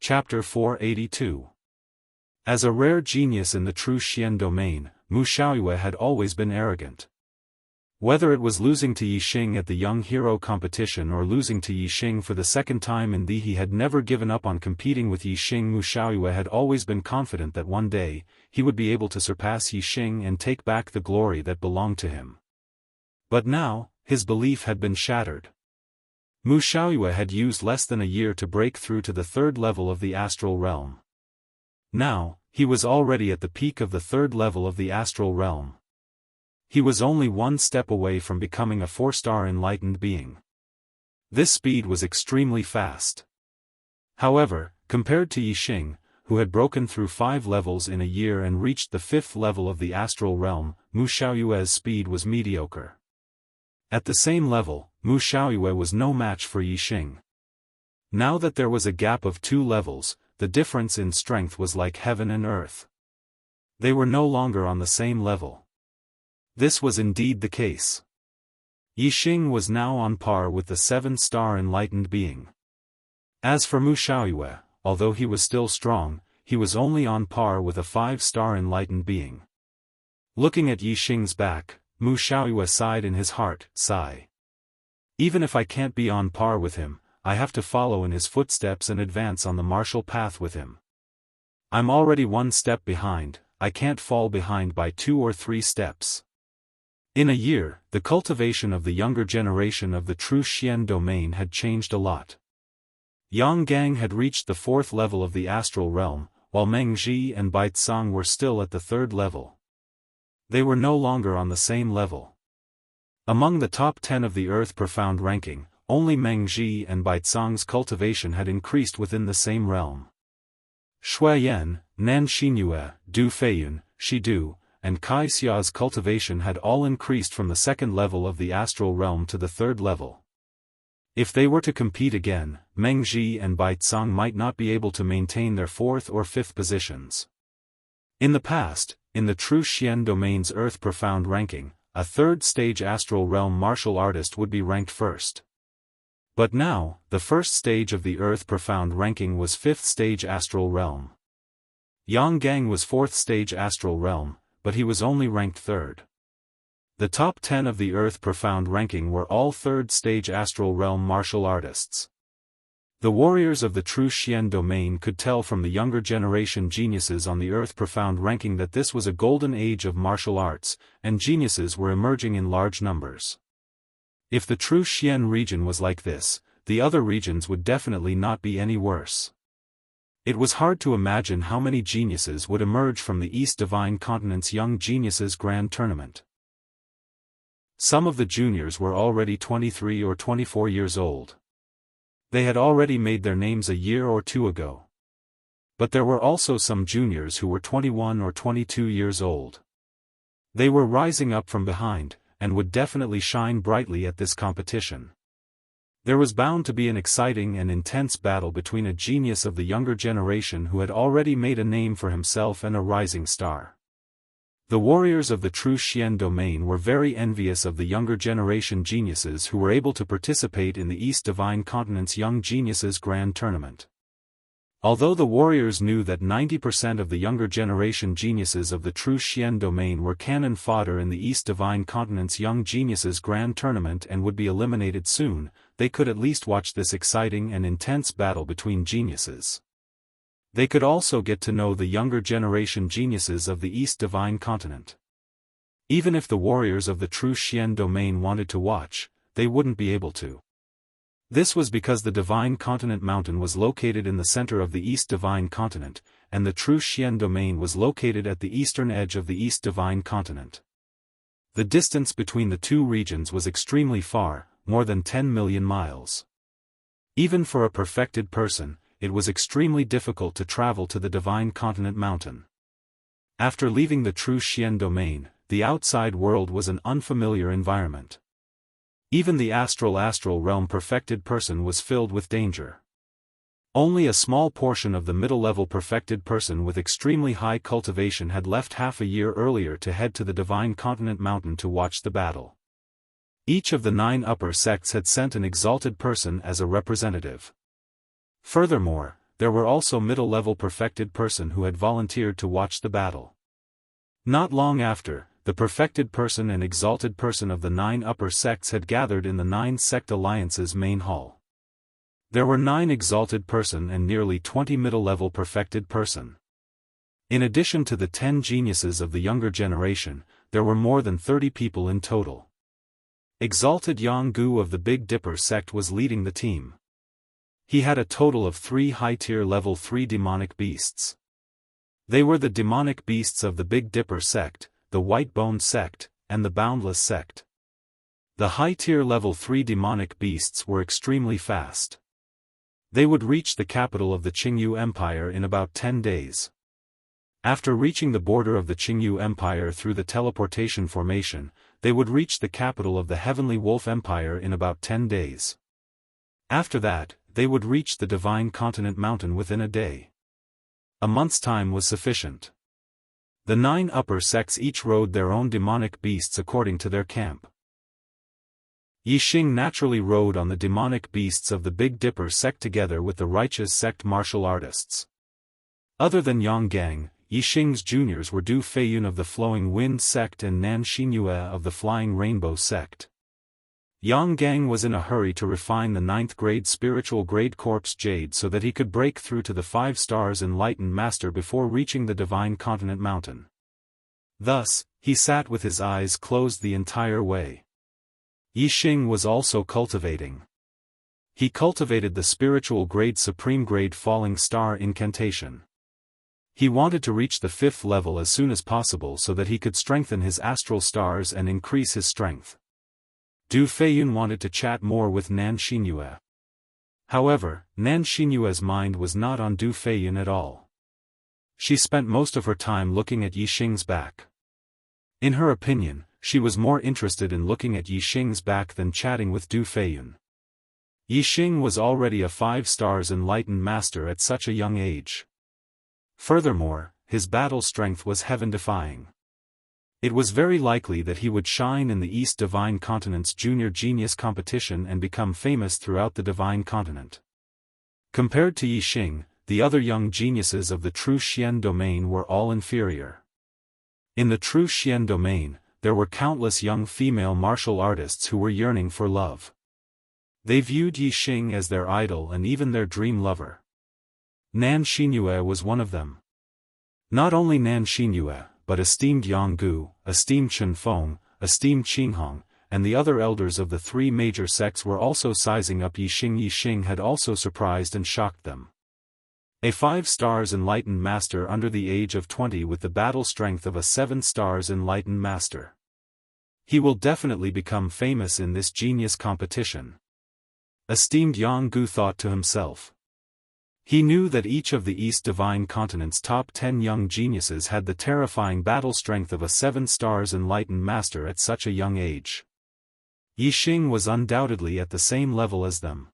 Chapter 482. As a rare genius in the true Xian domain, Mu Xiaoyue had always been arrogant. Whether it was losing to Yixing at the Young Hero competition or losing to Yixing for the second time in he had never given up on competing with Yixing. Mu Xiaoyue had always been confident that one day, he would be able to surpass Yixing and take back the glory that belonged to him. But now, his belief had been shattered. Mu Xiaoyue had used less than a year to break through to the third level of the astral realm. Now, he was already at the peak of the third level of the astral realm. He was only one step away from becoming a 4-star enlightened being. This speed was extremely fast. However, compared to Yixing, who had broken through 5 levels in a year and reached the 5th level of the astral realm, Mu Xiaoyue's speed was mediocre. At the same level, Mu Xiaoyue was no match for Yixing. Now that there was a gap of 2 levels, the difference in strength was like heaven and earth. They were no longer on the same level. This was indeed the case. Yixing was now on par with the 7-star enlightened being. As for Mu Xiaoyue, although he was still strong, he was only on par with a 5-star enlightened being. Looking at Yixing's back, Mu Xiaoyue sighed in his heart. Sigh. Even if I can't be on par with him, I have to follow in his footsteps and advance on the martial path with him. I'm already 1 step behind, I can't fall behind by 2 or 3 steps. In a year, the cultivation of the younger generation of the true Xian domain had changed a lot. Yang Gang had reached the 4th level of the astral realm, while Meng Zhi and Baitsang were still at the 3rd level. They were no longer on the same level. Among the top 10 of the Earth Profound ranking, only Meng Zhi and Baitsang's cultivation had increased within the same realm. Shuiyan, Nan Xinyue, Du Feiyun, Shidu, and Kai Xia's cultivation had all increased from the 2nd level of the astral realm to the 3rd level. If they were to compete again, Meng Zhi and Baitsang might not be able to maintain their 4th or 5th positions. In the past, in the true Xian domain's Earth Profound ranking, a 3rd stage astral realm martial artist would be ranked first. But now, the 1st stage of the Earth Profound ranking was 5th stage astral realm. Yang Gang was 4th stage astral realm, but he was only ranked 3rd. The top 10 of the Earth Profound ranking were all 3rd stage astral realm martial artists. The warriors of the true Xian domain could tell from the younger generation geniuses on the Earth Profound ranking that this was a golden age of martial arts, and geniuses were emerging in large numbers. If the true Xian region was like this, the other regions would definitely not be any worse. It was hard to imagine how many geniuses would emerge from the East Divine Continent's Young Geniuses Grand Tournament. Some of the juniors were already 23 or 24 years old. They had already made their names a year or 2 ago. But there were also some juniors who were 21 or 22 years old. They were rising up from behind, and would definitely shine brightly at this competition. There was bound to be an exciting and intense battle between a genius of the younger generation who had already made a name for himself and a rising star. The warriors of the true Xian domain were very envious of the younger generation geniuses who were able to participate in the East Divine Continent's Young Geniuses Grand Tournament. Although the warriors knew that 90% of the younger generation geniuses of the true Xian domain were cannon fodder in the East Divine Continent's Young Geniuses Grand Tournament and would be eliminated soon, they could at least watch this exciting and intense battle between geniuses. They could also get to know the younger generation geniuses of the East Divine Continent. Even if the warriors of the true Xian domain wanted to watch, they wouldn't be able to. This was because the Divine Continent Mountain was located in the center of the East Divine Continent, and the true Xian domain was located at the eastern edge of the East Divine Continent. The distance between the 2 regions was extremely far, more than 10 million miles. Even for a perfected person, it was extremely difficult to travel to the Divine Continent Mountain. After leaving the true Xian domain, the outside world was an unfamiliar environment. Even the astral realm perfected person was filled with danger. Only a small portion of the middle-level perfected person with extremely high cultivation had left half a year earlier to head to the Divine Continent Mountain to watch the battle. Each of the 9 upper sects had sent an exalted person as a representative. Furthermore, there were also middle-level perfected person who had volunteered to watch the battle. Not long after, the perfected person and exalted person of the 9 upper sects had gathered in the 9 sect alliance's main hall. There were 9 exalted person and nearly 20 middle-level perfected person. In addition to the 10 geniuses of the younger generation, there were more than 30 people in total. Exalted Yang-gu of the Big Dipper sect was leading the team. He had a total of 3 high-tier level 3 demonic beasts. They were the demonic beasts of the Big Dipper sect, the White-Boned sect, and the Boundless sect. The high-tier level 3 demonic beasts were extremely fast. They would reach the capital of the Qingyu Empire in about 10 days. After reaching the border of the Qingyu Empire through the teleportation formation, they would reach the capital of the Heavenly Wolf Empire in about 10 days. After that, they would reach the Divine Continent Mountain within a day. A month's time was sufficient. The 9 upper sects each rode their own demonic beasts according to their camp. Yixing naturally rode on the demonic beasts of the Big Dipper sect together with the righteous sect martial artists. Other than Yang Gang, Yixing's juniors were Du Feiyun of the Flowing Wind sect and Nan Xinyue of the Flying Rainbow sect. Yang Gang was in a hurry to refine the 9th grade spiritual grade corpse jade so that he could break through to the 5 stars enlightened master before reaching the Divine Continent Mountain. Thus, he sat with his eyes closed the entire way. Yixing was also cultivating. He cultivated the spiritual grade supreme grade falling star incantation. He wanted to reach the 5th level as soon as possible so that he could strengthen his astral stars and increase his strength. Du Feiyun wanted to chat more with Nan Xinyue. However, Nan Xinyue's mind was not on Du Feiyun at all. She spent most of her time looking at Yixing's back. In her opinion, she was more interested in looking at Yixing's back than chatting with Du Feiyun. Yixing was already a 5 stars enlightened master at such a young age. Furthermore, his battle strength was heaven-defying. It was very likely that he would shine in the East Divine Continent's Junior Genius competition and become famous throughout the Divine Continent. Compared to Yixing, the other young geniuses of the True Xian domain were all inferior. In the True Xian domain, there were countless young female martial artists who were yearning for love. They viewed Yixing as their idol and even their dream lover. Nan Xinyue was one of them. Not only Nan Xinyue, but esteemed Yang-gu, esteemed Chen-feng, esteemed Qinghong, and the other elders of the 3 major sects were also sizing up Yixing. Yixing had also surprised and shocked them. A 5 stars enlightened master under the age of 20 with the battle strength of a 7 stars enlightened master. He will definitely become famous in this genius competition. Esteemed Yang-gu thought to himself. He knew that each of the East Divine Continent's top 10 young geniuses had the terrifying battle strength of a 7 stars enlightened master at such a young age. Yixing was undoubtedly at the same level as them.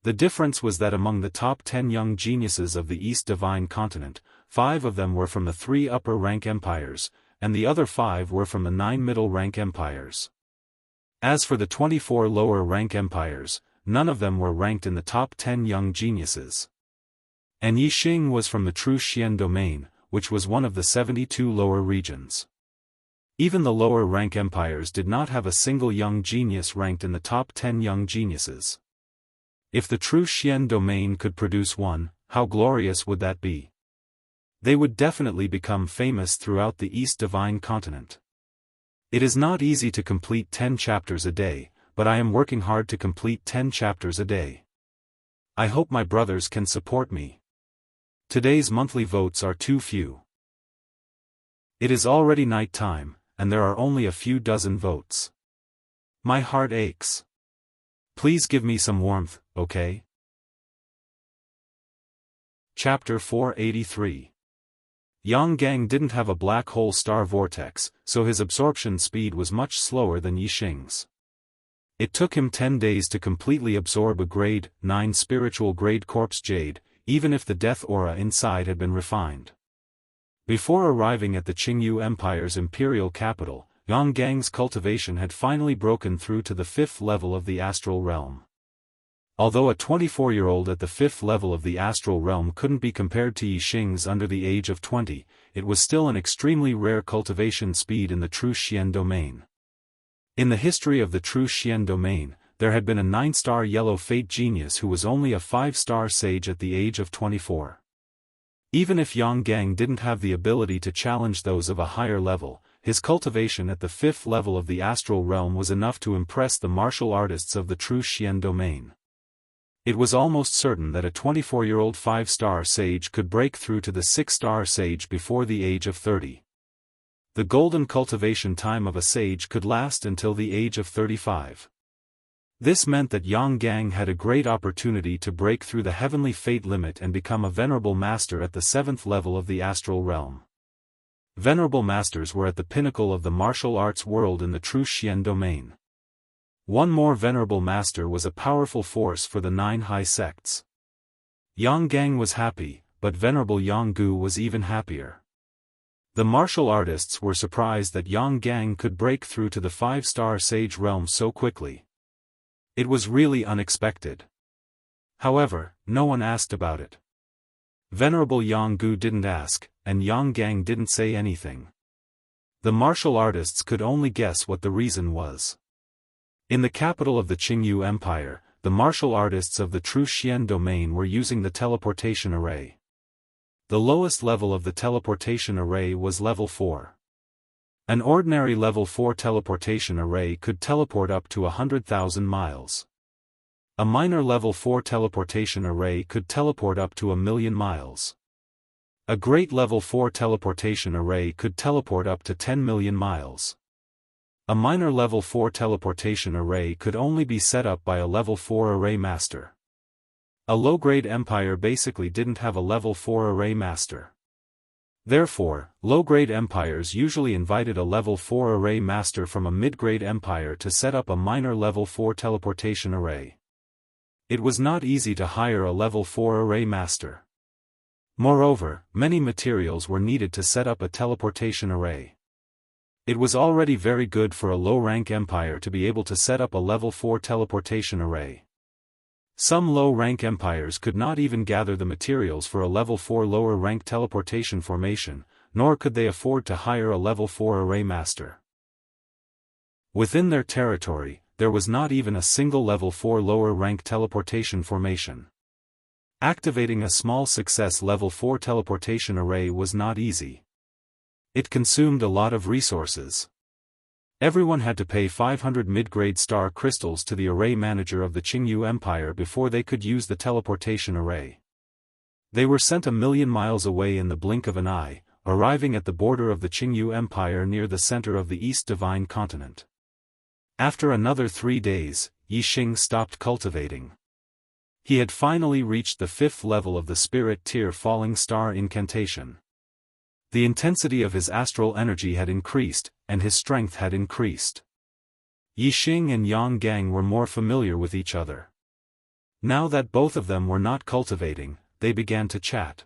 The difference was that among the top 10 young geniuses of the East Divine Continent, 5 of them were from the 3 upper rank empires, and the other 5 were from the 9 middle rank empires. As for the 24 lower rank empires, none of them were ranked in the top 10 young geniuses. And Yixing was from the True Xian domain, which was one of the 72 lower regions. Even the lower rank empires did not have a single young genius ranked in the top 10 young geniuses. If the True Xian domain could produce one, how glorious would that be? They would definitely become famous throughout the East Divine Continent. It is not easy to complete 10 chapters a day, but I am working hard to complete 10 chapters a day. I hope my brothers can support me. Today's monthly votes are too few. It is already night time, and there are only a few dozen votes. My heart aches. Please give me some warmth, okay? Chapter 483. Yang Gang didn't have a black hole star vortex, so his absorption speed was much slower than Yixing's. It took him 10 days to completely absorb a grade 9 spiritual grade corpse jade, even if the death aura inside had been refined. Before arriving at the Qingyu Empire's imperial capital, Yang Gang's cultivation had finally broken through to the 5th level of the astral realm. Although a 24-year-old at the 5th level of the astral realm couldn't be compared to Yixing's under the age of 20, it was still an extremely rare cultivation speed in the true Xian domain. In the history of the true Xian domain, there had been a 9-star yellow fate genius who was only a 5-star sage at the age of 24. Even if Yang Gang didn't have the ability to challenge those of a higher level, his cultivation at the 5th level of the astral realm was enough to impress the martial artists of the true Xian domain. It was almost certain that a 24-year-old 5-star sage could break through to the 6-star sage before the age of 30. The golden cultivation time of a sage could last until the age of 35. This meant that Yang Gang had a great opportunity to break through the heavenly fate limit and become a venerable master at the 7th level of the astral realm. Venerable masters were at the pinnacle of the martial arts world in the true Xian domain. One more venerable master was a powerful force for the 9 high sects. Yang Gang was happy, but Venerable Yang Gu was even happier. The martial artists were surprised that Yang Gang could break through to the 5-star sage realm so quickly. It was really unexpected. However, no one asked about it. Venerable Yang Gu didn't ask, and Yang Gang didn't say anything. The martial artists could only guess what the reason was. In the capital of the Qingyu Empire, the martial artists of the true Xian domain were using the teleportation array. The lowest level of the teleportation array was level 4. An ordinary level 4 teleportation array could teleport up to 100,000 miles. A minor level 4 teleportation array could teleport up to 1,000,000 miles. A great level 4 teleportation array could teleport up to 10 million miles. A minor level 4 teleportation array could only be set up by a level 4 array master. A low-grade empire basically didn't have a level 4 array master. Therefore, low-grade empires usually invited a level 4 array master from a mid-grade empire to set up a minor level 4 teleportation array. It was not easy to hire a level 4 array master. Moreover, many materials were needed to set up a teleportation array. It was already very good for a low-rank empire to be able to set up a level 4 teleportation array. Some low-rank empires could not even gather the materials for a level 4 lower-rank teleportation formation, nor could they afford to hire a level 4 array master. Within their territory, there was not even a single level 4 lower-rank teleportation formation. Activating a small success level 4 teleportation array was not easy. It consumed a lot of resources. Everyone had to pay 500 mid-grade star crystals to the array manager of the Qingyu Empire before they could use the teleportation array. They were sent 1,000,000 miles away in the blink of an eye, arriving at the border of the Qingyu Empire near the center of the East Divine Continent. After another 3 days, Yixing stopped cultivating. He had finally reached the 5th level of the Spirit Tier Falling Star Incantation. The intensity of his astral energy had increased, and his strength had increased. Yixing and Yang Gang were more familiar with each other. Now that both of them were not cultivating, they began to chat.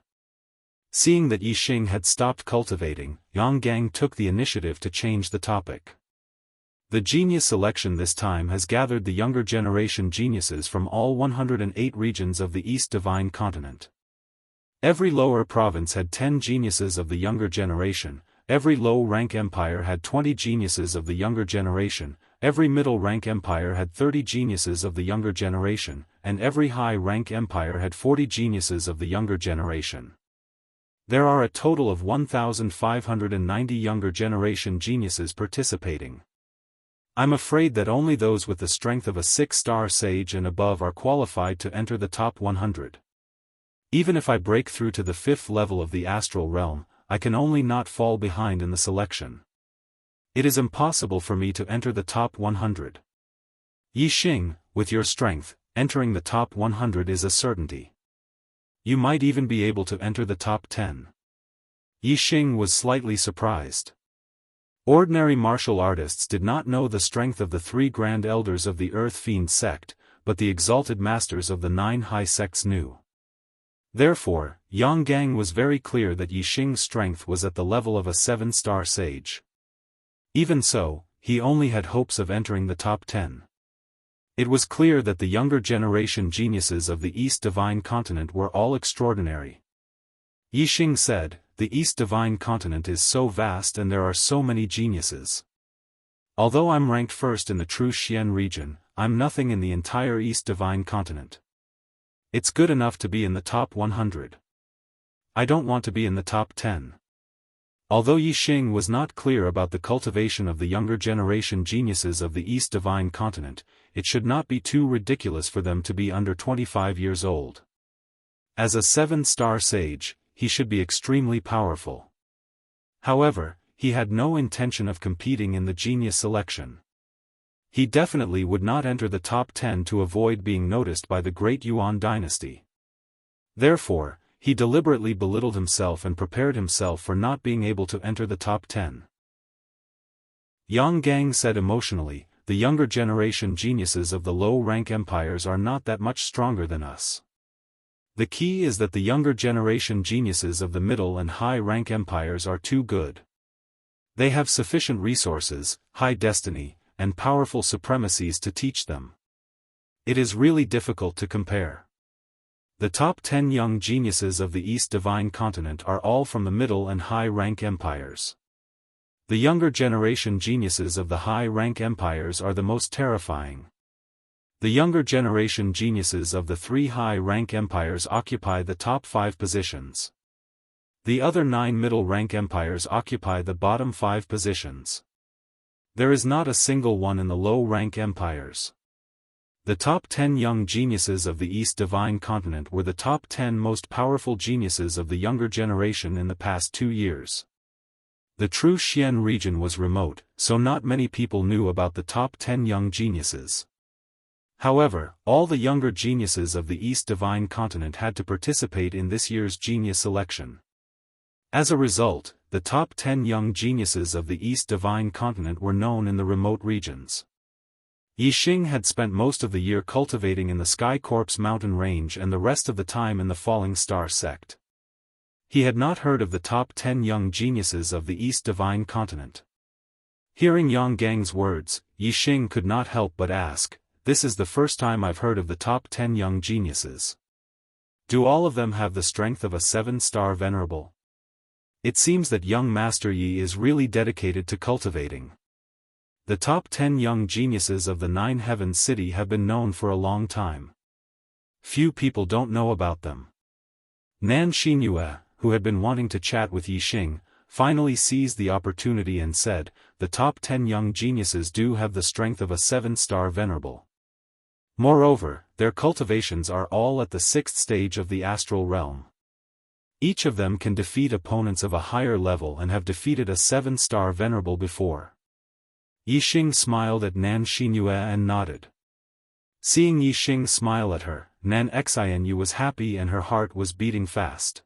Seeing that Yixing had stopped cultivating, Yang Gang took the initiative to change the topic. The genius selection this time has gathered the younger generation geniuses from all 108 regions of the East Divine Continent. Every lower province had 10 geniuses of the younger generation, every low-rank empire had 20 geniuses of the younger generation, every middle-rank empire had 30 geniuses of the younger generation, and every high-rank empire had 40 geniuses of the younger generation. There are a total of 1,590 younger generation geniuses participating. I'm afraid that only those with the strength of a 6-star sage and above are qualified to enter the top 100. Even if I break through to the 5th level of the astral realm, I can only not fall behind in the selection. It is impossible for me to enter the top 100. Yixing, with your strength, entering the top 100 is a certainty. You might even be able to enter the top 10. Yixing was slightly surprised. Ordinary martial artists did not know the strength of the 3 grand elders of the Earth Fiend sect, but the exalted masters of the 9 high sects knew. Therefore, Yang Gang was very clear that Yixing's strength was at the level of a 7-star sage. Even so, he only had hopes of entering the top 10. It was clear that the younger generation geniuses of the East Divine Continent were all extraordinary. Yixing said, "The East Divine Continent is so vast and there are so many geniuses. Although I'm ranked first in the true Xian region, I'm nothing in the entire East Divine Continent. It's good enough to be in the top 100. I don't want to be in the top 10. Although Yixing was not clear about the cultivation of the younger generation geniuses of the East Divine Continent, it should not be too ridiculous for them to be under 25 years old. As a 7-star sage, he should be extremely powerful. However, he had no intention of competing in the genius selection. He definitely would not enter the top 10 to avoid being noticed by the great Yuan dynasty. Therefore, he deliberately belittled himself and prepared himself for not being able to enter the top 10. Yang Gang said emotionally, "The younger generation geniuses of the low-rank empires are not that much stronger than us. The key is that the younger generation geniuses of the middle and high-rank empires are too good. They have sufficient resources, high destiny, and powerful supremacies to teach them. It is really difficult to compare. The top 10 young geniuses of the East Divine Continent are all from the middle and high-rank empires. The younger generation geniuses of the high-rank empires are the most terrifying. The younger generation geniuses of the 3 high-rank empires occupy the top 5 positions. The other 9 middle-rank empires occupy the bottom 5 positions. There is not a single one in the low-rank empires. The top 10 young geniuses of the East Divine Continent were the top 10 most powerful geniuses of the younger generation in the past 2 years. The true Xian region was remote, so not many people knew about the top 10 young geniuses. However, all the younger geniuses of the East Divine Continent had to participate in this year's genius selection. As a result, the top 10 young geniuses of the East Divine Continent were known in the remote regions. Yixing had spent most of the year cultivating in the Sky Corpse mountain range and the rest of the time in the Falling Star sect. He had not heard of the top 10 young geniuses of the East Divine Continent. Hearing Yang Gang's words, Yixing could not help but ask, "This is the first time I've heard of the top 10 young geniuses. Do all of them have the strength of a 7-star venerable? It seems that young Master Yi is really dedicated to cultivating." The top 10 young geniuses of the 9 Heavens City have been known for a long time. Few people don't know about them. Nan Xinyue, who had been wanting to chat with Yixing, finally seized the opportunity and said, "The top 10 young geniuses do have the strength of a 7-star venerable. Moreover, their cultivations are all at the 6th stage of the astral realm. Each of them can defeat opponents of a higher level and have defeated a 7-star venerable before." Yixing smiled at Nan Xinyue and nodded. Seeing Yixing smile at her, Nan Xinyue was happy and her heart was beating fast.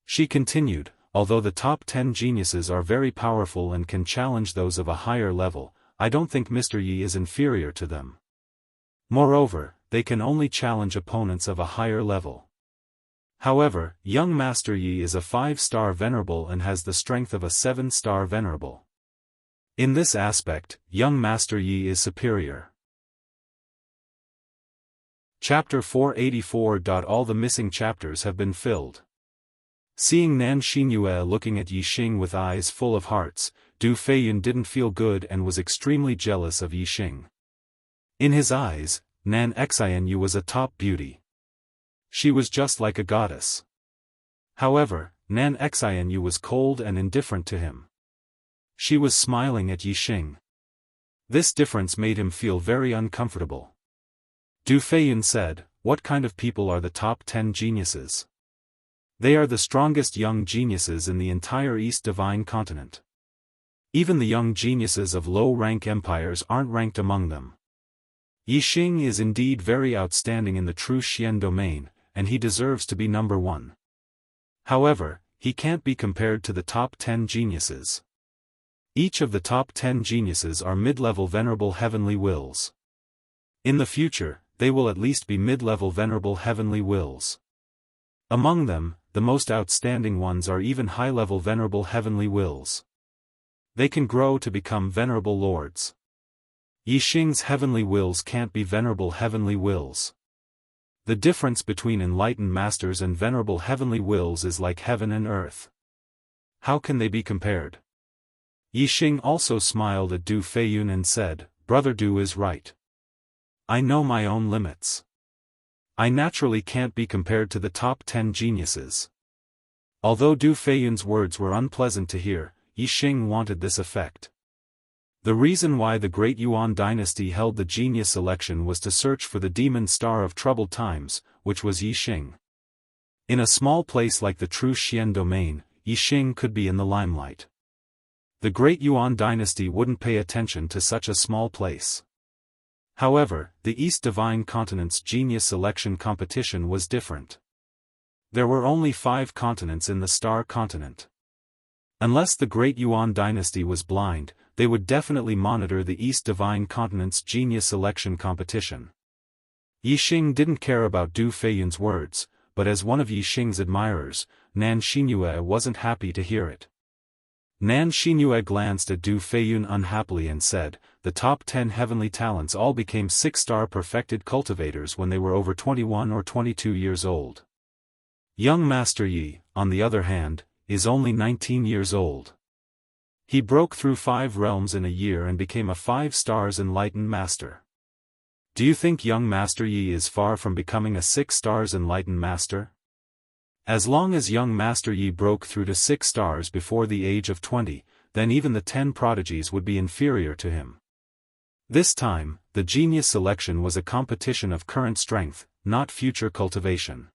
She continued, "Although the top 10 geniuses are very powerful and can challenge those of a higher level, I don't think Mr. Yi is inferior to them. Moreover, they can only challenge opponents of a higher level. However, young Master Yi is a 5-star venerable and has the strength of a 7-star venerable. In this aspect, young Master Yi is superior." Chapter 484. All the missing chapters have been filled. Seeing Nan Xinyue looking at Yixing with eyes full of hearts, Du Feiyun didn't feel good and was extremely jealous of Yixing. In his eyes, Nan Xinyue was a top beauty. She was just like a goddess. However, Nan Xinyue was cold and indifferent to him. She was smiling at Yixing. This difference made him feel very uncomfortable. Du Feiyun said, "What kind of people are the top 10 geniuses?" "They are the strongest young geniuses in the entire East Divine Continent. Even the young geniuses of low-rank empires aren't ranked among them. Yixing is indeed very outstanding in the true Xian domain, and he deserves to be number 1. However, he can't be compared to the top 10 geniuses. Each of the top 10 geniuses are mid-level venerable heavenly wills. In the future, they will at least be mid-level venerable heavenly wills. Among them, the most outstanding ones are even high-level venerable heavenly wills. They can grow to become venerable lords. Yixing's heavenly wills can't be venerable heavenly wills. The difference between enlightened masters and venerable heavenly wills is like heaven and earth. How can they be compared? Yixing also smiled at Du Feiyun and said, Brother Du is right. I know my own limits. I naturally can't be compared to the top 10 geniuses. Although Du Feiyun's words were unpleasant to hear, Yixing wanted this effect. The reason why the great Yuan dynasty held the genius election was to search for the demon star of troubled times, which was Yixing. In a small place like the true Xian domain, Yixing could be in the limelight. The great Yuan dynasty wouldn't pay attention to such a small place. However, the East Divine Continent's genius selection competition was different. There were only 5 continents in the Star Continent. Unless the great Yuan dynasty was blind, they would definitely monitor the East Divine Continent's genius selection competition. Yixing didn't care about Du Feiyun's words, but as one of Yixing's admirers, Nan Xinyue wasn't happy to hear it. Nan Xinyue glanced at Du Feiyun unhappily and said, the top 10 heavenly talents all became 6-star perfected cultivators when they were over 21 or 22 years old. Young Master Yi, on the other hand, is only 19 years old. He broke through 5 realms in a year and became a 5 stars enlightened master. Do you think young Master Yi is far from becoming a 6 stars enlightened master? As long as young Master Yi broke through to 6 stars before the age of 20, then even the 10 prodigies would be inferior to him. This time, the genius selection was a competition of current strength, not future cultivation.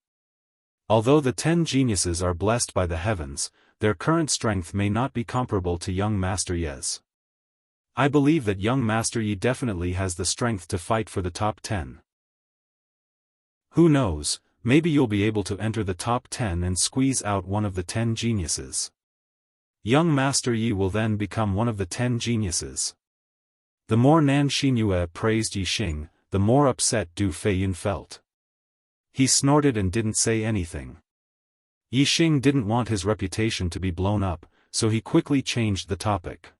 Although the 10 geniuses are blessed by the heavens, their current strength may not be comparable to young Master Yi's. I believe that young Master Yi definitely has the strength to fight for the top 10. Who knows, maybe you'll be able to enter the top 10 and squeeze out one of the 10 geniuses. Young Master Yi will then become one of the 10 geniuses. The more Nan Xinyue praised Yixing, the more upset Du Feiyun felt. He snorted and didn't say anything. Yixing didn't want his reputation to be blown up, so he quickly changed the topic.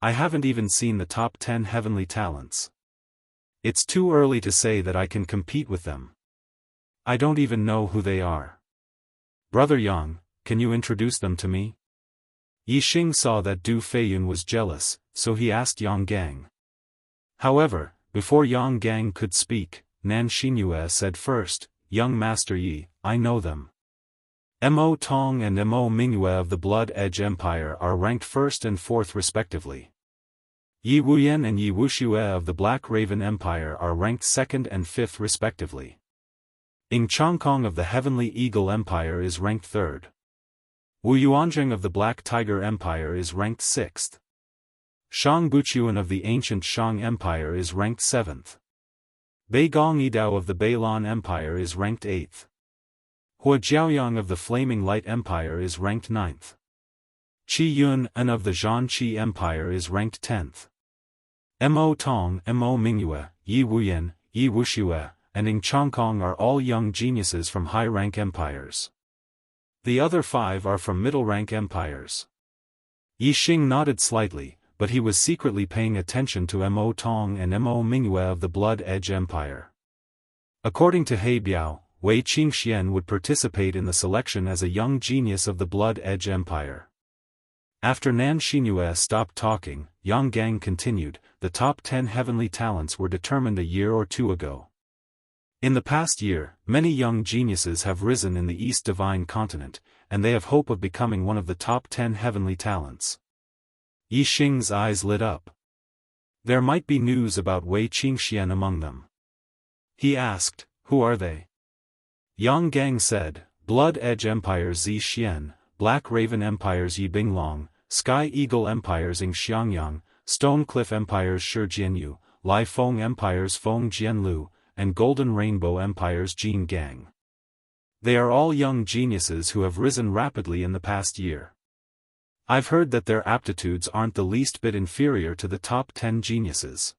I haven't even seen the top 10 heavenly talents. It's too early to say that I can compete with them. I don't even know who they are. Brother Yang, can you introduce them to me? Yixing saw that Du Feiyun was jealous, so he asked Yang Gang. However, before Yang Gang could speak, Nan Xinyue said first, Young Master Yi, I know them. Mo Tong and Mo Mingyue of the Blood Edge Empire are ranked 1st and 4th respectively. Yi Wuyan and Yi Wuxia of the Black Raven Empire are ranked 2nd and 5th respectively. Ing Chongkong of the Heavenly Eagle Empire is ranked 3rd. Wu Yuanzheng of the Black Tiger Empire is ranked 6th. Shang Buchuan of the Ancient Shang Empire is ranked 7th. Bei Gong Yidao of the Beilan Empire is ranked 8th. Hua Jiaoyang of the Flaming Light Empire is ranked 9th. Qi Yun An of the Zhanqi Empire is ranked 10th. Mo Tong, Mo Mingyue, Yi Wuyan, Yi Wuxia, and Ing Chongkong are all young geniuses from high-rank empires. The other 5 are from middle-rank empires. Yixing nodded slightly, but he was secretly paying attention to Mo Tong and Mo Mingyue of the Blood Edge Empire. According to He Biao, Wei Qingxian would participate in the selection as a young genius of the Blood Edge Empire. After Nan Xinyue stopped talking, Yang Gang continued, the top 10 heavenly talents were determined a year or 2 ago. In the past year, many young geniuses have risen in the East Divine Continent, and they have hope of becoming one of the top 10 heavenly talents. Yixing's eyes lit up. There might be news about Wei Qingxian among them. He asked, who are they? Yang Gang said, Blood Edge Empire's Zi Xian, Black Raven Empire's Yi Binglong, Sky Eagle Empire's Ing Xiangyang, Stone Cliff Empire's Shi Jianyu, Lai Feng Empire's Feng Jianlu, and Golden Rainbow Empire's Jin Gang. They are all young geniuses who have risen rapidly in the past year. I've heard that their aptitudes aren't the least bit inferior to the top 10 geniuses.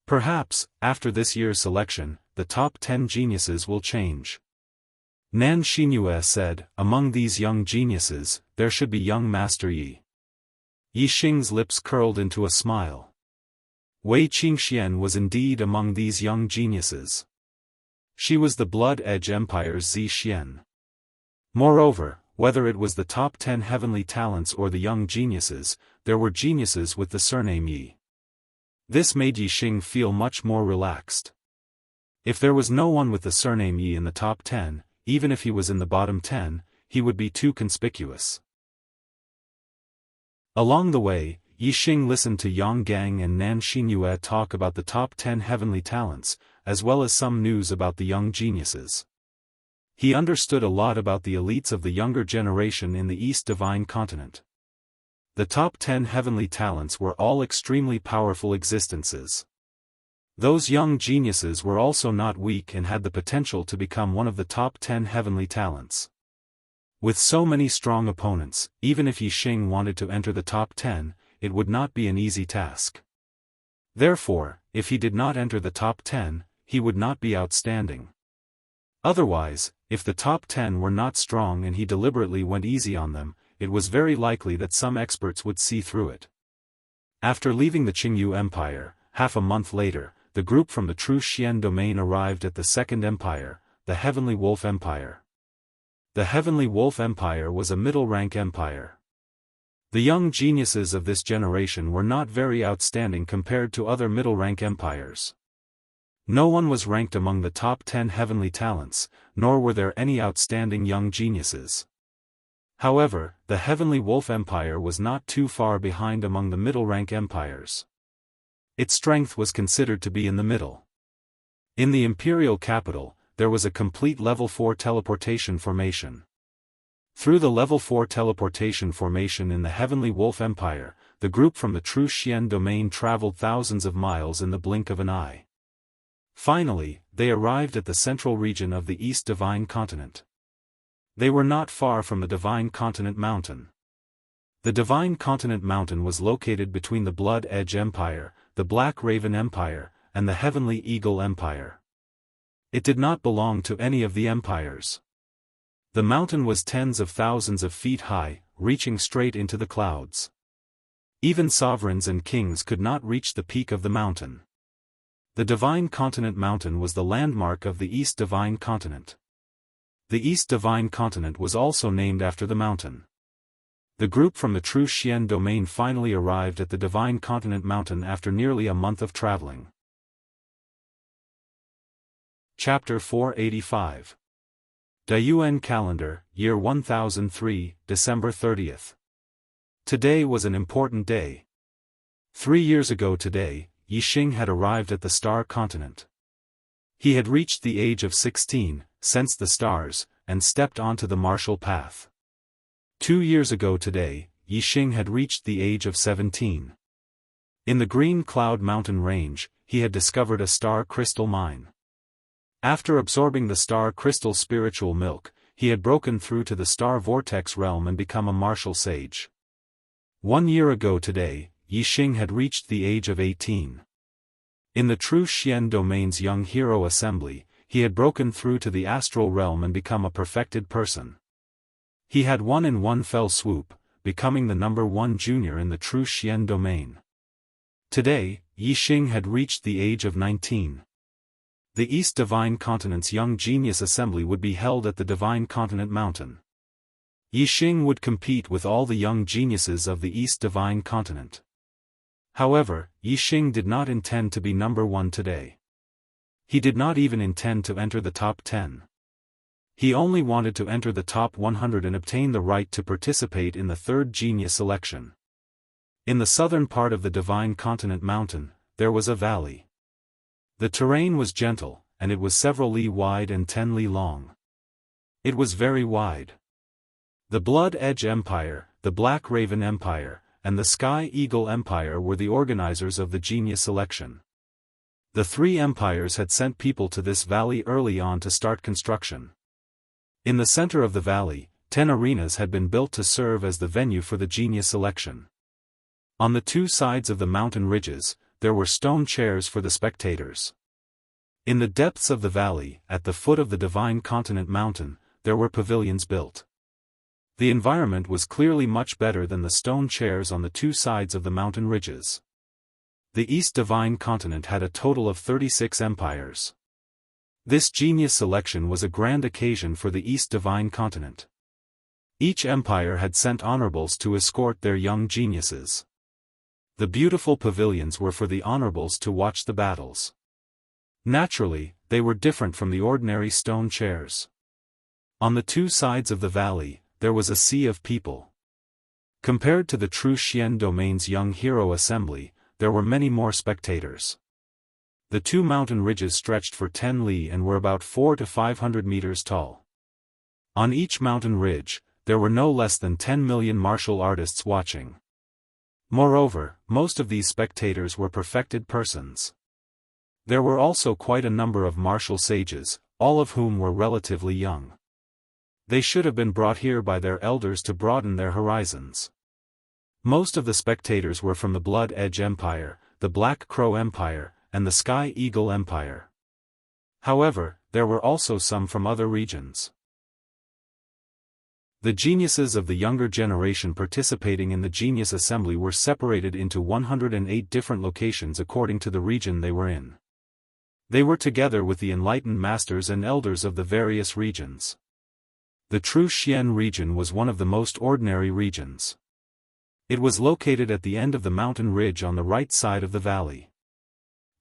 Perhaps, after this year's selection, the top 10 geniuses will change. Nan Xinyue said, among these young geniuses, there should be young Master Yi. Yixing's lips curled into a smile. Wei Qingxian was indeed among these young geniuses. She was the Blood Edge Empire's Xian. Moreover, whether it was the top 10 heavenly talents or the young geniuses, there were geniuses with the surname Yi. This made Yixing feel much more relaxed. If there was no one with the surname Yi in the top 10, even if he was in the bottom 10, he would be too conspicuous. Along the way, Yixing listened to Yang Gang and Nan Xinyue talk about the top 10 heavenly talents, as well as some news about the young geniuses. He understood a lot about the elites of the younger generation in the East Divine Continent. The top 10 heavenly talents were all extremely powerful existences. Those young geniuses were also not weak and had the potential to become one of the top 10 heavenly talents. With so many strong opponents, even if Yixing wanted to enter the top 10, it would not be an easy task. Therefore, if he did not enter the top 10, he would not be outstanding. Otherwise, if the top 10 were not strong and he deliberately went easy on them, it was very likely that some experts would see through it. After leaving the Qingyu Empire, half a month later, the group from the true Xian domain arrived at the Second Empire, the Heavenly Wolf Empire. The Heavenly Wolf Empire was a middle-rank empire. The young geniuses of this generation were not very outstanding compared to other middle-rank empires. No one was ranked among the top 10 heavenly talents, nor were there any outstanding young geniuses. However, the Heavenly Wolf Empire was not too far behind among the middle-rank empires. Its strength was considered to be in the middle. In the imperial capital, there was a complete level 4 teleportation formation. Through the level 4 teleportation formation in the Heavenly Wolf Empire, the group from the true Xian domain traveled thousands of miles in the blink of an eye. Finally, they arrived at the central region of the East Divine Continent. They were not far from the Divine Continent Mountain. The Divine Continent Mountain was located between the Blood Edge Empire, the Black Raven Empire, and the Heavenly Eagle Empire. It did not belong to any of the empires. The mountain was tens of thousands of feet high, reaching straight into the clouds. Even sovereigns and kings could not reach the peak of the mountain. The Divine Continent Mountain was the landmark of the East Divine Continent. The East Divine Continent was also named after the mountain. The group from the true Xian domain finally arrived at the Divine Continent Mountain after nearly a month of traveling. Chapter 485. Dayuan Calendar, Year 1003, December 30th. Today was an important day. 3 years ago today, Yixing had arrived at the Star Continent. He had reached the age of 16, sensed the stars, and stepped onto the martial path. 2 years ago today, Yixing had reached the age of 17. In the Green Cloud Mountain Range, he had discovered a star crystal mine. After absorbing the star crystal spiritual milk, he had broken through to the star vortex realm and become a martial sage. 1 year ago today, Yixing had reached the age of 18. In the true Xian domain's young hero assembly, he had broken through to the astral realm and become a perfected person. He had won in one fell swoop, becoming the number 1 junior in the true Xian domain. Today, Yixing had reached the age of 19. The East Divine Continent's Young Genius Assembly would be held at the Divine Continent Mountain. Yixing would compete with all the young geniuses of the East Divine Continent. However, Yixing did not intend to be number 1 today. He did not even intend to enter the top 10. He only wanted to enter the top 100 and obtain the right to participate in the 3rd genius election. In the southern part of the Divine Continent Mountain, there was a valley. The terrain was gentle, and it was several li wide and 10 li long. It was very wide. The Blood Edge Empire, the Black Raven Empire, and the Sky Eagle Empire were the organizers of the genius election. The 3 empires had sent people to this valley early on to start construction. In the center of the valley, 10 arenas had been built to serve as the venue for the genius election. On the 2 sides of the mountain ridges, there were stone chairs for the spectators. In the depths of the valley, at the foot of the Divine Continent Mountain, there were pavilions built. The environment was clearly much better than the stone chairs on the 2 sides of the mountain ridges. The East Divine Continent had a total of 36 empires. This genius selection was a grand occasion for the East Divine Continent. Each empire had sent honorables to escort their young geniuses. The beautiful pavilions were for the honorables to watch the battles. Naturally, they were different from the ordinary stone chairs. On the two sides of the valley, there was a sea of people. Compared to the true Xian domain's young hero assembly, there were many more spectators. The two mountain ridges stretched for 10 li and were about 400 to 500 meters tall. On each mountain ridge, there were no less than 10 million martial artists watching. Moreover, most of these spectators were perfected persons. There were also quite a number of martial sages, all of whom were relatively young. They should have been brought here by their elders to broaden their horizons. Most of the spectators were from the Blood Edge Empire, the Black Crow Empire, and the Sky Eagle Empire. However, there were also some from other regions. The geniuses of the younger generation participating in the Genius Assembly were separated into 108 different locations according to the region they were in. They were together with the enlightened masters and elders of the various regions. The true Xian region was one of the most ordinary regions. It was located at the end of the mountain ridge on the right side of the valley.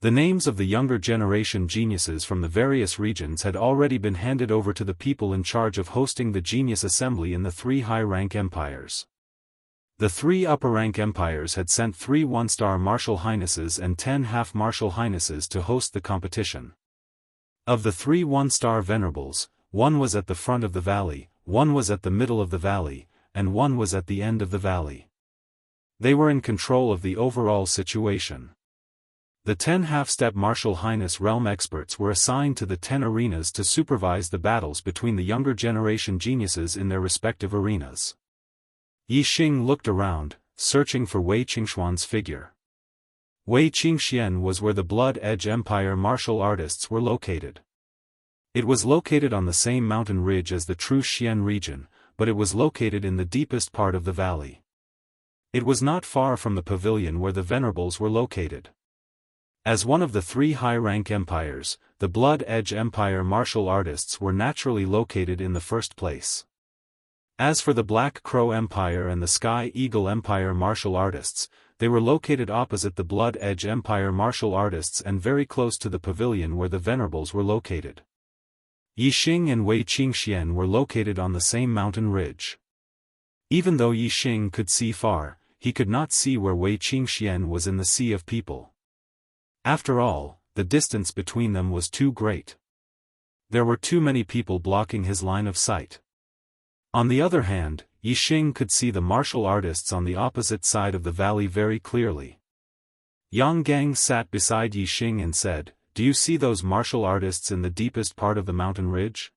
The names of the younger generation geniuses from the various regions had already been handed over to the people in charge of hosting the Genius Assembly in the 3 high-rank empires. The 3 upper-rank empires had sent 3 one-star martial highnesses and 10 half-martial highnesses to host the competition. Of the 3 one-star venerables, 1 was at the front of the valley, 1 was at the middle of the valley, and 1 was at the end of the valley. They were in control of the overall situation. The 10 half-step martial highness realm experts were assigned to the 10 arenas to supervise the battles between the younger generation geniuses in their respective arenas. Yi Xing looked around, searching for Wei Qingxuan's figure. Wei Qingxian was where the Blood Edge Empire martial artists were located. It was located on the same mountain ridge as the true Xian region, but it was located in the deepest part of the valley. It was not far from the pavilion where the venerables were located. As one of the 3 high-rank empires, the Blood Edge Empire martial artists were naturally located in the first place. As for the Black Crow Empire and the Sky Eagle Empire martial artists, they were located opposite the Blood Edge Empire martial artists and very close to the pavilion where the venerables were located. Yi Xing and Wei Qingxian were located on the same mountain ridge. Even though Yi Xing could see far, he could not see where Wei Qingxian was in the sea of people. After all, the distance between them was too great. There were too many people blocking his line of sight. On the other hand, Yi Xing could see the martial artists on the opposite side of the valley very clearly. Yang Gang sat beside Yi Xing and said, "Do you see those martial artists in the deepest part of the mountain ridge?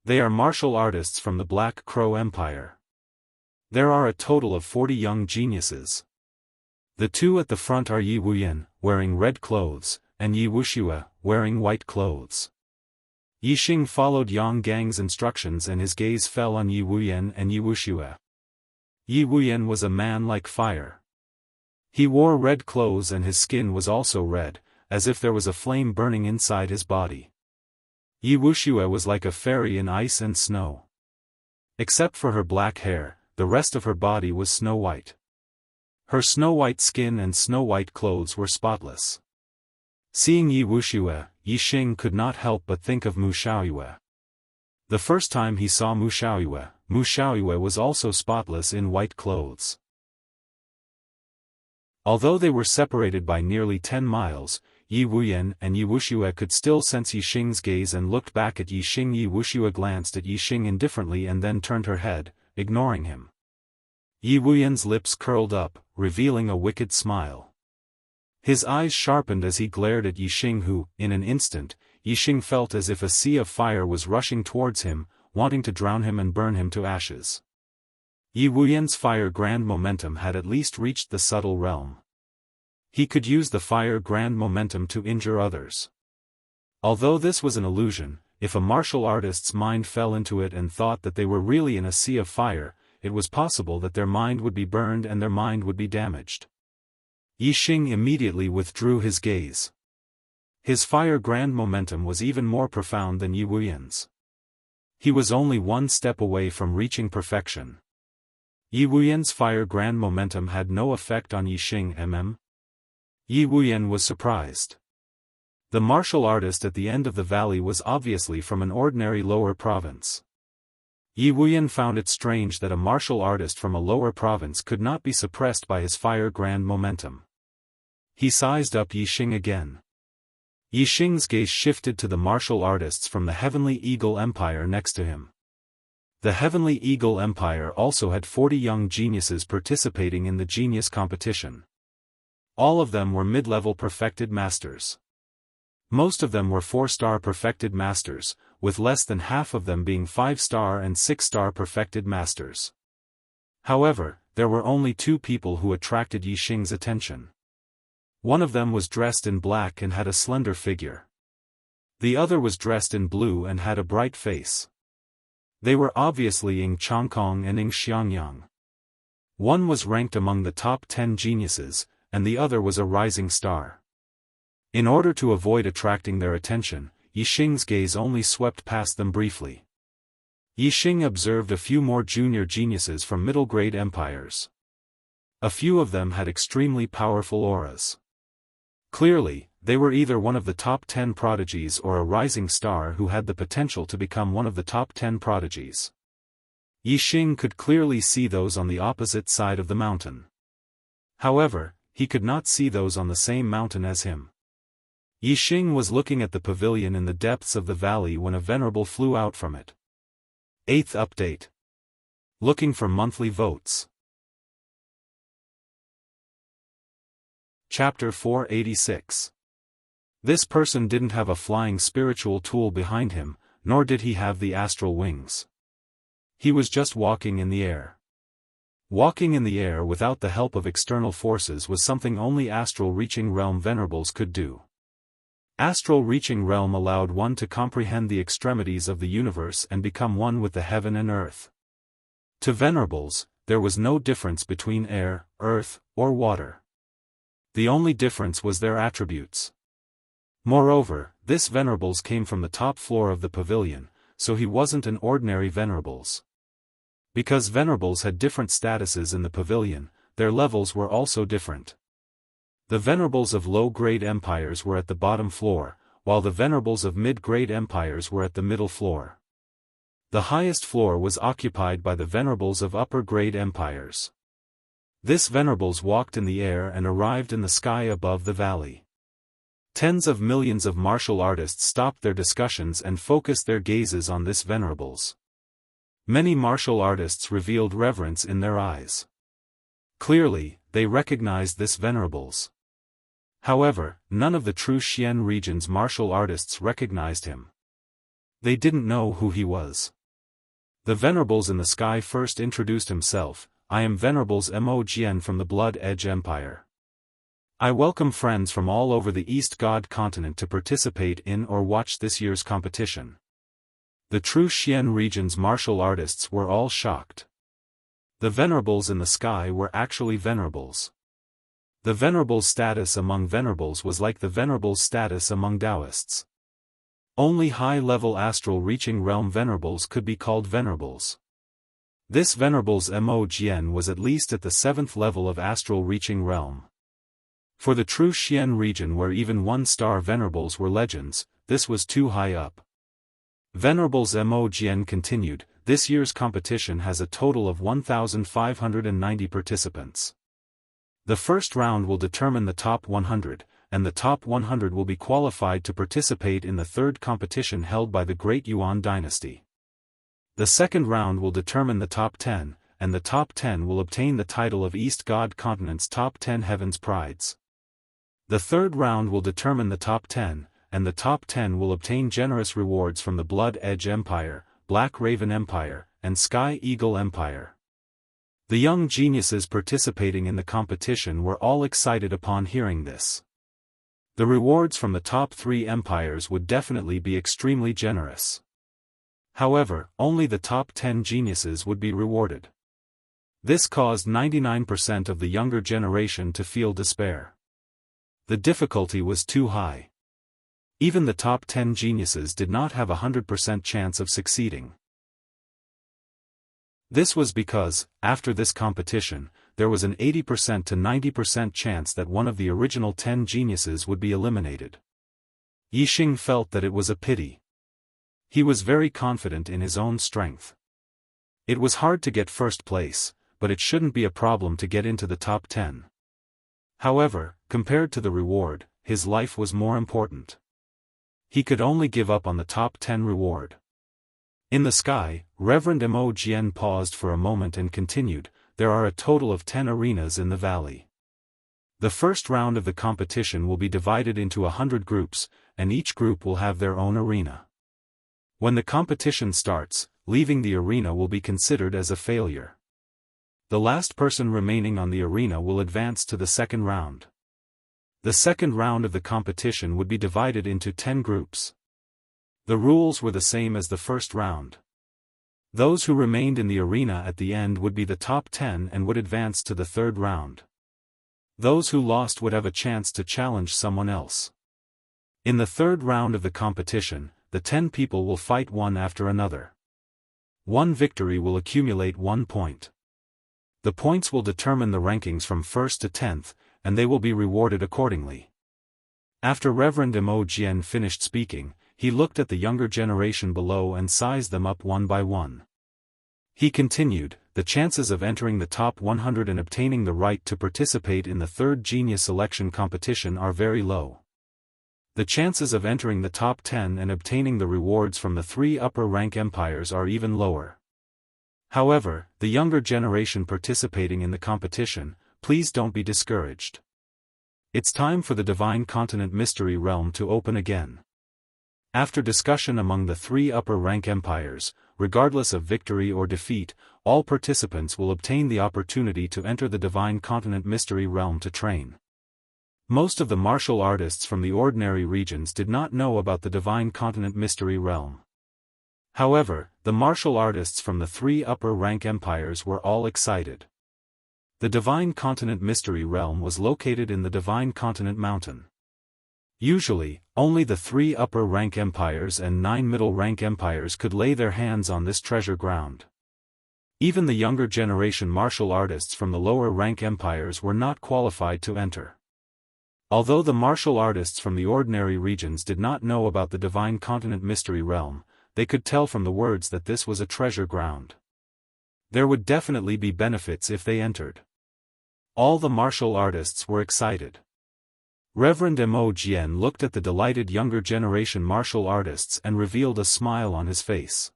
They are martial artists from the Black Crow Empire. There are a total of 40 young geniuses. The 2 at the front are Yi Wuyan, wearing red clothes, and Yi Wuxia, wearing white clothes." Yi Xing followed Yang Gang's instructions and his gaze fell on Yi Wuyan and Yi Wuxia. Yi Wuyan was a man like fire. He wore red clothes and his skin was also red, as if there was a flame burning inside his body. Yi Wuxia was like a fairy in ice and snow. Except for her black hair, the rest of her body was snow white. Her snow-white skin and snow-white clothes were spotless. Seeing Yi Wuxia, Yi Xing could not help but think of Mu Xiaoyue. The first time he saw Mu Xiaoyue was also spotless in white clothes. Although they were separated by nearly 10 miles, Yi Wuyan and Yi Wuxia could still sense Yi Xing's gaze and looked back at Yi Xing. Yi Wuxia glanced at Yi Xing indifferently and then turned her head, ignoring him. Yi Wuyan's lips curled up, revealing a wicked smile. His eyes sharpened as he glared at Yi Xing who, in an instant, Yi Xing felt as if a sea of fire was rushing towards him, wanting to drown him and burn him to ashes. Yi Wuyan's fire grand momentum had at least reached the subtle realm. He could use the fire grand momentum to injure others. Although this was an illusion, if a martial artist's mind fell into it and thought that they were really in a sea of fire, it was possible that their mind would be burned and their mind would be damaged. Yixing immediately withdrew his gaze. His fire grand momentum was even more profound than Yi Wuyan's. He was only one step away from reaching perfection. Yi Wuyan's fire grand momentum had no effect on Yixing. Yi Wuyan was surprised. The martial artist at the end of the valley was obviously from an ordinary lower province. Yi Wuyan found it strange that a martial artist from a lower province could not be suppressed by his fire grand momentum. He sized up Yixing again. Yixing's gaze shifted to the martial artists from the Heavenly Eagle Empire next to him. The Heavenly Eagle Empire also had 40 young geniuses participating in the genius competition. All of them were mid-level perfected masters. Most of them were 4-star perfected masters, with less than half of them being 5-star and 6-star perfected masters. However, there were only 2 people who attracted Yixing's attention. One of them was dressed in black and had a slender figure. The other was dressed in blue and had a bright face. They were obviously Ying Chongkong and Ying Xiangyang. One was ranked among the top 10 geniuses, and the other was a rising star. In order to avoid attracting their attention, Yixing's gaze only swept past them briefly. Yixing observed a few more junior geniuses from middle-grade empires. A few of them had extremely powerful auras. Clearly, they were either one of the top 10 prodigies or a rising star who had the potential to become one of the top 10 prodigies. Yixing could clearly see those on the opposite side of the mountain. However, he could not see those on the same mountain as him. Yixing was looking at the pavilion in the depths of the valley when a venerable flew out from it. 8th update. Looking for monthly votes. Chapter 486. This person didn't have a flying spiritual tool behind him, nor did he have the astral wings. He was just walking in the air. Walking in the air without the help of external forces was something only astral reaching realm venerables could do. Astral reaching realm allowed one to comprehend the extremities of the universe and become one with the heaven and earth. To venerables, there was no difference between air, earth, or water. The only difference was their attributes. Moreover, this venerables came from the top floor of the pavilion, so he wasn't an ordinary venerables. Because venerables had different statuses in the pavilion, their levels were also different. The venerables of low-grade empires were at the bottom floor, while the venerables of mid-grade empires were at the middle floor. The highest floor was occupied by the venerables of upper-grade empires. This venerables walked in the air and arrived in the sky above the valley. Tens of millions of martial artists stopped their discussions and focused their gazes on this venerables. Many martial artists revealed reverence in their eyes. Clearly, they recognized this venerables. However, none of the true Xian region's martial artists recognized him. They didn't know who he was. The venerables in the sky first introduced himself. I am Venerables Mo Jian from the Blood Edge Empire. I welcome friends from all over the East God continent to participate in or watch this year's competition. The true Xian region's martial artists were all shocked. The venerables in the sky were actually venerables. The venerables' status among venerables was like the venerables' status among Taoists. Only high-level astral reaching realm venerables could be called venerables. This venerables Mo Jian was at least at the 7th level of astral reaching realm. For the true Xian region where even 1-star venerables were legends, this was too high up. Venerables Mo Jian continued, this year's competition has a total of 1,590 participants. The first round will determine the top 100, and the top 100 will be qualified to participate in the third competition held by the Great Yuan dynasty. The second round will determine the top 10, and the top 10 will obtain the title of East God Continent's top 10 Heavens Prides. The third round will determine the top 10, and the top 10 will obtain generous rewards from the Blood Edge Empire, Black Raven Empire, and Sky Eagle Empire. The young geniuses participating in the competition were all excited upon hearing this. The rewards from the top 3 empires would definitely be extremely generous. However, only the top 10 geniuses would be rewarded. This caused 99% of the younger generation to feel despair. The difficulty was too high. Even the top 10 geniuses did not have a 100% chance of succeeding. This was because, after this competition, there was an 80% to 90% chance that one of the original 10 geniuses would be eliminated. Yixing felt that it was a pity. He was very confident in his own strength. It was hard to get first place, but it shouldn't be a problem to get into the top 10. However, compared to the reward, his life was more important. He could only give up on the top 10 reward. In the sky, Reverend Mo Jian paused for a moment and continued, there are a total of 10 arenas in the valley. The first round of the competition will be divided into 100 groups, and each group will have their own arena. When the competition starts, leaving the arena will be considered as a failure. The last person remaining on the arena will advance to the second round. The second round of the competition would be divided into 10 groups. The rules were the same as the first round. Those who remained in the arena at the end would be the top 10 and would advance to the third round. Those who lost would have a chance to challenge someone else. In the third round of the competition, the 10 people will fight one after another. One victory will accumulate 1 point. The points will determine the rankings from 1st to 10th, and they will be rewarded accordingly. After Reverend Mo Jian finished speaking, he looked at the younger generation below and sized them up one by one. He continued, the chances of entering the top 100 and obtaining the right to participate in the third genius selection competition are very low. The chances of entering the top 10 and obtaining the rewards from the 3 upper rank empires are even lower. However, the younger generation participating in the competition, please don't be discouraged. It's time for the Divine Continent Mystery Realm to open again. After discussion among the 3 upper rank empires, regardless of victory or defeat, all participants will obtain the opportunity to enter the Divine Continent Mystery Realm to train. Most of the martial artists from the ordinary regions did not know about the Divine Continent Mystery Realm. However, the martial artists from the 3 upper rank empires were all excited. The Divine Continent Mystery Realm was located in the Divine Continent Mountain. Usually, only the 3 upper rank empires and 9 middle rank empires could lay their hands on this treasure ground. Even the younger generation martial artists from the lower rank empires were not qualified to enter. Although the martial artists from the ordinary regions did not know about the Divine Continent Mystery Realm, they could tell from the words that this was a treasure ground. There would definitely be benefits if they entered. All the martial artists were excited. Reverend Mo Jian looked at the delighted younger generation martial artists and revealed a smile on his face.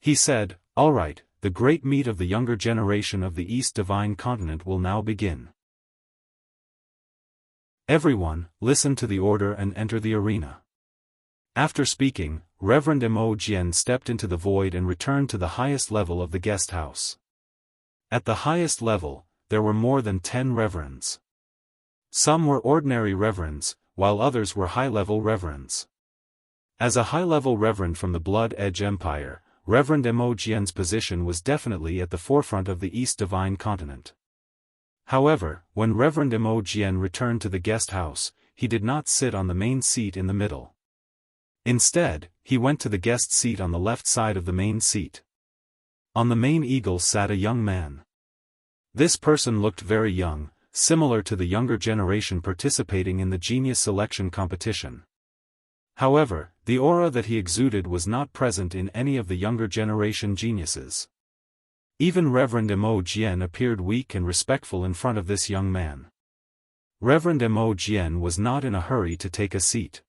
He said, "All right, the great meet of the younger generation of the East Divine Continent will now begin. Everyone, listen to the order and enter the arena." After speaking, Reverend Mo Jian stepped into the void and returned to the highest level of the guest house. At the highest level, there were more than 10 reverends. Some were ordinary reverends, while others were high-level reverends. As a high-level reverend from the Blood Edge Empire, Reverend Mo Jian's position was definitely at the forefront of the East Divine Continent. However, when Reverend Mo Jian returned to the guest house, he did not sit on the main seat in the middle. Instead, he went to the guest seat on the left side of the main seat. On the main eagle sat a young man. This person looked very young, similar to the younger generation participating in the genius selection competition. However, the aura that he exuded was not present in any of the younger generation geniuses. Even Reverend Mo Jian appeared weak and respectful in front of this young man. Reverend Mo Jian was not in a hurry to take a seat.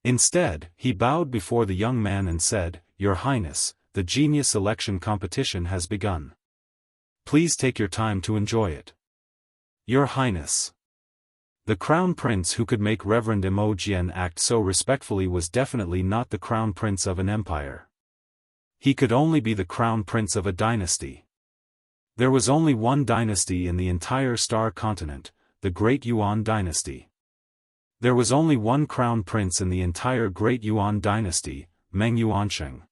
Instead, he bowed before the young man and said, "Your Highness, the genius selection competition has begun. Please take your time to enjoy it." "Your Highness." The crown prince who could make Reverend Mo Jian act so respectfully was definitely not the crown prince of an empire. He could only be the crown prince of a dynasty. There was only one dynasty in the entire Star Continent, the Great Yuan dynasty. There was only one crown prince in the entire Great Yuan dynasty, Meng Yuansheng.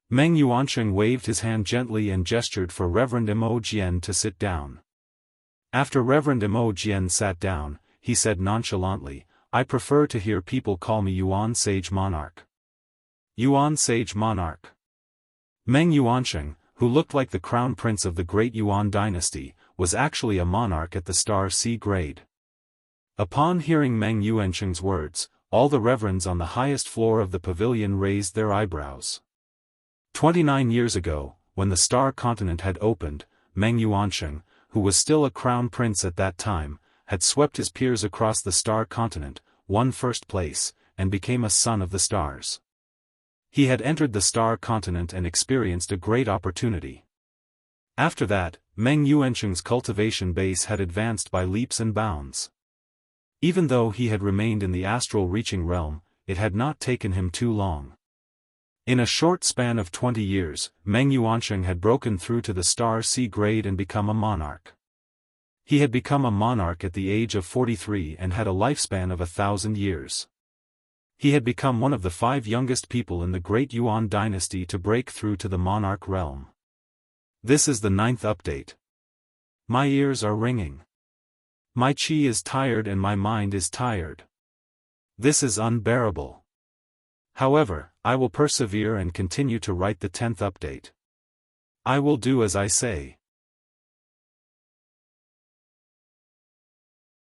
Meng Yuansheng waved his hand gently and gestured for Reverend Mo Jian to sit down. After Reverend Mo Jian sat down, he said nonchalantly, "I prefer to hear people call me Yuan Sage Monarch." Yuan Sage Monarch. Meng Yuansheng, who looked like the crown prince of the great Yuan dynasty, was actually a monarch at the star C grade. Upon hearing Meng Yuansheng's words, all the reverends on the highest floor of the pavilion raised their eyebrows. 29 years ago, when the star continent had opened, Meng Yuansheng, who was still a crown prince at that time, had swept his peers across the star continent, won first place, and became a son of the stars. He had entered the star continent and experienced a great opportunity. After that, Meng Yuansheng's cultivation base had advanced by leaps and bounds. Even though he had remained in the astral reaching realm, it had not taken him too long. In a short span of 20 years, Meng Yuansheng had broken through to the star C grade and become a monarch. He had become a monarch at the age of 43 and had a lifespan of 1,000 years. He had become one of the 5 youngest people in the great Yuan dynasty to break through to the monarch realm. This is the 9th update. My ears are ringing. My chi is tired and my mind is tired. This is unbearable. However, I will persevere and continue to write the 10th update. I will do as I say.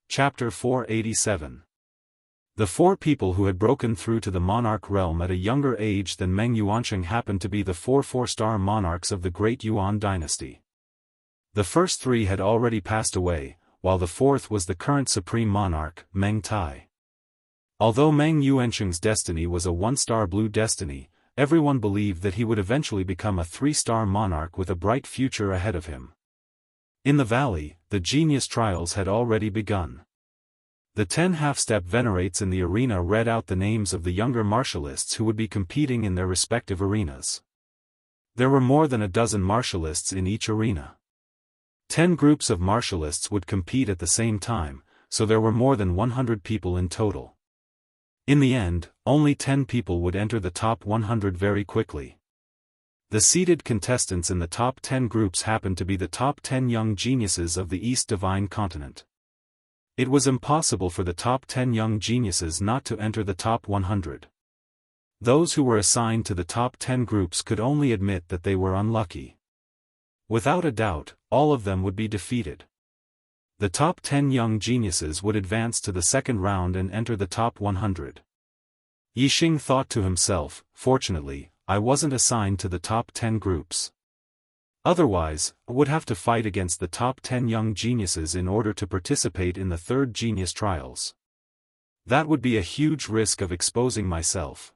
Chapter 487. The 4 people who had broken through to the monarch realm at a younger age than Meng Yuansheng happened to be the 4 4-star monarchs of the great Yuan dynasty. The first 3 had already passed away, while the 4th was the current supreme monarch, Meng Tai. Although Meng Yuansheng's destiny was a 1-star blue destiny, everyone believed that he would eventually become a 3-star monarch with a bright future ahead of him. In the valley, the genius trials had already begun. The 10 half-step venerates in the arena read out the names of the younger martialists who would be competing in their respective arenas. There were more than a dozen martialists in each arena. 10 groups of martialists would compete at the same time, so there were more than 100 people in total. In the end, only 10 people would enter the top 100 very quickly. The seeded contestants in the top 10 groups happened to be the top 10 young geniuses of the East Divine Continent. It was impossible for the top 10 young geniuses not to enter the top 100. Those who were assigned to the top 10 groups could only admit that they were unlucky. Without a doubt, all of them would be defeated. The top 10 young geniuses would advance to the second round and enter the top 100. Yixing thought to himself, "Fortunately, I wasn't assigned to the top 10 groups. Otherwise, I would have to fight against the top 10 young geniuses in order to participate in the 3rd genius trials. That would be a huge risk of exposing myself."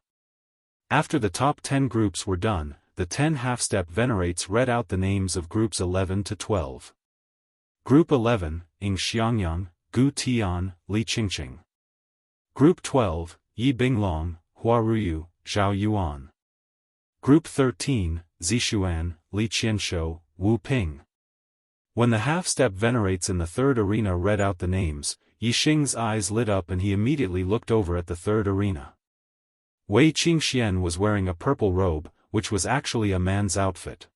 After the top 10 groups were done, the 10 half-step venerates read out the names of groups 11 to 12. Group 11, Ing Xiangyang, Gu Tian, Li Qingqing. Group 12, Yi Binglong, Hua Ruyu, Zhao Yuan. Group 13, Zishuan, Li Qianshou, Wu Ping. When the half-step venerates in the 3rd arena read out the names, Yixing's eyes lit up and he immediately looked over at the 3rd arena. Wei Qingxian was wearing a purple robe, which was actually a man's outfit.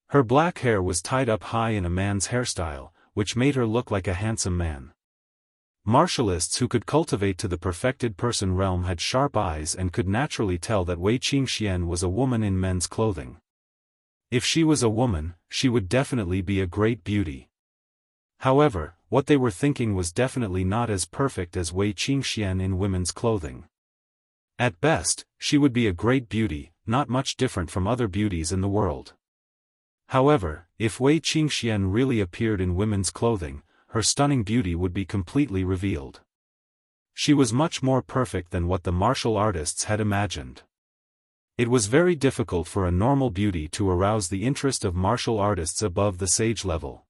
Her black hair was tied up high in a man's hairstyle, which made her look like a handsome man. Martialists who could cultivate to the perfected person realm had sharp eyes and could naturally tell that Wei Qingxian was a woman in men's clothing. If she was a woman, she would definitely be a great beauty. However, what they were thinking was definitely not as perfect as Wei Qingxian in women's clothing. At best, she would be a great beauty, not much different from other beauties in the world. However, if Wei Qingxian really appeared in women's clothing, her stunning beauty would be completely revealed. She was much more perfect than what the martial artists had imagined. It was very difficult for a normal beauty to arouse the interest of martial artists above the sage level.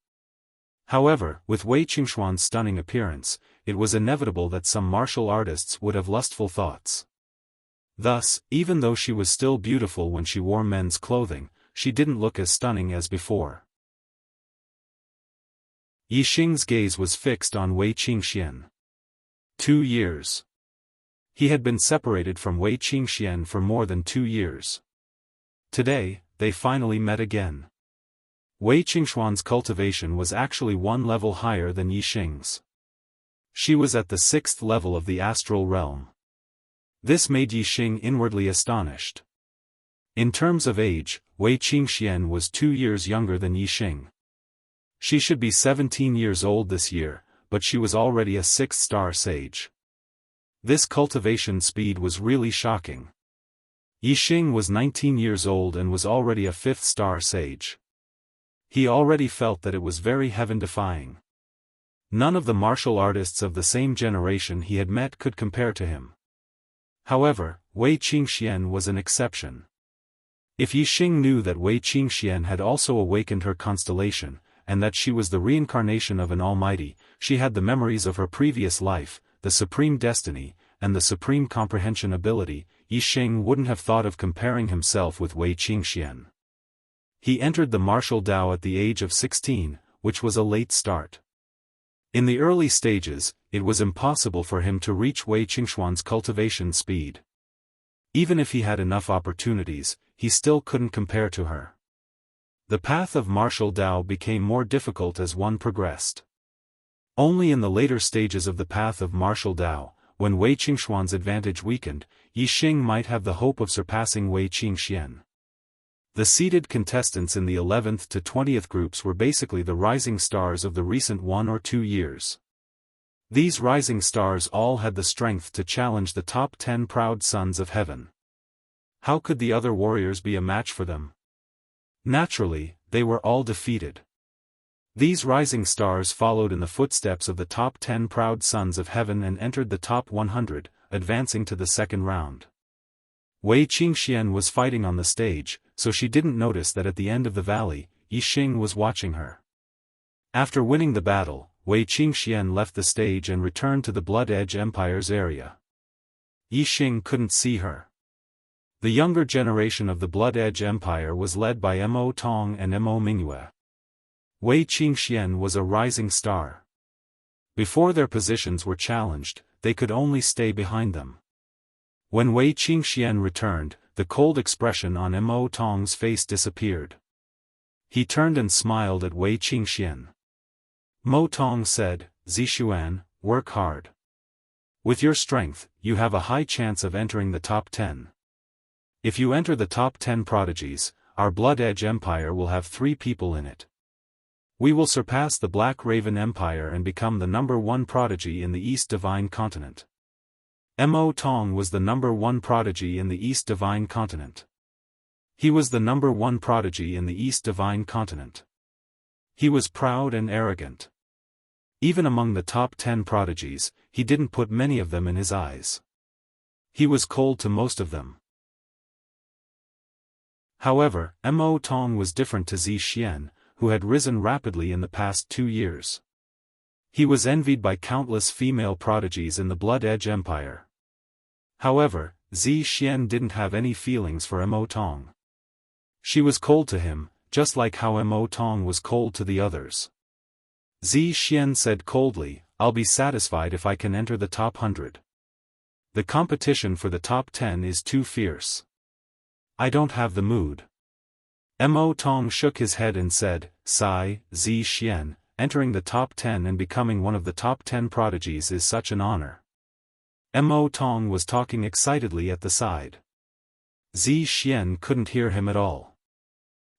However, with Wei Qingxuan's stunning appearance, it was inevitable that some martial artists would have lustful thoughts. Thus, even though she was still beautiful when she wore men's clothing, she didn't look as stunning as before. Yixing's gaze was fixed on Wei Qingxian. 2 years. He had been separated from Wei Qingxian for more than 2 years. Today, they finally met again. Wei Qingxuan's cultivation was actually one level higher than Yixing's. She was at the 6th level of the astral realm. This made Yixing inwardly astonished. In terms of age, Wei Qingxian was 2 years younger than Yixing. She should be 17 years old this year, but she was already a 6th-star sage. This cultivation speed was really shocking. Yixing was 19 years old and was already a 5th-star sage. He already felt that it was very heaven-defying. None of the martial artists of the same generation he had met could compare to him. However, Wei Qingxian was an exception. If Yixing knew that Wei Qingxian had also awakened her constellation, and that she was the reincarnation of an almighty, she had the memories of her previous life, the supreme destiny, and the supreme comprehension ability, Yixing wouldn't have thought of comparing himself with Wei Qingxian. He entered the martial Tao at the age of 16, which was a late start. In the early stages, it was impossible for him to reach Wei Qingxuan's cultivation speed. Even if he had enough opportunities, he still couldn't compare to her. The path of martial Tao became more difficult as one progressed. Only in the later stages of the path of martial Tao, when Wei Qingxuan's advantage weakened, Yixing might have the hope of surpassing Wei Qingxian. The seeded contestants in the 11th to 20th groups were basically the rising stars of the recent 1 or 2 years. These rising stars all had the strength to challenge the top 10 proud sons of heaven. How could the other warriors be a match for them? Naturally, they were all defeated. These rising stars followed in the footsteps of the top 10 proud sons of heaven and entered the top 100, advancing to the second round. Wei Qingxian was fighting on the stage, so she didn't notice that at the end of the valley, Yixing was watching her. After winning the battle, Wei Qingxian left the stage and returned to the Blood Edge Empire's area. Yixing couldn't see her. The younger generation of the Blood Edge Empire was led by Mo Tong and Mo Mingyue. Wei Qingxian was a rising star. Before their positions were challenged, they could only stay behind them. When Wei Qingxian returned, the cold expression on Mo Tong's face disappeared. He turned and smiled at Wei Qingxian. Mo Tong said, "Zixuan, work hard. With your strength, you have a high chance of entering the top 10. If you enter the top 10 prodigies, our Blood Edge Empire will have 3 people in it. We will surpass the Black Raven Empire and become the #1 prodigy in the East Divine Continent." Mo Tong was the #1 prodigy in the East Divine Continent. He was the #1 prodigy in the East Divine Continent. He was proud and arrogant. Even among the top 10 prodigies, he didn't put many of them in his eyes. He was cold to most of them. However, Mo Tong was different to Zixuan, who had risen rapidly in the past 2 years. He was envied by countless female prodigies in the Blood Edge Empire. However, Zixuan didn't have any feelings for Mo Tong. She was cold to him, just like how Mo Tong was cold to the others. Zixuan said coldly, "I'll be satisfied if I can enter the top 100. The competition for the top 10 is too fierce. I don't have the mood." Mo Tong shook his head and said, "Sigh, Zixuan, entering the top 10 and becoming one of the top 10 prodigies is such an honor." Mo Tong was talking excitedly at the side. Zixuan couldn't hear him at all.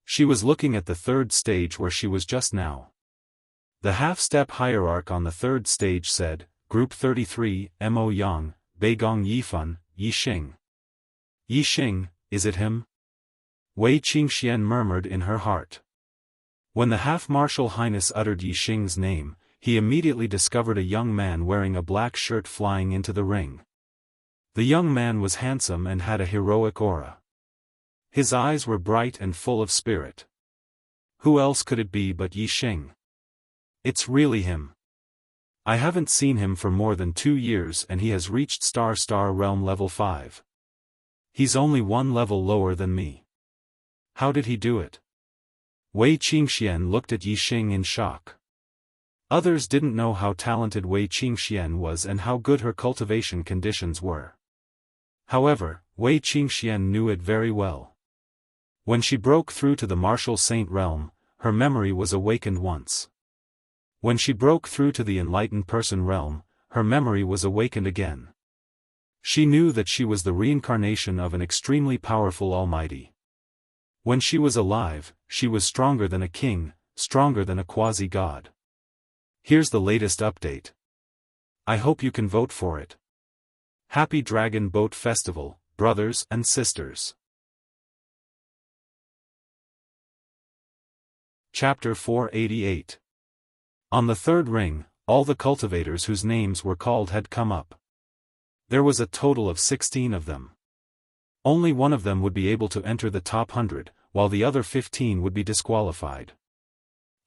She was looking at the 3rd stage where she was just now. The half-step hierarch on the 3rd stage said, "Group 33, Mo Yang, Beigong Yifan, Yixing." "Yixing, is it him?" Wei Qingxian murmured in her heart. When the half-martial highness uttered Yixing's name, he immediately discovered a young man wearing a black shirt flying into the ring. The young man was handsome and had a heroic aura. His eyes were bright and full of spirit. Who else could it be but Yixing? It's really him. I haven't seen him for more than 2 years and he has reached Star Realm level 5. He's only 1 level lower than me. How did he do it? Wei Qingxian looked at Yixing in shock. Others didn't know how talented Wei Qingxian was and how good her cultivation conditions were. However, Wei Qingxian knew it very well. When she broke through to the martial saint realm, her memory was awakened once. When she broke through to the enlightened person realm, her memory was awakened again. She knew that she was the reincarnation of an extremely powerful Almighty. When she was alive, she was stronger than a king, stronger than a quasi-god. Here's the latest update. I hope you can vote for it. Happy Dragon Boat Festival, brothers and sisters. Chapter 488. On the third ring, all the cultivators whose names were called had come up. There was a total of 16 of them. Only one of them would be able to enter the top 100, while the other 15 would be disqualified.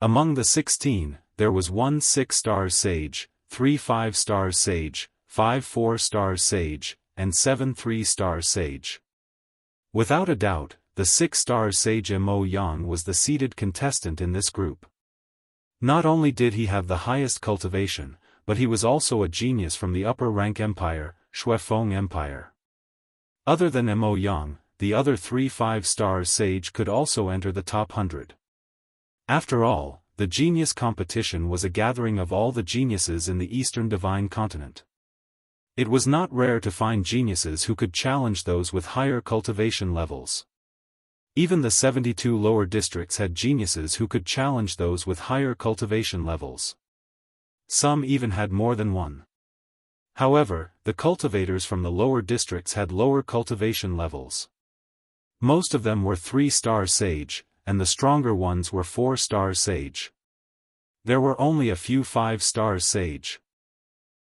Among the 16, there was 1 6-star sage, 3 5-star sage, 5 4-star sage, and 7 3-star sage. Without a doubt, the 6-star sage Mo Yang was the seeded contestant in this group. Not only did he have the highest cultivation, but he was also a genius from the upper rank empire, Xiaofan Empire. Other than Mo Yang, the other 3 5-star sage could also enter the top 100. After all, the genius competition was a gathering of all the geniuses in the Eastern Divine Continent. It was not rare to find geniuses who could challenge those with higher cultivation levels. Even the 72 lower districts had geniuses who could challenge those with higher cultivation levels. Some even had more than one. However, the cultivators from the lower districts had lower cultivation levels. Most of them were 3-star sage, and the stronger ones were 4-star sage. There were only a few 5-star sage.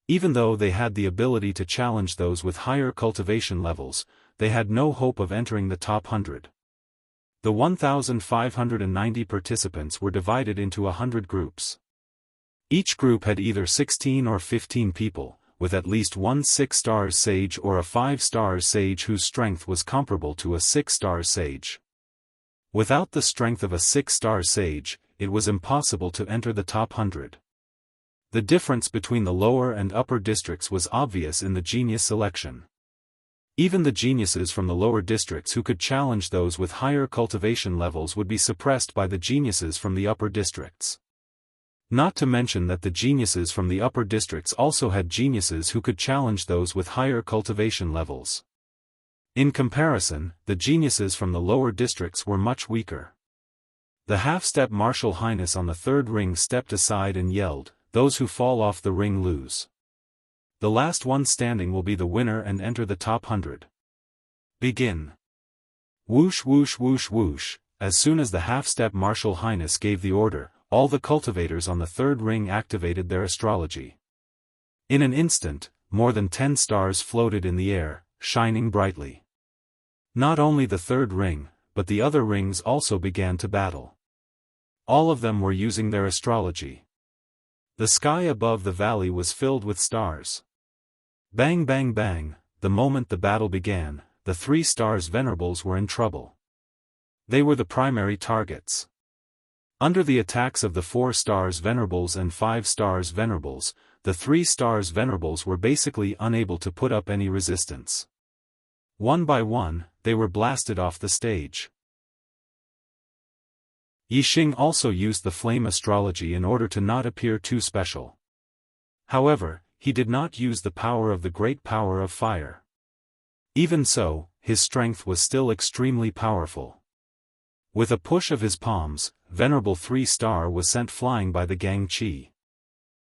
Even though they had the ability to challenge those with higher cultivation levels, they had no hope of entering the top 100. The 1,590 participants were divided into 100 groups. Each group had either 16 or 15 people, with at least 1 6-star sage or a 5-star sage whose strength was comparable to a 6-star sage. Without the strength of a 6-star sage, it was impossible to enter the top 100. The difference between the lower and upper districts was obvious in the genius selection. Even the geniuses from the lower districts who could challenge those with higher cultivation levels would be suppressed by the geniuses from the upper districts. Not to mention that the geniuses from the upper districts also had geniuses who could challenge those with higher cultivation levels. In comparison, the geniuses from the lower districts were much weaker. The half-step Martial Highness on the third ring stepped aside and yelled, "Those who fall off the ring lose. The last one standing will be the winner and enter the top 100. Begin." Whoosh whoosh whoosh whoosh, as soon as the half-step Martial Highness gave the order, all the cultivators on the third ring activated their astrology. In an instant, more than 10 stars floated in the air, shining brightly. Not only the third ring, but the other rings also began to battle. All of them were using their astrology. The sky above the valley was filled with stars. Bang bang bang, the moment the battle began, the 3 stars venerables were in trouble. They were the primary targets. Under the attacks of the 4 stars venerables and 5 stars venerables, the 3 stars venerables were basically unable to put up any resistance. One by one, they were blasted off the stage. Yixing also used the flame astrology in order to not appear too special. However, he did not use the power of the great power of fire. Even so, his strength was still extremely powerful. With a push of his palms, Venerable 3-star was sent flying by the Gang Qi.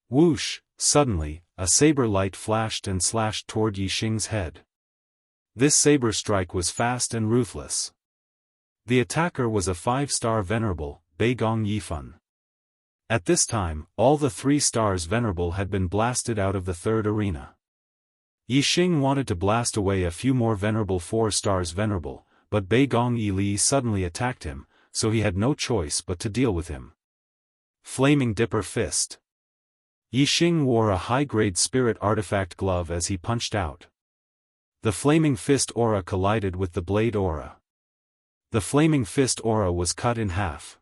Whoosh, suddenly, a saber light flashed and slashed toward Yixing's head. This saber strike was fast and ruthless. The attacker was a 5-star Venerable, Beigong Yifan. At this time, all the 3 stars Venerable had been blasted out of the third arena. Yixing wanted to blast away a few more Venerable 4 stars Venerable, but Beigong Yili suddenly attacked him, so he had no choice but to deal with him. Flaming Dipper Fist. Yixing wore a high-grade spirit artifact glove as he punched out. The Flaming Fist aura collided with the Blade aura. The Flaming Fist aura was cut in half.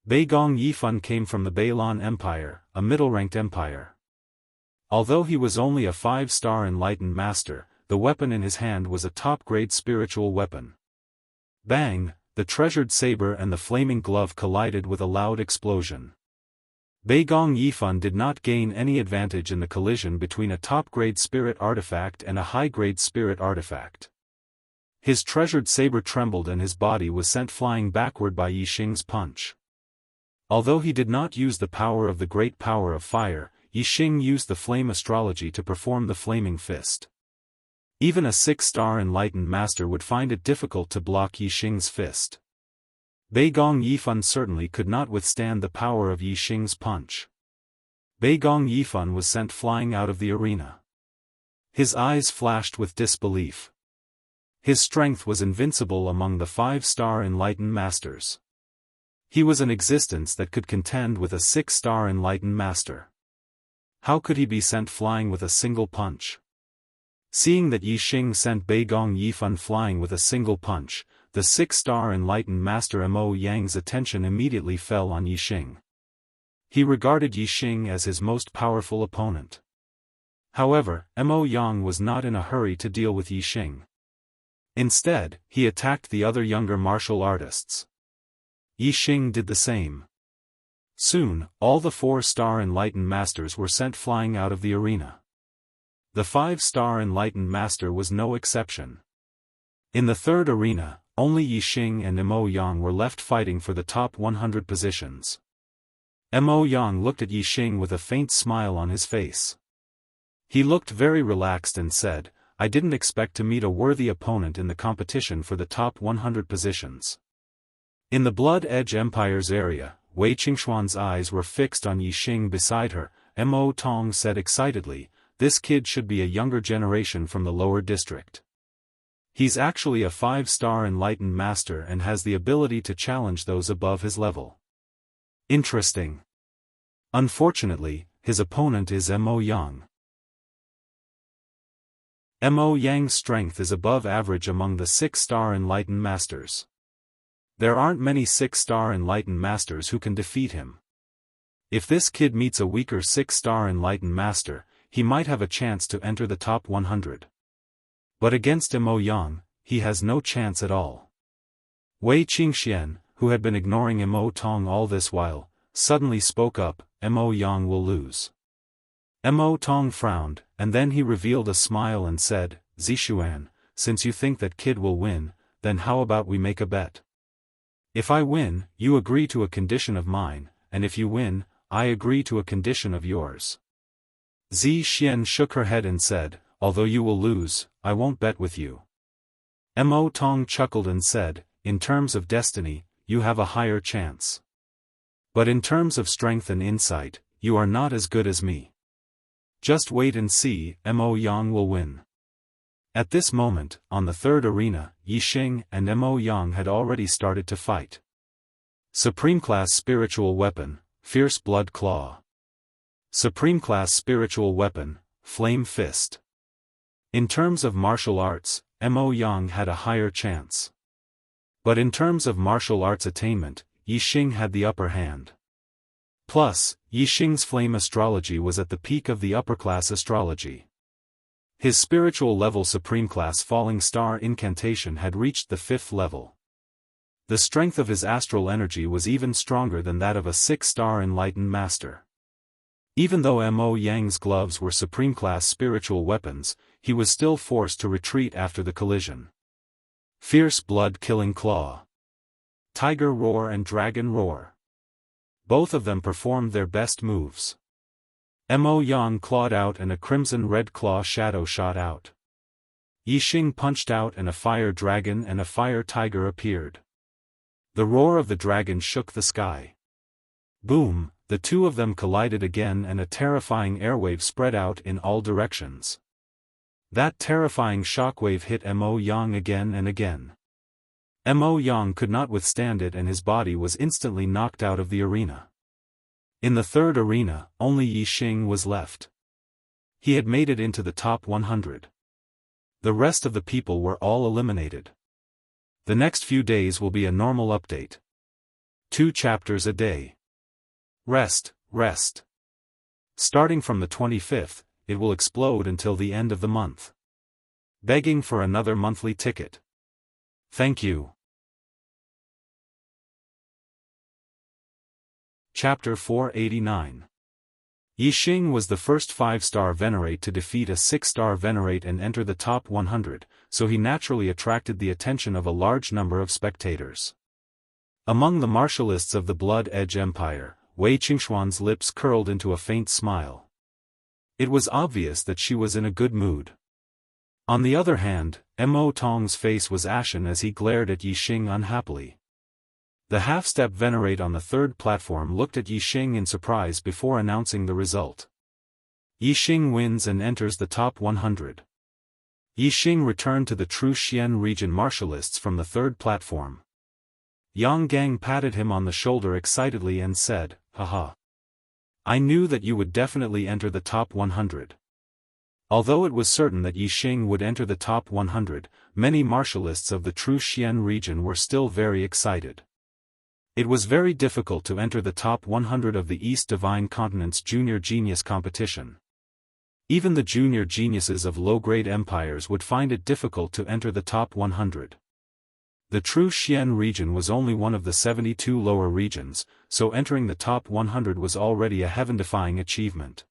Beigong Yifan came from the Beilan Empire, a middle-ranked empire. Although he was only a 5-star enlightened master, the weapon in his hand was a top-grade spiritual weapon. Bang, the treasured saber and the flaming glove collided with a loud explosion. Beigong Yifan did not gain any advantage in the collision between a top-grade spirit artifact and a high-grade spirit artifact. His treasured saber trembled and his body was sent flying backward by Yixing's punch. Although he did not use the power of the great power of fire, Yixing used the flame astrology to perform the flaming fist. Even a 6-star enlightened master would find it difficult to block Yixing's fist. Beigong Yifan certainly could not withstand the power of Yixing's punch. Beigong Yifan was sent flying out of the arena. His eyes flashed with disbelief. His strength was invincible among the 5-star enlightened masters. He was an existence that could contend with a 6-star enlightened master. How could he be sent flying with a single punch? Seeing that Yixing sent Beigong Yifan flying with a single punch, the 6-star enlightened master Mo Yang's attention immediately fell on Yixing. He regarded Yixing as his most powerful opponent. However, Mo Yang was not in a hurry to deal with Yixing. Instead, he attacked the other younger martial artists. Yixing did the same. Soon, all the 4-star enlightened masters were sent flying out of the arena. The 5-star enlightened master was no exception. In the third arena, only Yixing and Mo Yang were left fighting for the top 100 positions. Mo Yang looked at Yixing with a faint smile on his face. He looked very relaxed and said, "I didn't expect to meet a worthy opponent in the competition for the top 100 positions." In the Blood Edge Empire's area, Wei Qingxuan's eyes were fixed on Yixing beside her. Mo Tong said excitedly, "This kid should be a younger generation from the lower district. He's actually a 5-star enlightened master and has the ability to challenge those above his level. Interesting. Unfortunately, his opponent is Mo Yang. Mo Yang's strength is above average among the 6-star enlightened masters. There aren't many 6-star enlightened masters who can defeat him. If this kid meets a weaker 6-star enlightened master, he might have a chance to enter the top 100. But against Mo Yang, he has no chance at all." Wei Qingxian, who had been ignoring Mo Tong all this while, suddenly spoke up, "Mo Yang will lose." Mo Tong frowned, and then he revealed a smile and said, "Zixuan, since you think that kid will win, then how about we make a bet? If I win, you agree to a condition of mine, and if you win, I agree to a condition of yours." Zi Xian shook her head and said, "Although you will lose, I won't bet with you." Mo Tong chuckled and said, "In terms of destiny, you have a higher chance. But in terms of strength and insight, you are not as good as me. Just wait and see, Mo Yang will win." At this moment, on the third arena, Yixing and Mo Yang had already started to fight. Supreme Class Spiritual Weapon, Fierce Blood Claw. Supreme Class Spiritual Weapon, Flame Fist. In terms of martial arts, Mo Yang had a higher chance. But in terms of martial arts attainment, Yixing had the upper hand. Plus, Yixing's flame astrology was at the peak of the upper-class astrology. His spiritual level supreme class falling star incantation had reached the 5th level. The strength of his astral energy was even stronger than that of a 6-star enlightened master. Even though Mo Yang's gloves were supreme class spiritual weapons, he was still forced to retreat after the collision. Fierce blood-killing claw. Tiger roar and dragon roar. Both of them performed their best moves. Mo Yang clawed out and a crimson-red claw shadow shot out. Yixing punched out and a fire dragon and a fire tiger appeared. The roar of the dragon shook the sky. Boom, the two of them collided again and a terrifying airwave spread out in all directions. That terrifying shockwave hit Mo Yang again and again. Mo Yang could not withstand it and his body was instantly knocked out of the arena. In the third arena, only Yixing was left. He had made it into the top 100. The rest of the people were all eliminated. The next few days will be a normal update. 2 chapters a day. Rest, rest. Starting from the 25th, it will explode until the end of the month. Begging for another monthly ticket. Thank you. Chapter 489. Yixing was the first 5-star Venerate to defeat a 6-star Venerate and enter the top 100, so he naturally attracted the attention of a large number of spectators. Among the martialists of the Blood Edge Empire, Wei Qingxuan's lips curled into a faint smile. It was obvious that she was in a good mood. On the other hand, Mo Tong's face was ashen as he glared at Yixing unhappily. The half-step Venerate on the third platform looked at Yixing in surprise before announcing the result. Yixing wins and enters the top 100. Yixing returned to the True Xian region martialists from the third platform. Yang Gang patted him on the shoulder excitedly and said, "Haha. I knew that you would definitely enter the top 100. Although it was certain that Yixing would enter the top 100, many martialists of the True Xian region were still very excited. It was very difficult to enter the top 100 of the East Divine Continent's Junior Genius competition. Even the junior geniuses of low-grade empires would find it difficult to enter the top 100. The True Xian region was only one of the 72 lower regions, so entering the top 100 was already a heaven-defying achievement.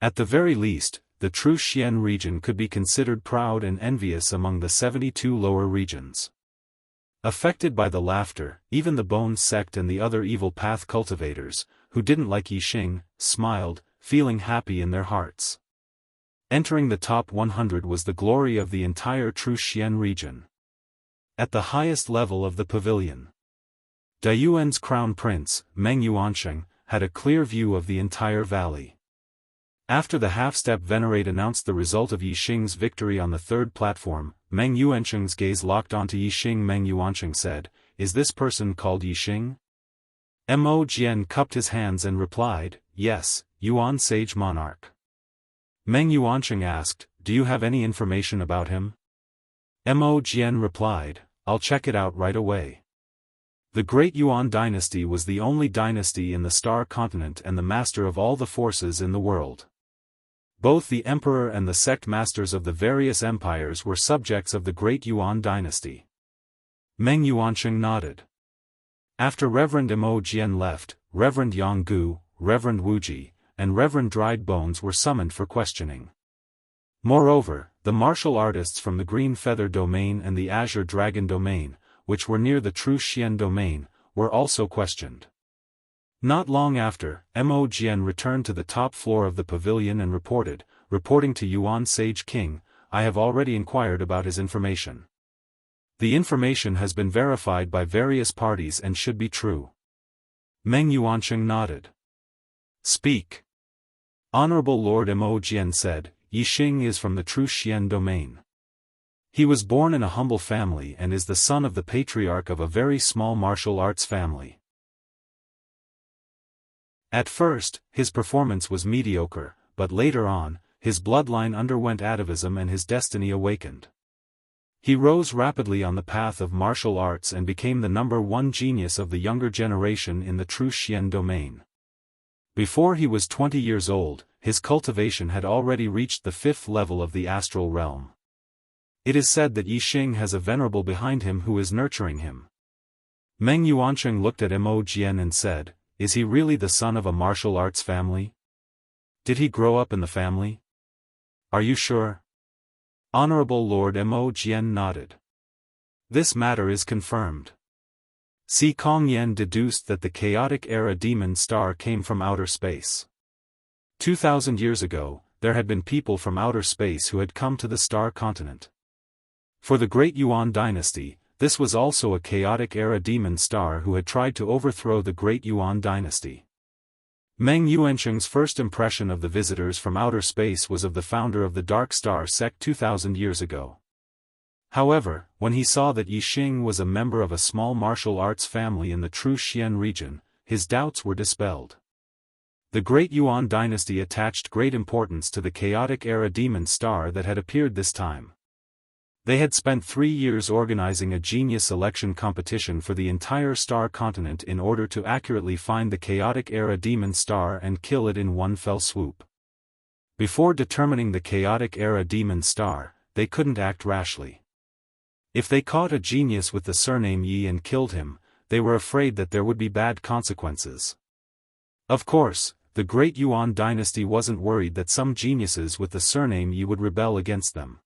At the very least, the True Xian region could be considered proud and envious among the 72 lower regions. Affected by the laughter, even the Bone sect and the other evil path cultivators, who didn't like Yixing, smiled, feeling happy in their hearts. Entering the top 100 was the glory of the entire True Xian region. At the highest level of the pavilion, Daiyuan's crown prince, Meng Yuansheng, had a clear view of the entire valley. After the half-step Venerate announced the result of Yixing's victory on the third platform, Meng Yuansheng's gaze locked onto Yixing. Meng Yuansheng said, "Is this person called Yixing?" Mo Jian cupped his hands and replied, "Yes, Yuan Sage Monarch." Meng Yuansheng asked, "Do you have any information about him?" Mo Jian replied, "I'll check it out right away." The Great Yuan dynasty was the only dynasty in the Star Continent and the master of all the forces in the world. Both the emperor and the sect masters of the various empires were subjects of the Great Yuan dynasty. Meng Yuansheng nodded. After Reverend Mo Jian left, Reverend Yang Gu, Reverend Wuji, and Reverend Dried Bones were summoned for questioning. Moreover, the martial artists from the Green Feather Domain and the Azure Dragon Domain, which were near the True Xian Domain, were also questioned. Not long after, Mo Jian returned to the top floor of the pavilion and reporting to Yuan Sage King, "I have already inquired about his information. The information has been verified by various parties and should be true." Meng Yuansheng nodded. "Speak." Honorable Lord Mo Jian said, "Yixing is from the True Xian Domain. He was born in a humble family and is the son of the patriarch of a very small martial arts family. At first, his performance was mediocre, but later on, his bloodline underwent atavism and his destiny awakened. He rose rapidly on the path of martial arts and became the #1 genius of the younger generation in the True Xian Domain. Before he was 20 years old, his cultivation had already reached the 5th level of the astral realm. It is said that Yixing has a venerable behind him who is nurturing him." Meng Yuansheng looked at Mo Jian and said, "Is he really the son of a martial arts family? Did he grow up in the family? Are you sure?" Honorable Lord Mo Jian nodded. "This matter is confirmed." Si Kong Yen deduced that the chaotic era demon star came from outer space. 2,000 years ago, there had been people from outer space who had come to the Star Continent. For the Great Yuan dynasty, this was also a chaotic era demon star who had tried to overthrow the Great Yuan dynasty. Meng Yuansheng's first impression of the visitors from outer space was of the founder of the Dark Star sect 2,000 years ago. However, when he saw that Yixing was a member of a small martial arts family in the True Xian region, his doubts were dispelled. The Great Yuan dynasty attached great importance to the chaotic era demon star that had appeared this time. They had spent 3 years organizing a genius selection competition for the entire Star Continent in order to accurately find the chaotic era demon star and kill it in one fell swoop. Before determining the chaotic era demon star, they couldn't act rashly. If they caught a genius with the surname Yi and killed him, they were afraid that there would be bad consequences. Of course, the great Yuan dynasty wasn't worried that some geniuses with the surname Yi would rebel against them.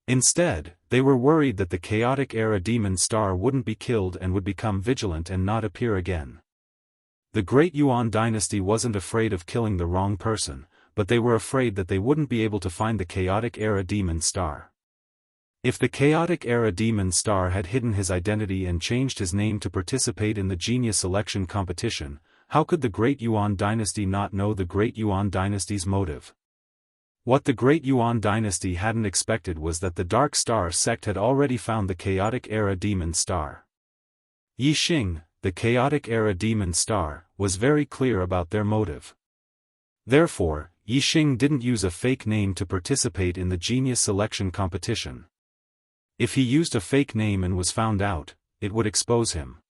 Instead, they were worried that the chaotic era demon star wouldn't be killed and would become vigilant and not appear again. The great Yuan dynasty wasn't afraid of killing the wrong person, but they were afraid that they wouldn't be able to find the chaotic era demon star. If the chaotic era demon star had hidden his identity and changed his name to participate in the genius selection competition, how could the great Yuan dynasty not know the great Yuan dynasty's motive? What the great Yuan dynasty hadn't expected was that the Dark Star sect had already found the chaotic era demon star. Yi Xing, the chaotic era demon star, was very clear about their motive. Therefore, Yi Xing didn't use a fake name to participate in the genius selection competition. If he used a fake name and was found out, it would expose him.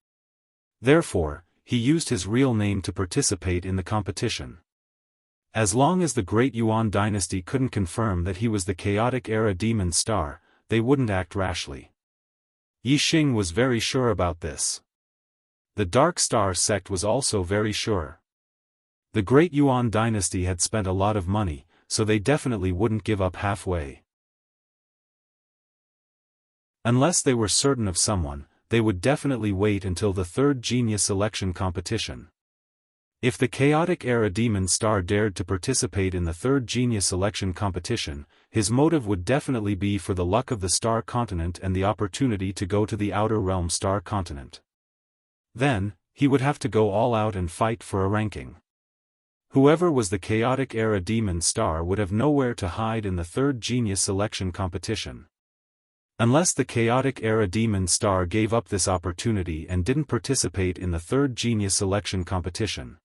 Therefore, he used his real name to participate in the competition. As long as the great Yuan dynasty couldn't confirm that he was the chaotic era demon star, they wouldn't act rashly. Yi Xing was very sure about this. The Dark Star sect was also very sure. The great Yuan dynasty had spent a lot of money, so they definitely wouldn't give up halfway. Unless they were certain of someone, they would definitely wait until the third genius selection competition. If the chaotic era demon star dared to participate in the third genius selection competition, his motive would definitely be for the luck of the star continent and the opportunity to go to the outer realm star continent. Then, he would have to go all out and fight for a ranking. Whoever was the chaotic era demon star would have nowhere to hide in the third genius selection competition. Unless the chaotic era demon star gave up this opportunity and didn't participate in the third genius selection competition.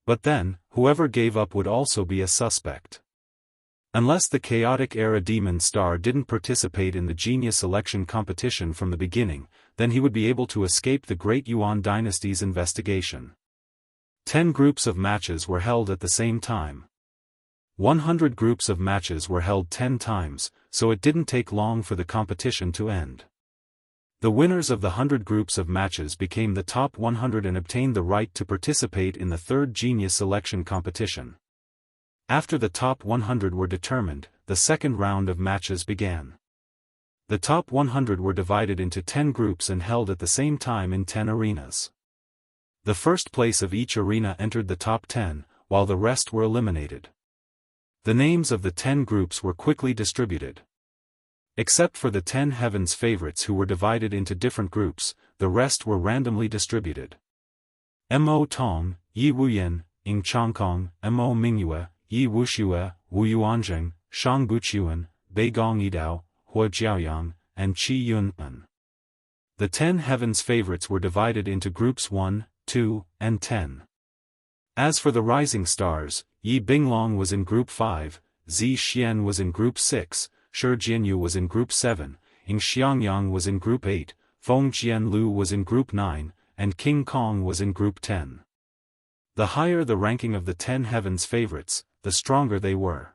But then, whoever gave up would also be a suspect. Unless the chaotic era demon star didn't participate in the genius selection competition from the beginning, then he would be able to escape the great Yuan dynasty's investigation. 10 groups of matches were held at the same time. 100 groups of matches were held 10 times, so it didn't take long for the competition to end. The winners of the 100 groups of matches became the top 100 and obtained the right to participate in the third genius selection competition. After the top 100 were determined, the second round of matches began. The top 100 were divided into 10 groups and held at the same time in 10 arenas. The first place of each arena entered the top 10, while the rest were eliminated. The names of the 10 groups were quickly distributed. Except for the 10 heavens favorites who were divided into different groups, the rest were randomly distributed. Mo Tong, Yi Wuyan, Ing Changkong, Mo Mingyue, Yi Wuxia, Wu Yuanzheng, Shang Buqiuan, Bei Gong Yidao, Hua Jiaoyang, and Qi Yun'an. The 10 heavens favorites were divided into groups 1, 2, and 10. As for the rising stars, Yi Binglong was in group 5, Zi Xian was in group 6, Shi Jianyu was in group 7, Ing Xiangyang was in group 8, Feng Jianlu was in group 9, and King Kong was in group 10. The higher the ranking of the 10 heavens favorites, the stronger they were.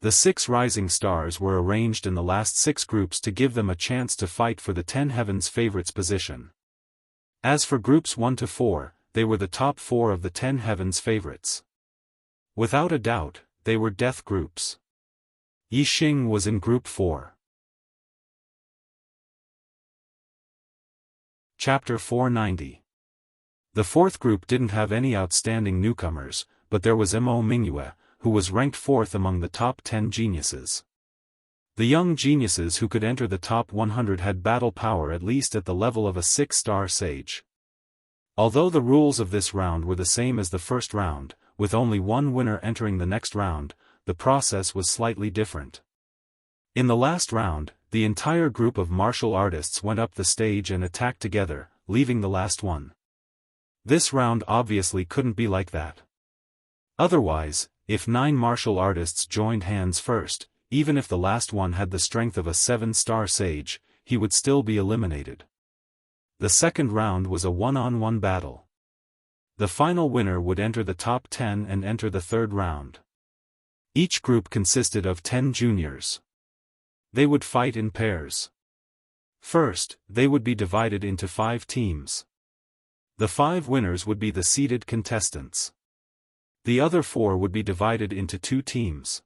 The 6 rising stars were arranged in the last 6 groups to give them a chance to fight for the 10 heavens favorites position. As for groups 1 to 4, they were the top 4 of the 10 heavens favorites. Without a doubt, they were death groups. Yi Xing was in group 4. Chapter 490. The fourth group didn't have any outstanding newcomers, but there was Mo Mingyue, who was ranked 4th among the top 10 geniuses. The young geniuses who could enter the top 100 had battle power at least at the level of a 6-star sage. Although the rules of this round were the same as the first round, with only one winner entering the next round, the process was slightly different. In the last round, the entire group of martial artists went up the stage and attacked together, leaving the last one. This round obviously couldn't be like that. Otherwise, if 9 martial artists joined hands first, even if the last one had the strength of a 7-star sage, he would still be eliminated. The second round was a one-on-one battle. The final winner would enter the top 10 and enter the third round. Each group consisted of 10 juniors. They would fight in pairs. First, they would be divided into 5 teams. The 5 winners would be the seeded contestants. The other 4 would be divided into 2 teams.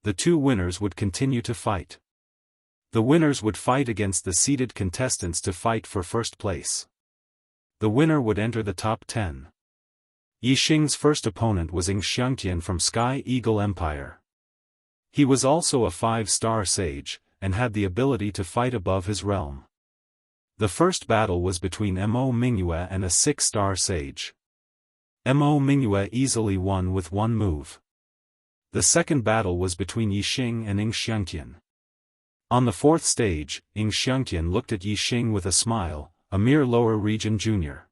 The 2 winners would continue to fight. The winners would fight against the seeded contestants to fight for first place. The winner would enter the top 10. Yixing's first opponent was Xiaofan from Sky Eagle Empire. He was also a 5-star sage, and had the ability to fight above his realm. The first battle was between Mo Mingyue and a 6-star sage. Mo Mingyue easily won with 1 move. The second battle was between Yixing and Xiaofan. On the 4th stage, Xiaofan looked at Yixing with a smile, a mere lower region junior.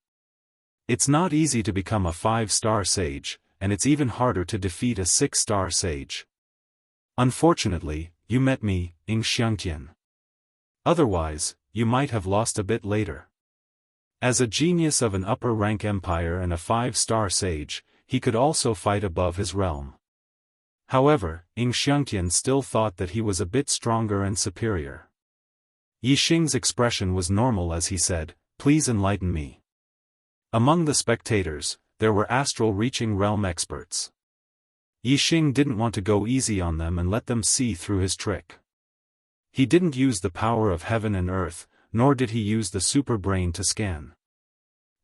It's not easy to become a 5-star sage, and it's even harder to defeat a 6-star sage. Unfortunately, you met me, Xiaofan. Otherwise, you might have lost a bit later. As a genius of an upper-rank empire and a 5-star sage, he could also fight above his realm. However, Xiaofan still thought that he was a bit stronger and superior. Yixing's expression was normal as he said, "Please enlighten me." Among the spectators, there were astral-reaching realm experts. Yixing didn't want to go easy on them and let them see through his trick. He didn't use the power of heaven and earth, nor did he use the super brain to scan.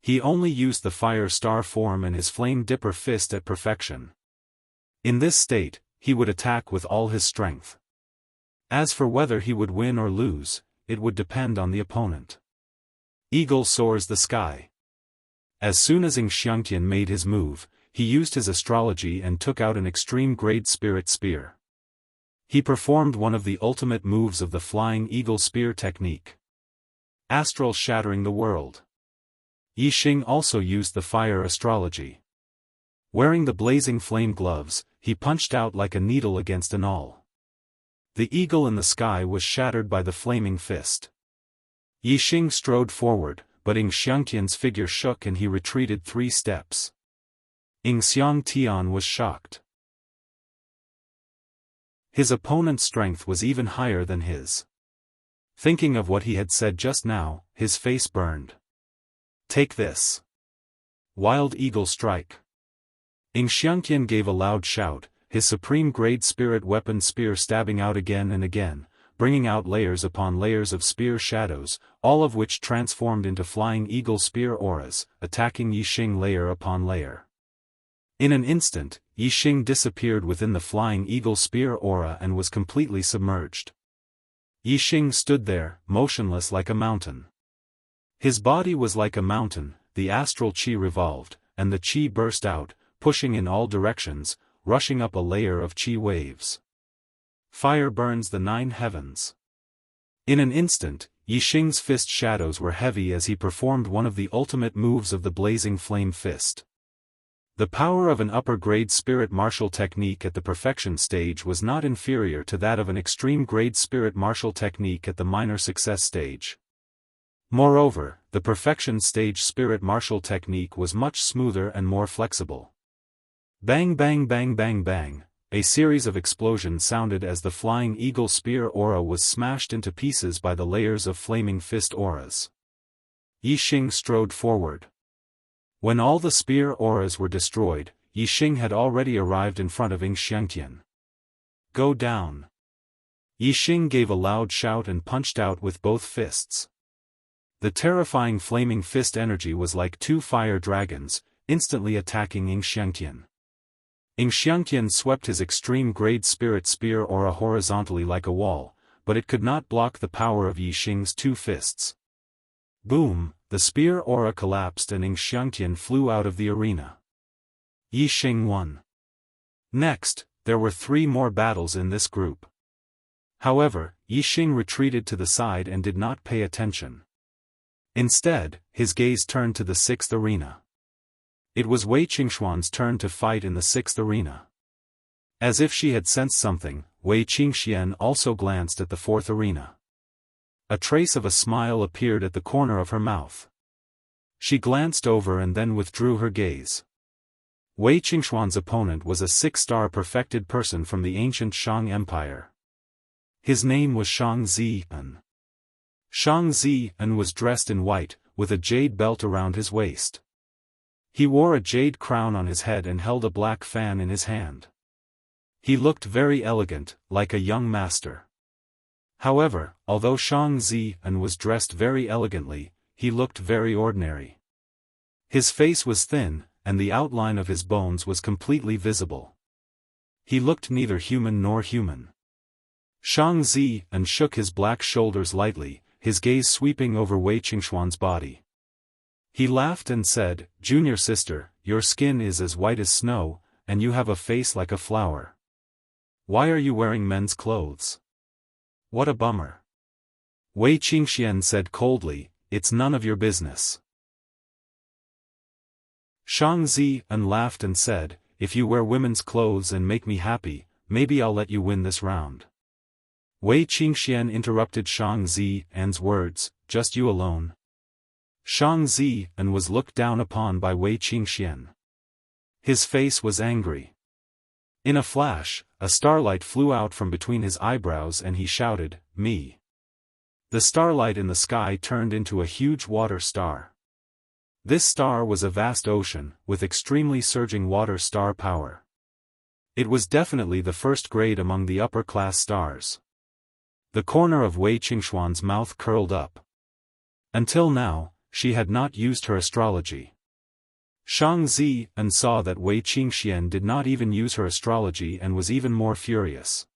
He only used the fire star form and his flame dipper fist at perfection. In this state, he would attack with all his strength. As for whether he would win or lose, it would depend on the opponent. Eagle soars the sky. As soon as Xiaofan made his move, he used his astrology and took out an extreme-grade spirit spear. He performed one of the ultimate moves of the flying eagle spear technique. Astral shattering the world. Yixing also used the fire astrology. Wearing the blazing flame gloves, he punched out like a needle against an awl. The eagle in the sky was shattered by the flaming fist. Yixing strode forward, but Xiaofan's figure shook and he retreated 3 steps. Xiaofan was shocked. His opponent's strength was even higher than his. Thinking of what he had said just now, his face burned. "Take this. Wild Eagle Strike." Xiaofan gave a loud shout, his supreme-grade spirit weapon spear stabbing out again and again, bringing out layers upon layers of spear shadows, all of which transformed into flying eagle spear auras, attacking Yixing layer upon layer. In an instant, Yixing disappeared within the flying eagle spear aura and was completely submerged. Yixing stood there, motionless like a mountain. His body was like a mountain, the astral qi revolved, and the qi burst out, pushing in all directions, rushing up a layer of qi waves. Fire burns the 9 heavens. In an instant, Yixing's fist shadows were heavy as he performed one of the ultimate moves of the blazing flame fist. The power of an upper-grade spirit martial technique at the perfection stage was not inferior to that of an extreme-grade spirit martial technique at the minor success stage. Moreover, the perfection stage spirit martial technique was much smoother and more flexible. Bang bang bang bang bang, a series of explosions sounded as the flying eagle spear aura was smashed into pieces by the layers of flaming fist auras. Yixing strode forward. When all the spear auras were destroyed, Yixing had already arrived in front of Xiaofan. "Go down." Yixing gave a loud shout and punched out with both fists. The terrifying flaming fist energy was like 2 fire dragons, instantly attacking Xiaofan. Xiaofan swept his extreme-grade spirit spear aura horizontally like a wall, but it could not block the power of Yixing's 2 fists. Boom, the spear aura collapsed and Xiaofan flew out of the arena. Yixing won. Next, there were 3 more battles in this group. However, Yixing retreated to the side and did not pay attention. Instead, his gaze turned to the 6th arena. It was Wei Qingxuan's turn to fight in the 6th arena. As if she had sensed something, Wei Qingxian also glanced at the 4th arena. A trace of a smile appeared at the corner of her mouth. She glanced over and then withdrew her gaze. Wei Qingxuan's opponent was a 6-star perfected person from the ancient Shang Empire. His name was Shang Zian. Shang Zian was dressed in white, with a jade belt around his waist. He wore a jade crown on his head and held a black fan in his hand. He looked very elegant, like a young master. However, although Shang Zian was dressed very elegantly, he looked very ordinary. His face was thin, and the outline of his bones was completely visible. He looked neither human nor human. Shang Zian shook his black shoulders lightly, his gaze sweeping over Wei Qingxuan's body. He laughed and said, "Junior sister, your skin is as white as snow, and you have a face like a flower. Why are you wearing men's clothes? What a bummer." Wei Qingxian said coldly, "It's none of your business." Shang Zian laughed and said, "If you wear women's clothes and make me happy, maybe I'll let you win this round." Wei Qingxian interrupted Shang Zian's words, "Just you alone?" Shang Zian was looked down upon by Wei Qingxian. His face was angry. In a flash, a starlight flew out from between his eyebrows and he shouted, "Me." The starlight in the sky turned into a huge water star. This star was a vast ocean, with extremely surging water star power. It was definitely the first grade among the upper-class stars. The corner of Wei Qingxuan's mouth curled up. Until now, she had not used her astrology. Shang Zian saw that Wei Qingxian did not even use her astrology and was even more furious.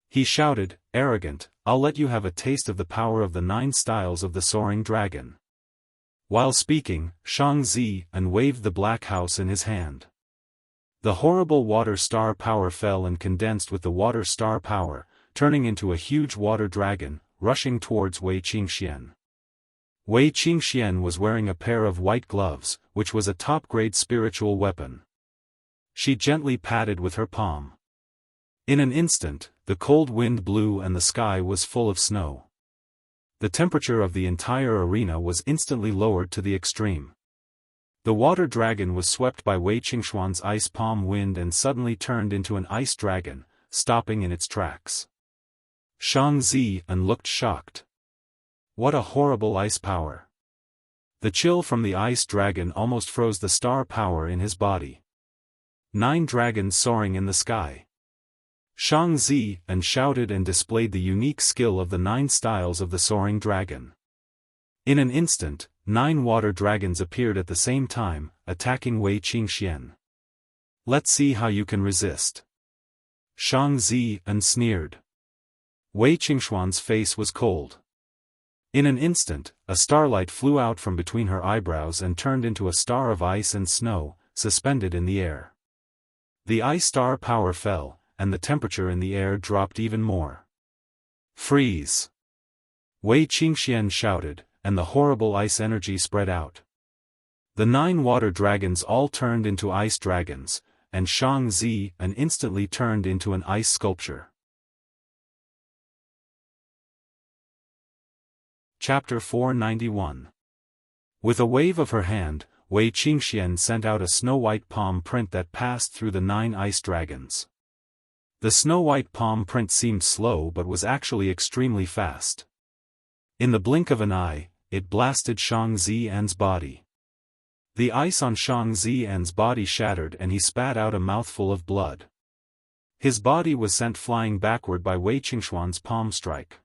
He shouted, "Arrogant, I'll let you have a taste of the power of the 9 styles of the soaring dragon." While speaking, Shang Zian waved the black house in his hand. The horrible water star power fell and condensed with the water star power, turning into a huge water dragon, rushing towards Wei Qingxian. Wei Qingxian was wearing a pair of white gloves, which was a top-grade spiritual weapon. She gently patted with her palm. In an instant, the cold wind blew and the sky was full of snow. The temperature of the entire arena was instantly lowered to the extreme. The water dragon was swept by Wei Qingxuan's ice palm wind and suddenly turned into an ice dragon, stopping in its tracks. Shang Zian looked shocked. What a horrible ice power! The chill from the ice dragon almost froze the star power in his body. 9 dragons soaring in the sky. Shang Zian shouted and displayed the unique skill of the 9 styles of the soaring dragon. In an instant, 9 water dragons appeared at the same time, attacking Wei Qingxian. "Let's see how you can resist." Shang Zian sneered. Wei Qingxuan's face was cold. In an instant, a starlight flew out from between her eyebrows and turned into a star of ice and snow, suspended in the air. The ice star power fell, and the temperature in the air dropped even more. "Freeze!" Wei Qingxian shouted, and the horrible ice energy spread out. The 9 water dragons all turned into ice dragons, and Shang Zian instantly turned into an ice sculpture. Chapter 491. With a wave of her hand, Wei Qingxian sent out a snow-white palm print that passed through the 9 ice dragons. The snow-white palm print seemed slow but was actually extremely fast. In the blink of an eye, it blasted Shang Zian's body. The ice on Shang Zian's body shattered and he spat out a mouthful of blood. His body was sent flying backward by Wei Qingxuan's palm strike.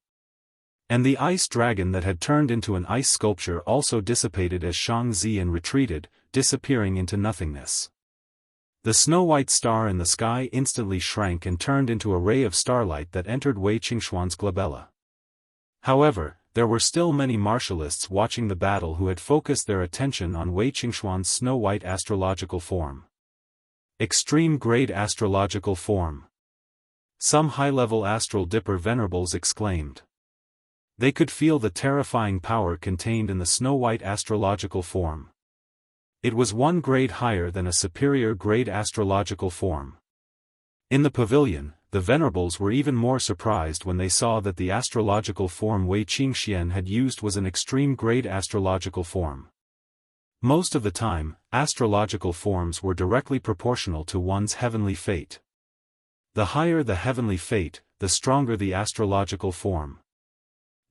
And the ice dragon that had turned into an ice sculpture also dissipated as Shang Zian retreated, disappearing into nothingness. The snow-white star in the sky instantly shrank and turned into a ray of starlight that entered Wei Qingxuan's glabella. However, there were still many martialists watching the battle who had focused their attention on Wei Qingxuan's snow-white astrological form. Extreme grade astrological form. Some high-level astral dipper venerables exclaimed. They could feel the terrifying power contained in the snow-white astrological form. It was 1 grade higher than a superior grade astrological form. In the pavilion, the venerables were even more surprised when they saw that the astrological form Wei Qingxian had used was an extreme grade astrological form. Most of the time, astrological forms were directly proportional to one's heavenly fate. The higher the heavenly fate, the stronger the astrological form.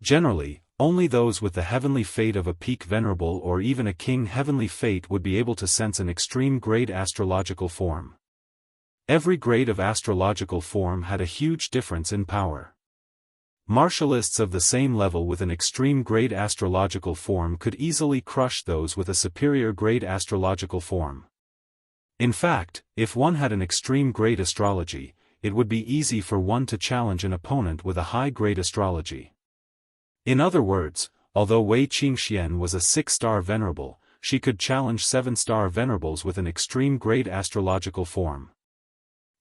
Generally, Only those with the heavenly fate of a peak venerable or even a king heavenly fate would be able to sense an extreme grade astrological form. Every grade of astrological form had a huge difference in power. Martialists of the same level with an extreme grade astrological form could easily crush those with a superior grade astrological form. In fact, if one had an extreme grade astrology, it would be easy for one to challenge an opponent with a high grade astrology. In other words, although Wei Qingxian was a 6-star venerable, she could challenge 7-star venerables with an extreme grade astrological form.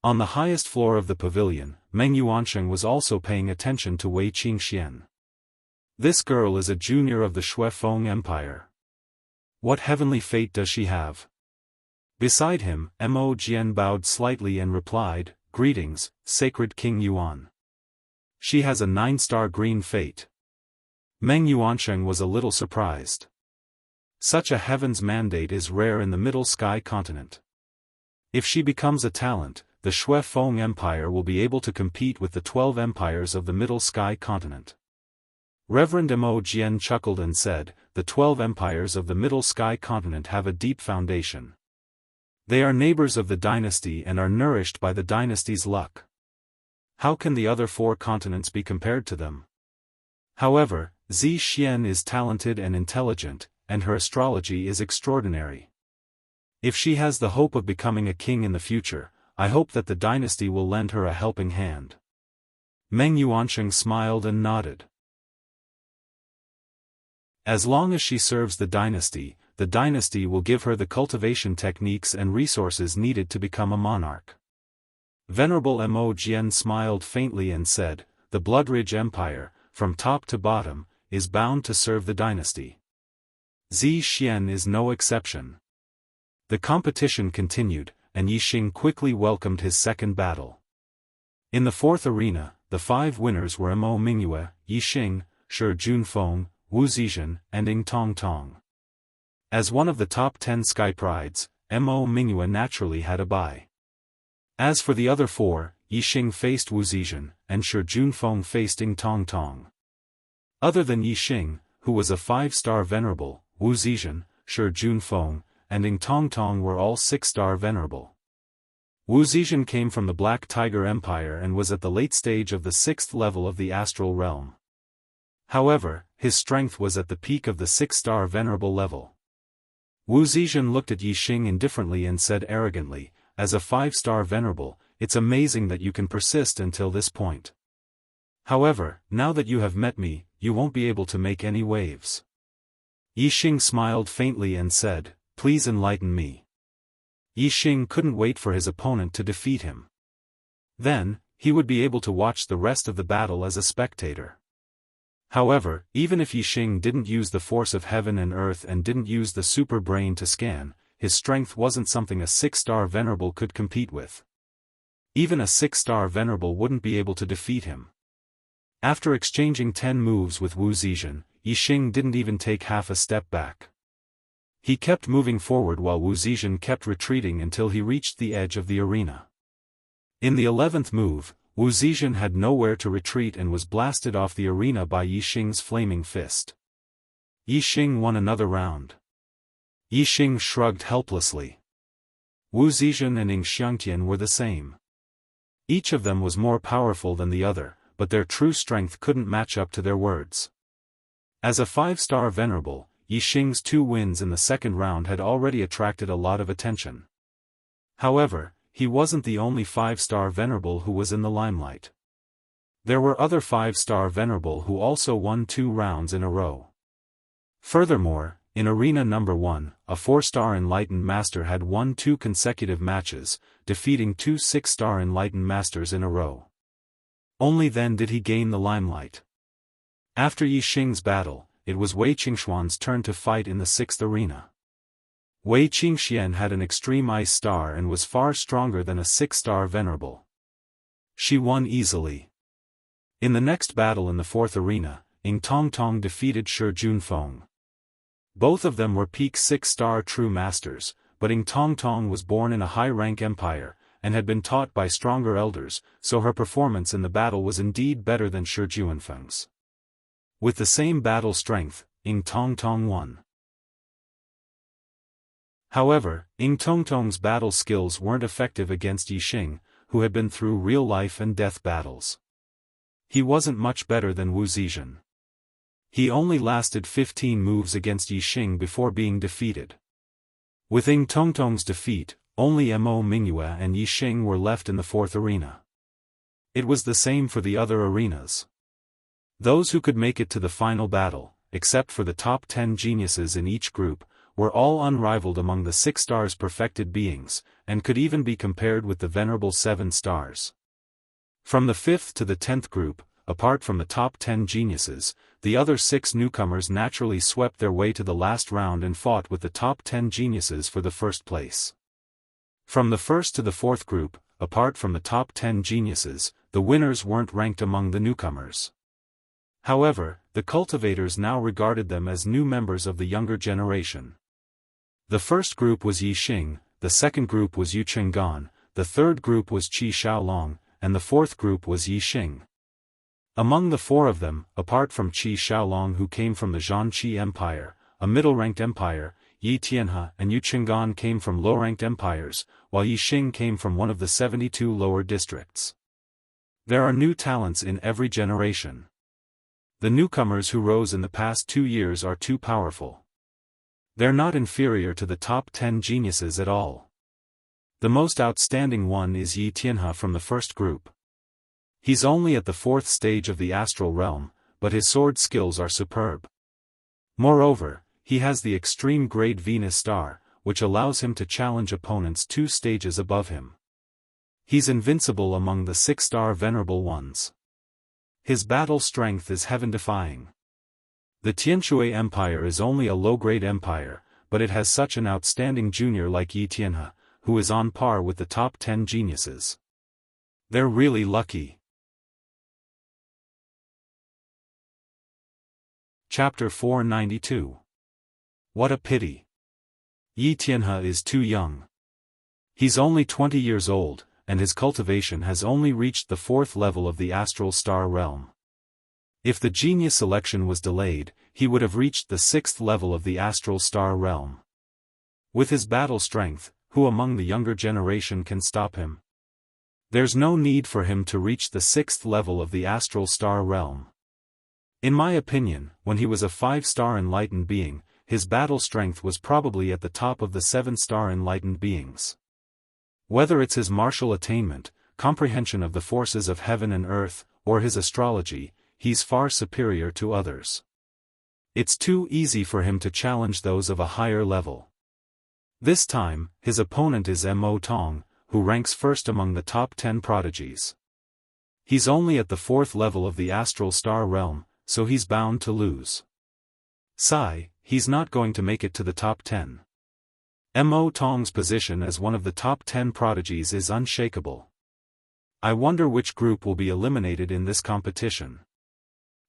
On the highest floor of the pavilion, Meng Yuansheng was also paying attention to Wei Qingxian. This girl is a junior of the Xiaofan Empire. What heavenly fate does she have? Beside him, Mo Jian bowed slightly and replied, "Greetings, Sacred King Yuan." She has a 9-star green fate. Meng Yuansheng was a little surprised. Such a heaven's mandate is rare in the Middle Sky continent. If she becomes a talent, the Xiaofan Empire will be able to compete with the 12 empires of the Middle Sky continent. Reverend Mo Jian chuckled and said, "The 12 empires of the Middle Sky continent have a deep foundation. They are neighbors of the dynasty and are nourished by the dynasty's luck. How can the other 4 continents be compared to them?" However, Zi Xian is talented and intelligent, and her astrology is extraordinary. If she has the hope of becoming a king in the future, I hope that the dynasty will lend her a helping hand. Meng Yuansheng smiled and nodded. As long as she serves the dynasty will give her the cultivation techniques and resources needed to become a monarch. Venerable Mo Jian smiled faintly and said, "The Bloodridge Empire, from top to bottom, is bound to serve the dynasty. Zi Xian is no exception." The competition continued, and Yixing quickly welcomed his second battle. In the 4th arena, the 5 winners were Mo Mingyue, Yixing, Shi Junfeng, Wu Zizhen, and Ying Tongtong. As one of the top 10 sky prides, Mo Mingyue naturally had a bye. As for the other 4, Yixing faced Wu Zizhen, and Shi Junfeng faced Ying Tongtong. Other than Yixing, who was a 5-star venerable, Wu Zizhen, Shi Junfeng, and Ying Tongtong were all 6-star venerable. Wu Zizhen came from the Black Tiger Empire and was at the late stage of the 6th level of the astral realm. However, his strength was at the peak of the 6-star venerable level. Wu Zizhen looked at Yixing indifferently and said arrogantly, "As a 5-star venerable, it's amazing that you can persist until this point. However, now that you have met me, you won't be able to make any waves." Yixing smiled faintly and said, "Please enlighten me." Yixing couldn't wait for his opponent to defeat him. Then, he would be able to watch the rest of the battle as a spectator. However, even if Yixing didn't use the force of heaven and earth and didn't use the super brain to scan, his strength wasn't something a 6-star venerable could compete with. Even a 6-star venerable wouldn't be able to defeat him. After exchanging 10 moves with Wu Zizhen, Yixing didn't even take half a step back. He kept moving forward while Wu Zizhen kept retreating until he reached the edge of the arena. In the 11th move, Wu Zizhen had nowhere to retreat and was blasted off the arena by Yixing's flaming fist. Yixing won another round. Yixing shrugged helplessly. Wu Zizhen and Ying Xiangtian were the same. Each of them was more powerful than the other, but their true strength couldn't match up to their words. As a 5-star venerable, Yixing's 2 wins in the 2nd round had already attracted a lot of attention. However, he wasn't the only 5-star venerable who was in the limelight. There were other 5-star venerable who also won 2 rounds in a row. Furthermore, in arena number 1, a 4-star enlightened master had won 2 consecutive matches, defeating 2 6-star enlightened masters in a row. Only then did he gain the limelight. After Yixing's battle, it was Wei Qingxuan's turn to fight in the 6th arena. Wei Qingxian had an extreme ice star and was far stronger than a 6-star venerable. She won easily. In the next battle in the 4th arena, Ying Tongtong defeated Shi Junfeng. Both of them were peak 6-star true masters, but Ying Tongtong was born in a high-rank empire, and had been taught by stronger elders, so her performance in the battle was indeed better than Shi Junfeng's. With the same battle strength, Ing Tong Tong won. However, Ing Tong Tong's battle skills weren't effective against Yixing, who had been through real life and death battles. He wasn't much better than Wu Zizhen. He only lasted 15 moves against Yixing before being defeated. With Ing Tong Tong's defeat, only Mo Mingyue and Yixing were left in the fourth arena. It was the same for the other arenas. Those who could make it to the final battle, except for the top 10 geniuses in each group, were all unrivaled among the 6 stars perfected beings, and could even be compared with the venerable 7 stars. From the 5th to the 10th group, apart from the top 10 geniuses, the other 6 newcomers naturally swept their way to the last round and fought with the top 10 geniuses for the first place. From the 1st to the 4th group, apart from the top 10 geniuses, the winners weren't ranked among the newcomers. However, the cultivators now regarded them as new members of the younger generation. The first group was Yixing, the second group was Yu Chenggan, the third group was Qi Xiaolong, and the fourth group was Yixing. Among the 4 of them, apart from Qi Xiaolong who came from the Zhanqi Empire, a middle-ranked empire, Yi Tianhe and Yu Chenggan came from low-ranked empires, while Yixing came from one of the 72 lower districts. There are new talents in every generation. The newcomers who rose in the past 2 years are too powerful. They're not inferior to the top 10 geniuses at all. The most outstanding one is Yi Tianhe from the first group. He's only at the 4th stage of the astral realm, but his sword skills are superb. Moreover, he has the extreme grade Venus star, which allows him to challenge opponents 2 stages above him. He's invincible among the 6-star venerable ones. His battle strength is heaven-defying. The Tianshui Empire is only a low-grade empire, but it has such an outstanding junior like Yi Tianhe, who is on par with the top 10 geniuses. They're really lucky. Chapter 492. What a pity. Yi Tianhe is too young. He's only 20 years old, and his cultivation has only reached the 4th level of the astral star realm. If the genius selection was delayed, he would have reached the 6th level of the astral star realm. With his battle strength, who among the younger generation can stop him? There's no need for him to reach the 6th level of the astral star realm. In my opinion, when he was a 5-star enlightened being, his battle strength was probably at the top of the 7-star enlightened beings. Whether it's his martial attainment, comprehension of the forces of heaven and earth, or his astrology, he's far superior to others. It's too easy for him to challenge those of a higher level. This time, his opponent is Mo Tong, who ranks first among the top 10 prodigies. He's only at the 4th level of the astral star realm, so he's bound to lose. He's not going to make it to the top 10. Mo Tong's position as one of the top 10 prodigies is unshakable. I wonder which group will be eliminated in this competition.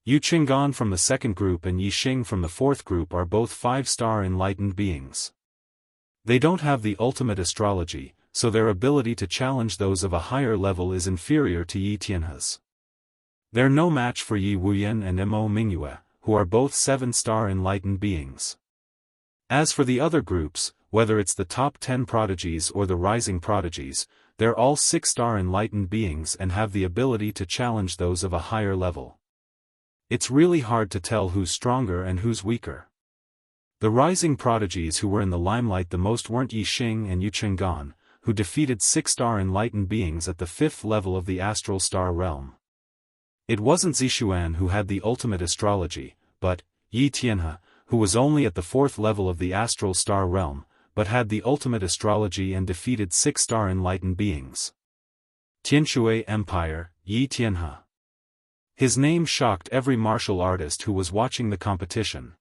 Yu Chenggan from the 2nd group and Yixing from the 4th group are both 5-star enlightened beings. They don't have the ultimate astrology, so their ability to challenge those of a higher level is inferior to Yi Tianhe's. They're no match for Yi Wuyan and Mo Mingyue, who are both 7-star enlightened beings. As for the other groups, whether it's the top 10 prodigies or the rising prodigies, they're all 6-star enlightened beings and have the ability to challenge those of a higher level. It's really hard to tell who's stronger and who's weaker. The rising prodigies who were in the limelight the most weren't Yixing and Yu Chenggan, who defeated 6-star enlightened beings at the 5th level of the astral star realm. It wasn't Zishuan who had the ultimate astrology, but Yi Tianhe, who was only at the 4th level of the astral star realm, but had the ultimate astrology and defeated 6-star enlightened beings. Tianshui Empire, Yi Tianhe. His name shocked every martial artist who was watching the competition.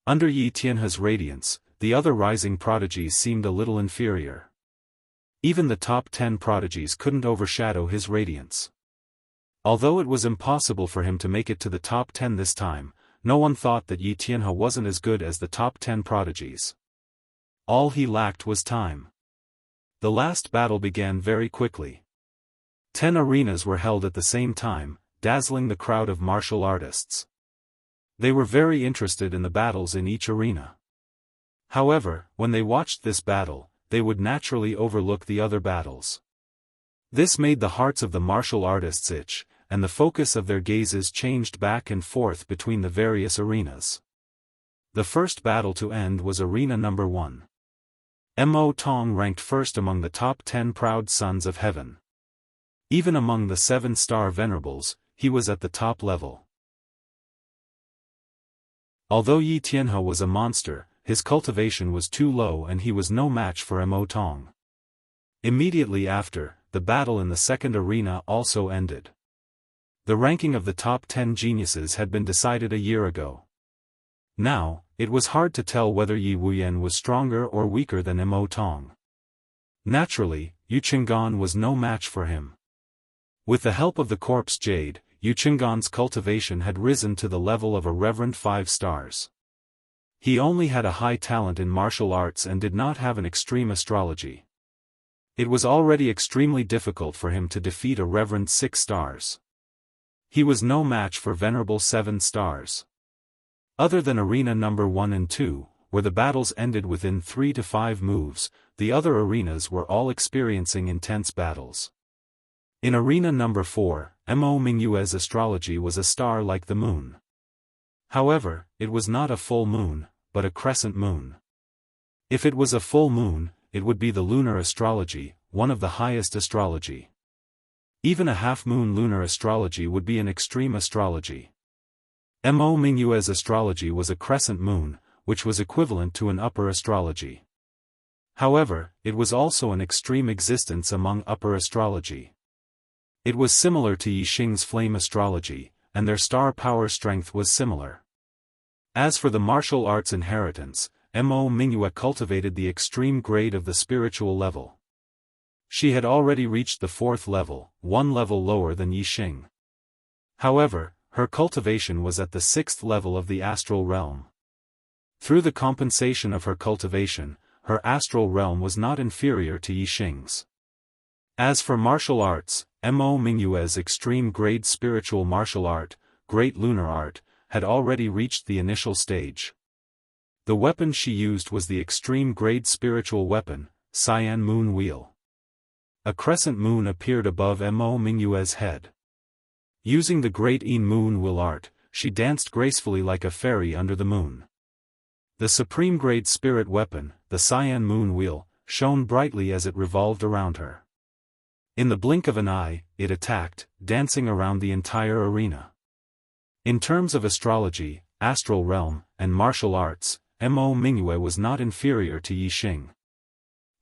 Under Yi Tianhe's radiance, the other rising prodigies seemed a little inferior. Even the top 10 prodigies couldn't overshadow his radiance. Although it was impossible for him to make it to the top 10 this time, no one thought that Yi Tianhe wasn't as good as the top 10 prodigies. All he lacked was time. The last battle began very quickly. 10 arenas were held at the same time, dazzling the crowd of martial artists. They were very interested in the battles in each arena. However, when they watched this battle, they would naturally overlook the other battles. This made the hearts of the martial artists itch, and the focus of their gazes changed back and forth between the various arenas. The first battle to end was arena number 1. Mo Tong ranked first among the top 10 proud sons of heaven. Even among the 7-star venerables, he was at the top level. Although Yi Tianhe was a monster, his cultivation was too low and he was no match for Mo Tong. Immediately after, the battle in the second arena also ended. The ranking of the top 10 geniuses had been decided a year ago. Now, it was hard to tell whether Yi Wuyan was stronger or weaker than Mo Tong. Naturally, Yu Qinggan was no match for him. With the help of the corpse jade, Yu Qinggan's cultivation had risen to the level of a reverend 5 stars. He only had a high talent in martial arts and did not have an extreme astrology. It was already extremely difficult for him to defeat a reverend 6 stars. He was no match for venerable 7 stars. Other than arena number 1 and 2, where the battles ended within 3 to 5 moves, the other arenas were all experiencing intense battles. In arena number 4, Mo Mingyue's astrology was a star like the moon. However, it was not a full moon, but a crescent moon. If it was a full moon, it would be the lunar astrology, one of the highest astrology. Even a half-moon lunar astrology would be an extreme astrology. Mo Mingyue's astrology was a crescent moon, which was equivalent to an upper astrology. However, it was also an extreme existence among upper astrology. It was similar to Yi Xing's flame astrology, and their star power strength was similar. As for the martial arts inheritance, Mo Mingyue cultivated the extreme grade of the spiritual level. She had already reached the 4th level, 1 level lower than Yi Xing. However, her cultivation was at the 6th level of the astral realm. Through the compensation of her cultivation, her astral realm was not inferior to Yi Xing's. As for martial arts, Mo Mingyue's extreme grade spiritual martial art, Great Lunar Art, had already reached the initial stage. The weapon she used was the extreme grade spiritual weapon, Cyan Moon Wheel. A crescent moon appeared above Mo Mingyue's head. Using the Great Yin Moon Wheel art, she danced gracefully like a fairy under the moon. The supreme grade spirit weapon, the Cyan Moon Wheel, shone brightly as it revolved around her. In the blink of an eye, it attacked, dancing around the entire arena. In terms of astrology, astral realm, and martial arts, Mo Mingyue was not inferior to Yi Xing.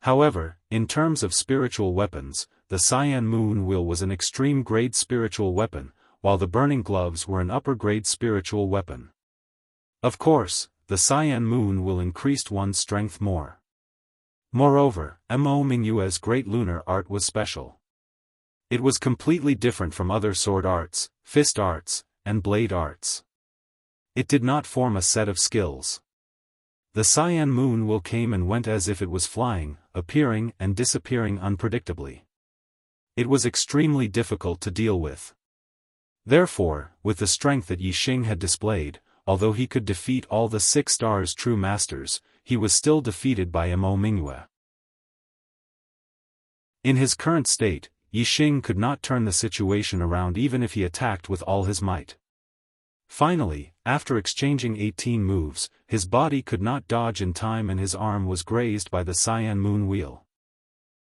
However, in terms of spiritual weapons, the Cyan Moon Wheel was an extreme grade spiritual weapon, while the Burning Gloves were an upper grade spiritual weapon. Of course, the Cyan Moon Wheel increased one's strength more. Moreover, Mo Mingyue's Great Lunar Art was special. It was completely different from other sword arts, fist arts, and blade arts. It did not form a set of skills. The Cyan Moon Wheel came and went as if it was flying, appearing and disappearing unpredictably. It was extremely difficult to deal with. Therefore, with the strength that Yi Xing had displayed, although he could defeat all the 6 stars true masters, he was still defeated by Mo Mingyue. In his current state, Yi Xing could not turn the situation around even if he attacked with all his might. Finally, after exchanging 18 moves, his body could not dodge in time and his arm was grazed by the Cyan Moon Wheel.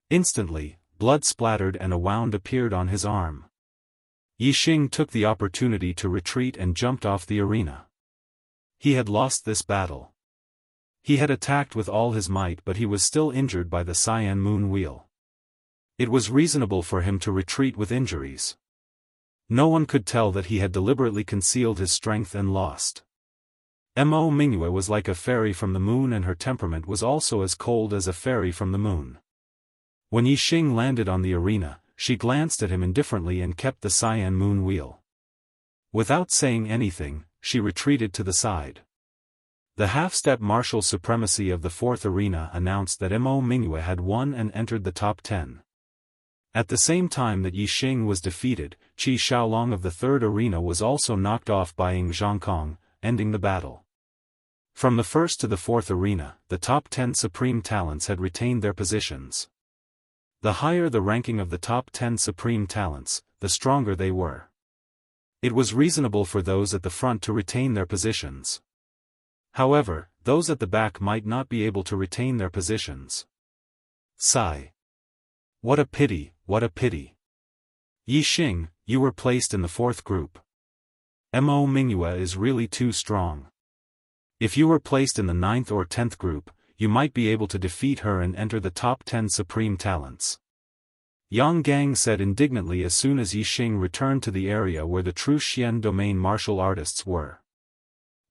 Instantly, blood splattered and a wound appeared on his arm. Yi Xing took the opportunity to retreat and jumped off the arena. He had lost this battle. He had attacked with all his might but he was still injured by the Cyan Moon Wheel. It was reasonable for him to retreat with injuries. No one could tell that he had deliberately concealed his strength and lost. Mo Mingyue was like a fairy from the moon and her temperament was also as cold as a fairy from the moon. When Yi Xing landed on the arena, she glanced at him indifferently and kept the Cyan Moon Wheel. Without saying anything, she retreated to the side. The half-step martial supremacy of the 4th arena announced that Mo Mingyue had won and entered the top 10. At the same time that Yi Xing was defeated, Qi Xiaolong of the 3rd arena was also knocked off by Ng Zhongkong, ending the battle. From the first to the fourth arena, the top 10 supreme talents had retained their positions. The higher the ranking of the top 10 supreme talents, the stronger they were. It was reasonable for those at the front to retain their positions. However, those at the back might not be able to retain their positions. Sigh. What a pity, what a pity. Yi Xing, you were placed in the fourth group. Mo Mingyue is really too strong. If you were placed in the 9th or 10th group, you might be able to defeat her and enter the top 10 supreme talents. Yang Gang said indignantly as soon as Yi Xing returned to the area where the true Xian domain martial artists were.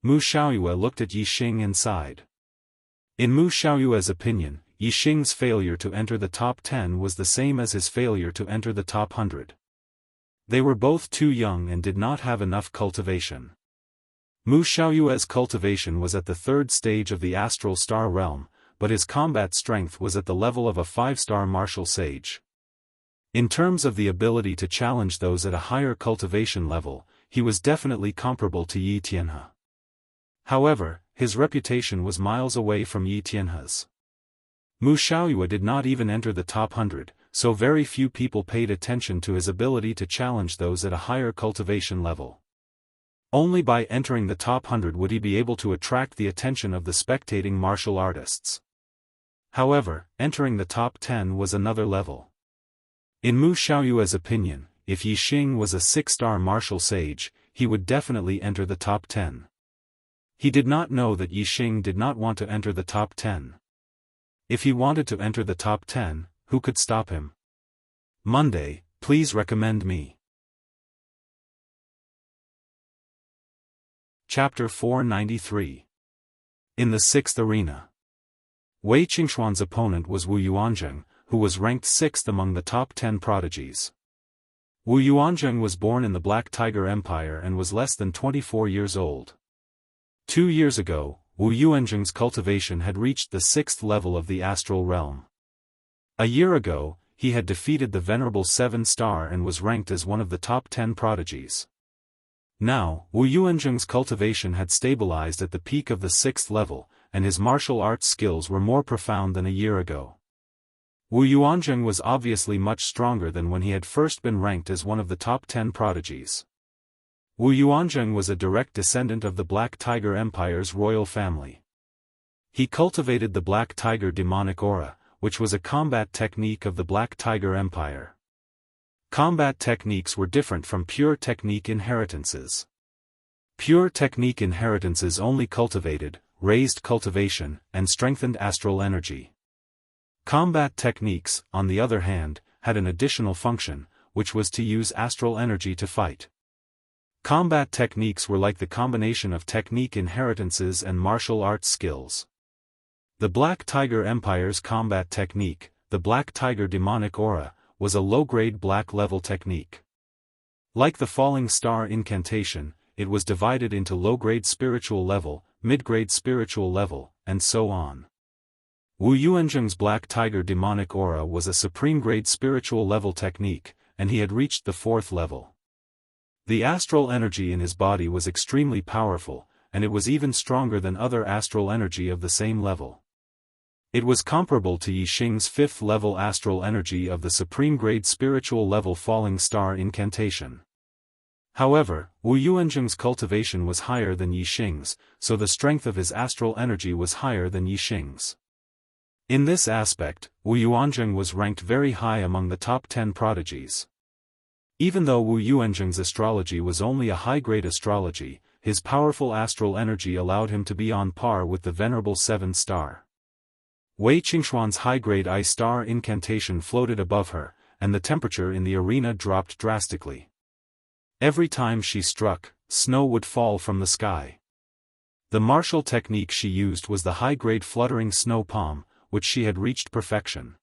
Mu Xiaoyue looked at Yi Xing and sighed. In Mu Xiaoyue's opinion, Yi Xing's failure to enter the top 10 was the same as his failure to enter the top 100. They were both too young and did not have enough cultivation. Mu Xiaoyue's cultivation was at the 3rd stage of the astral star realm, but his combat strength was at the level of a 5-star martial sage. In terms of the ability to challenge those at a higher cultivation level, he was definitely comparable to Yi Tianhe. However, his reputation was miles away from Yi Tianhe's. Mu Xiaoyue did not even enter the top 100, so very few people paid attention to his ability to challenge those at a higher cultivation level. Only by entering the top 100 would he be able to attract the attention of the spectating martial artists. However, entering the top 10 was another level. In Mu Xiaoyue's opinion, if Yi Xing was a 6-star martial sage, he would definitely enter the top 10. He did not know that Yi Xing did not want to enter the top 10. If he wanted to enter the top 10, who could stop him? Monday, please recommend me. Chapter 493. In the 6th arena. Wei Qingxuan's opponent was Wu Yuanzheng, who was ranked 6th among the top 10 prodigies. Wu Yuanzheng was born in the Black Tiger Empire and was less than 24 years old. 2 years ago, Wu Yuanzheng's cultivation had reached the 6th level of the astral realm. A year ago, he had defeated the venerable 7-star and was ranked as one of the top 10 prodigies. Now, Wu Yuanzheng's cultivation had stabilized at the peak of the 6th level, and his martial arts skills were more profound than a year ago. Wu Yuanzheng was obviously much stronger than when he had first been ranked as one of the top 10 prodigies. Wu Yuanzheng was a direct descendant of the Black Tiger Empire's royal family. He cultivated the Black Tiger demonic aura, which was a combat technique of the Black Tiger Empire. Combat techniques were different from pure technique inheritances. Pure technique inheritances only cultivated, raised cultivation, and strengthened astral energy. Combat techniques, on the other hand, had an additional function, which was to use astral energy to fight. Combat techniques were like the combination of technique inheritances and martial arts skills. The Black Tiger Empire's combat technique, the Black Tiger demonic aura, was a low-grade black-level technique. Like the falling star incantation, it was divided into low-grade spiritual level, mid-grade spiritual level, and so on. Wu Yuanzheng's Black Tiger demonic aura was a supreme-grade spiritual level technique, and he had reached the 4th level. The astral energy in his body was extremely powerful, and it was even stronger than other astral energy of the same level. It was comparable to Yi Xing's 5th level astral energy of the supreme grade spiritual level falling star incantation. However, Wu Yuanzheng's cultivation was higher than Yi Xing's, so the strength of his astral energy was higher than Yi Xing's. In this aspect, Wu Yuanzheng was ranked very high among the top 10 prodigies. Even though Wu Yuanzheng's astrology was only a high-grade astrology, his powerful astral energy allowed him to be on par with the venerable 7-star. Wei Qingxuan's high-grade I-star incantation floated above her, and the temperature in the arena dropped drastically. Every time she struck, snow would fall from the sky. The martial technique she used was the high-grade fluttering snow palm, which she had reached perfection.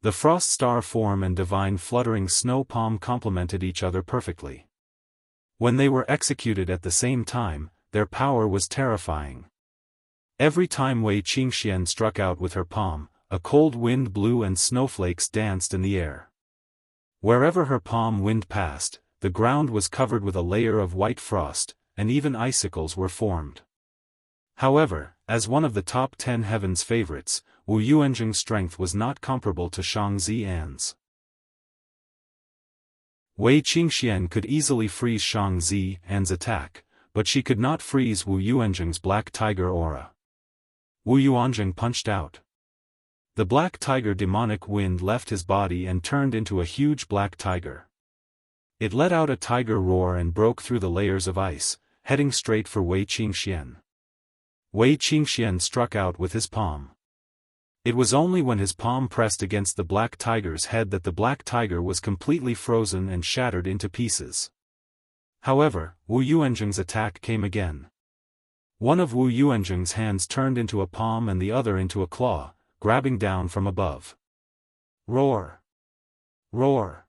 The frost star form and divine fluttering snow palm complemented each other perfectly. When they were executed at the same time, their power was terrifying. Every time Wei Qingxian struck out with her palm, a cold wind blew and snowflakes danced in the air. Wherever her palm wind passed, the ground was covered with a layer of white frost, and even icicles were formed. However, as one of the top 10 heavens favorites, Wu Yuanzheng's strength was not comparable to Shang Zi'an's. Wei Qingxian could easily freeze Shang Zi'an's attack, but she could not freeze Wu Yuanzheng's black tiger aura. Wu Yuanzheng punched out. The black tiger demonic wind left his body and turned into a huge black tiger. It let out a tiger roar and broke through the layers of ice, heading straight for Wei Qingxian. Wei Qingxian struck out with his palm. It was only when his palm pressed against the black tiger's head that the black tiger was completely frozen and shattered into pieces. However, Wu Yuanzheng's attack came again. One of Wu Yuanzheng's hands turned into a palm and the other into a claw, grabbing down from above. Roar! Roar!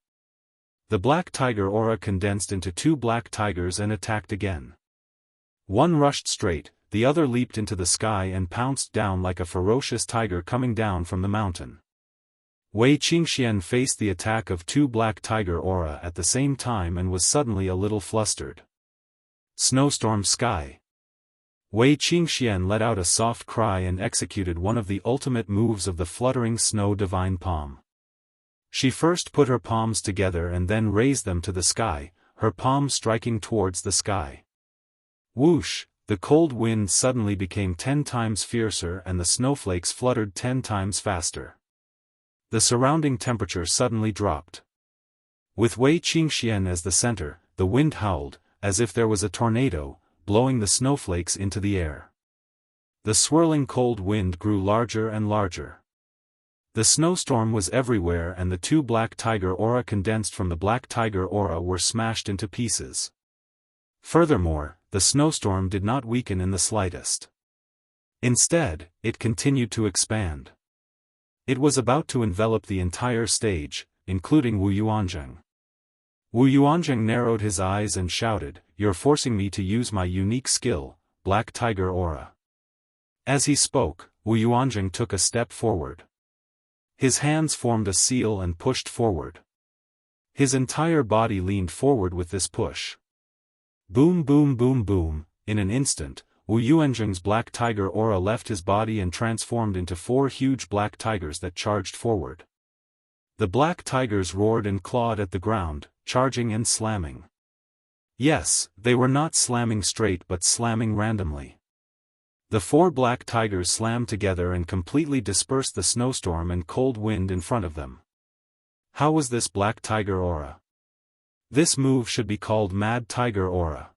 The black tiger aura condensed into two black tigers and attacked again. One rushed straight, the other leaped into the sky and pounced down like a ferocious tiger coming down from the mountain. Wei Qingxian faced the attack of two black tiger aura at the same time and was suddenly a little flustered. Snowstorm sky. Wei Qingxian let out a soft cry and executed one of the ultimate moves of the fluttering snow divine palm. She first put her palms together and then raised them to the sky, her palm striking towards the sky. Whoosh! The cold wind suddenly became 10 times fiercer and the snowflakes fluttered 10 times faster. The surrounding temperature suddenly dropped. With Wei Qingxian as the center, the wind howled, as if there was a tornado, blowing the snowflakes into the air. The swirling cold wind grew larger and larger. The snowstorm was everywhere and the two black tiger aura condensed from the black tiger aura were smashed into pieces. Furthermore, the snowstorm did not weaken in the slightest. Instead, it continued to expand. It was about to envelop the entire stage, including Wu Yuanzheng. Wu Yuanzheng narrowed his eyes and shouted, "You're forcing me to use my unique skill, Black Tiger Aura." As he spoke, Wu Yuanzheng took a step forward. His hands formed a seal and pushed forward. His entire body leaned forward with this push. Boom boom boom boom, in an instant, Wu Yuanzheng's black tiger aura left his body and transformed into 4 huge black tigers that charged forward. The black tigers roared and clawed at the ground, charging and slamming. Yes, they were not slamming straight but slamming randomly. The 4 black tigers slammed together and completely dispersed the snowstorm and cold wind in front of them. How was this black tiger aura? This move should be called Mad Tiger Aura.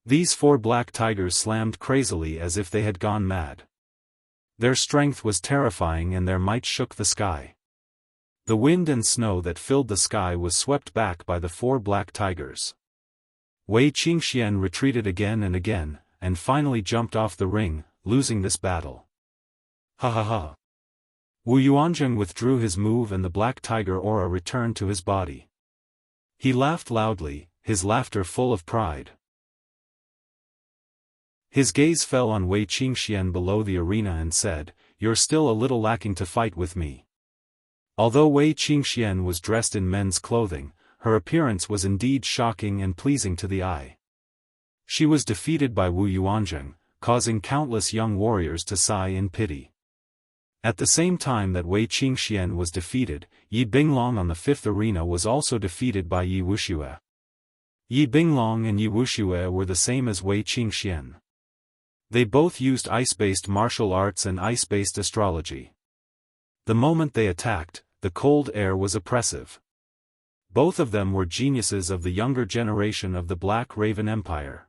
These 4 black tigers slammed crazily as if they had gone mad. Their strength was terrifying and their might shook the sky. The wind and snow that filled the sky was swept back by the 4 black tigers. Wei Qingxian retreated again and finally jumped off the ring, losing this battle. Ha ha ha. Wu Yuanzheng withdrew his move and the black tiger aura returned to his body. He laughed loudly, his laughter full of pride. His gaze fell on Wei Qingxian below the arena and said, "You're still a little lacking to fight with me." Although Wei Qingxian was dressed in men's clothing, her appearance was indeed shocking and pleasing to the eye. She was defeated by Wu Yuanzheng, causing countless young warriors to sigh in pity. At the same time that Wei Qingxian was defeated, Yi Binglong on the 5th arena was also defeated by Yi Wuxia. Yi Binglong and Yi Wuxia were the same as Wei Qingxian. They both used ice-based martial arts and ice-based astrology. The moment they attacked, the cold air was oppressive. Both of them were geniuses of the younger generation of the Black Raven Empire.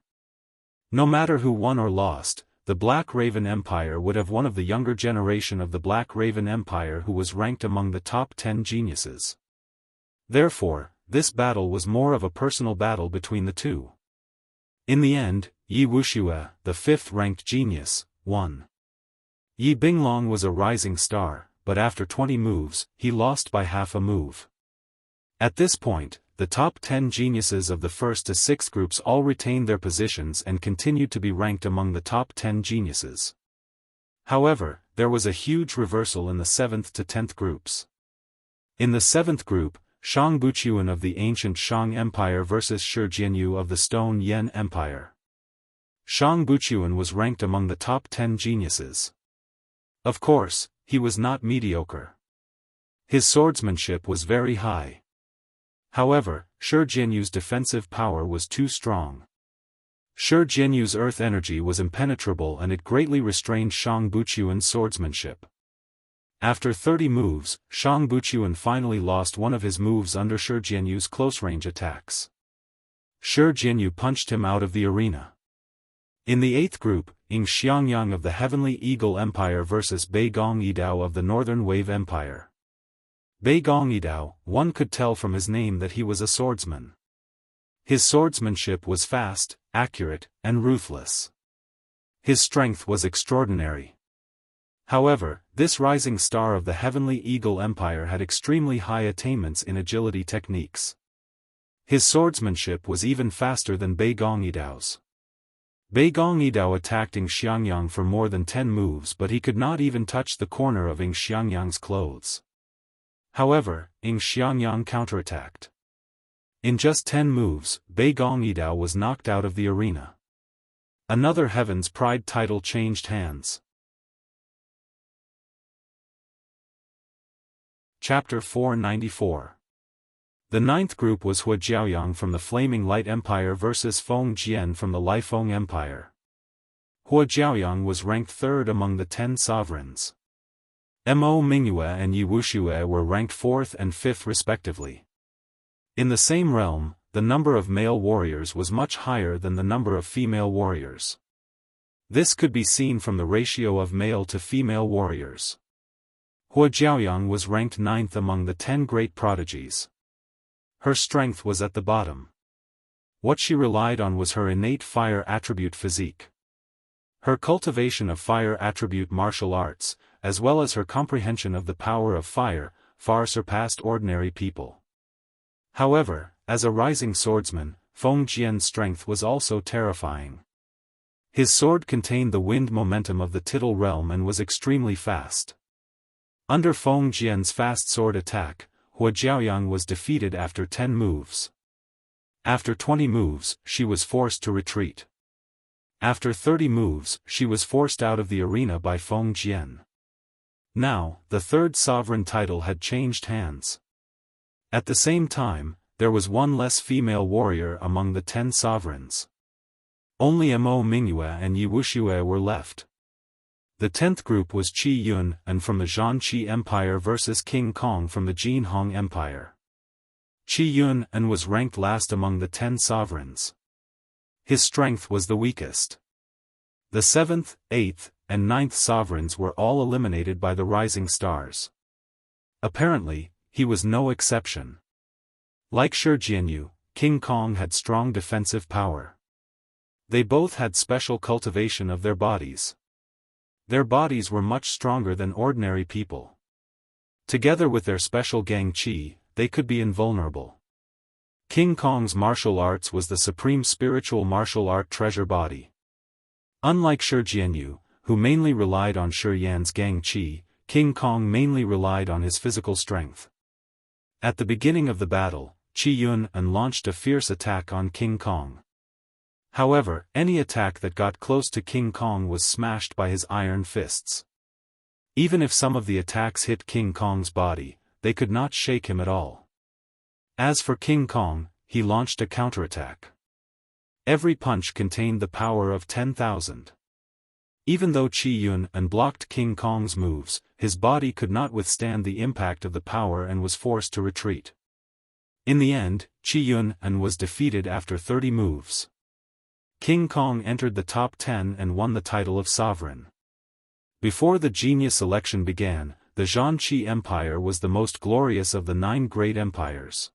No matter who won or lost, the Black Raven Empire would have one of the younger generation of the Black Raven Empire who was ranked among the top 10 geniuses. Therefore, this battle was more of a personal battle between the two. In the end, Yi Wuxia, the 5th-ranked genius, won. Yi Binglong was a rising star, but after 20 moves, he lost by half a move. At this point, the top 10 geniuses of the 1st to 6th groups all retained their positions and continued to be ranked among the top 10 geniuses. However, there was a huge reversal in the 7th to 10th groups. In the 7th group, Shang Buqian of the ancient Shang Empire versus Shi Jianyu of the Stone Yen Empire. Shang Buchuan was ranked among the top 10 geniuses. Of course, he was not mediocre. His swordsmanship was very high. However, Shi Jianyu's defensive power was too strong. Shi Jianyu's earth energy was impenetrable and it greatly restrained Shang Buchuan's swordsmanship. After 30 moves, Shang Buchuan finally lost one of his moves under Shi Jianyu's close-range attacks. Shi Jianyu punched him out of the arena. In the 8th group, Ying Xiangyang of the Heavenly Eagle Empire vs Bei Gong Yidao of the Northern Wave Empire. Bei Gong Yidao, one could tell from his name that he was a swordsman. His swordsmanship was fast, accurate, and ruthless. His strength was extraordinary. However, this rising star of the Heavenly Eagle Empire had extremely high attainments in agility techniques. His swordsmanship was even faster than Bei Gong Yidao's. Bei Gong Yidao attacked Ying Xiangyang for more than 10 moves but he could not even touch the corner of Ying Xiangyang's clothes. However, Ying Xiangyang counterattacked. In just 10 moves, Bei Gong Yidao was knocked out of the arena. Another Heaven's Pride title changed hands. Chapter 494. The 9th group was Hua Jiaoyang from the Flaming Light Empire vs Feng Jian from the Lifeng Empire. Hua Jiaoyang was ranked 3rd among the 10 sovereigns. Mo Mingyue and Yi Wuxia were ranked 4th and 5th respectively. In the same realm, the number of male warriors was much higher than the number of female warriors. This could be seen from the ratio of male to female warriors. Hua Jiaoyang was ranked 9th among the 10 great prodigies. Her strength was at the bottom. What she relied on was her innate fire attribute physique. Her cultivation of fire attribute martial arts, as well as her comprehension of the power of fire, far surpassed ordinary people. However, as a rising swordsman, Feng Jian's strength was also terrifying. His sword contained the wind momentum of the Tittle realm and was extremely fast. Under Feng Jian's fast sword attack, Hua Jiaoyang was defeated after 10 moves. After 20 moves, she was forced to retreat. After 30 moves, she was forced out of the arena by Feng Jian. Now, the 3rd sovereign title had changed hands. At the same time, there was one less female warrior among the 10 sovereigns. Only Mo Mingyue and Yi Wuxia were left. The 10th group was Qi Yun and from the Zhanqi Empire vs King Kong from the Jinhong Empire. Qi Yun and was ranked last among the 10 sovereigns. His strength was the weakest. The 7th, 8th, and 9th sovereigns were all eliminated by the rising stars. Apparently, he was no exception. Like Shi Jianyu, King Kong had strong defensive power. They both had special cultivation of their bodies. Their bodies were much stronger than ordinary people. Together with their special gang qi, they could be invulnerable. King Kong's martial arts was the supreme spiritual martial art treasure body. Unlike Shi Jianyu, who mainly relied on Shi Yan's gang qi, King Kong mainly relied on his physical strength. At the beginning of the battle, Qi Yun launched a fierce attack on King Kong. However, any attack that got close to King Kong was smashed by his iron fists. Even if some of the attacks hit King Kong's body, they could not shake him at all. As for King Kong, he launched a counterattack. Every punch contained the power of 10,000. Even though Qi Yun blocked King Kong's moves, his body could not withstand the impact of the power and was forced to retreat. In the end, Qi Yun was defeated after 30 moves. King Kong entered the top 10 and won the title of sovereign. Before the genius election began, the Zhanqi Empire was the most glorious of the 9 great empires.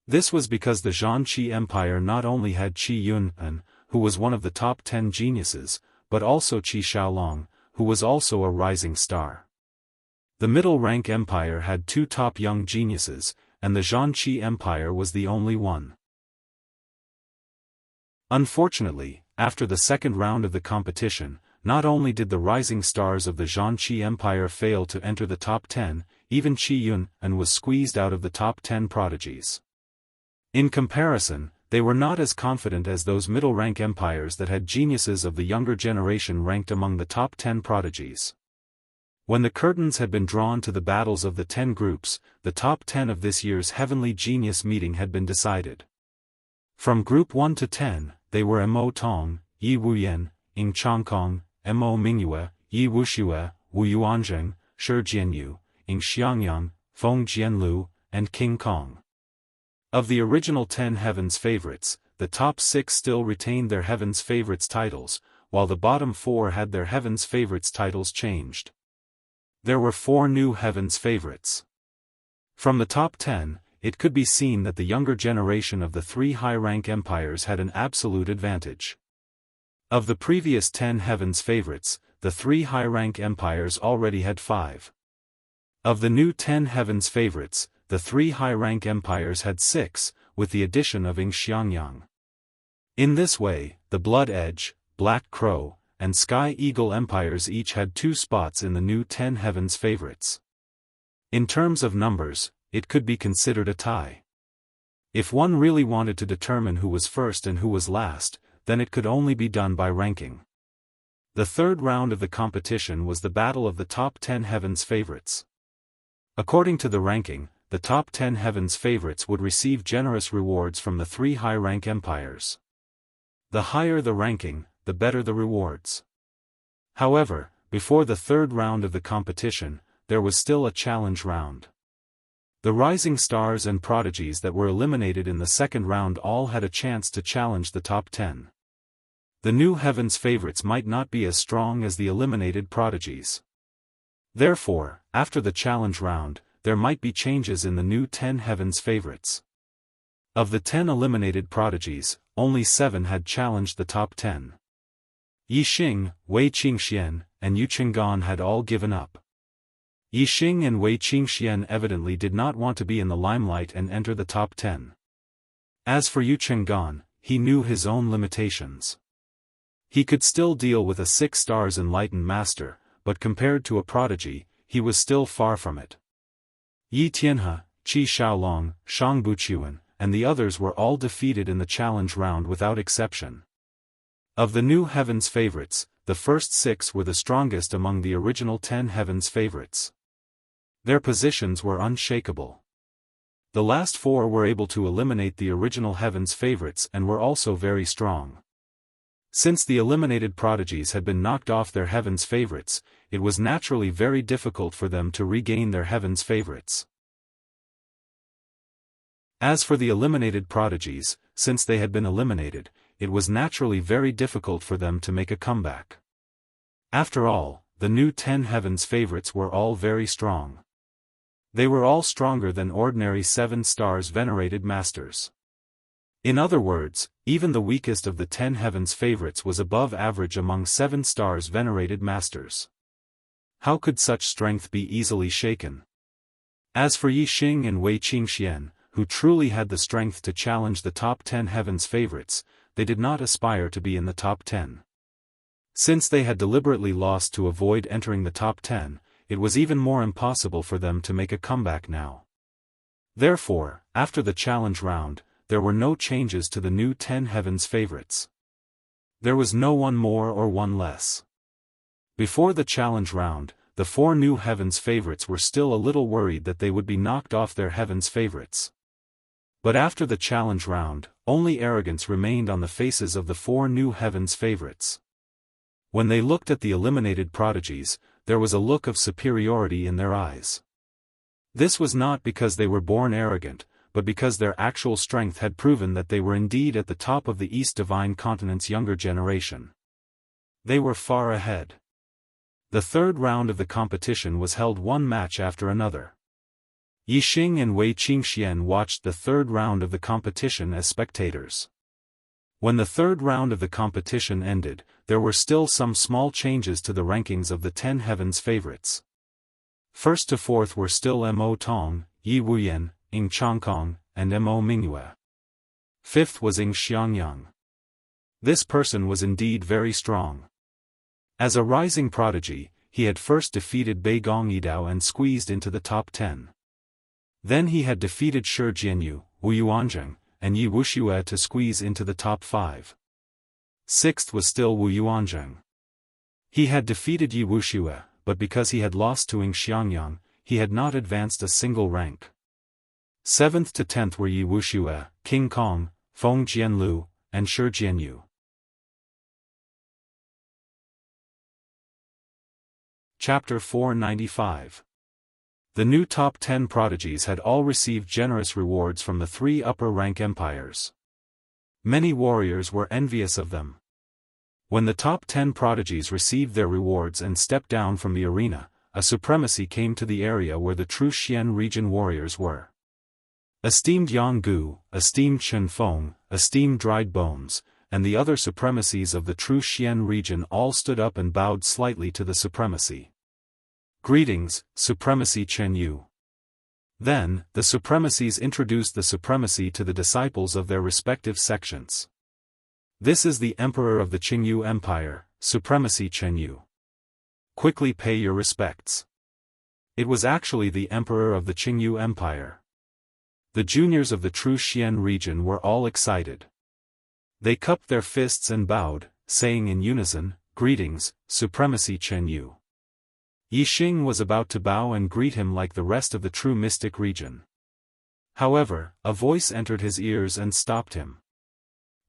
This was because the Zhanqi Empire not only had Qi Yun, who was one of the top 10 geniuses, but also Qi Xiaolong, who was also a rising star. The middle rank empire had 2 top young geniuses, and the Zhanqi Empire was the only one. Unfortunately, after the second round of the competition, not only did the rising stars of the Zhanqi Empire fail to enter the top 10, even Qi Yun was squeezed out of the top 10 prodigies. In comparison, they were not as confident as those middle-rank empires that had geniuses of the younger generation ranked among the top 10 prodigies. When the curtains had been drawn to the battles of the 10 groups, the top 10 of this year's Heavenly Genius meeting had been decided. From Group 1 to 10, they were Mo Tong, Yi Wuyan, Ing Changkong, Mo Mingyue, Yi Wuxia, Wu Yuanzheng, Shi Jianyu, Ing Xiangyang, Feng Jianlu, and King Kong. Of the original 10 Heaven's favorites, the top 6 still retained their Heaven's favorites titles, while the bottom 4 had their Heaven's favorites titles changed. There were 4 new Heaven's favorites. From the top 10, it could be seen that the younger generation of the 3 high-rank empires had an absolute advantage. Of the previous 10 Heaven's favorites, the 3 high-rank empires already had 5. Of the new 10 Heaven's favorites, the 3 high-rank empires had 6, with the addition of Ing Xiangyang. In this way, the Blood Edge, Black Crow, and Sky Eagle empires each had 2 spots in the new 10 Heaven's favorites. In terms of numbers, it could be considered a tie. If one really wanted to determine who was first and who was last, then it could only be done by ranking. The third round of the competition was the battle of the top 10 Heaven's favorites. According to the ranking, the top 10 Heaven's favorites would receive generous rewards from the 3 high-rank empires. The higher the ranking, the better the rewards. However, before the third round of the competition, there was still a challenge round. The rising stars and prodigies that were eliminated in the second round all had a chance to challenge the top 10. The new Heaven's favorites might not be as strong as the eliminated prodigies. Therefore, after the challenge round, there might be changes in the new 10 Heaven's favorites. Of the 10 eliminated prodigies, only 7 had challenged the top 10. Yixing, Wei Qingxian, and Yu Chenggan had all given up. Yixing and Wei Qingxian evidently did not want to be in the limelight and enter the top 10. As for Yu Chenggan, he knew his own limitations. He could still deal with a 6 stars enlightened master, but compared to a prodigy, he was still far from it. Yi Tianhe, Qi Xiaolong, Shang Buqiuan, and the others were all defeated in the challenge round without exception. Of the new Heaven's favorites, the first 6 were the strongest among the original 10 Heaven's favorites. Their positions were unshakable. The last 4 were able to eliminate the original Heaven's favorites and were also very strong. Since the eliminated prodigies had been knocked off their Heaven's favorites, it was naturally very difficult for them to regain their Heaven's favorites. As for the eliminated prodigies, since they had been eliminated, it was naturally very difficult for them to make a comeback. After all, the new 10 Heaven's favorites were all very strong. They were all stronger than ordinary 7 stars venerated masters. In other words, even the weakest of the 10 Heaven's favorites was above average among 7 stars venerated masters. How could such strength be easily shaken? As for Yixing and Wei Qingxian, who truly had the strength to challenge the top 10 Heaven's favorites, they did not aspire to be in the top 10. Since they had deliberately lost to avoid entering the top 10, it was even more impossible for them to make a comeback now. Therefore, after the challenge round, there were no changes to the new 10 Heaven's favorites. There was no one more or one less. Before the challenge round, the 4 new Heaven's favorites were still a little worried that they would be knocked off their Heaven's favorites. But after the challenge round, only arrogance remained on the faces of the 4 new Heaven's favorites. When they looked at the eliminated prodigies, there was a look of superiority in their eyes. This was not because they were born arrogant, but because their actual strength had proven that they were indeed at the top of the East Divine Continent's younger generation. They were far ahead. The third round of the competition was held one match after another. Yixing and Wei Qingxian watched the third round of the competition as spectators. When the third round of the competition ended, there were still some small changes to the rankings of the 10 Heaven's favorites. First to fourth were still Mo Tong, Yi Wuyan, Ing Changkong, and Mo Mingyue. Fifth was Ing Xiangyang. This person was indeed very strong. As a rising prodigy, he had first defeated Bai Gongyidao and squeezed into the top 10. Then he had defeated Shi Jianyu, Wu Yuanzheng, and Yi Wuxia to squeeze into the top 5. Sixth was still Wu Yuanzheng. He had defeated Yi Wuxia, but because he had lost to Ing Xiangyang, he had not advanced a single rank. 7th to 10th were Yi Wuxia, King Kong, Feng Jianlu, and Shi Jianyu. Chapter 495. The new top 10 prodigies had all received generous rewards from the 3 upper-rank empires. Many warriors were envious of them. When the top 10 prodigies received their rewards and stepped down from the arena, a supremacy came to the area where the true Xian region warriors were. Esteemed Yang Gu, esteemed Chen Feng, esteemed Dried Bones, and the other supremacies of the true Xian region all stood up and bowed slightly to the supremacy. Greetings, Supremacy Chen Yu. Then, the supremacies introduced the supremacy to the disciples of their respective sections. This is the Emperor of the Qingyu Empire, Supremacy Chen Yu. Quickly pay your respects. It was actually the Emperor of the Qingyu Empire. The juniors of the true Xian region were all excited. They cupped their fists and bowed, saying in unison, "Greetings, Supremacy Chen Yu." Yixing was about to bow and greet him like the rest of the true mystic region. However, a voice entered his ears and stopped him.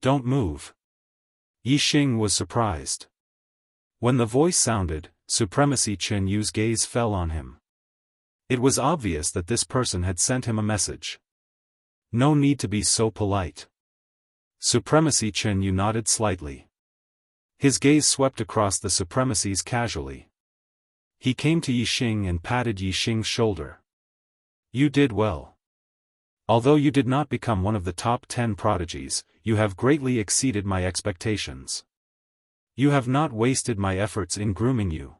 "Don't move." Yixing was surprised. When the voice sounded, Supremacy Chen Yu's gaze fell on him. It was obvious that this person had sent him a message. No need to be so polite. Supremacy Chen Yu nodded slightly. His gaze swept across the supremacies casually. He came to Yixing and patted Yixing's shoulder. "You did well. Although you did not become one of the top 10 prodigies, you have greatly exceeded my expectations. You have not wasted my efforts in grooming you."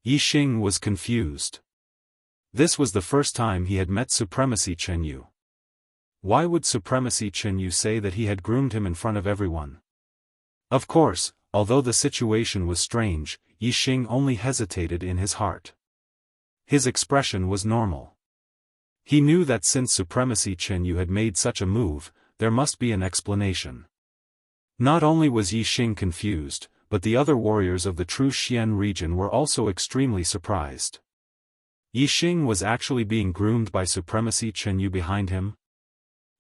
Yixing was confused. This was the first time he had met Supremacy Chen Yu. Why would Supremacy Chen Yu say that he had groomed him in front of everyone? Of course, although the situation was strange, Yixing only hesitated in his heart. His expression was normal. He knew that since Supremacy Chen Yu had made such a move, there must be an explanation. Not only was Yixing confused, but the other warriors of the true Xian region were also extremely surprised. Yixing was actually being groomed by Supremacy Chen Yu behind him?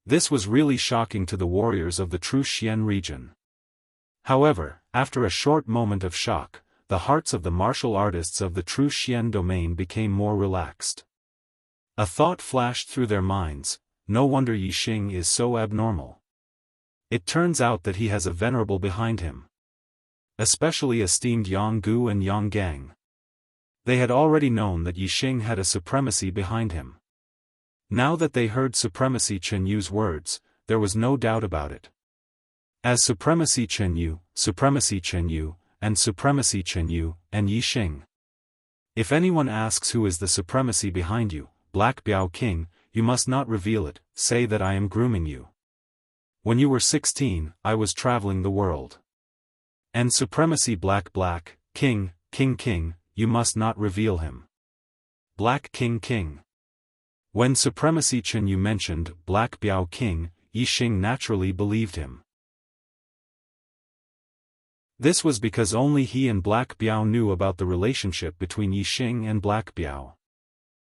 This was really shocking to the warriors of the true Xian region. However, after a short moment of shock, the hearts of the martial artists of the true Xian domain became more relaxed. A thought flashed through their minds: no wonder Yixing is so abnormal. It turns out that he has a venerable behind him. Especially esteemed Yang Gu and Yang Gang. They had already known that Yixing had a supremacy behind him. Now that they heard Supremacy Chen Yu's words, there was no doubt about it. As Supremacy Chen Yu, and Supremacy Chen Yu, and Yixing. If anyone asks who is the supremacy behind you, Black Biao King, you must not reveal it, say that I am grooming you. When you were 16, I was traveling the world. And Supremacy Black King, you must not reveal him. Black King. When Supremacy Chen Yu mentioned Black Biao King, Yixing naturally believed him. This was because only he and Black Biao knew about the relationship between Yixing and Black Biao.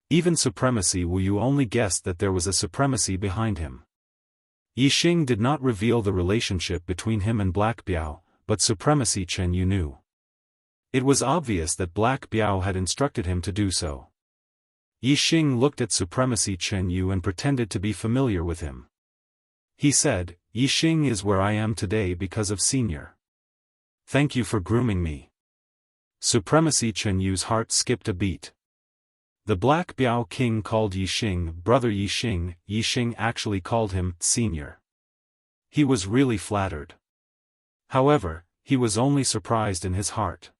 Even Supremacy Wu Yu only guessed that there was a supremacy behind him. Yixing did not reveal the relationship between him and Black Biao, but Supremacy Chen Yu knew. It was obvious that Black Biao had instructed him to do so. Yixing looked at Supremacy Chen Yu and pretended to be familiar with him. He said, "Yixing is where I am today because of Senior. Thank you for grooming me." Supremacy Chen Yu's heart skipped a beat. The Black Biao King called Yixing Brother Yixing. Yixing actually called him Senior. He was really flattered. However, he was only surprised in his heart.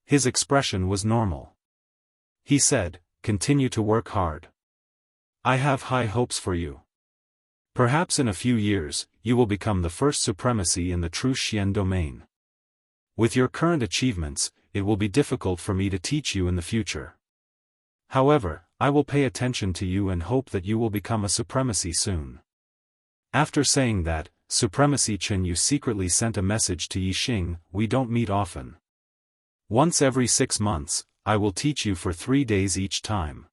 His expression was normal. He said, "Continue to work hard. I have high hopes for you. Perhaps in a few years, you will become the first supremacy in the true Xian domain. With your current achievements, it will be difficult for me to teach you in the future. However, I will pay attention to you and hope that you will become a supremacy soon." After saying that, Supremacy Chen Yu secretly sent a message to Yixing, "We don't meet often. Once every 6 months, I will teach you for 3 days each time.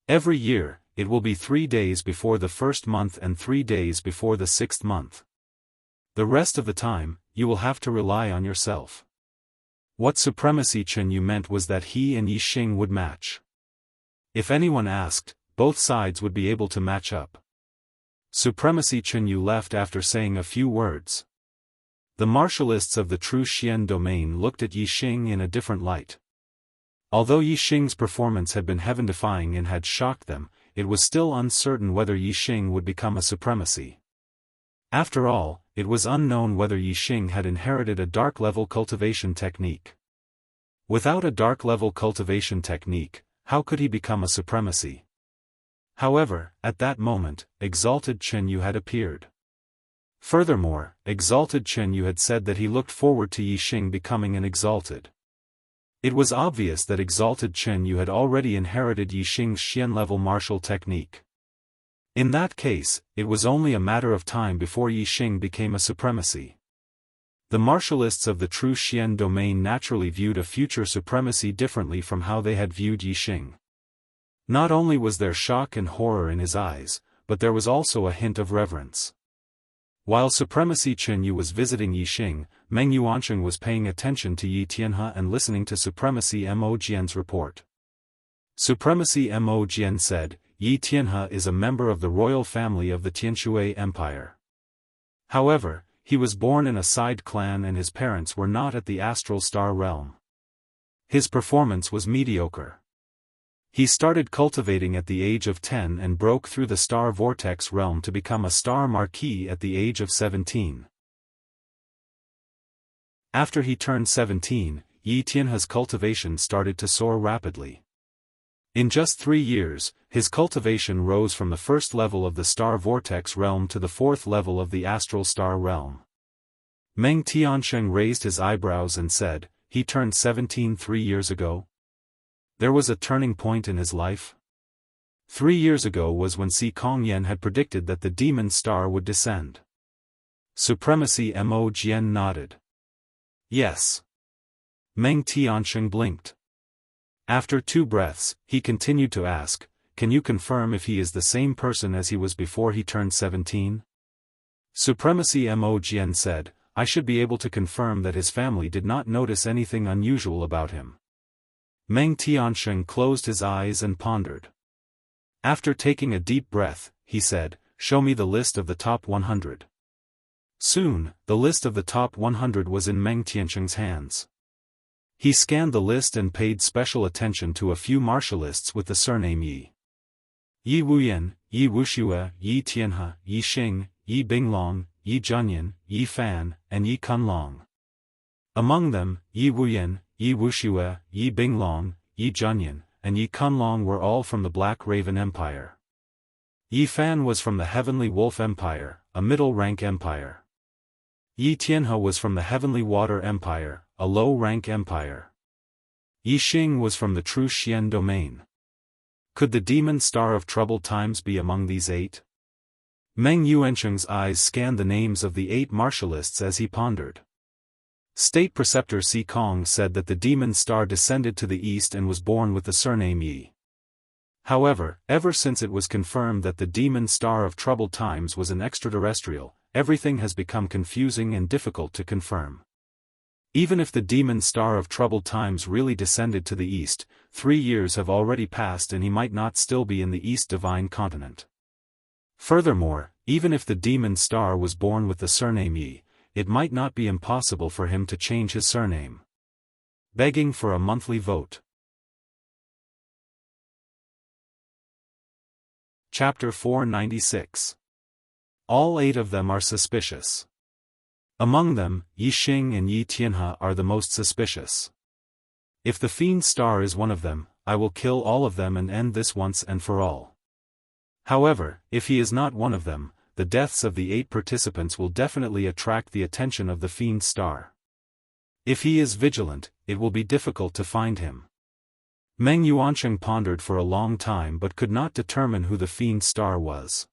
Every year, it will be 3 days before the first month and 3 days before the 6th month. The rest of the time, you will have to rely on yourself." What Supremacy Chen Yu meant was that he and Yixing would match. If anyone asked, both sides would be able to match up. Supremacy Chen Yu left after saying a few words. The martialists of the true Xian domain looked at Yixing in a different light. Although Yixing's performance had been heaven-defying and had shocked them, it was still uncertain whether Yixing would become a supremacy. After all, it was unknown whether Yixing had inherited a dark-level cultivation technique. Without a dark-level cultivation technique, how could he become a supremacy? However, at that moment, Exalted Chen Yu had appeared. Furthermore, Exalted Chen Yu had said that he looked forward to Yixing becoming an exalted. It was obvious that Exalted Chen Yu had already inherited Yixing's Xian-level martial technique. In that case, it was only a matter of time before Yixing became a supremacy. The martialists of the true Xian domain naturally viewed a future supremacy differently from how they had viewed Yixing. Not only was there shock and horror in his eyes, but there was also a hint of reverence. While Supremacy Chen Yu was visiting Yixing, Meng Yuansheng was paying attention to Yi Tianhe and listening to Supremacy Mo Jian's report. Supremacy Mo Jian said, "Yi Tianhe is a member of the royal family of the Tianshui Empire. However, he was born in a side clan and his parents were not at the astral star realm. His performance was mediocre. He started cultivating at the age of 10 and broke through the star vortex realm to become a star marquis at the age of 17. After he turned 17, Yi Tianhe's cultivation started to soar rapidly. In just 3 years, his cultivation rose from the first level of the star vortex realm to the 4th level of the astral star realm." Meng Tiansheng raised his eyebrows and said, "He turned 17 3 years ago? There was a turning point in his life? 3 years ago was when Si Kongyan had predicted that the demon star would descend." Supremacy Mo Jian nodded. "Yes." Meng Tiansheng blinked. After 2 breaths, he continued to ask, "Can you confirm if he is the same person as he was before he turned 17? Supremacy Mo Jian said, "I should be able to confirm that his family did not notice anything unusual about him." Meng Tiansheng closed his eyes and pondered. After taking a deep breath, he said, "Show me the list of the top 100. Soon, the list of the top 100 was in Meng Tiansheng's hands. He scanned the list and paid special attention to a few martialists with the surname Yi. Yi Wuyan, Yi Wuxia, Yi Tianhe, Yi Xing, Yi Binglong, Yi Zhenyan, Yi Fan, and Yi Kunlong. Among them, Yi Wuyan, Yi Wuxia, Yi Binglong, Yi Zhenyan, and Yi Kunlong were all from the Black Raven Empire. Yi Fan was from the Heavenly Wolf Empire, a middle-rank empire. Yi Tianhe was from the Heavenly Water Empire, a low-rank empire. Yi Xing was from the true Xian domain. Could the demon star of troubled times be among these 8? Meng Yuansheng's eyes scanned the names of the 8 martialists as he pondered. State Preceptor Si Kong said that the demon star descended to the east and was born with the surname Yi. However, ever since it was confirmed that the demon star of troubled times was an extraterrestrial, everything has become confusing and difficult to confirm. Even if the demon star of troubled times really descended to the east, 3 years have already passed and he might not still be in the East Divine Continent. Furthermore, even if the demon star was born with the surname Yi, it might not be impossible for him to change his surname. Begging for a monthly vote. Chapter 496. All 8 of them are suspicious. Among them, Yi Xing and Yi Tianhe are the most suspicious. If the fiend star is one of them, I will kill all of them and end this once and for all. However, if he is not one of them, the deaths of the 8 participants will definitely attract the attention of the fiend star. If he is vigilant, it will be difficult to find him. Meng Yuansheng pondered for a long time but could not determine who the fiend star was.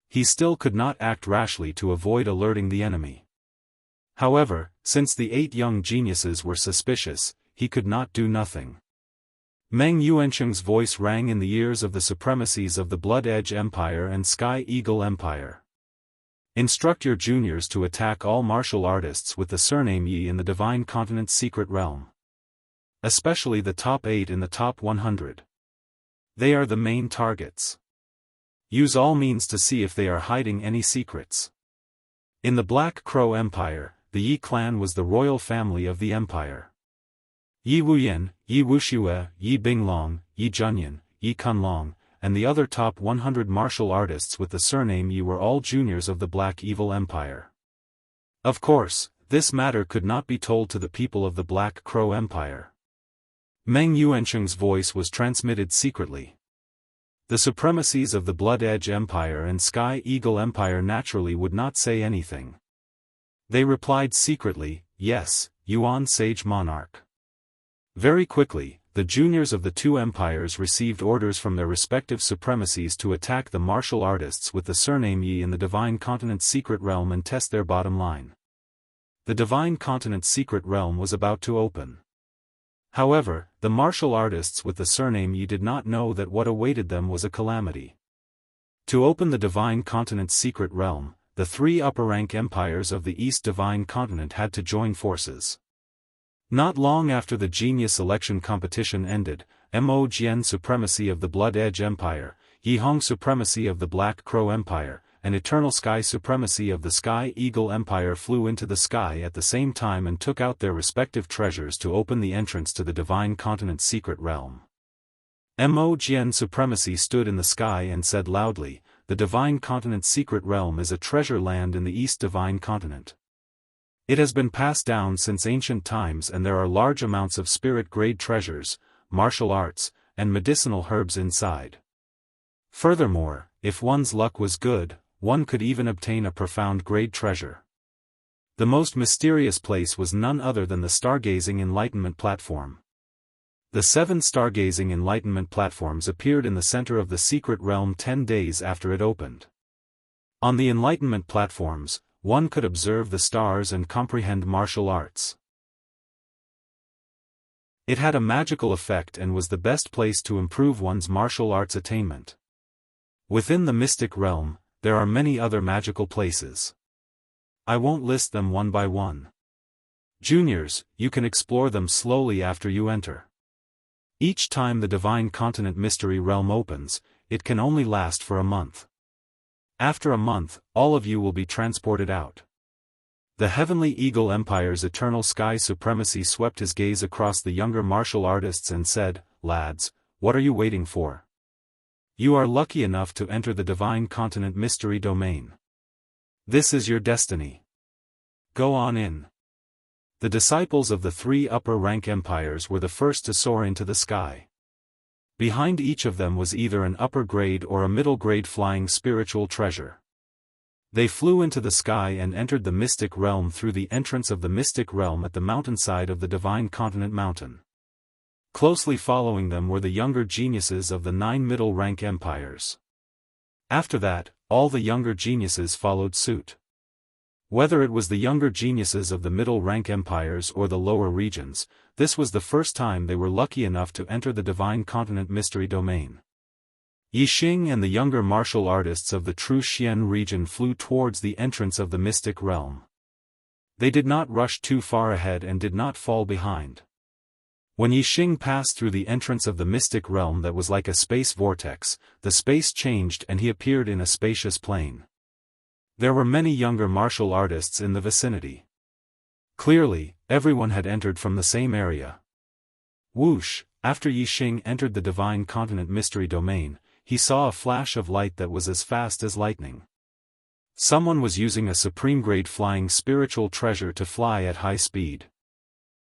He still could not act rashly to avoid alerting the enemy. However, since the 8 young geniuses were suspicious, he could not do nothing. Meng Yuansheng's voice rang in the ears of the supremacies of the Blood Edge Empire and Sky Eagle Empire. Instruct your juniors to attack all martial artists with the surname Yi in the Divine Continent's secret realm. Especially the top 8 in the top 100. They are the main targets. Use all means to see if they are hiding any secrets. In the Black Crow Empire, the Yi clan was the royal family of the empire. Yi Wuyan, Yi Wuxia, Yi Binglong, Yi Junyan, Yi Kunlong, and the other top 100 martial artists with the surname Yi were all juniors of the Black Evil Empire. Of course, this matter could not be told to the people of the Black Crow Empire. Meng Yuansheng's voice was transmitted secretly. The supremacies of the Blood Edge Empire and Sky Eagle Empire naturally would not say anything. They replied secretly, "Yes, Yuan Sage Monarch." Very quickly, the juniors of the 2 empires received orders from their respective supremacies to attack the martial artists with the surname Yi in the Divine Continent's secret realm and test their bottom line. The Divine Continent's secret realm was about to open. However, the martial artists with the surname Yi did not know that what awaited them was a calamity. To open the Divine Continent's secret realm, the 3 upper-rank empires of the East Divine Continent had to join forces. Not long after the genius election competition ended, Mo Jian supremacy of the Blood Edge Empire, Yi Hong supremacy of the Black Crow Empire, and Eternal Sky supremacy of the Sky Eagle Empire flew into the sky at the same time and took out their respective treasures to open the entrance to the Divine Continent's secret realm. Mo Jian supremacy stood in the sky and said loudly, "The Divine Continent's secret realm is a treasure land in the East Divine Continent. It has been passed down since ancient times and there are large amounts of spirit-grade treasures, martial arts, and medicinal herbs inside. Furthermore, if one's luck was good, one could even obtain a profound-grade treasure." The most mysterious place was none other than the Stargazing Enlightenment Platform. The 7 Stargazing Enlightenment Platforms appeared in the center of the secret realm 10 days after it opened. On the Enlightenment Platforms, one could observe the stars and comprehend martial arts. It had a magical effect and was the best place to improve one's martial arts attainment. Within the mystic realm, there are many other magical places. I won't list them one by one. Juniors, you can explore them slowly after you enter. Each time the Divine Continent Mystery Realm opens, it can only last for a month. After a month, all of you will be transported out. The Heavenly Eagle Empire's Eternal Sky Supremacy swept his gaze across the younger martial artists and said, "Lads, what are you waiting for? You are lucky enough to enter the Divine Continent Mystery Domain. This is your destiny. Go on in." The disciples of the 3 upper-rank empires were the first to soar into the sky. Behind each of them was either an upper-grade or a middle-grade flying spiritual treasure. They flew into the sky and entered the mystic realm through the entrance of the mystic realm at the mountainside of the Divine Continent Mountain. Closely following them were the younger geniuses of the 9 middle-rank empires. After that, all the younger geniuses followed suit. Whether it was the younger geniuses of the middle-rank empires or the lower regions, this was the first time they were lucky enough to enter the Divine Continent Mystery Domain. Yixing and the younger martial artists of the True Xian region flew towards the entrance of the mystic realm. They did not rush too far ahead and did not fall behind. When Yixing passed through the entrance of the mystic realm that was like a space vortex, the space changed and he appeared in a spacious plain. There were many younger martial artists in the vicinity. Clearly, everyone had entered from the same area. Whoosh, after Yixing entered the Divine Continent Mystery Domain, he saw a flash of light that was as fast as lightning. Someone was using a supreme-grade flying spiritual treasure to fly at high speed.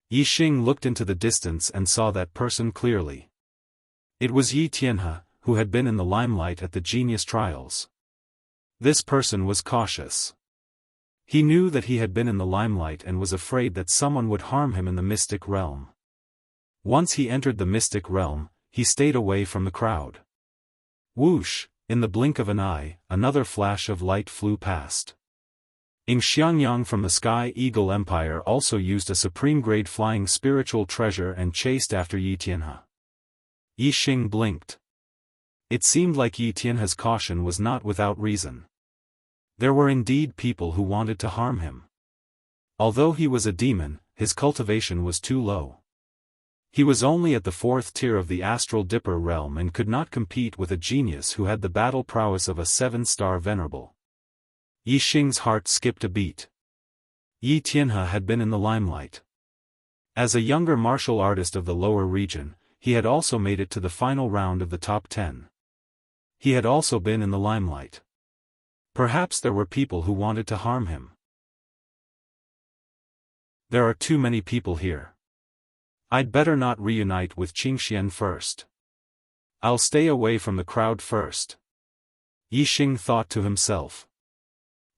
Yixing looked into the distance and saw that person clearly. It was Yi Tianhe, who had been in the limelight at the genius trials. This person was cautious. He knew that he had been in the limelight and was afraid that someone would harm him in the mystic realm. Once he entered the mystic realm, he stayed away from the crowd. Whoosh, In the blink of an eye, another flash of light flew past. Ing Xiangyang from the Sky Eagle Empire also used a supreme-grade flying spiritual treasure and chased after Yi Tianhe. Yi Xing blinked. It seemed like Yi Tianhe's caution was not without reason. There were indeed people who wanted to harm him. Although he was a demon, his cultivation was too low. He was only at the 4th tier of the Astral Dipper realm and could not compete with a genius who had the battle prowess of a 7-star venerable. Yi Xing's heart skipped a beat. Yi Tianhe had been in the limelight. As a younger martial artist of the lower region, he had also made it to the final round of the top 10. He had also been in the limelight. Perhaps there were people who wanted to harm him. There are too many people here. I'd better not reunite with Qingxian first. I'll stay away from the crowd first. Yi Xing thought to himself.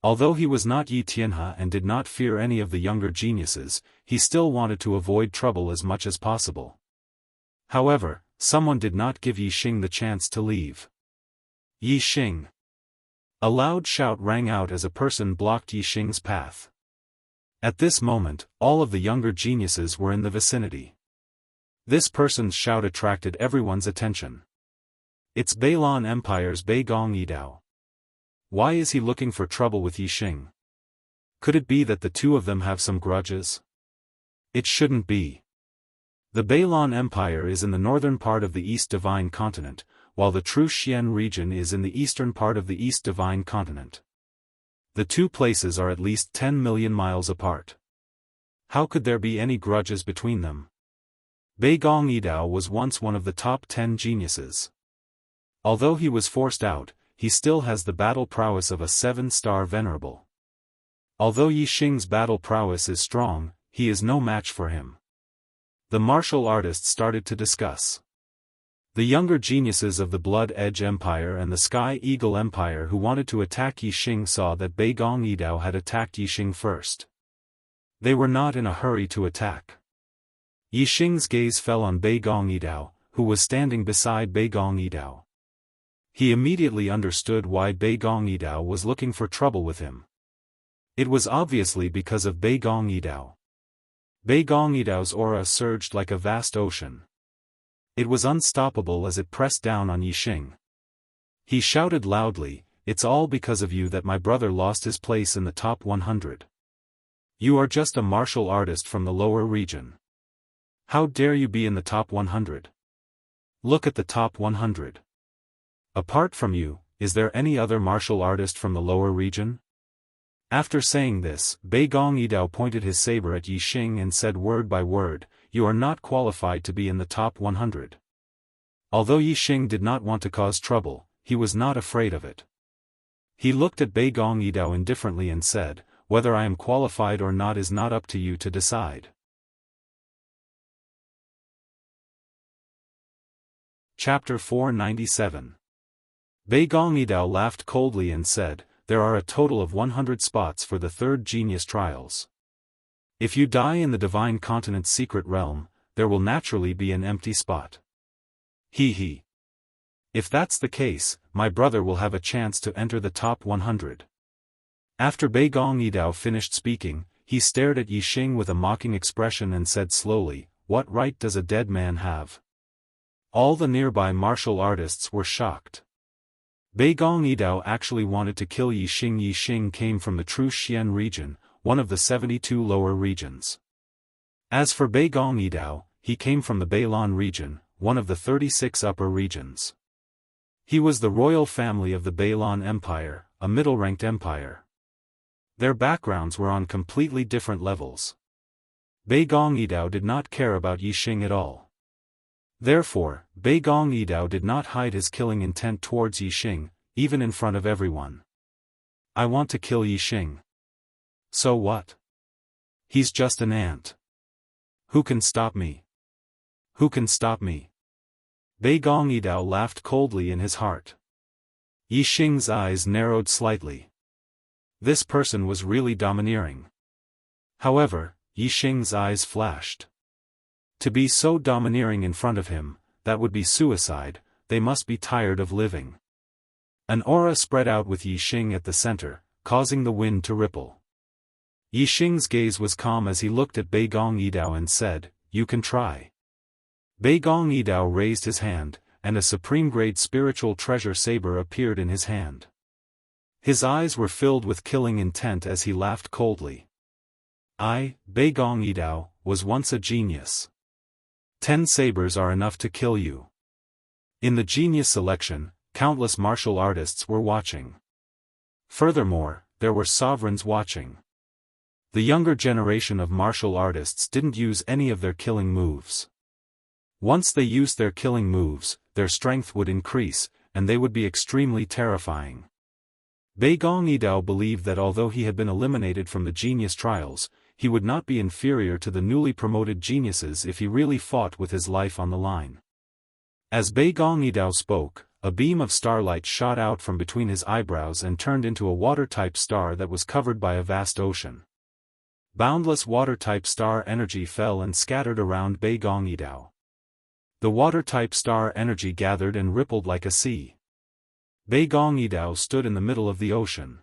Although he was not Yi Tianhe and did not fear any of the younger geniuses, he still wanted to avoid trouble as much as possible. However, someone did not give Yi Xing the chance to leave. Yi Xing. A loud shout rang out as a person blocked Yi Xing's path. At this moment, all of the younger geniuses were in the vicinity. This person's shout attracted everyone's attention. It's Beilan Empire's Beigong Yidao. Why is he looking for trouble with Yi Xing? Could it be that the two of them have some grudges? It shouldn't be. The Beilan Empire is in the northern part of the East Divine Continent, while the true Xian region is in the eastern part of the East Divine Continent. The two places are at least 10 million miles apart. How could there be any grudges between them? Beigong Yidao was once one of the top 10 geniuses. Although he was forced out, he still has the battle prowess of a 7-star venerable. Although Yi Xing's battle prowess is strong, he is no match for him. The martial artists started to discuss. The younger geniuses of the Blood Edge Empire and the Sky Eagle Empire who wanted to attack Yi Xing saw that Beigong Yidao had attacked Yi Xing first. They were not in a hurry to attack. Yi Xing's gaze fell on Beigong Yidao, who was standing beside Beigong Yidao. He immediately understood why Beigong Yidao was looking for trouble with him. It was obviously because of Beigong Yidao. Beigong Yidao's aura surged like a vast ocean. It was unstoppable as it pressed down on Yi Xing. He shouted loudly, "It's all because of you that my brother lost his place in the top 100. You are just a martial artist from the lower region. How dare you be in the top 100? Look at the top 100. Apart from you, is there any other martial artist from the lower region?" After saying this, Beigong Yidao pointed his saber at Yi Xing and said word by word, "You are not qualified to be in the top 100. Although Yi Xing did not want to cause trouble, he was not afraid of it. He looked at Beigong Yidao indifferently and said, "Whether I am qualified or not is not up to you to decide." Chapter 497. Beigong Yidao laughed coldly and said, "There are a total of 100 spots for the 3rd Genius Trials. If you die in the Divine Continent's secret realm, there will naturally be an empty spot. He. If that's the case, my brother will have a chance to enter the top 100. After Beigong Yidao finished speaking, he stared at Yi Xing with a mocking expression and said slowly, "What right does a dead man have?" All the nearby martial artists were shocked. Beigong Yidao actually wanted to kill Yi Xing. Yi Xing came from the true Xian region, one of the 72 lower regions. As for Beigong Yidao, he came from the Beilan region, one of the 36 upper regions. He was the royal family of the Beilan Empire, a middle-ranked empire. Their backgrounds were on completely different levels. Beigong Yidao did not care about Yi Xing at all. Therefore, Beigong Yidao did not hide his killing intent towards Yi Xing, even in front of everyone. "I want to kill Yi Xing. So what? He's just an ant. Who can stop me? Who can stop me?" Beigong Yidao laughed coldly in his heart. Yi Xing's eyes narrowed slightly. This person was really domineering. However, Yi Xing's eyes flashed. To be so domineering in front of him, that would be suicide. They must be tired of living. An aura spread out with Yixing at the center, causing the wind to ripple. Yixing's gaze was calm as he looked at Bei Gong Yidao and said, "You can try." Bei Gong Yidao raised his hand, and a supreme-grade spiritual treasure saber appeared in his hand. His eyes were filled with killing intent as he laughed coldly. "I, Bei Gong Yidao, was once a genius. 10 sabers are enough to kill you." In the genius selection, countless martial artists were watching. Furthermore, there were sovereigns watching. The younger generation of martial artists didn't use any of their killing moves. Once they used their killing moves, their strength would increase, and they would be extremely terrifying. Bei Gong Yidao believed that although he had been eliminated from the genius trials, he would not be inferior to the newly promoted geniuses if he really fought with his life on the line. As Bei Gong Yidao spoke, a beam of starlight shot out from between his eyebrows and turned into a water-type star that was covered by a vast ocean. Boundless water-type star energy fell and scattered around Bei Gong Yidao. The water-type star energy gathered and rippled like a sea. Bei Gong Yidao stood in the middle of the ocean.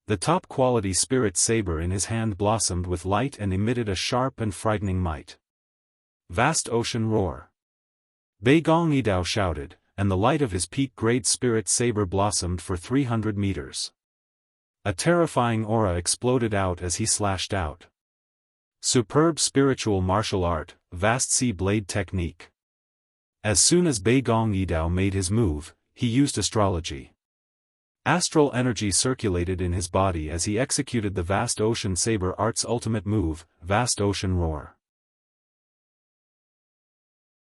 The top-quality spirit saber in his hand blossomed with light and emitted a sharp and frightening might. Vast ocean roar. Bei Gong Yidao shouted, and the light of his peak-grade spirit saber blossomed for 300 meters. A terrifying aura exploded out as he slashed out. Superb spiritual martial art, vast sea blade technique. As soon as Bei Gong Yidao made his move, he used astrology. Astral energy circulated in his body as he executed the vast ocean saber art's ultimate move, vast ocean roar.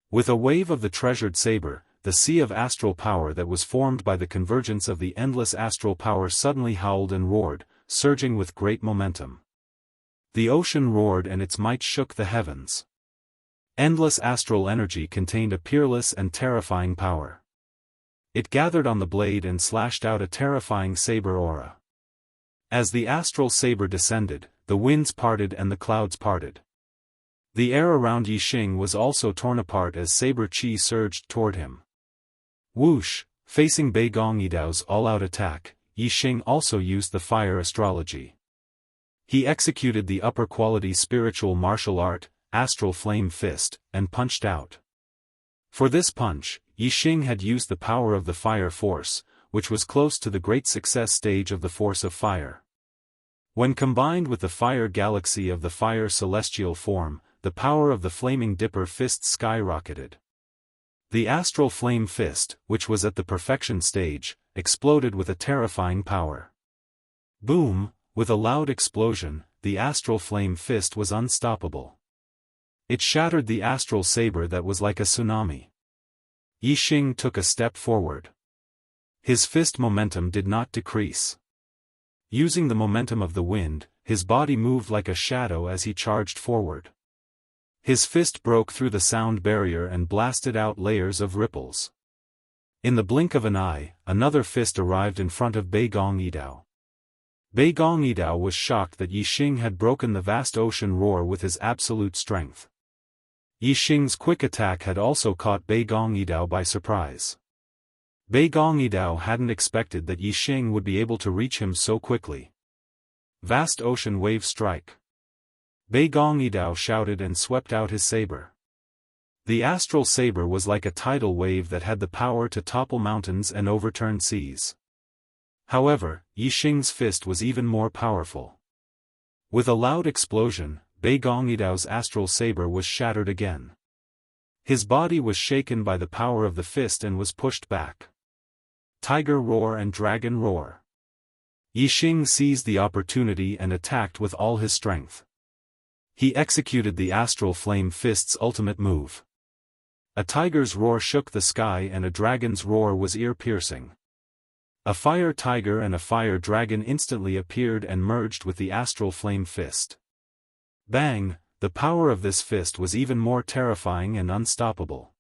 With a wave of the treasured saber, the sea of astral power that was formed by the convergence of the endless astral power suddenly howled and roared, surging with great momentum. The ocean roared and its might shook the heavens. Endless astral energy contained a peerless and terrifying power. It gathered on the blade and slashed out a terrifying saber aura. As the astral saber descended, the winds parted and the clouds parted. The air around Yixing was also torn apart as saber chi surged toward him. Whoosh, facing Bei Gong Yidao's all-out attack, Yixing also used the fire astrology. He executed the upper-quality spiritual martial art, Astral Flame Fist, and punched out. For this punch, Yixing had used the power of the fire force, which was close to the great success stage of the force of fire. When combined with the fire galaxy of the fire celestial form, the power of the flaming dipper fist skyrocketed. The astral flame fist, which was at the perfection stage, exploded with a terrifying power. Boom! With a loud explosion, the astral flame fist was unstoppable. It shattered the astral saber that was like a tsunami. Yixing took a step forward. His fist momentum did not decrease. Using the momentum of the wind, his body moved like a shadow as he charged forward. His fist broke through the sound barrier and blasted out layers of ripples. In the blink of an eye, another fist arrived in front of Bei Gong Yidao. Bei Gong Yidao was shocked that Yixing had broken the vast ocean roar with his absolute strength. Yixing's quick attack had also caught Bei Gong Yidao by surprise. Bei Gong Yidao hadn't expected that Yixing would be able to reach him so quickly. Vast ocean wave strike. Bei Gong Yidao shouted and swept out his saber. The astral saber was like a tidal wave that had the power to topple mountains and overturn seas. However, Yixing's fist was even more powerful. With a loud explosion, Bei Gong Yidao's astral saber was shattered again. His body was shaken by the power of the fist and was pushed back. Tiger roar and dragon roar. Yixing seized the opportunity and attacked with all his strength. He executed the astral flame fist's ultimate move. A tiger's roar shook the sky and a dragon's roar was ear-piercing. A fire tiger and a fire dragon instantly appeared and merged with the astral flame fist. Bang! The power of this fist was even more terrifying and unstoppable.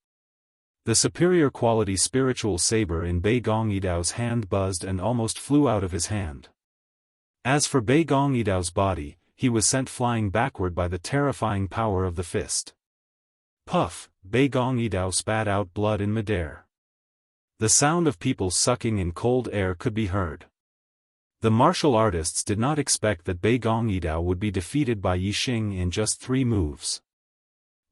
The superior quality spiritual saber in Bei Gong Yidao's hand buzzed and almost flew out of his hand. As for Bei Gong Yidao's body, he was sent flying backward by the terrifying power of the fist. Puff! Bei Gong Yidao spat out blood in midair. The sound of people sucking in cold air could be heard. The martial artists did not expect that Bei Gong Yidao would be defeated by Yixing in just 3 moves.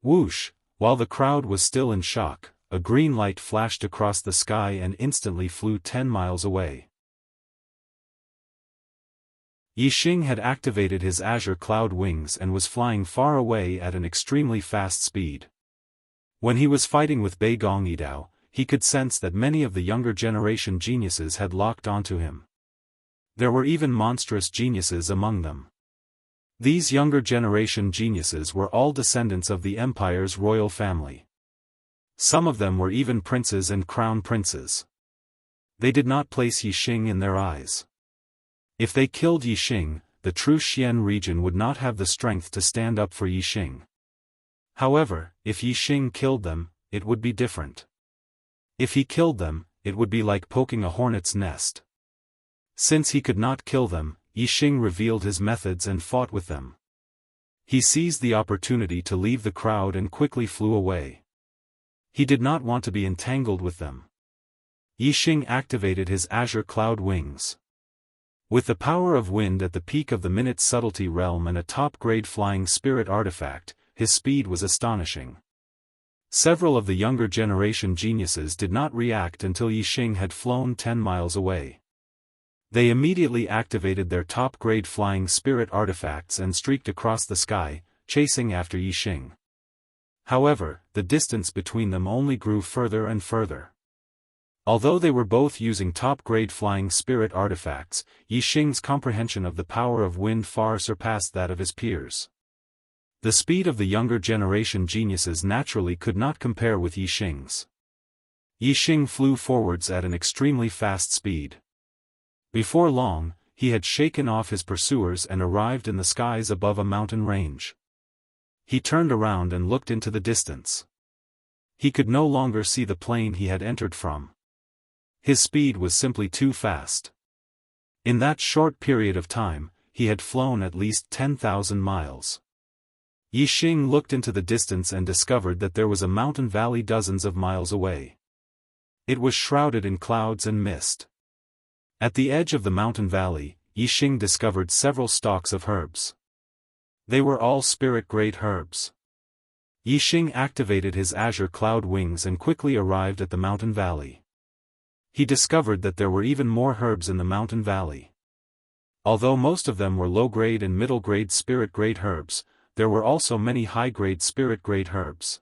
Whoosh! While the crowd was still in shock, a green light flashed across the sky and instantly flew 10 miles away. Yixing had activated his azure cloud wings and was flying far away at an extremely fast speed. When he was fighting with Bei Gong Yidao, he could sense that many of the younger generation geniuses had locked onto him. There were even monstrous geniuses among them. These younger generation geniuses were all descendants of the empire's royal family. Some of them were even princes and crown princes. They did not place Yixing in their eyes. If they killed Yixing, the true Xian region would not have the strength to stand up for Yixing. However, if Yixing killed them, it would be different. If he killed them, it would be like poking a hornet's nest. Since he could not kill them, Yixing revealed his methods and fought with them. He seized the opportunity to leave the crowd and quickly flew away. He did not want to be entangled with them. Yixing activated his azure cloud wings. With the power of wind at the peak of the minute subtlety realm and a top-grade flying spirit artifact, his speed was astonishing. Several of the younger generation geniuses did not react until Yixing had flown 10 miles away. They immediately activated their top-grade flying spirit artifacts and streaked across the sky, chasing after Yixing. However, the distance between them only grew further and further. Although they were both using top-grade flying spirit artifacts, Yixing's comprehension of the power of wind far surpassed that of his peers. The speed of the younger generation geniuses naturally could not compare with Yixing's. Yixing flew forwards at an extremely fast speed. Before long, he had shaken off his pursuers and arrived in the skies above a mountain range. He turned around and looked into the distance. He could no longer see the plane he had entered from. His speed was simply too fast. In that short period of time, he had flown at least 10,000 miles. Yixing looked into the distance and discovered that there was a mountain valley dozens of miles away. It was shrouded in clouds and mist. At the edge of the mountain valley, Yixing discovered several stalks of herbs. They were all spirit-grade herbs. Yixing activated his azure cloud wings and quickly arrived at the mountain valley. He discovered that there were even more herbs in the mountain valley. Although most of them were low-grade and middle-grade spirit-grade herbs, there were also many high-grade spirit-grade herbs.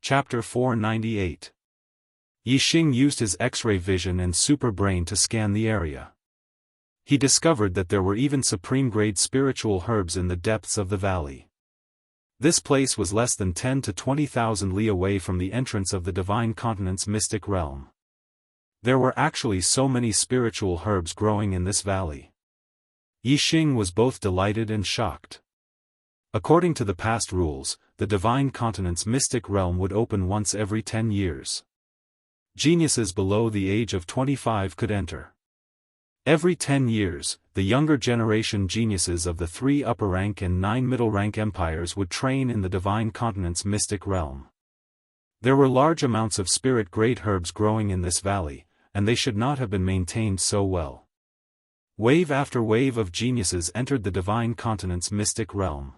Chapter 498. Yixing used his X-ray vision and super brain to scan the area. He discovered that there were even supreme-grade spiritual herbs in the depths of the valley. This place was less than 10 to 20,000 li away from the entrance of the Divine Continent's mystic realm. There were actually so many spiritual herbs growing in this valley. Yixing was both delighted and shocked. According to the past rules, the Divine Continent's mystic realm would open once every 10 years. Geniuses below the age of 25 could enter. Every 10 years, the younger generation geniuses of the 3 upper rank and 9 middle rank empires would train in the Divine Continent's mystic realm. There were large amounts of spirit-grade herbs growing in this valley, and they should not have been maintained so well. Wave after wave of geniuses entered the Divine Continent's mystic realm.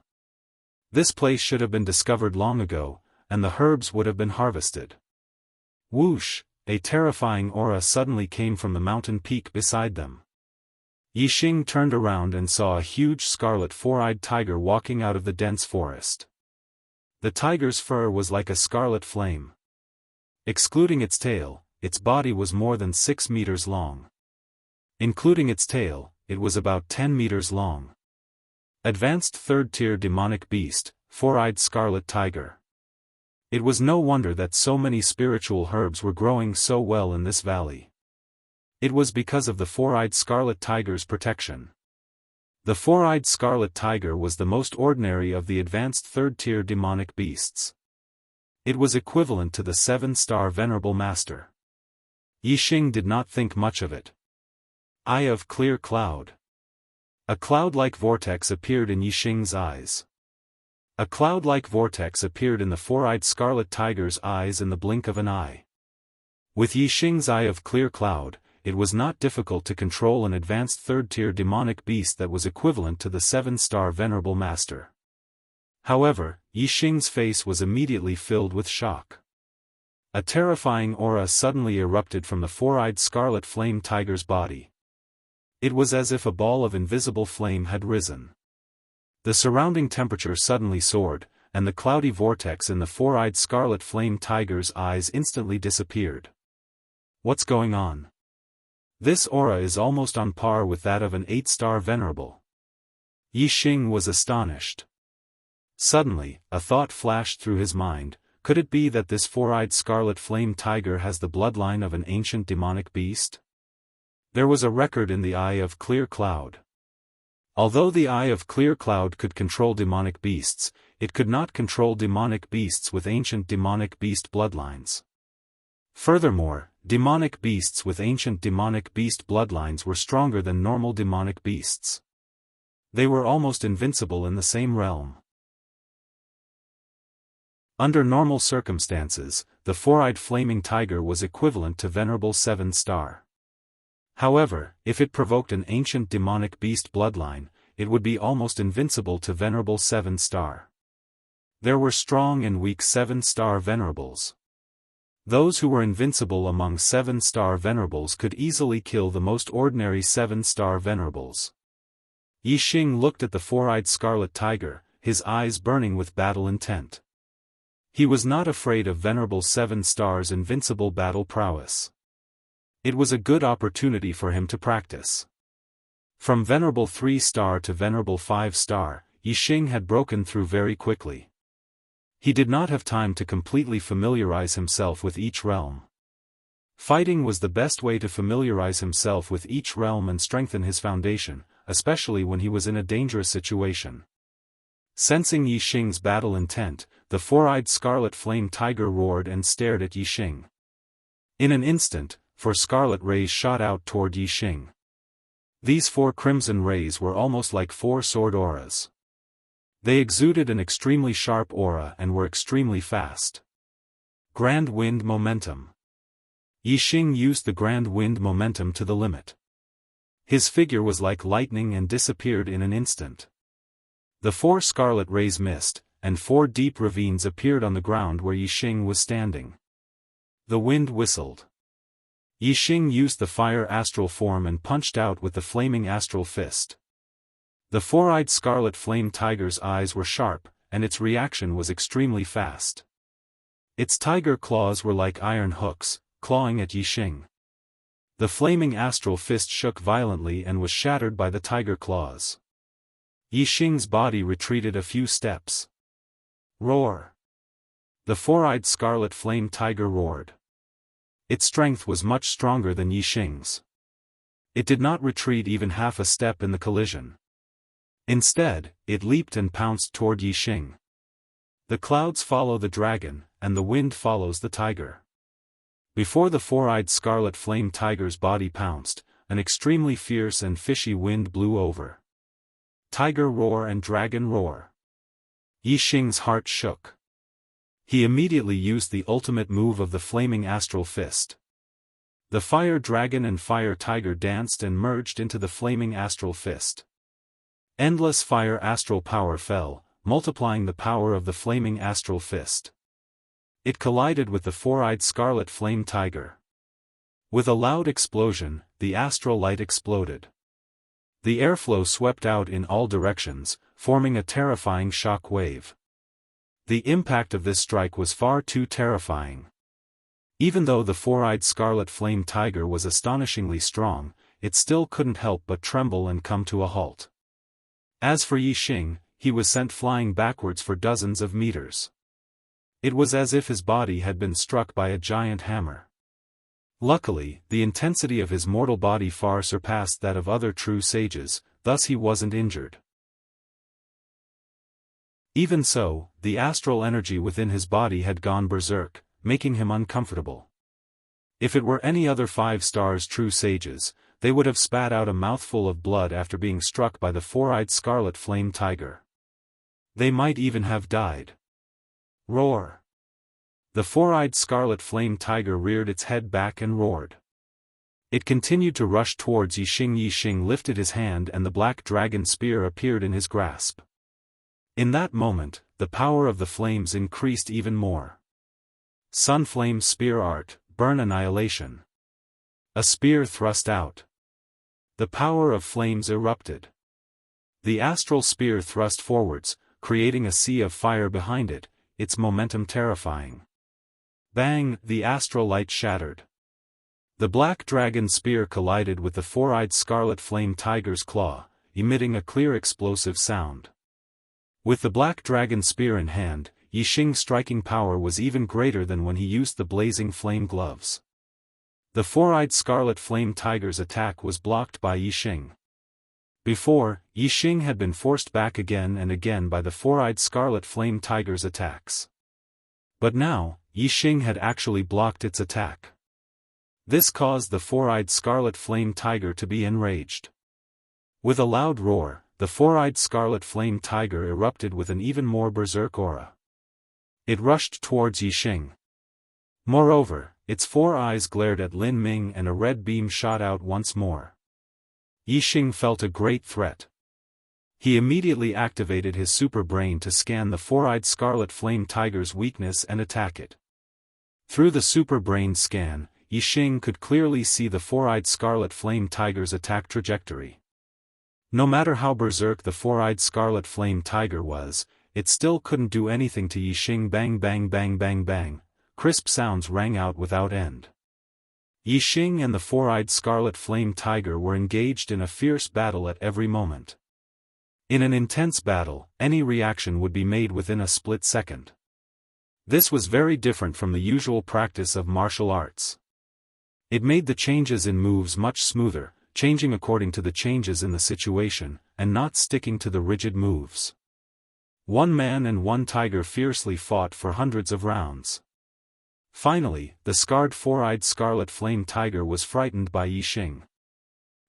This place should have been discovered long ago, and the herbs would have been harvested. Whoosh! A terrifying aura suddenly came from the mountain peak beside them. Yixing turned around and saw a huge scarlet four-eyed tiger walking out of the dense forest. The tiger's fur was like a scarlet flame. Excluding its tail, its body was more than 6 meters long. Including its tail, it was about 10 meters long. Advanced third-tier demonic beast, four-eyed scarlet tiger. It was no wonder that so many spiritual herbs were growing so well in this valley. It was because of the four-eyed scarlet tiger's protection. The four-eyed scarlet tiger was the most ordinary of the advanced third-tier demonic beasts. It was equivalent to the 7-star Venerable Master. Yixing did not think much of it. Eye of clear cloud. A cloud-like vortex appeared in Yixing's eyes. A cloud-like vortex appeared in the four-eyed scarlet tiger's eyes in the blink of an eye. With Yixing's eye of clear cloud, it was not difficult to control an advanced third-tier demonic beast that was equivalent to the 7-star Venerable Master. However, Yixing's face was immediately filled with shock. A terrifying aura suddenly erupted from the four-eyed scarlet flame tiger's body. It was as if a ball of invisible flame had risen. The surrounding temperature suddenly soared, and the cloudy vortex in the four-eyed scarlet flame tiger's eyes instantly disappeared. What's going on? This aura is almost on par with that of an 8-star Venerable. Yixing was astonished. Suddenly, a thought flashed through his mind: could it be that this four-eyed scarlet flame tiger has the bloodline of an ancient demonic beast? There was a record in the Eye of Clear Cloud. Although the Eye of Clear Cloud could control demonic beasts, it could not control demonic beasts with ancient demonic beast bloodlines. Furthermore, demonic beasts with ancient demonic beast bloodlines were stronger than normal demonic beasts. They were almost invincible in the same realm. Under normal circumstances, the four-eyed flaming tiger was equivalent to Venerable 7-star. However, if it provoked an ancient demonic beast bloodline, it would be almost invincible to Venerable 7-star. There were strong and weak 7-star Venerables. Those who were invincible among 7-star Venerables could easily kill the most ordinary 7-star Venerables. Yixing looked at the four-eyed scarlet tiger, his eyes burning with battle intent. He was not afraid of Venerable 7-star's invincible battle prowess. It was a good opportunity for him to practice. From Venerable 3-star to Venerable 5-star, Yixing had broken through very quickly. He did not have time to completely familiarize himself with each realm. Fighting was the best way to familiarize himself with each realm and strengthen his foundation, especially when he was in a dangerous situation. Sensing Yixing's battle intent, the four-eyed scarlet flame tiger roared and stared at Yixing. In an instant, 4 scarlet rays shot out toward Yixing. These 4 crimson rays were almost like 4 sword auras. They exuded an extremely sharp aura and were extremely fast. Grand Wind Momentum. Yixing used the Grand Wind Momentum to the limit. His figure was like lightning and disappeared in an instant. The 4 scarlet rays missed, and 4 deep ravines appeared on the ground where Yixing was standing. The wind whistled. Yixing used the fire astral form and punched out with the flaming astral fist. The four-eyed scarlet flame tiger's eyes were sharp, and its reaction was extremely fast. Its tiger claws were like iron hooks, clawing at Yixing. The flaming astral fist shook violently and was shattered by the tiger claws. Yixing's body retreated a few steps. Roar! The four-eyed scarlet flame tiger roared. Its strength was much stronger than Yixing's. It did not retreat even half a step in the collision. Instead, it leaped and pounced toward Yixing. The clouds follow the dragon, and the wind follows the tiger. Before the four-eyed scarlet flame tiger's body pounced, an extremely fierce and fishy wind blew over. Tiger roar and dragon roar. Yixing's heart shook. He immediately used the ultimate move of the flaming astral fist. The fire dragon and fire tiger danced and merged into the flaming astral fist. Endless fire astral power fell, multiplying the power of the flaming astral fist. It collided with the four-eyed scarlet flame tiger. With a loud explosion, the astral light exploded. The airflow swept out in all directions, forming a terrifying shock wave. The impact of this strike was far too terrifying. Even though the four-eyed scarlet flame tiger was astonishingly strong, it still couldn't help but tremble and come to a halt. As for Yixing, he was sent flying backwards for dozens of meters. It was as if his body had been struck by a giant hammer. Luckily, the intensity of his mortal body far surpassed that of other true sages, thus he wasn't injured. Even so, the astral energy within his body had gone berserk, making him uncomfortable. If it were any other 5-star true sages, they would have spat out a mouthful of blood after being struck by the four-eyed scarlet flame tiger. They might even have died. Roar! The four-eyed scarlet flame tiger reared its head back and roared. It continued to rush towards Yixing. Yixing lifted his hand and the black dragon spear appeared in his grasp. In that moment, the power of the flames increased even more. Sunflame Spear Art, Burn Annihilation. A spear thrust out. The power of flames erupted. The astral spear thrust forwards, creating a sea of fire behind it, its momentum terrifying. Bang! The astral light shattered. The black dragon spear collided with the four-eyed scarlet flame tiger's claw, emitting a clear explosive sound. With the black dragon spear in hand, Yixing's striking power was even greater than when he used the blazing flame gloves. The four-eyed scarlet flame tiger's attack was blocked by Yixing. Before, Yixing had been forced back again and again by the four-eyed scarlet flame tiger's attacks. But now, Yixing had actually blocked its attack. This caused the four-eyed scarlet flame tiger to be enraged. With a loud roar, the four-eyed scarlet flame tiger erupted with an even more berserk aura. It rushed towards Yixing. Moreover, its four eyes glared at Lin Ming and a red beam shot out once more. Yixing felt a great threat. He immediately activated his super brain to scan the four-eyed scarlet flame tiger's weakness and attack it. Through the super brain scan, Yixing could clearly see the four-eyed scarlet flame tiger's attack trajectory. No matter how berserk the four-eyed scarlet flame tiger was, it still couldn't do anything to Yixing. Bang bang bang bang bang, crisp sounds rang out without end. Yixing and the four-eyed scarlet flame tiger were engaged in a fierce battle at every moment. In an intense battle, any reaction would be made within a split second. This was very different from the usual practice of martial arts. It made the changes in moves much smoother, changing according to the changes in the situation, and not sticking to the rigid moves. One man and one tiger fiercely fought for hundreds of rounds. Finally, the scarred four-eyed scarlet flame tiger was frightened by Yixing.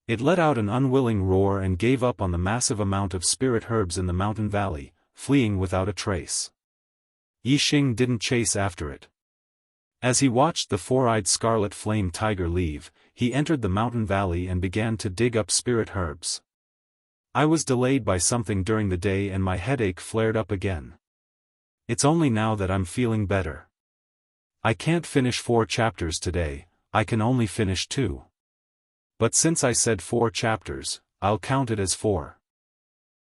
It let out an unwilling roar and gave up on the massive amount of spirit herbs in the mountain valley, fleeing without a trace. Yixing didn't chase after it. As he watched the four-eyed scarlet flame tiger leave, he entered the mountain valley and began to dig up spirit herbs. I was delayed by something during the day and my headache flared up again. It's only now that I'm feeling better. I can't finish 4 chapters today, I can only finish 2. But since I said 4 chapters, I'll count it as 4.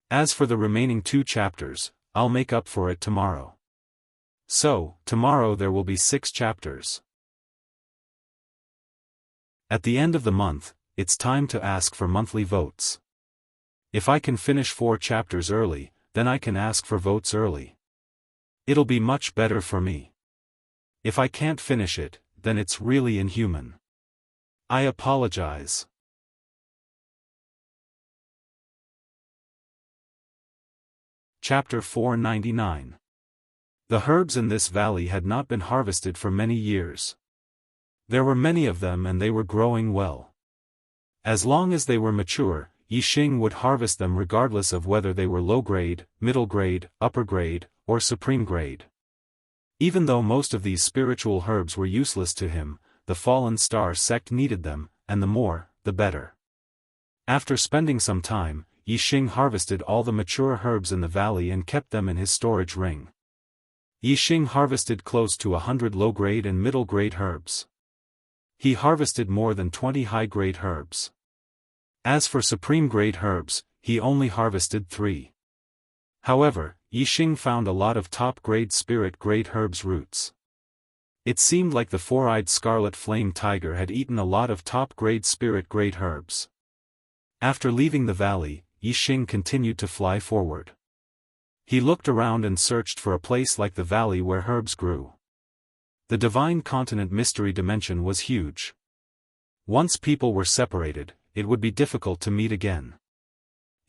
As for the remaining 2 chapters, I'll make up for it tomorrow. So, tomorrow there will be 6 chapters. At the end of the month, it's time to ask for monthly votes. If I can finish 4 chapters early, then I can ask for votes early. It'll be much better for me. If I can't finish it, then it's really inhuman. I apologize. Chapter 499. The herbs in this valley had not been harvested for many years. There were many of them and they were growing well. As long as they were mature, Yixing would harvest them regardless of whether they were low grade, middle grade, upper grade, or supreme grade. Even though most of these spiritual herbs were useless to him, the Fallen Star sect needed them, and the more, the better. After spending some time, Yixing harvested all the mature herbs in the valley and kept them in his storage ring. Yixing harvested close to 100 low-grade and middle-grade herbs. He harvested more than 20 high-grade herbs. As for supreme-grade herbs, he only harvested 3. However, Yixing found a lot of top-grade spirit-grade herbs roots. It seemed like the four-eyed scarlet flame tiger had eaten a lot of top-grade spirit-grade herbs. After leaving the valley, Yixing continued to fly forward. He looked around and searched for a place like the valley where herbs grew. The Divine Continent Mystery Dimension was huge. Once people were separated, it would be difficult to meet again.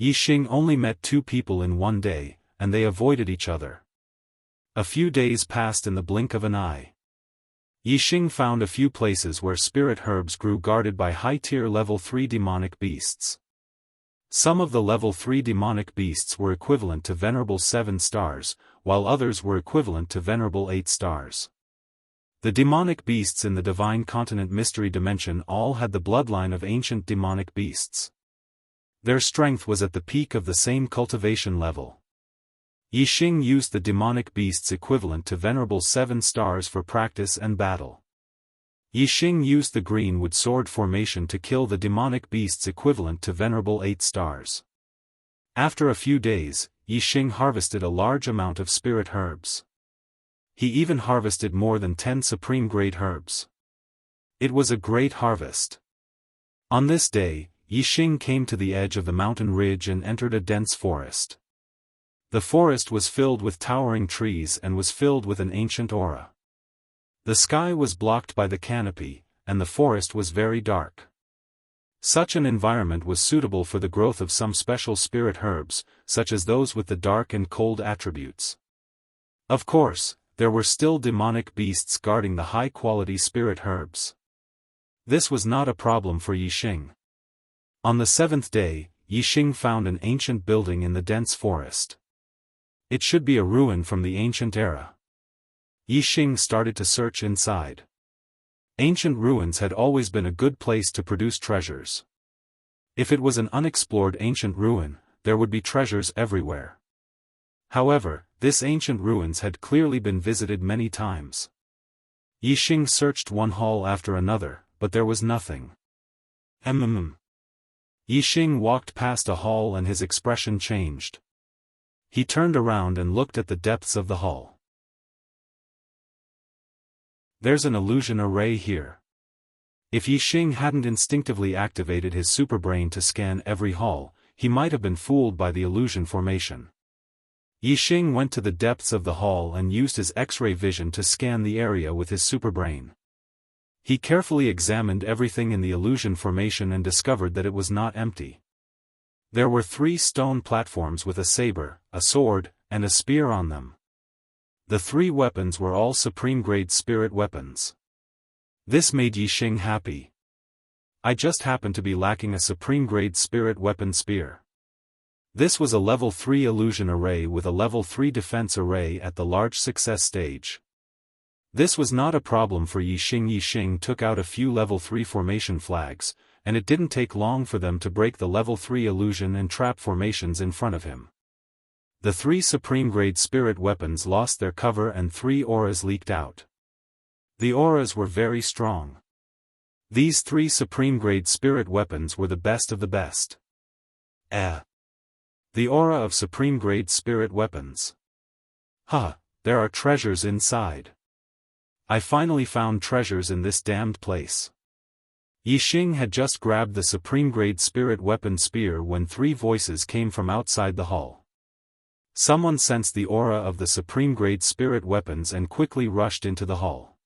Yixing only met 2 people in one day, and they avoided each other. A few days passed in the blink of an eye. Yixing found a few places where spirit herbs grew guarded by high-tier level 3 demonic beasts. Some of the level 3 demonic beasts were equivalent to venerable 7 stars, while others were equivalent to venerable 8 stars. The demonic beasts in the Divine Continent Mystery Dimension all had the bloodline of ancient demonic beasts. Their strength was at the peak of the same cultivation level. Yixing used the demonic beasts equivalent to venerable 7 stars for practice and battle. Yixing used the greenwood sword formation to kill the demonic beasts equivalent to venerable 8 stars. After a few days, Yixing harvested a large amount of spirit herbs. He even harvested more than 10 supreme grade herbs. It was a great harvest. On this day, Yixing came to the edge of the mountain ridge and entered a dense forest. The forest was filled with towering trees and was filled with an ancient aura. The sky was blocked by the canopy, and the forest was very dark. Such an environment was suitable for the growth of some special spirit herbs, such as those with the dark and cold attributes. Of course, there were still demonic beasts guarding the high-quality spirit herbs. This was not a problem for Yixing. On the 7th day, Yixing found an ancient building in the dense forest. It should be a ruin from the ancient era. Yixing started to search inside. Ancient ruins had always been a good place to produce treasures. If it was an unexplored ancient ruin, there would be treasures everywhere. However, this ancient ruins had clearly been visited many times. Yixing searched one hall after another, but there was nothing. Yixing walked past a hall and his expression changed. He turned around and looked at the depths of the hall. There's an illusion array here. If Yixing hadn't instinctively activated his superbrain to scan every hall, he might have been fooled by the illusion formation. Yixing went to the depths of the hall and used his X-ray vision to scan the area with his superbrain. He carefully examined everything in the illusion formation and discovered that it was not empty. There were 3 stone platforms with a saber, a sword, and a spear on them. The 3 weapons were all supreme-grade spirit weapons. This made Yixing happy. I just happened to be lacking a supreme-grade spirit weapon spear. This was a level 3 illusion array with a level 3 defense array at the large success stage. This was not a problem for Yixing. Yixing took out a few level 3 formation flags, and it didn't take long for them to break the level 3 illusion and trap formations in front of him. The 3 supreme-grade spirit weapons lost their cover and 3 auras leaked out. The auras were very strong. These 3 supreme-grade spirit weapons were the best of the best. The aura of supreme-grade spirit weapons. There are treasures inside. I finally found treasures in this damned place. Yixing had just grabbed the supreme-grade spirit weapon spear when 3 voices came from outside the hall. Someone sensed the aura of the supreme-grade spirit weapons and quickly rushed into the hall.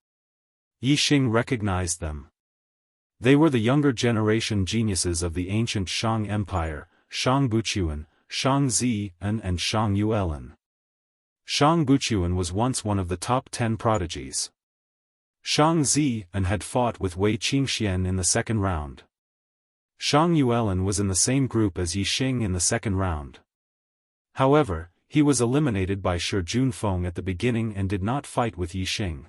Yixing recognized them. They were the younger generation geniuses of the ancient Shang Empire, Shang Buchuan, Shang Zian and Shang Yuelin. Shang Buchuan was once one of the top 10 prodigies. Shang Zian had fought with Wei Qingxian in the 2nd round. Shang Yuelin was in the same group as Yixing in the 2nd round. However, he was eliminated by Shi Junfeng at the beginning and did not fight with Yixing.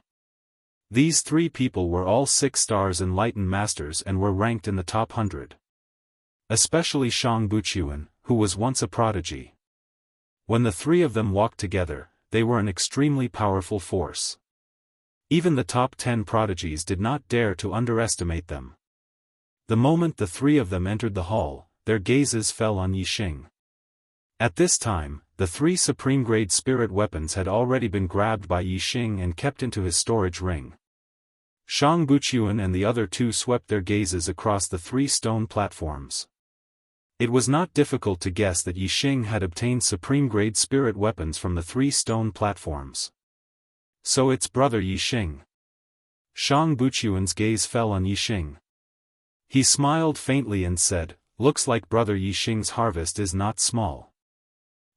These 3 people were all 6 stars enlightened masters and were ranked in the top 100. Especially Shang Buchuan, who was once a prodigy. When the 3 of them walked together, they were an extremely powerful force. Even the top 10 prodigies did not dare to underestimate them. The moment the 3 of them entered the hall, their gazes fell on Yixing. At this time, the 3 supreme-grade spirit weapons had already been grabbed by Yixing and kept into his storage ring. Shang Buchuan and the other 2 swept their gazes across the 3 stone platforms. It was not difficult to guess that Yixing had obtained supreme-grade spirit weapons from the 3 stone platforms. So it's brother Yixing. Shang Buchuan's gaze fell on Yixing. He smiled faintly and said, "Looks like brother Yixing's harvest is not small."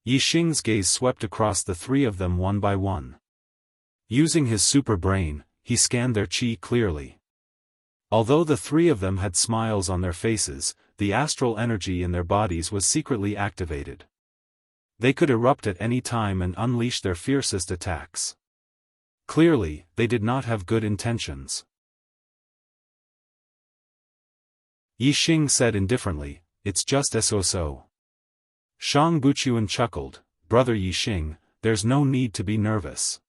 Yixing's gaze swept across the 3 of them one by one. Using his super brain, he scanned their chi clearly. Although the 3 of them had smiles on their faces, the astral energy in their bodies was secretly activated. They could erupt at any time and unleash their fiercest attacks. Clearly, they did not have good intentions. Yixing said indifferently, "It's just so." Shang Buchuan chuckled, "Brother Yixing, there's no need to be nervous.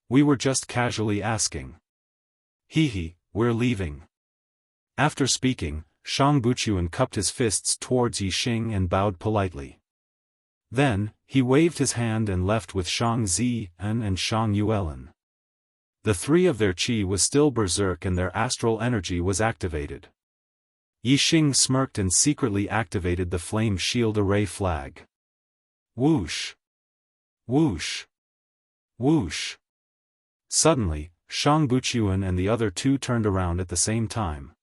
We were just casually asking. Hee, we're leaving." After speaking, Shang Buchuan cupped his fists towards Yixing and bowed politely. Then, he waved his hand and left with Shang Zian and Shang Yuelin. The three of their qi was still berserk and their astral energy was activated. Yixing smirked and secretly activated the flame shield array flag. Whoosh! Whoosh! Whoosh! Suddenly, Shang Buchuan and the other two turned around at the same time.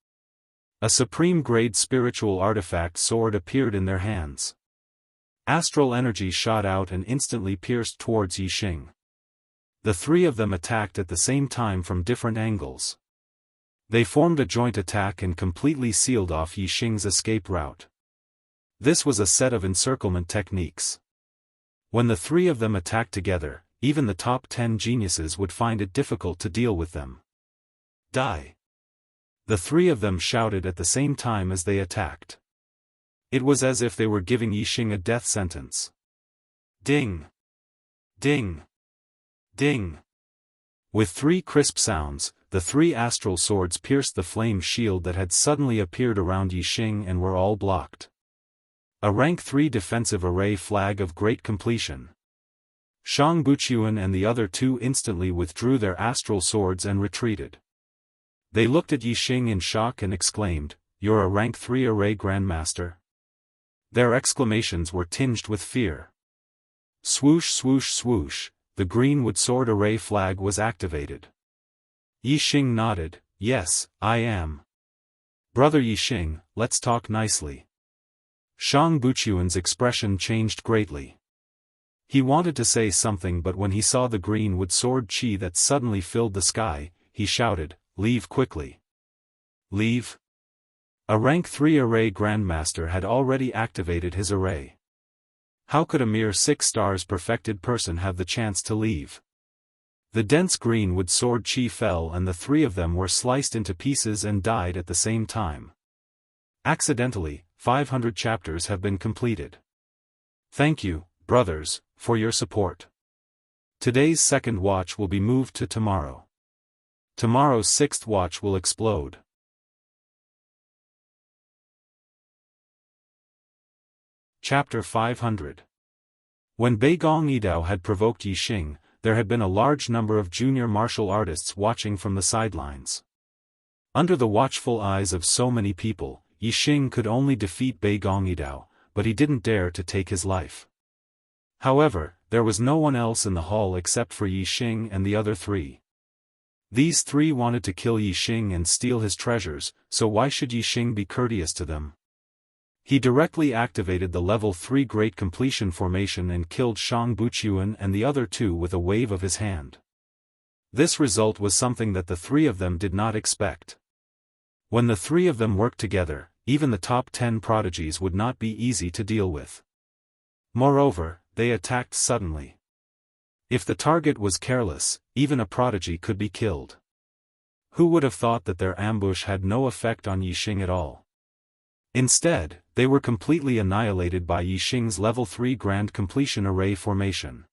A supreme-grade spiritual artifact sword appeared in their hands. Astral energy shot out and instantly pierced towards Yixing. The three of them attacked at the same time from different angles. They formed a joint attack and completely sealed off Yixing's escape route. This was a set of encirclement techniques. When the three of them attacked together, even the top 10 geniuses would find it difficult to deal with them. Die! The three of them shouted at the same time as they attacked. It was as if they were giving Yixing a death sentence. Ding! Ding! Ding! With three crisp sounds, the three astral swords pierced the flame shield that had suddenly appeared around Yixing and were all blocked. A rank 3 defensive array flag of great completion. Shang Buchuan and the other two instantly withdrew their astral swords and retreated. They looked at Yixing in shock and exclaimed, "You're a rank 3 array grandmaster?" Their exclamations were tinged with fear. Swoosh swoosh swoosh, the greenwood sword array flag was activated. Yixing nodded, "Yes, I am. Brother Yixing, let's talk nicely." Shang Buchuan's expression changed greatly. He wanted to say something, but when he saw the greenwood sword chi that suddenly filled the sky, he shouted, "Leave quickly." Leave? A rank 3 array grandmaster had already activated his array. How could a mere 6 stars perfected person have the chance to leave? The dense greenwood sword chi fell and the three of them were sliced into pieces and died at the same time. Accidentally, 500 chapters have been completed. Thank you, brothers, for your support. Today's second watch will be moved to tomorrow. Tomorrow's sixth watch will explode. Chapter 500. When Bei Gong Yidao had provoked Yixing, there had been a large number of junior martial artists watching from the sidelines. Under the watchful eyes of so many people, Yixing could only defeat Bei Gong Yidao, but he didn't dare to take his life. However, there was no one else in the hall except for Yixing and the other three. These three wanted to kill Yixing and steal his treasures, so why should Yixing be courteous to them? He directly activated the level 3 Great Completion formation and killed Shang Buchuan and the other two with a wave of his hand. This result was something that the three of them did not expect. When the three of them worked together, even the top 10 prodigies would not be easy to deal with. Moreover, they attacked suddenly. If the target was careless, even a prodigy could be killed. Who would have thought that their ambush had no effect on Yixing at all? Instead, they were completely annihilated by Yixing's level 3 Grand Completion Array formation.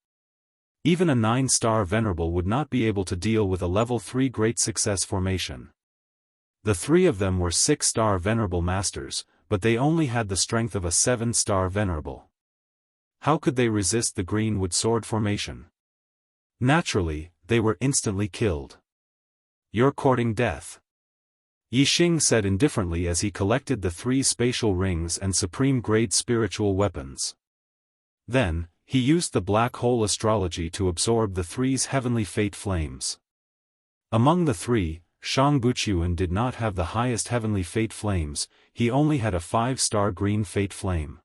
Even a 9-star Venerable would not be able to deal with a level 3 Great Success formation. The three of them were 6-star Venerable Masters, but they only had the strength of a 7-star Venerable. How could they resist the Greenwood Sword formation? Naturally, they were instantly killed. "You're courting death," Yixing said indifferently as he collected the 3 spatial rings and supreme-grade spiritual weapons. Then, he used the black hole astrology to absorb the 3's heavenly fate flames. Among the 3, Shang Buchuan did not have the highest heavenly fate flames, he only had a 5-star green fate flame.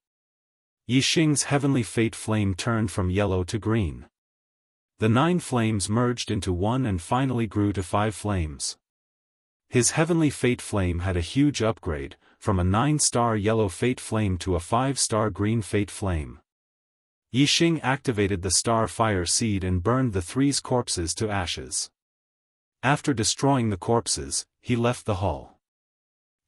Yixing's heavenly fate flame turned from yellow to green. The 9 flames merged into one and finally grew to 5 flames. His heavenly fate flame had a huge upgrade, from a 9-star yellow fate flame to a 5-star green fate flame. Yixing activated the star fire seed and burned the 3's corpses to ashes. After destroying the corpses, he left the hall.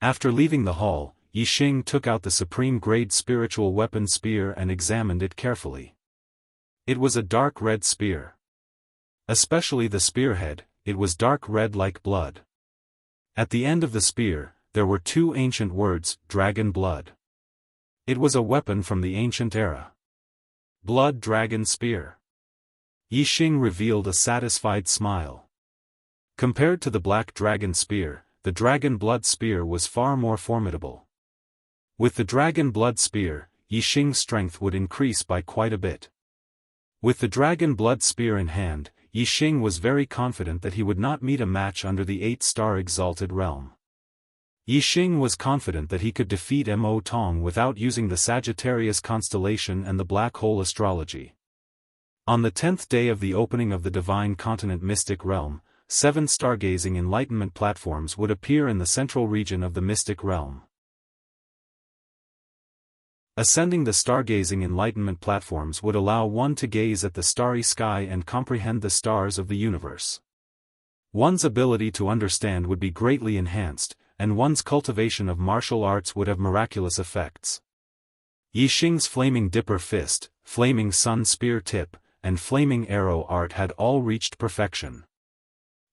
After leaving the hall, Yixing took out the supreme-grade spiritual weapon spear and examined it carefully. It was a dark red spear. Especially the spearhead, it was dark red like blood. At the end of the spear, there were 2 ancient words, dragon blood. It was a weapon from the ancient era. Blood Dragon Spear. Yixing revealed a satisfied smile. Compared to the Black Dragon Spear, the Dragon Blood Spear was far more formidable. With the Dragon Blood Spear, Yixing's strength would increase by quite a bit. With the Dragon Blood Spear in hand, Yixing was very confident that he would not meet a match under the 8-star Exalted Realm. Yixing was confident that he could defeat Mo Tong without using the Sagittarius constellation and the Black Hole astrology. On the 10th day of the opening of the Divine Continent Mystic Realm, 7 stargazing enlightenment platforms would appear in the central region of the Mystic Realm. Ascending the stargazing enlightenment platforms would allow one to gaze at the starry sky and comprehend the stars of the universe. One's ability to understand would be greatly enhanced, and one's cultivation of martial arts would have miraculous effects. Yixing's Flaming Dipper Fist, Flaming Sun Spear Tip, and Flaming Arrow art had all reached perfection.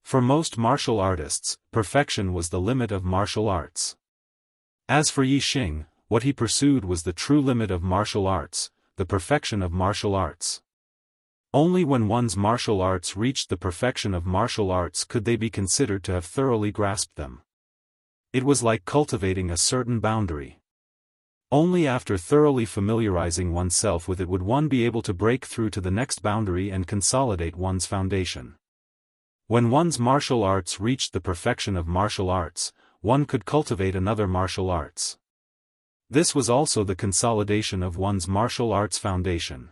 For most martial artists, perfection was the limit of martial arts. As for Yixing, what he pursued was the true limit of martial arts, the perfection of martial arts. Only when one's martial arts reached the perfection of martial arts could they be considered to have thoroughly grasped them. It was like cultivating a certain boundary. Only after thoroughly familiarizing oneself with it would one be able to break through to the next boundary and consolidate one's foundation. When one's martial arts reached the perfection of martial arts, one could cultivate another martial arts. This was also the consolidation of one's martial arts foundation.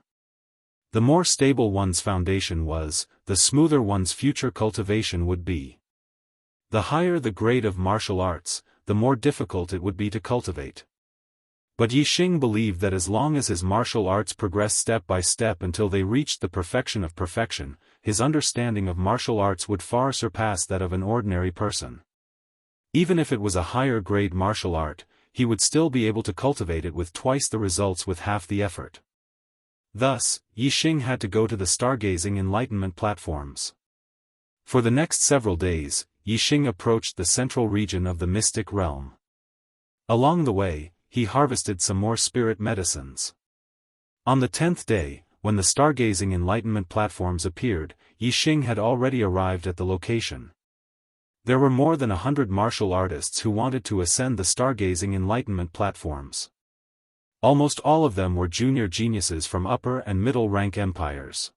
The more stable one's foundation was, the smoother one's future cultivation would be. The higher the grade of martial arts, the more difficult it would be to cultivate. But Yixing believed that as long as his martial arts progressed step by step until they reached the perfection of perfection, his understanding of martial arts would far surpass that of an ordinary person. Even if it was a higher grade martial art, he would still be able to cultivate it with twice the results with half the effort. Thus, Yixing had to go to the stargazing enlightenment platforms. For the next several days, Yixing approached the central region of the mystic realm. Along the way, he harvested some more spirit medicines. On the 10th day, when the stargazing enlightenment platforms appeared, Yixing had already arrived at the location. There were more than 100 martial artists who wanted to ascend the stargazing enlightenment platforms. Almost all of them were junior geniuses from upper and middle rank empires.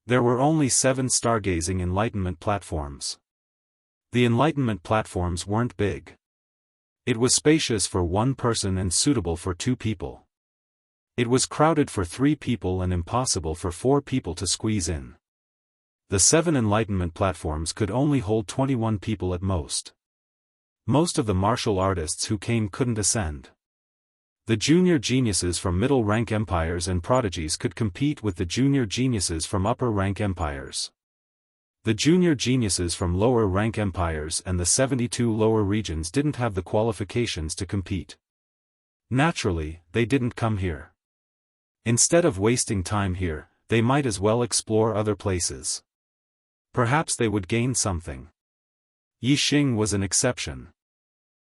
There were only 7 stargazing enlightenment platforms. The enlightenment platforms weren't big. It was spacious for 1 person and suitable for 2 people. It was crowded for 3 people and impossible for 4 people to squeeze in. The 7 enlightenment platforms could only hold 21 people at most. Most of the martial artists who came couldn't ascend. The junior geniuses from middle-rank empires and prodigies could compete with the junior geniuses from upper-rank empires. The junior geniuses from lower-rank empires and the 72 lower regions didn't have the qualifications to compete. Naturally, they didn't come here. Instead of wasting time here, they might as well explore other places. Perhaps they would gain something. Yixing was an exception.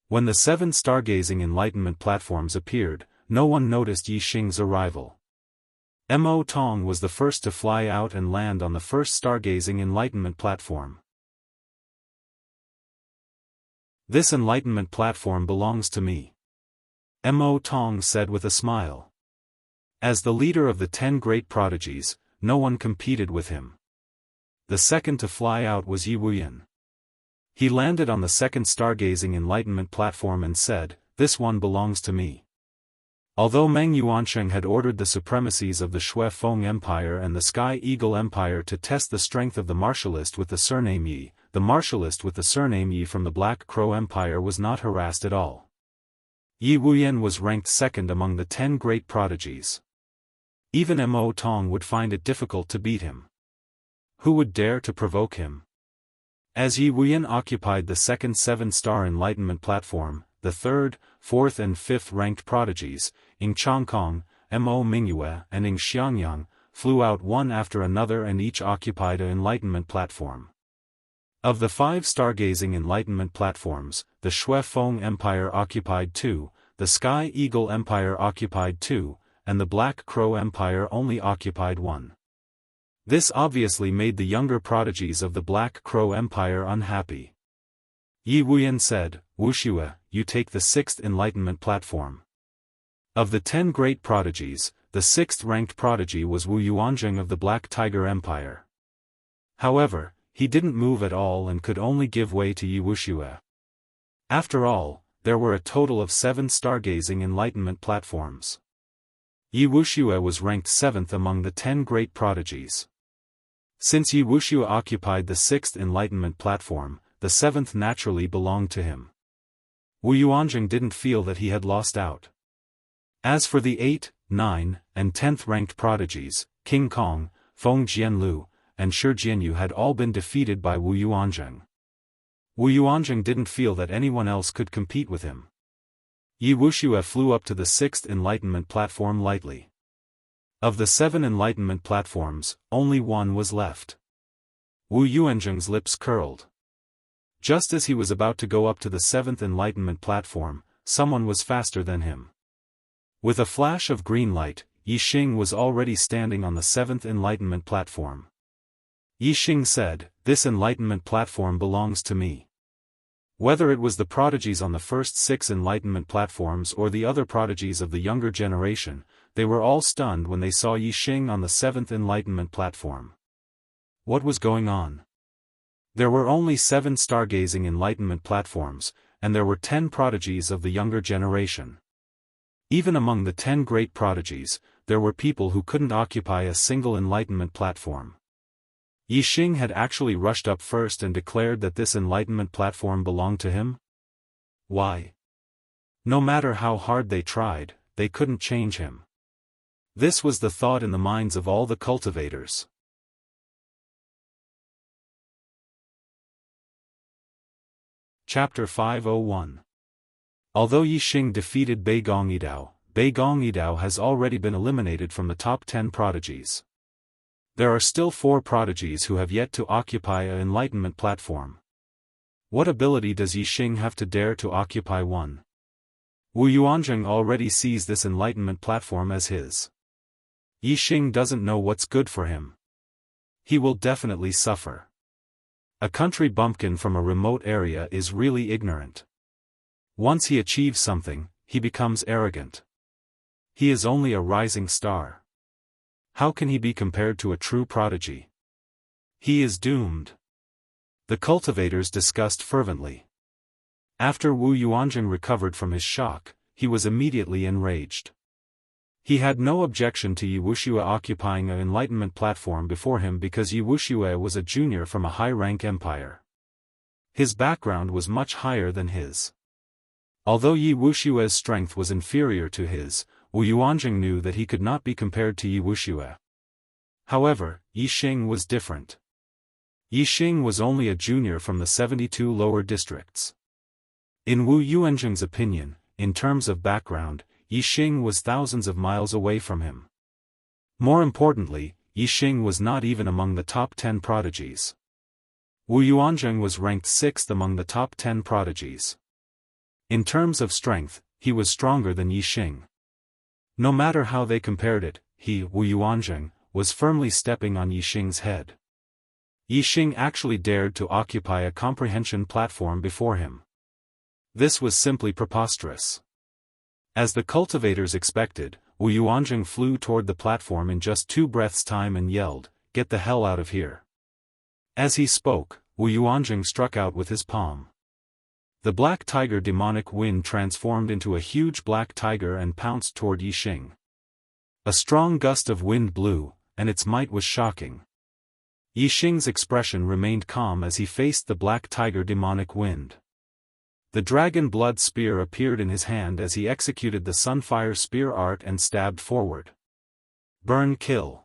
When the 7 stargazing enlightenment platforms appeared, no one noticed Yixing's arrival. Mo Tong was the first to fly out and land on the first stargazing enlightenment platform. "This enlightenment platform belongs to me," Mo Tong said with a smile. As the leader of the 10 great prodigies, no one competed with him. The second to fly out was Yi Wuyan. He landed on the second stargazing enlightenment platform and said, "This one belongs to me." Although Meng Yuansheng had ordered the supremacies of the Shui Feng Empire and the Sky Eagle Empire to test the strength of the martialist with the surname Yi, the martialist with the surname Yi from the Black Crow Empire was not harassed at all. Yi Wuyan was ranked second among the 10 great prodigies. Even Mo Tong would find it difficult to beat him. Who would dare to provoke him? As Yi Wuyan occupied the second 7-star enlightenment platform, the third, fourth and fifth ranked prodigies, Ing Chongkong, Mo Mingyue and Ing Xiangyang, flew out one after another and each occupied an enlightenment platform. Of the 5 stargazing enlightenment platforms, the Shui Feng Empire occupied 2, the Sky Eagle Empire occupied 2, and the Black Crow Empire only occupied 1. This obviously made the younger prodigies of the Black Crow Empire unhappy. Yi Wuyan said, "Wuxia, you take the 6th enlightenment platform." Of the 10 great prodigies, the 6th-ranked prodigy was Wu Yuanzheng of the Black Tiger Empire. However, he didn't move at all and could only give way to Yi Wuxia. After all, there were a total of 7 stargazing enlightenment platforms. Yi Wuxia was ranked 7th among the 10 great prodigies. Since Yi Wuxia occupied the 6th enlightenment platform, the 7th naturally belonged to him. Wu Yuanzheng didn't feel that he had lost out. As for the 8, 9, and 10th ranked prodigies, King Kong, Feng Jianlu, and Shi Jianyu had all been defeated by Wu Yuanzheng. Wu Yuanzheng didn't feel that anyone else could compete with him. Yi Wuxia flew up to the 6th enlightenment platform lightly. Of the 7 enlightenment platforms, only 1 was left. Wu Yuanzheng's lips curled. Just as he was about to go up to the 7th enlightenment platform, someone was faster than him. With a flash of green light, Yi Xing was already standing on the 7th enlightenment platform. Yi Xing said, "This enlightenment platform belongs to me." Whether it was the prodigies on the first 6 enlightenment platforms or the other prodigies of the younger generation, they were all stunned when they saw Yi Xing on the 7th enlightenment platform. What was going on? There were only 7 stargazing enlightenment platforms, and there were 10 prodigies of the younger generation. Even among the 10 great prodigies, there were people who couldn't occupy a single enlightenment platform. Yi Xing had actually rushed up first and declared that this enlightenment platform belonged to him? Why? No matter how hard they tried, they couldn't change him. This was the thought in the minds of all the cultivators. Chapter 501. Although Yi Xing defeated Bei Gongyidao has already been eliminated from the top 10 prodigies. There are still 4 prodigies who have yet to occupy an enlightenment platform. What ability does Yi Xing have to dare to occupy one? Wu Yuanzheng already sees this enlightenment platform as his. Yi Xing doesn't know what's good for him. He will definitely suffer. A country bumpkin from a remote area is really ignorant. Once he achieves something, he becomes arrogant. He is only a rising star. How can he be compared to a true prodigy? He is doomed. The cultivators discussed fervently. After Wu Yuanzheng recovered from his shock, he was immediately enraged. He had no objection to Yi Wuxia occupying an enlightenment platform before him because Yi Wuxia was a junior from a high-rank empire. His background was much higher than his. Although Yi Wuxia's strength was inferior to his, Wu Yuanzheng knew that he could not be compared to Yi Wuxia. However, Yi Xing was different. Yi Xing was only a junior from the 72 lower districts. In Wu Yuanzheng's opinion, in terms of background, Yi Xing was thousands of miles away from him. More importantly, Yi Xing was not even among the top 10 prodigies. Wu Yuanzheng was ranked 6th among the top 10 prodigies. In terms of strength, he was stronger than Yi Xing. No matter how they compared it, he, Wu Yuanzheng, was firmly stepping on Yi Xing's head. Yi Xing actually dared to occupy a comprehension platform before him. This was simply preposterous. As the cultivators expected, Wu Yuanzheng flew toward the platform in just 2 breaths' time and yelled, "Get the hell out of here." As he spoke, Wu Yuanzheng struck out with his palm. The black tiger demonic wind transformed into a huge black tiger and pounced toward Yi Xing. A strong gust of wind blew, and its might was shocking. Yi Xing's expression remained calm as he faced the black tiger demonic wind. The dragon blood spear appeared in his hand as he executed the sunfire spear art and stabbed forward. Burn kill.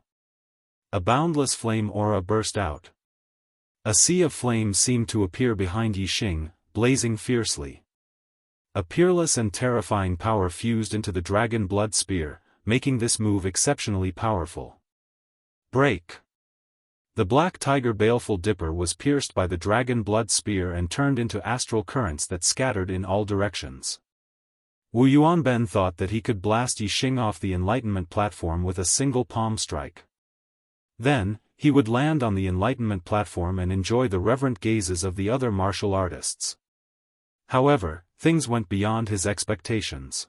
A boundless flame aura burst out. A sea of flames seemed to appear behind Yixing, blazing fiercely. A peerless and terrifying power fused into the dragon blood spear, making this move exceptionally powerful. Break. The black tiger baleful dipper was pierced by the dragon blood spear and turned into astral currents that scattered in all directions. Wu Yuanben thought that he could blast Yixing off the enlightenment platform with a single palm strike. Then, he would land on the enlightenment platform and enjoy the reverent gazes of the other martial artists. However, things went beyond his expectations.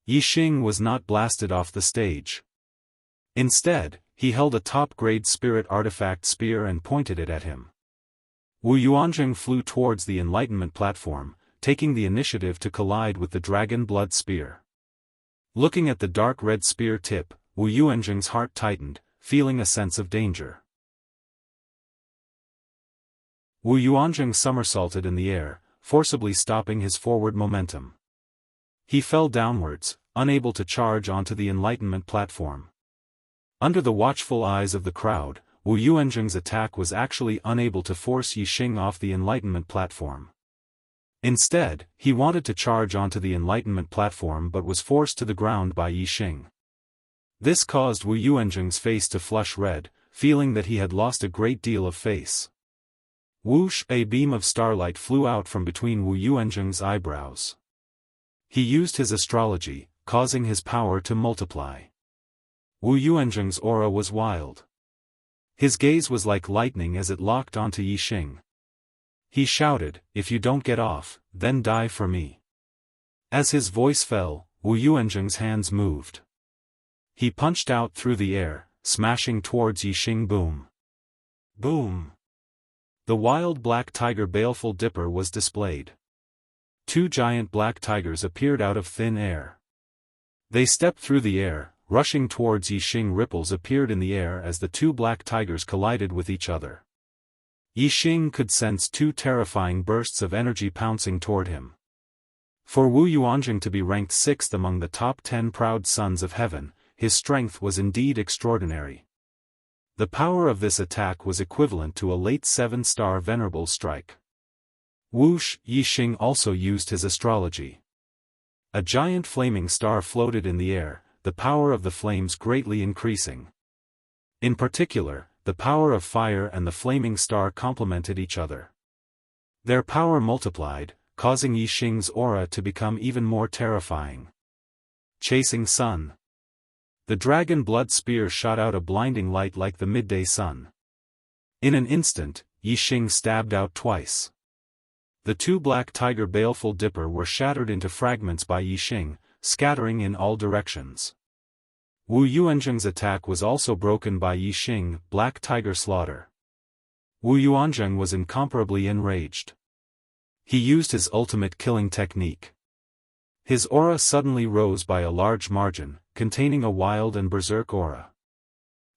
Yixing was not blasted off the stage. Instead, he held a top-grade spirit artifact spear and pointed it at him. Wu Yuanzheng flew towards the enlightenment platform, taking the initiative to collide with the dragon blood spear. Looking at the dark red spear tip, Wu Yuanzheng's heart tightened, feeling a sense of danger. Wu Yuanzheng somersaulted in the air, forcibly stopping his forward momentum. He fell downwards, unable to charge onto the enlightenment platform. Under the watchful eyes of the crowd, Wu Yuanzheng's attack was actually unable to force Yixing off the enlightenment platform. Instead, he wanted to charge onto the enlightenment platform but was forced to the ground by Yixing. This caused Wu Yuanzheng's face to flush red, feeling that he had lost a great deal of face. Whoosh! A beam of starlight flew out from between Wu Yuanzheng's eyebrows. He used his astrology, causing his power to multiply. Wu Yuanzheng's aura was wild. His gaze was like lightning as it locked onto Yixing. He shouted, "If you don't get off, then die for me." As his voice fell, Wu Yuanzheng's hands moved. He punched out through the air, smashing towards Yixing. Boom! Boom! The wild black tiger baleful dipper was displayed. Two giant black tigers appeared out of thin air. They stepped through the air, rushing towards Yixing. Ripples appeared in the air as the two black tigers collided with each other. Yixing could sense two terrifying bursts of energy pouncing toward him. For Wu Yuanzheng to be ranked 6th among the top 10 proud sons of heaven, his strength was indeed extraordinary. The power of this attack was equivalent to a late 7-star venerable strike. Whoosh! Yixing also used his astrology. A giant flaming star floated in the air, the power of the flames greatly increasing. In particular, the power of fire and the flaming star complemented each other. Their power multiplied, causing Yixing's aura to become even more terrifying. Chasing sun. The dragon blood spear shot out a blinding light like the midday sun. In an instant, Yixing stabbed out twice. The two black tiger baleful dipper were shattered into fragments by Yixing, scattering in all directions. Wu Yuanzheng's attack was also broken by Yixing, black tiger slaughter. Wu Yuanzheng was incomparably enraged. He used his ultimate killing technique. His aura suddenly rose by a large margin, containing a wild and berserk aura.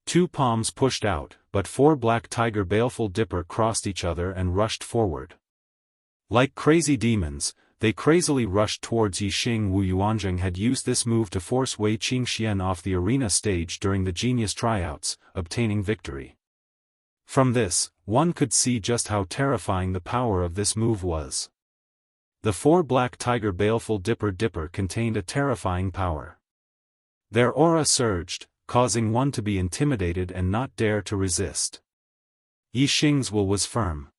Two palms pushed out, but 4 black tiger baleful dipper crossed each other and rushed forward. Like crazy demons, they crazily rushed towards Yixing. Wu Yuanzheng had used this move to force Wei Qingxian off the arena stage during the genius tryouts, obtaining victory. From this, one could see just how terrifying the power of this move was. The 4 black tiger baleful dipper contained a terrifying power. Their aura surged, causing one to be intimidated and not dare to resist. Yixing's will was firm.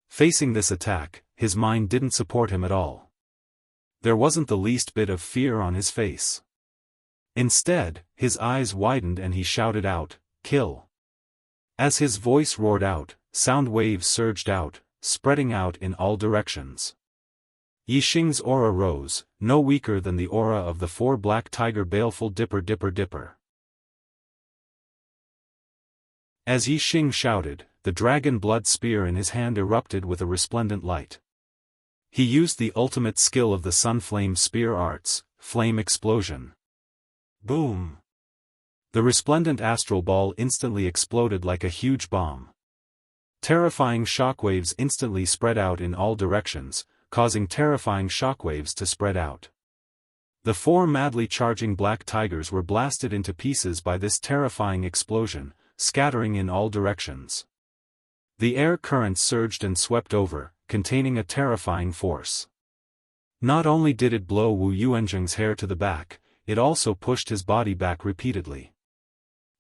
Facing this attack, his mind didn't support him at all. There wasn't the least bit of fear on his face. Instead, his eyes widened and he shouted out, "Kill!" As his voice roared out, sound waves surged out, spreading out in all directions. Yixing's aura rose, no weaker than the aura of the 4 black tiger baleful dipper. As Yixing shouted, the dragon blood spear in his hand erupted with a resplendent light. He used the ultimate skill of the sunflame spear arts, flame explosion. Boom! The resplendent astral ball instantly exploded like a huge bomb. Terrifying shockwaves instantly spread out in all directions, causing terrifying shockwaves to spread out. The 4 madly charging black tigers were blasted into pieces by this terrifying explosion, scattering in all directions. The air currents surged and swept over, containing a terrifying force. Not only did it blow Wu Yuanzheng's hair to the back, it also pushed his body back repeatedly.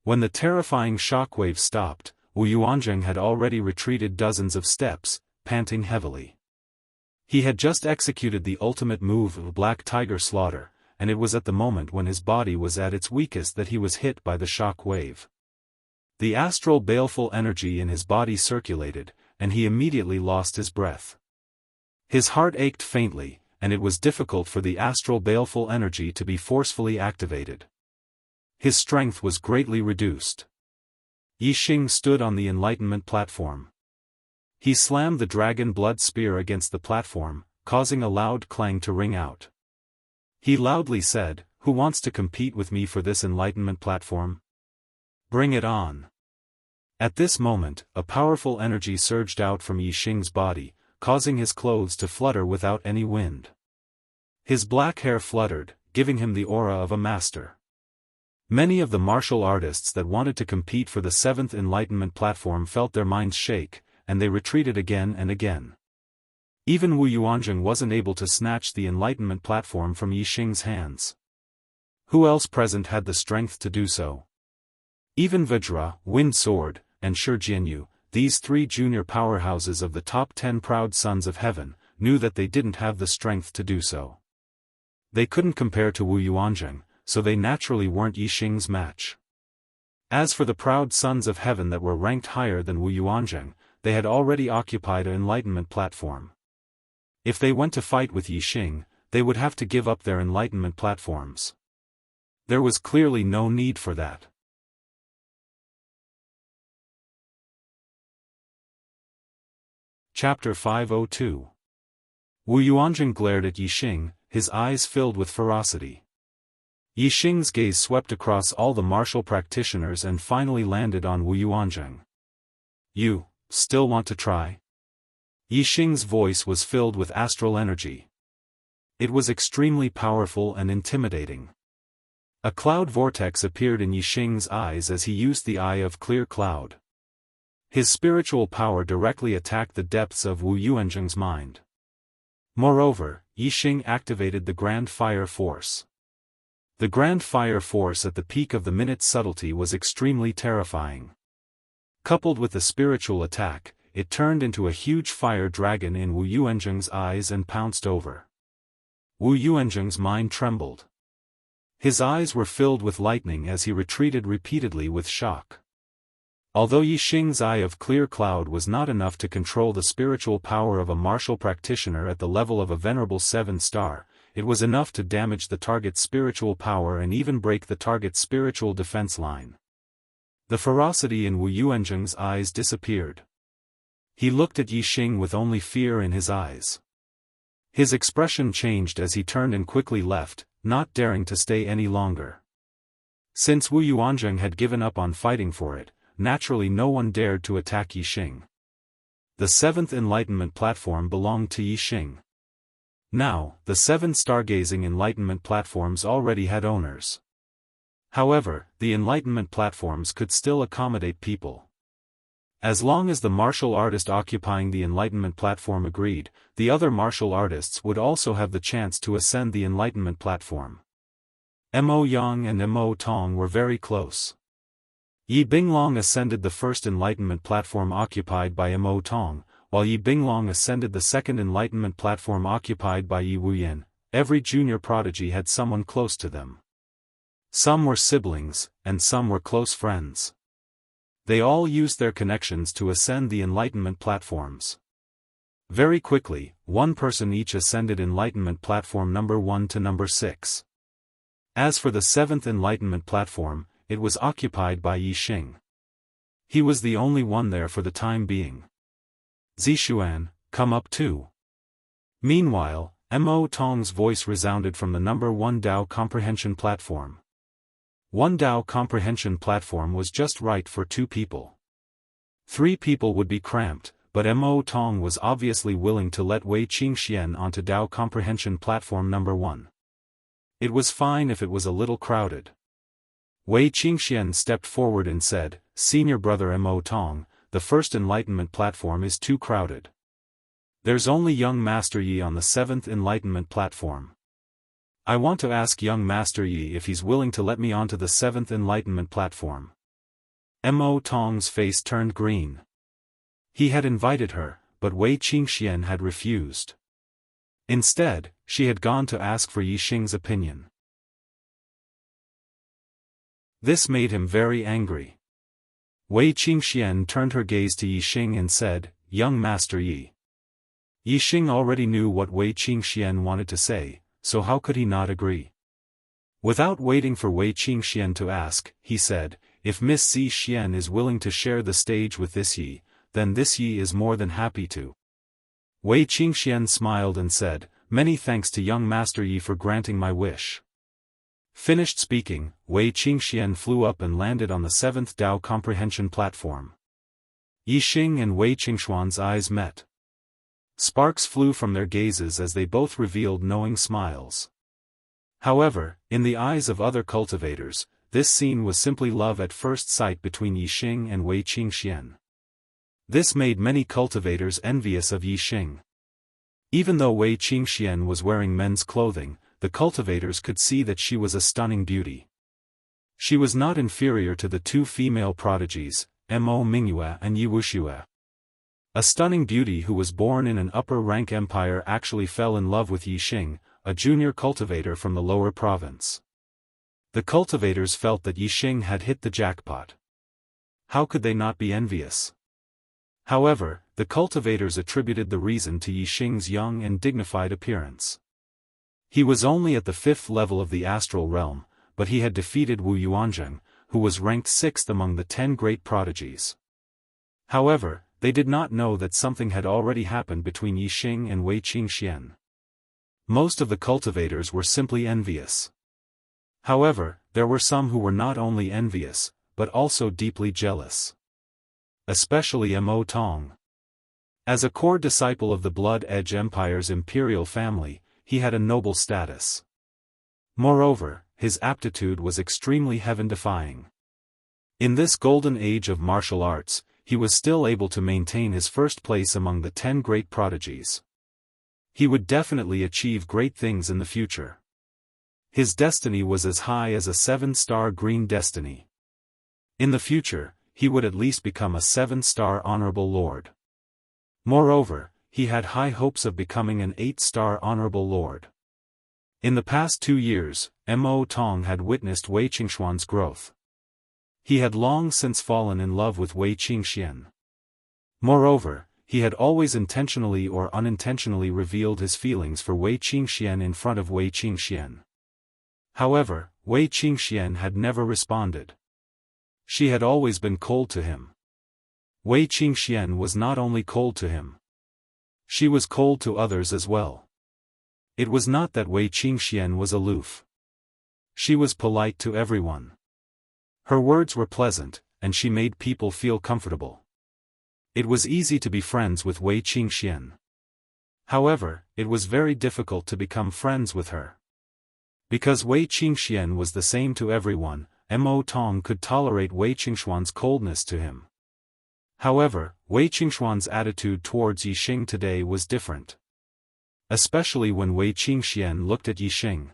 When the terrifying shockwave stopped, Wu Yuanzheng had already retreated dozens of steps, panting heavily. He had just executed the ultimate move of Black Tiger Slaughter, and it was at the moment when his body was at its weakest that he was hit by the shock wave. The astral baleful energy in his body circulated, and he immediately lost his breath. His heart ached faintly, and it was difficult for the astral baleful energy to be forcefully activated. His strength was greatly reduced. Yixing stood on the enlightenment platform. He slammed the dragon blood spear against the platform, causing a loud clang to ring out. He loudly said, "Who wants to compete with me for this enlightenment platform? Bring it on." At this moment, a powerful energy surged out from Yixing's body, causing his clothes to flutter without any wind. His black hair fluttered, giving him the aura of a master. Many of the martial artists that wanted to compete for the 7th enlightenment platform felt their minds shake, and they retreated again and again. Even Wu Yuanzheng wasn't able to snatch the enlightenment platform from Yixing's hands. Who else present had the strength to do so? Even Vajra, Wind Sword, and Shi Jianyu, these 3 junior powerhouses of the top 10 proud sons of heaven, knew that they didn't have the strength to do so. They couldn't compare to Wu Yuanzheng, so they naturally weren't Yixing's match. As for the proud sons of heaven that were ranked higher than Wu Yuanzheng, they had already occupied an enlightenment platform. If they went to fight with Yixing, they would have to give up their enlightenment platforms. There was clearly no need for that. Chapter 502. Wu Yuanzheng glared at Yixing, his eyes filled with ferocity. Yixing's gaze swept across all the martial practitioners and finally landed on Wu Yuanzheng. "You still want to try?" Yixing's voice was filled with astral energy. It was extremely powerful and intimidating. A cloud vortex appeared in Yixing's eyes as he used the Eye of Clear Cloud. His spiritual power directly attacked the depths of Wu Yuanzheng's mind. Moreover, Yixing activated the Grand Fire Force. The Grand Fire Force at the peak of the minute's subtlety was extremely terrifying. Coupled with the spiritual attack, it turned into a huge fire dragon in Wu Yuanzheng's eyes and pounced over. Wu Yuanzheng's mind trembled. His eyes were filled with lightning as he retreated repeatedly with shock. Although Yixing's Eye of Clear Cloud was not enough to control the spiritual power of a martial practitioner at the level of a venerable 7-star, it was enough to damage the target's spiritual power and even break the target's spiritual defense line. The ferocity in Wu Yuanzheng's eyes disappeared. He looked at Yixing with only fear in his eyes. His expression changed as he turned and quickly left, not daring to stay any longer. Since Wu Yuanzheng had given up on fighting for it, naturally no one dared to attack Yixing. The 7th enlightenment platform belonged to Yixing. Now, the 7 stargazing enlightenment platforms already had owners. However, the enlightenment platforms could still accommodate people. As long as the martial artist occupying the enlightenment platform agreed, the other martial artists would also have the chance to ascend the enlightenment platform. Mo Yang and Mo Tong were very close. Yi Binglong ascended the first enlightenment platform occupied by Mo Tong, while Yi Binglong ascended the second enlightenment platform occupied by Yi Wuyan. Every junior prodigy had someone close to them. Some were siblings, and some were close friends. They all used their connections to ascend the enlightenment platforms. Very quickly, one person each ascended enlightenment platform number 1 to number 6. As for the 7th enlightenment platform, it was occupied by Yixing. He was the only one there for the time being. "Zixuan, come up too." Meanwhile, Mo Tong's voice resounded from the number 1 Dao comprehension platform. 1 Dao comprehension platform was just right for 2 people. 3 people would be cramped, but Mo Tong was obviously willing to let Wei Qingxian onto Dao Comprehension Platform number 1. It was fine if it was a little crowded. Wei Qingxian stepped forward and said, "Senior brother Mo Tong, the first Enlightenment Platform is too crowded. There's only young Master Yi on the 7th Enlightenment Platform. I want to ask young Master Yi if he's willing to let me onto the 7th Enlightenment Platform." Mo Tong's face turned green. He had invited her, but Wei Qingxian had refused. Instead, she had gone to ask for Yixing's opinion. This made him very angry. Wei Qingxian turned her gaze to Yixing and said, "Young Master Yi." Yixing already knew what Wei Qingxian wanted to say, so how could he not agree? Without waiting for Wei Qingxian to ask, he said, "If Miss Zi Xian is willing to share the stage with this Yi, then this Yi is more than happy to." Wei Qingxian smiled and said, "Many thanks to young Master Yi for granting my wish." Finished speaking, Wei Qingxian flew up and landed on the 7th Dao Comprehension Platform. Yixing and Wei Qingxuan's eyes met. Sparks flew from their gazes as they both revealed knowing smiles. However, in the eyes of other cultivators, this scene was simply love at first sight between Yixing and Wei Qingxian. This made many cultivators envious of Yixing. Even though Wei Qingxian was wearing men's clothing, the cultivators could see that she was a stunning beauty. She was not inferior to the two female prodigies, Mo Mingyue and Yi Wuxia. A stunning beauty who was born in an upper-rank empire actually fell in love with Yixing, a junior cultivator from the lower province. The cultivators felt that Yixing had hit the jackpot. How could they not be envious? However, the cultivators attributed the reason to Yixing's young and dignified appearance. He was only at the 5th level of the astral realm, but he had defeated Wu Yuanzheng, who was ranked 6th among the 10 great prodigies. However, they did not know that something had already happened between Yixing and Wei Qingxian. Most of the cultivators were simply envious. However, there were some who were not only envious, but also deeply jealous. Especially Mo Tong. As a core disciple of the Blood Edge Empire's imperial family, he had a noble status. Moreover, his aptitude was extremely heaven-defying. In this golden age of martial arts, he was still able to maintain his first place among the 10 great prodigies. He would definitely achieve great things in the future. His destiny was as high as a 7-star green destiny. In the future, he would at least become a 7-star honorable lord. Moreover, he had high hopes of becoming an 8-star honorable lord. In the past 2 years, Mo Tong had witnessed Wei Qingxuan's growth. He had long since fallen in love with Wei Qingxian. Moreover, he had always intentionally or unintentionally revealed his feelings for Wei Qingxian in front of Wei Qingxian. However, Wei Qingxian had never responded. She had always been cold to him. Wei Qingxian was not only cold to him. She was cold to others as well. It was not that Wei Qingxian was aloof. She was polite to everyone. Her words were pleasant, and she made people feel comfortable. It was easy to be friends with Wei Qingxian. However, it was very difficult to become friends with her. Because Wei Qingxian was the same to everyone, Mo Tong could tolerate Wei Qingxuan's coldness to him. However, Wei Qingxuan's attitude towards Yixing today was different. Especially when Wei Qingxian looked at Yixing.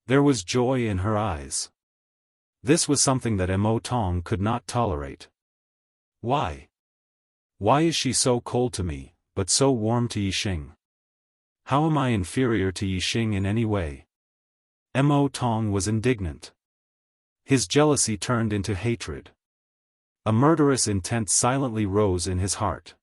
There was joy in her eyes. This was something that Mo Tong could not tolerate. Why? Why is she so cold to me, but so warm to Yixing? How am I inferior to Yixing in any way? Mo Tong was indignant. His jealousy turned into hatred. A murderous intent silently rose in his heart.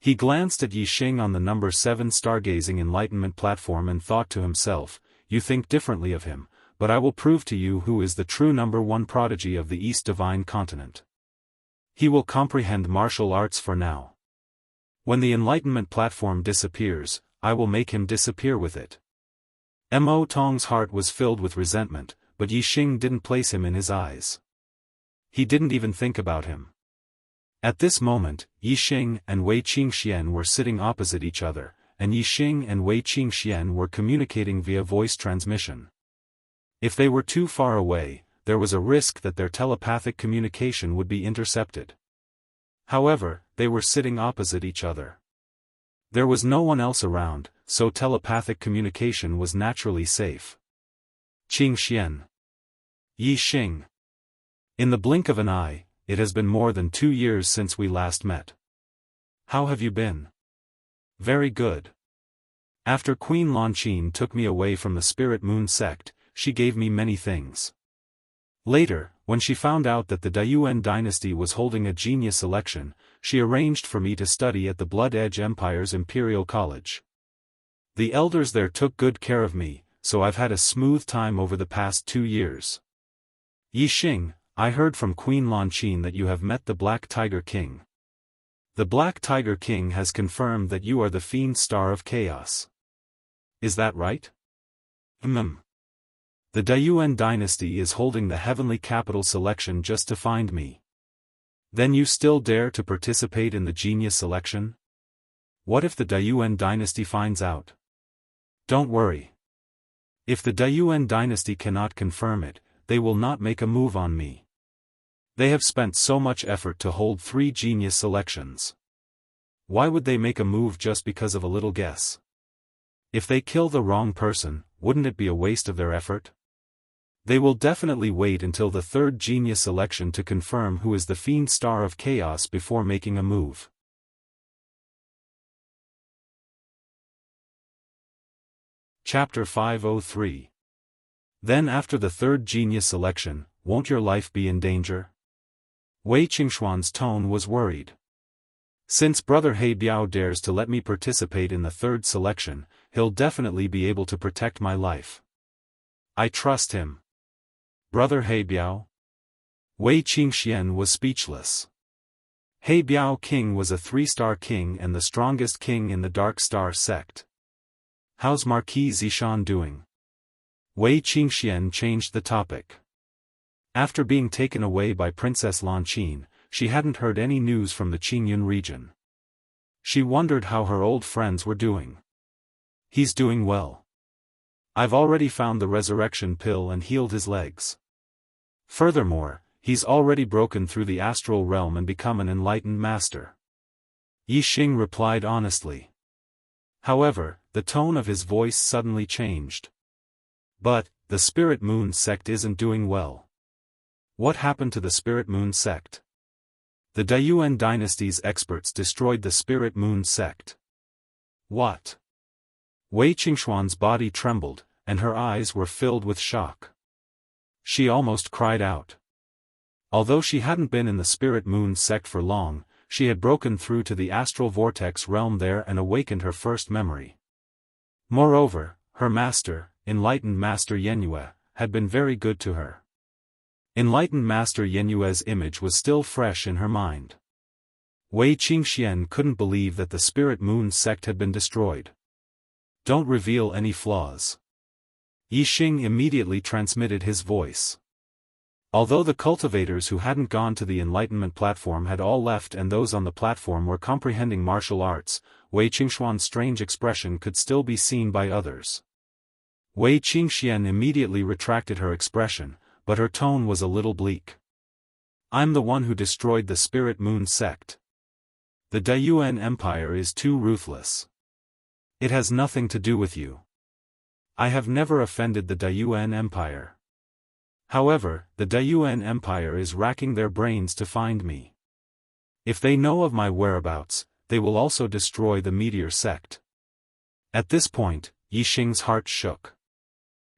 He glanced at Yixing on the number 7 stargazing enlightenment platform and thought to himself, "You think differently of him, but I will prove to you who is the true number 1 prodigy of the East Divine Continent. He will comprehend martial arts for now. When the enlightenment platform disappears, I will make him disappear with it." Mo Tong's heart was filled with resentment, but Yixing didn't place him in his eyes. He didn't even think about him. At this moment, Yixing and Wei Qingxian were sitting opposite each other, and Yixing and Wei Qingxian were communicating via voice transmission. If they were too far away, there was a risk that their telepathic communication would be intercepted. However, they were sitting opposite each other. There was no one else around, so telepathic communication was naturally safe. Qingxian. Yixing. In the blink of an eye, it has been more than 2 years since we last met. How have you been? Very good. After Queen Lanqin took me away from the Spirit Moon sect, she gave me many things. Later, when she found out that the Dayuan dynasty was holding a genius election, she arranged for me to study at the Blood Edge Empire's Imperial College. The elders there took good care of me, so I've had a smooth time over the past 2 years. Yixing, I heard from Queen Lanqin that you have met the Black Tiger King. The Black Tiger King has confirmed that you are the Fiend Star of Chaos. Is that right? The Dayuan dynasty is holding the Heavenly Capital selection just to find me. Then you still dare to participate in the genius selection? What if the Dayuan dynasty finds out? Don't worry. If the Dayuan dynasty cannot confirm it, they will not make a move on me. They have spent so much effort to hold 3 genius selections. Why would they make a move just because of a little guess? If they kill the wrong person, wouldn't it be a waste of their effort? They will definitely wait until the 3rd genius election to confirm who is the Fiend Star of Chaos before making a move. Chapter 503. Then after the 3rd genius election, won't your life be in danger? Wei Qingxuan's tone was worried. Since Brother He Biao dares to let me participate in the 3rd selection, he'll definitely be able to protect my life. I trust him. Brother He Biao? Wei Qingxian was speechless. He Biao King was a 3-star king and the strongest king in the Dark Star sect. How's Marquis Zishan doing? Wei Qingxian changed the topic. After being taken away by Princess Lanqin, she hadn't heard any news from the Qingyun region. She wondered how her old friends were doing. He's doing well. I've already found the resurrection pill and healed his legs. Furthermore, he's already broken through the astral realm and become an enlightened master. Yixing replied honestly. However, the tone of his voice suddenly changed. But, the Spirit Moon sect isn't doing well. What happened to the Spirit Moon sect? The Dayuan dynasty's experts destroyed the Spirit Moon sect. What? Wei Qingxuan's body trembled, and her eyes were filled with shock. She almost cried out. Although she hadn't been in the Spirit Moon sect for long, she had broken through to the astral vortex realm there and awakened her first memory. Moreover, her master, Enlightened Master Yenyue, had been very good to her. Enlightened Master Yenyue's image was still fresh in her mind. Wei Qingxian couldn't believe that the Spirit Moon sect had been destroyed. Don't reveal any flaws. Yixing immediately transmitted his voice. Although the cultivators who hadn't gone to the Enlightenment platform had all left and those on the platform were comprehending martial arts, Wei Qingxuan's strange expression could still be seen by others. Wei Qingxian immediately retracted her expression, but her tone was a little bleak. I'm the one who destroyed the Spirit Moon sect. The Dayuan Empire is too ruthless. It has nothing to do with you. I have never offended the Dayuan Empire. However, the Dayuan Empire is racking their brains to find me. If they know of my whereabouts, they will also destroy the Meteor sect. At this point, Yixing's heart shook.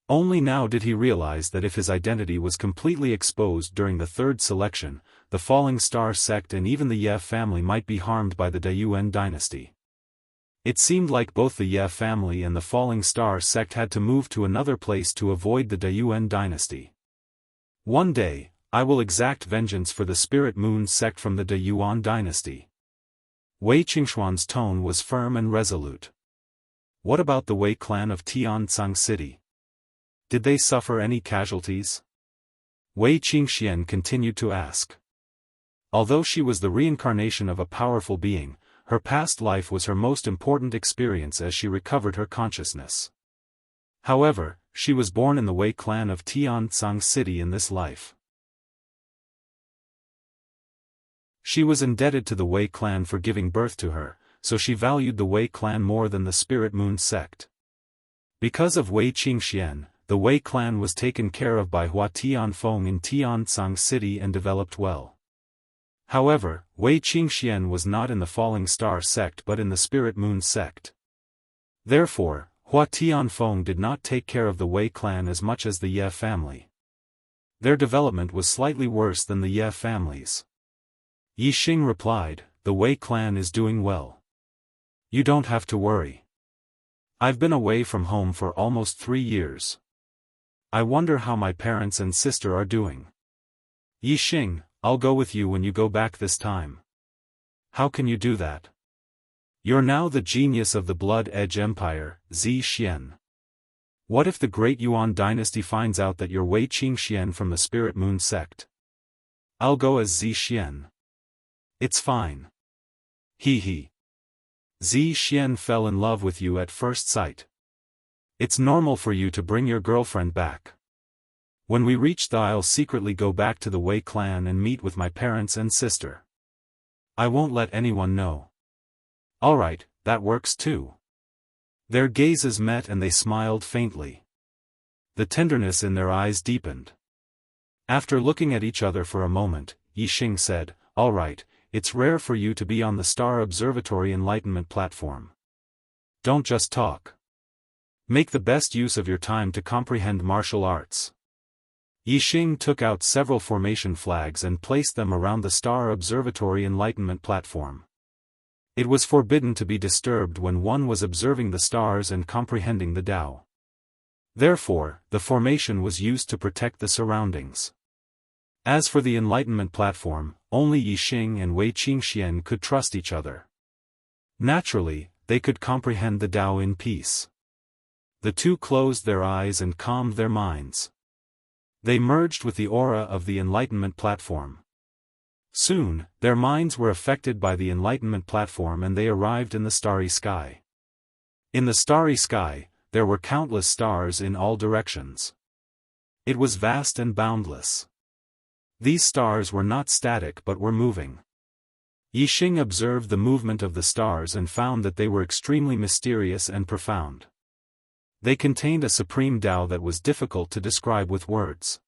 Only now did he realize that if his identity was completely exposed during the 3rd selection, the Falling Star sect and even the Ye family might be harmed by the Dayuan dynasty. It seemed like both the Ye family and the Falling Star sect had to move to another place to avoid the Dayuan dynasty. One day, I will exact vengeance for the Spirit Moon sect from the Dayuan dynasty. Wei Qingxuan's tone was firm and resolute. What about the Wei clan of Tianzang City? Did they suffer any casualties? Wei Qingxian continued to ask. Although she was the reincarnation of a powerful being, her past life was her most important experience as she recovered her consciousness. However, she was born in the Wei clan of Tianzang City in this life. She was indebted to the Wei clan for giving birth to her, so she valued the Wei clan more than the Spirit Moon sect. Because of Wei Qingxian, the Wei clan was taken care of by Hua Tianfeng in Tianzang City and developed well. However, Wei Qingxian was not in the Falling Star sect but in the Spirit Moon sect. Therefore, Hua Tianfeng did not take care of the Wei clan as much as the Ye family. Their development was slightly worse than the Ye family's. Yixing replied, "The Wei clan is doing well. You don't have to worry. I've been away from home for almost 3 years. I wonder how my parents and sister are doing." "Yixing, I'll go with you when you go back this time." "How can you do that? You're now the genius of the Blood Edge Empire, Zi Xian. What if the Great Yuan dynasty finds out that you're Wei Qingxian from the Spirit Moon sect?" "I'll go as Zi Xian. It's fine." He. Zi Xian fell in love with you at first sight. It's normal for you to bring your girlfriend back. When we reach I'll secretly go back to the Wei clan and meet with my parents and sister. I won't let anyone know." "Alright, that works too." Their gazes met and they smiled faintly. The tenderness in their eyes deepened. After looking at each other for a moment, Yixing said, "Alright, it's rare for you to be on the Star Observatory Enlightenment platform. Don't just talk. Make the best use of your time to comprehend martial arts." Yixing took out several formation flags and placed them around the Star Observatory Enlightenment platform. It was forbidden to be disturbed when one was observing the stars and comprehending the Tao. Therefore, the formation was used to protect the surroundings. As for the Enlightenment platform, only Yixing and Wei Qingxian could trust each other. Naturally, they could comprehend the Tao in peace. The two closed their eyes and calmed their minds. They merged with the aura of the Enlightenment platform. Soon, their minds were affected by the Enlightenment platform and they arrived in the starry sky. In the starry sky, there were countless stars in all directions. It was vast and boundless. These stars were not static but were moving. Yixing observed the movement of the stars and found that they were extremely mysterious and profound. They contained a supreme Tao that was difficult to describe with words.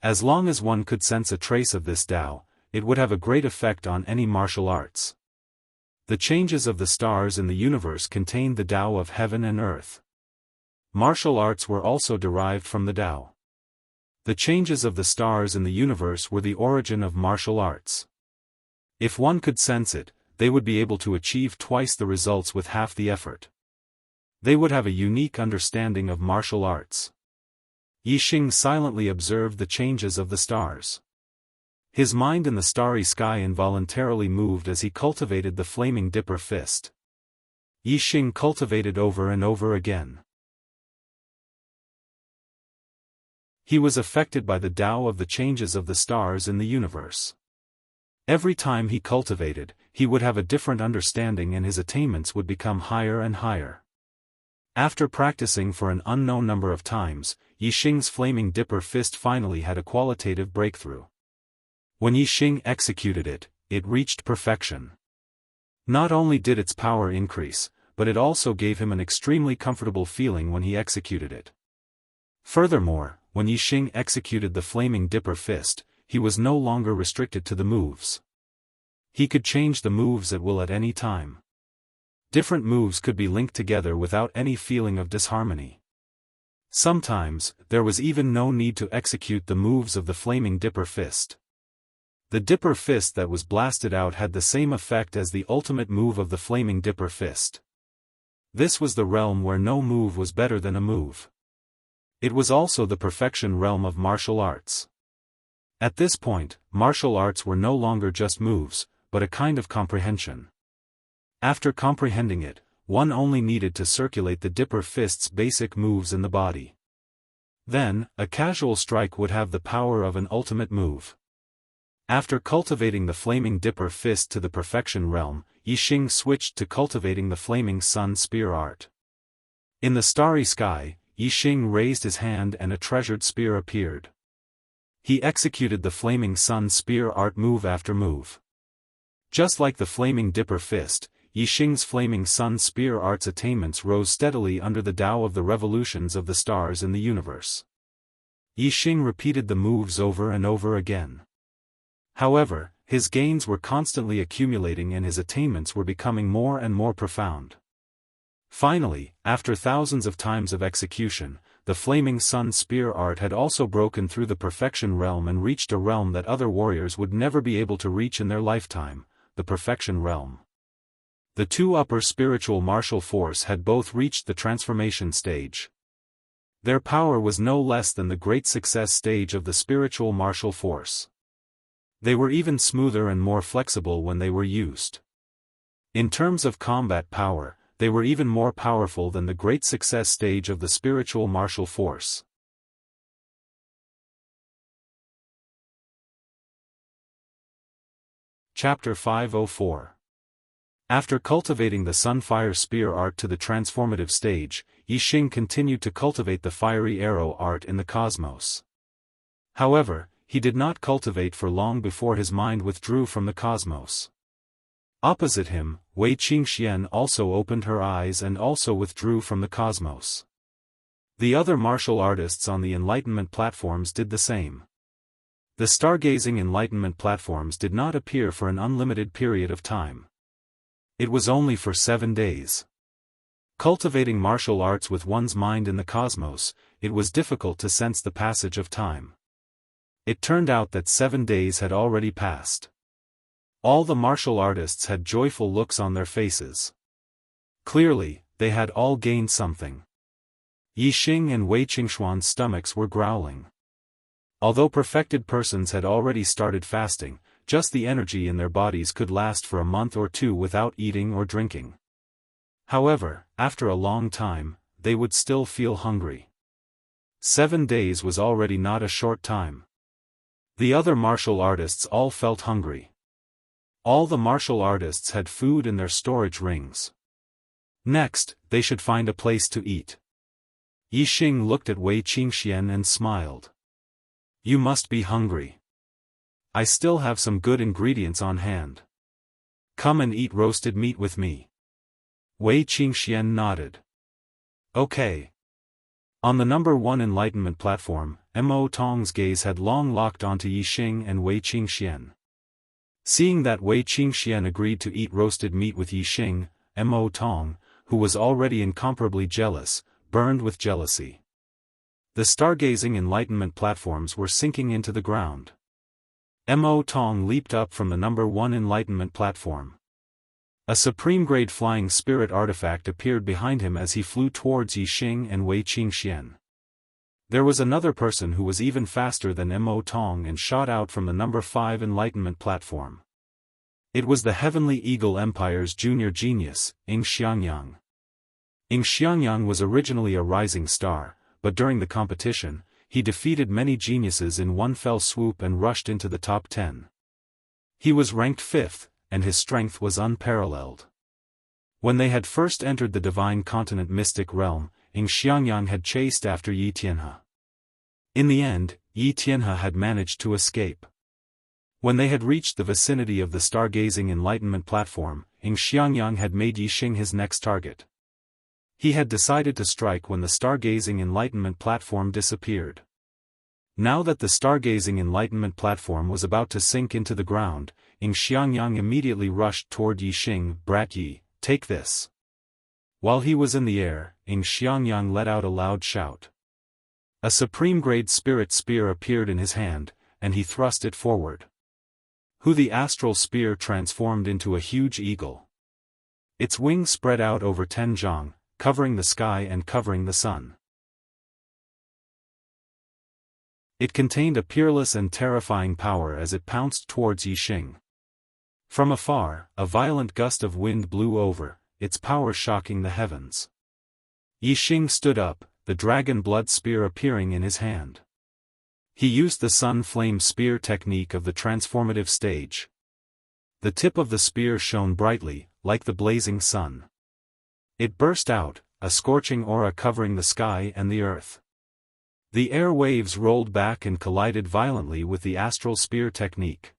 As long as one could sense a trace of this Tao, it would have a great effect on any martial arts. The changes of the stars in the universe contained the Tao of heaven and earth. Martial arts were also derived from the Tao. The changes of the stars in the universe were the origin of martial arts. If one could sense it, they would be able to achieve twice the results with half the effort. They would have a unique understanding of martial arts. Yixing silently observed the changes of the stars. His mind in the starry sky involuntarily moved as he cultivated the flaming dipper fist. Yixing cultivated over and over again. He was affected by the Tao of the changes of the stars in the universe. Every time he cultivated, he would have a different understanding and his attainments would become higher and higher. After practicing for an unknown number of times, Yixing's flaming dipper fist finally had a qualitative breakthrough. When Yixing executed it, it reached perfection. Not only did its power increase, but it also gave him an extremely comfortable feeling when he executed it. Furthermore, when Yixing executed the flaming dipper fist, he was no longer restricted to the moves. He could change the moves at will at any time. Different moves could be linked together without any feeling of disharmony. Sometimes, there was even no need to execute the moves of the flaming dipper fist. The dipper fist that was blasted out had the same effect as the ultimate move of the flaming dipper fist. This was the realm where no move was better than a move. It was also the perfection realm of martial arts. At this point, martial arts were no longer just moves, but a kind of comprehension. After comprehending it, one only needed to circulate the dipper fist's basic moves in the body. Then, a casual strike would have the power of an ultimate move. After cultivating the flaming dipper fist to the perfection realm, Yixing switched to cultivating the flaming sun spear art. In the starry sky, Yixing raised his hand and a treasured spear appeared. He executed the flaming sun spear art move after move. Just like the flaming dipper fist, Yixing's flaming sun spear art's attainments rose steadily under the Tao of the revolutions of the stars in the universe. Yixing repeated the moves over and over again. However, his gains were constantly accumulating and his attainments were becoming more and more profound. Finally, after thousands of times of execution, the flaming sun spear art had also broken through the perfection realm and reached a realm that other warriors would never be able to reach in their lifetime, the perfection realm. The two upper spiritual martial force had both reached the transformation stage. Their power was no less than the great success stage of the spiritual martial force. They were even smoother and more flexible when they were used. In terms of combat power, they were even more powerful than the great success stage of the spiritual martial force. Chapter 504. After cultivating the Sunfire Spear art to the transformative stage, Yixing continued to cultivate the Fiery Arrow art in the cosmos. However, he did not cultivate for long before his mind withdrew from the cosmos. Opposite him, Wei Qingxian also opened her eyes and also withdrew from the cosmos. The other martial artists on the Enlightenment platforms did the same. The stargazing Enlightenment platforms did not appear for an unlimited period of time. It was only for 7 days. Cultivating martial arts with one's mind in the cosmos, it was difficult to sense the passage of time. It turned out that 7 days had already passed. All the martial artists had joyful looks on their faces. Clearly, they had all gained something. Yixing and Wei Qingxuan's stomachs were growling. Although perfected persons had already started fasting, just the energy in their bodies could last for a month or two without eating or drinking. However, after a long time, they would still feel hungry. 7 days was already not a short time. The other martial artists all felt hungry. All the martial artists had food in their storage rings. Next, they should find a place to eat. Yixing looked at Wei Qingxian and smiled. You must be hungry. I still have some good ingredients on hand. Come and eat roasted meat with me. Wei Qingxian nodded. Okay. On the number 1 Enlightenment platform, Mo Tong's gaze had long locked onto Yixing and Wei Qingxian. Seeing that Wei Qingxian agreed to eat roasted meat with Yixing, Mo Tong, who was already incomparably jealous, burned with jealousy. The stargazing Enlightenment platforms were sinking into the ground. Mo Tong leaped up from the number 1 Enlightenment platform. A supreme-grade flying spirit artifact appeared behind him as he flew towards Yixing and Wei Qingxian. There was another person who was even faster than Mo Tong and shot out from the number 5 Enlightenment platform. It was the Heavenly Eagle Empire's junior genius, Ing Xiangyang. Ing Xiangyang was originally a rising star, but during the competition, he defeated many geniuses in one fell swoop and rushed into the top 10. He was ranked 5th, and his strength was unparalleled. When they had first entered the divine continent mystic realm, Ing Xiangyang had chased after Yi Tianhe. In the end, Yi Tianhe had managed to escape. When they had reached the vicinity of the stargazing Enlightenment platform, Ing Xiangyang had made Yixing his next target. He had decided to strike when the stargazing Enlightenment platform disappeared. Now that the stargazing Enlightenment platform was about to sink into the ground, Ing Xiangyang immediately rushed toward Yixing. Brat Yi, take this. While he was in the air, Ing Xiangyang let out a loud shout. A supreme-grade spirit spear appeared in his hand, and he thrust it forward. The astral spear transformed into a huge eagle. Its wings spread out over 10 zhang, covering the sky and covering the sun. It contained a peerless and terrifying power as it pounced towards Yixing. From afar, a violent gust of wind blew over, its power shocking the heavens. Yixing stood up, the dragon blood spear appearing in his hand. He used the sun flame spear technique of the transformative stage. The tip of the spear shone brightly, like the blazing sun. It burst out, a scorching aura covering the sky and the earth. The air waves rolled back and collided violently with the astral spear technique.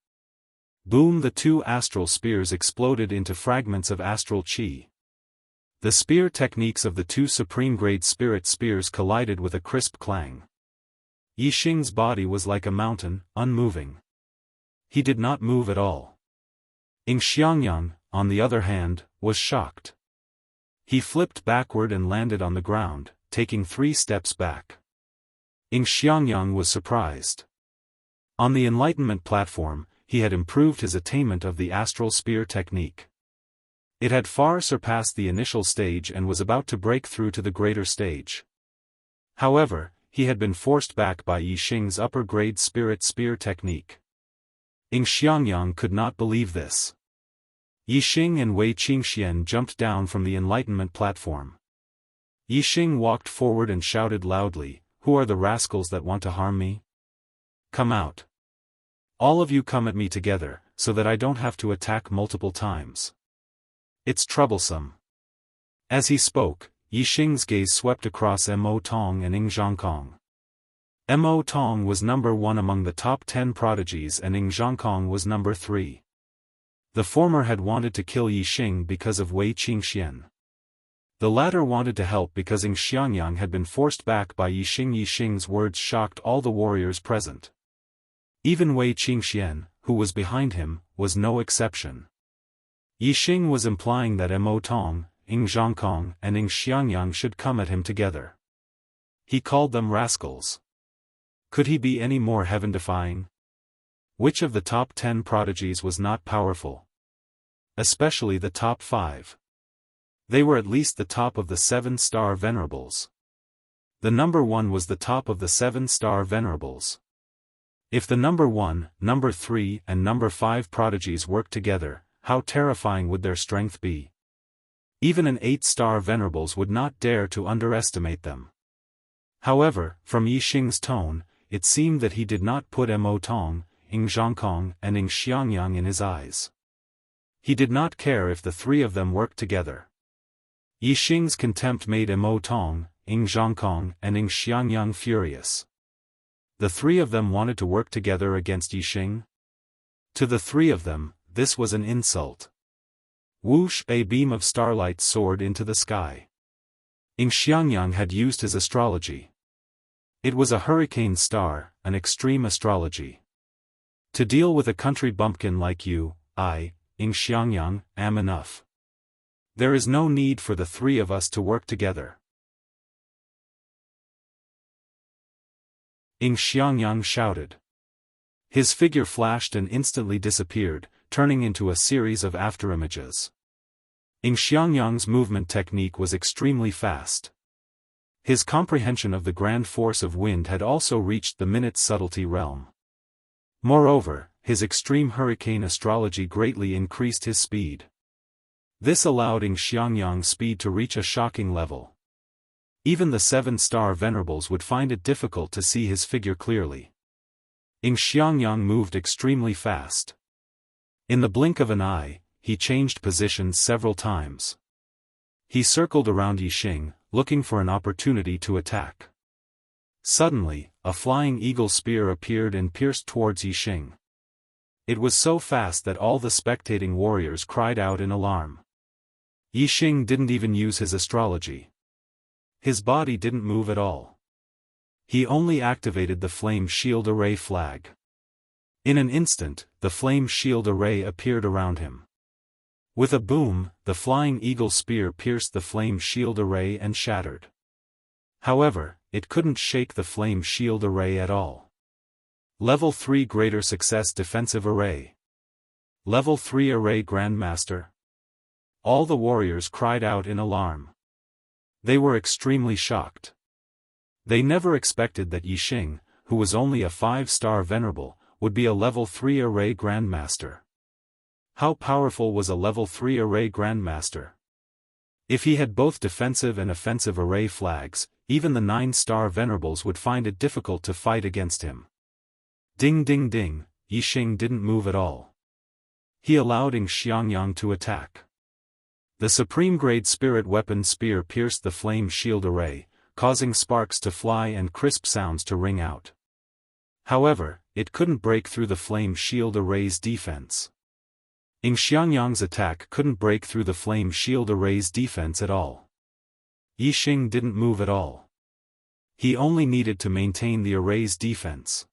Boom! The two astral spears exploded into fragments of astral chi. The spear techniques of the two supreme-grade spirit spears collided with a crisp clang. Yixing's body was like a mountain, unmoving. He did not move at all. Xiangyang, on the other hand, was shocked. He flipped backward and landed on the ground, taking 3 steps back. Xiangyang was surprised. On the enlightenment platform, he had improved his attainment of the astral spear technique. It had far surpassed the initial stage and was about to break through to the greater stage. However, he had been forced back by Yixing's upper-grade spirit spear technique. Xiangyang could not believe this. Yixing and Wei Qingxian jumped down from the enlightenment platform. Yixing walked forward and shouted loudly, "Who are the rascals that want to harm me? Come out. All of you come at me together, so that I don't have to attack multiple times. It's troublesome." As he spoke, Yixing's gaze swept across Mo Tong and Zhangkong. Mo Tong was number 1 among the top 10 prodigies and Zhangkong was number 3. The former had wanted to kill Yixing because of Wei Qingxian. The latter wanted to help because Xiangyang had been forced back by Yixing. Yixing's words shocked all the warriors present. Even Wei Qingxian, who was behind him, was no exception. Yixing was implying that Mo Tong, Zhangkong and Xiangyang should come at him together. He called them rascals. Could he be any more heaven-defying? Which of the top 10 prodigies was not powerful? Especially the top 5. They were at least the top of the 7-star venerables. The number 1 was the top of the 7-star venerables. If the number 1, number 3 and number 5 prodigies worked together, how terrifying would their strength be? Even an 8-star venerables would not dare to underestimate them. However, from Yixing's tone, it seemed that he did not put Mo Tong, Zhangkong and Xiangyang in his eyes. He did not care if the 3 of them worked together. Yixing's contempt made Mo Tong, Zhangkong and Xiangyang furious. The 3 of them wanted to work together against Yixing? To the 3 of them, this was an insult. Whoosh! A beam of starlight soared into the sky. Xiangyang had used his astrology. It was a hurricane star, an extreme astrology. To deal with a country bumpkin like you, I, Xiangyang, am enough. There is no need for the 3 of us to work together. Xiangyang shouted. His figure flashed and instantly disappeared, turning into a series of afterimages. Xiangyang's movement technique was extremely fast. His comprehension of the grand force of wind had also reached the minute subtlety realm. Moreover, his extreme hurricane astrology greatly increased his speed. This allowed Xiangyang's speed to reach a shocking level. Even the 7-star venerables would find it difficult to see his figure clearly. Xiangyang moved extremely fast. In the blink of an eye, he changed positions several times. He circled around Yixing, looking for an opportunity to attack. Suddenly, a flying eagle spear appeared and pierced towards Yixing. It was so fast that all the spectating warriors cried out in alarm. Yixing didn't even use his astrology. His body didn't move at all. He only activated the flame shield array flag. In an instant, the flame shield array appeared around him. With a boom, the flying eagle spear pierced the flame shield array and shattered. However, it couldn't shake the flame shield array at all. Level 3 Greater Success Defensive Array. Level 3 Array Grandmaster. All the warriors cried out in alarm. They were extremely shocked. They never expected that Yixing, who was only a 5-star venerable, would be a level 3 Array Grandmaster. How powerful was a level 3 Array Grandmaster? If he had both defensive and offensive array flags, even the 9-star venerables would find it difficult to fight against him. Ding ding ding, Yixing didn't move at all. He allowed Xiangyang to attack. The supreme-grade spirit weapon spear pierced the flame shield array, causing sparks to fly and crisp sounds to ring out. However, it couldn't break through the flame shield array's defense. Xiangyang's attack couldn't break through the flame shield array's defense at all. Yixing didn't move at all. He only needed to maintain the array's defense.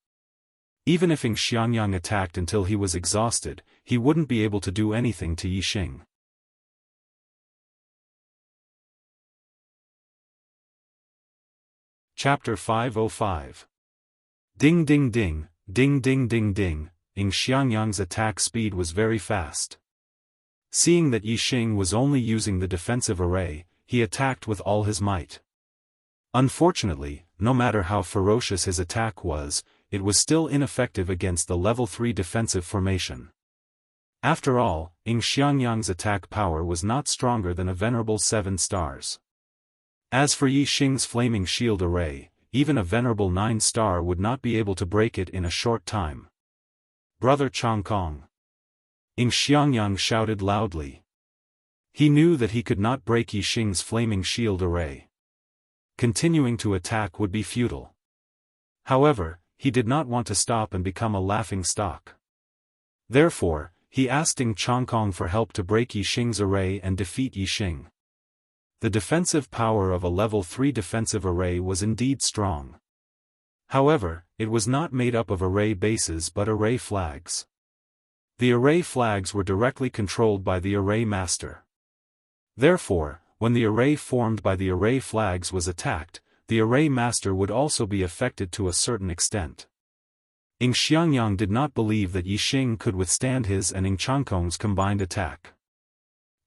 Even if Xiangyang attacked until he was exhausted, he wouldn't be able to do anything to Yixing. Chapter 505. Ding ding ding, ding ding ding ding, Xiangyang's attack speed was very fast. Seeing that Yixing was only using the defensive array, he attacked with all his might. Unfortunately, no matter how ferocious his attack was, it was still ineffective against the level 3 defensive formation. After all, Xiangyang's attack power was not stronger than a venerable 7 stars. As for Yixing's flaming shield array, even a venerable 9 star would not be able to break it in a short time. Brother Changkong! Xiangyang shouted loudly. He knew that he could not break Yixing's flaming shield array. Continuing to attack would be futile. However, he did not want to stop and become a laughing stock. Therefore, he asked Changkong for help to break Yixing's array and defeat Yixing. The defensive power of a level 3 defensive array was indeed strong. However, it was not made up of array bases but array flags. The array flags were directly controlled by the array master. Therefore, when the array formed by the array flags was attacked, the array master would also be affected to a certain extent. Xiangyang did not believe that Yixing could withstand his and Changkong's combined attack.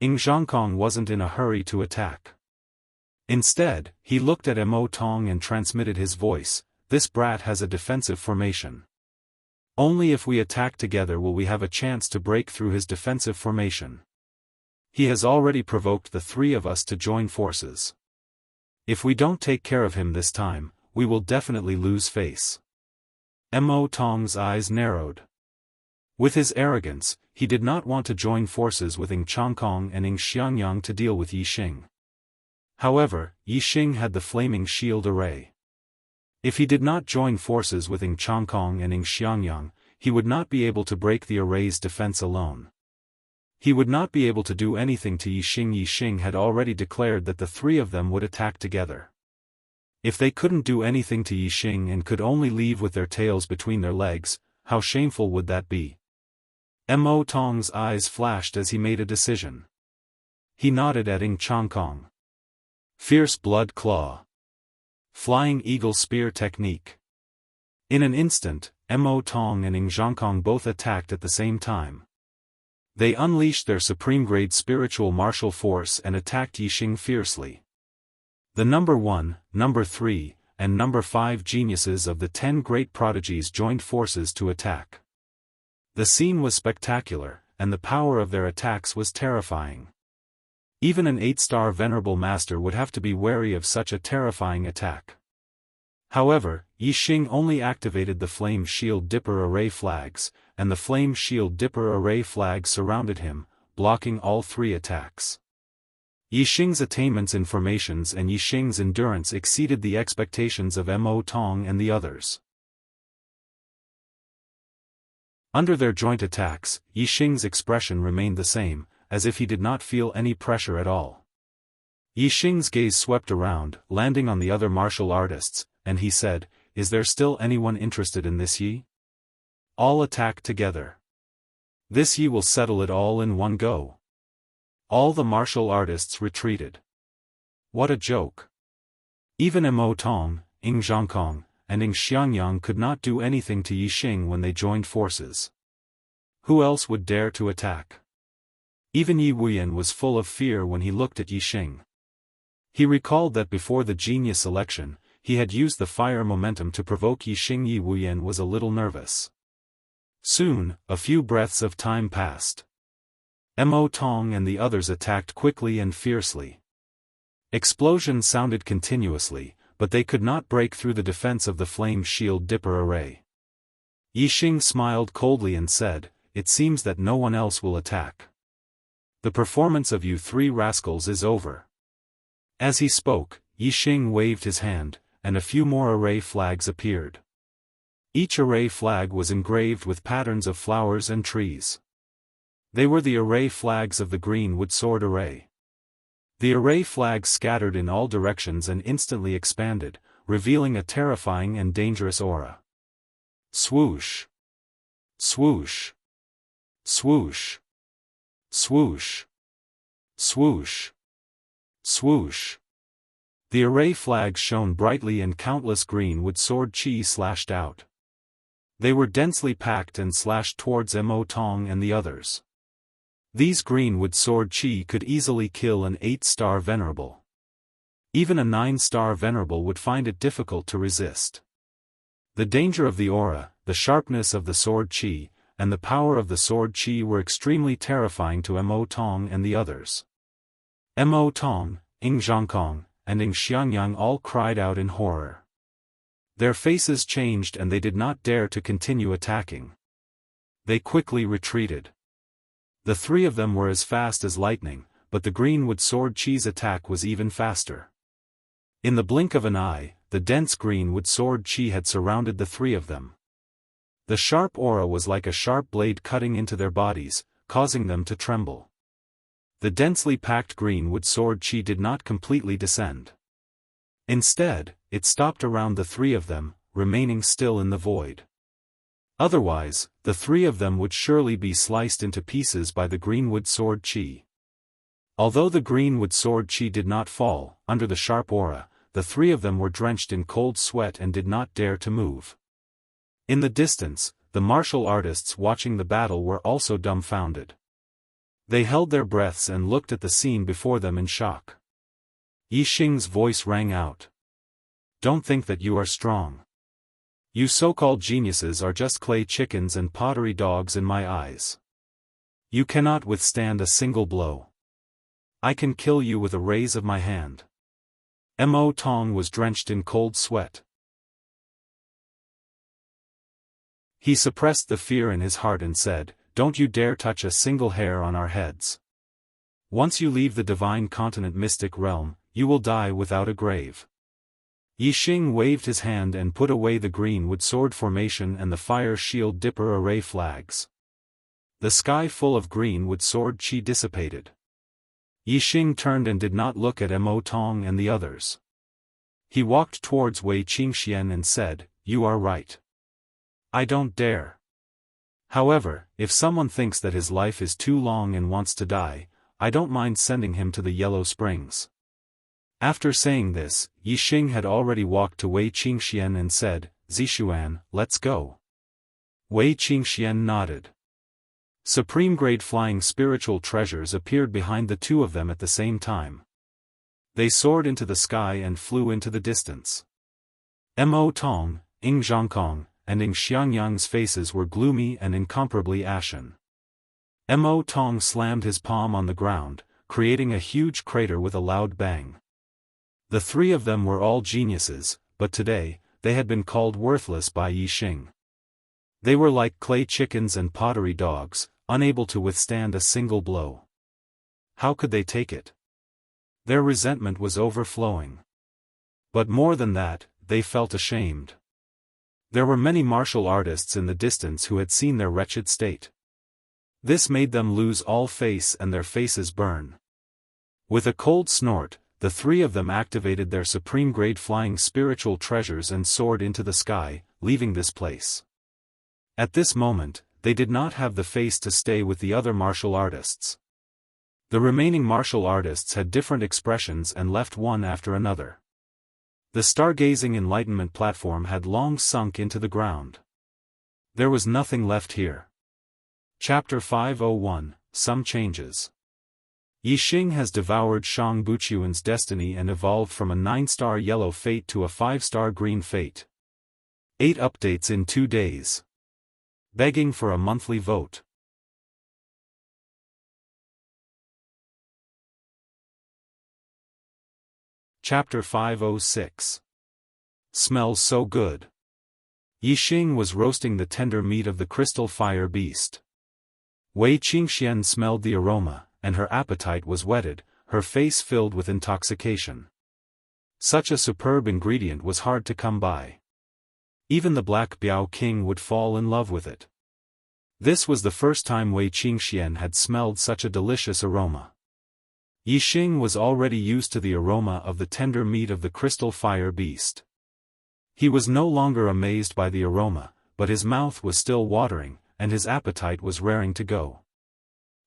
Changkong wasn't in a hurry to attack. Instead, he looked at Mo Tong and transmitted his voice, "This brat has a defensive formation. Only if we attack together will we have a chance to break through his defensive formation. He has already provoked the 3 of us to join forces. If we don't take care of him this time, we will definitely lose face." Mo Tong's eyes narrowed. With his arrogance, he did not want to join forces with Changkong and Xiangyang to deal with Yixing. However, Yixing had the flaming shield array. If he did not join forces with Changkong and Xiangyang, he would not be able to break the array's defense alone. He would not be able to do anything to Yixing. Yixing had already declared that the 3 of them would attack together. If they couldn't do anything to Yixing and could only leave with their tails between their legs, how shameful would that be? Mo Tong's eyes flashed as he made a decision. He nodded at Changkong. Fierce blood claw. Flying eagle spear technique. In an instant, Mo Tong and Changkong both attacked at the same time. They unleashed their supreme-grade spiritual martial force and attacked Yixing fiercely. The number 1, number 3, and number 5 geniuses of the 10 great prodigies joined forces to attack. The scene was spectacular, and the power of their attacks was terrifying. Even an 8-star venerable master would have to be wary of such a terrifying attack. However, Yixing only activated the Flame Shield Dipper array flags, and the Flame Shield Dipper array flags surrounded him, blocking all 3 attacks. Yixing's attainments in formations and Yixing's endurance exceeded the expectations of Mo Tong and the others. Under their joint attacks, Yixing's expression remained the same, as if he did not feel any pressure at all. Yixing's gaze swept around, landing on the other martial artists, and he said, "Is there still anyone interested in this Yi? All attack together. This Yi will settle it all in one go." All the martial artists retreated. What a joke. Even Mo Tong, Changkong, and Xiangyang could not do anything to Yixing when they joined forces. Who else would dare to attack? Even Yi Wuyan was full of fear when he looked at Yixing. He recalled that before the genius election, he had used the fire momentum to provoke Yixing. Yi Wuyan was a little nervous. Soon, a few breaths of time passed. Mo Tong and the others attacked quickly and fiercely. Explosions sounded continuously, but they could not break through the defense of the Flame Shield Dipper array. Yixing smiled coldly and said, "It seems that no one else will attack. The performance of you three rascals is over." As he spoke, Yixing waved his hand, and a few more array flags appeared. Each array flag was engraved with patterns of flowers and trees. They were the array flags of the green wood sword array. The array flags scattered in all directions and instantly expanded, revealing a terrifying and dangerous aura. Swoosh! Swoosh! Swoosh! Swoosh! Swoosh! Swoosh! The array flags shone brightly and countless green wood sword chi slashed out. They were densely packed and slashed towards Mo Tong and the others. These green wood sword chi could easily kill an 8-star venerable. Even a 9-star venerable would find it difficult to resist. The danger of the aura, the sharpness of the sword chi, and the power of the sword chi were extremely terrifying to Mo Tong and the others. Mo Tong, Ing Zhongkong, and Ing Xiangyang all cried out in horror. Their faces changed and they did not dare to continue attacking. They quickly retreated. The three of them were as fast as lightning, but the green wood sword chi's attack was even faster. In the blink of an eye, the dense green wood sword chi had surrounded the three of them. The sharp aura was like a sharp blade cutting into their bodies, causing them to tremble. The densely packed green wood sword chi did not completely descend. Instead, it stopped around the three of them, remaining still in the void. Otherwise, the three of them would surely be sliced into pieces by the green wood sword chi. Although the green wood sword chi did not fall, under the sharp aura, the three of them were drenched in cold sweat and did not dare to move. In the distance, the martial artists watching the battle were also dumbfounded. They held their breaths and looked at the scene before them in shock. Yixing's voice rang out. "Don't think that you are strong. You so-called geniuses are just clay chickens and pottery dogs in my eyes. You cannot withstand a single blow. I can kill you with a raise of my hand." Mo Tong was drenched in cold sweat. He suppressed the fear in his heart and said, "Don't you dare touch a single hair on our heads. Once you leave the divine continent mystic realm, you will die without a grave." Yixing waved his hand and put away the green wood sword formation and the fire shield dipper array flags. The sky full of green wood sword chi dissipated. Yixing turned and did not look at Mo Tong and the others. He walked towards Wei Qingxian and said, "You are right. I don't dare. However, if someone thinks that his life is too long and wants to die, I don't mind sending him to the Yellow Springs." After saying this, Yixing had already walked to Wei Qingxian and said, "Zixuan, let's go." Wei Qingxian nodded. Supreme-grade flying spiritual treasures appeared behind the two of them at the same time. They soared into the sky and flew into the distance. Mo Tong, Ing Zhongkong, and Ing Xiangyang's faces were gloomy and incomparably ashen. Mo Tong slammed his palm on the ground, creating a huge crater with a loud bang. The three of them were all geniuses, but today, they had been called worthless by Yixing. They were like clay chickens and pottery dogs, unable to withstand a single blow. How could they take it? Their resentment was overflowing. But more than that, they felt ashamed. There were many martial artists in the distance who had seen their wretched state. This made them lose all face and their faces burn. With a cold snort, the three of them activated their supreme-grade flying spiritual treasures and soared into the sky, leaving this place. At this moment, they did not have the face to stay with the other martial artists. The remaining martial artists had different expressions and left one after another. The stargazing enlightenment platform had long sunk into the ground. There was nothing left here. Chapter 501, Some Changes. Yixing has devoured Shang Buchuan's destiny and evolved from a 9-star yellow fate to a 5-star green fate. 8 updates in 2 days. Begging for a monthly vote. Chapter 506. Smells so good. Yixing was roasting the tender meat of the crystal fire beast. Wei Qingxian smelled the aroma, and her appetite was whetted, her face filled with intoxication. Such a superb ingredient was hard to come by. Even the Black Biao King would fall in love with it. This was the first time Wei Qingxian had smelled such a delicious aroma. Yixing was already used to the aroma of the tender meat of the crystal fire beast. He was no longer amazed by the aroma, but his mouth was still watering, and his appetite was raring to go.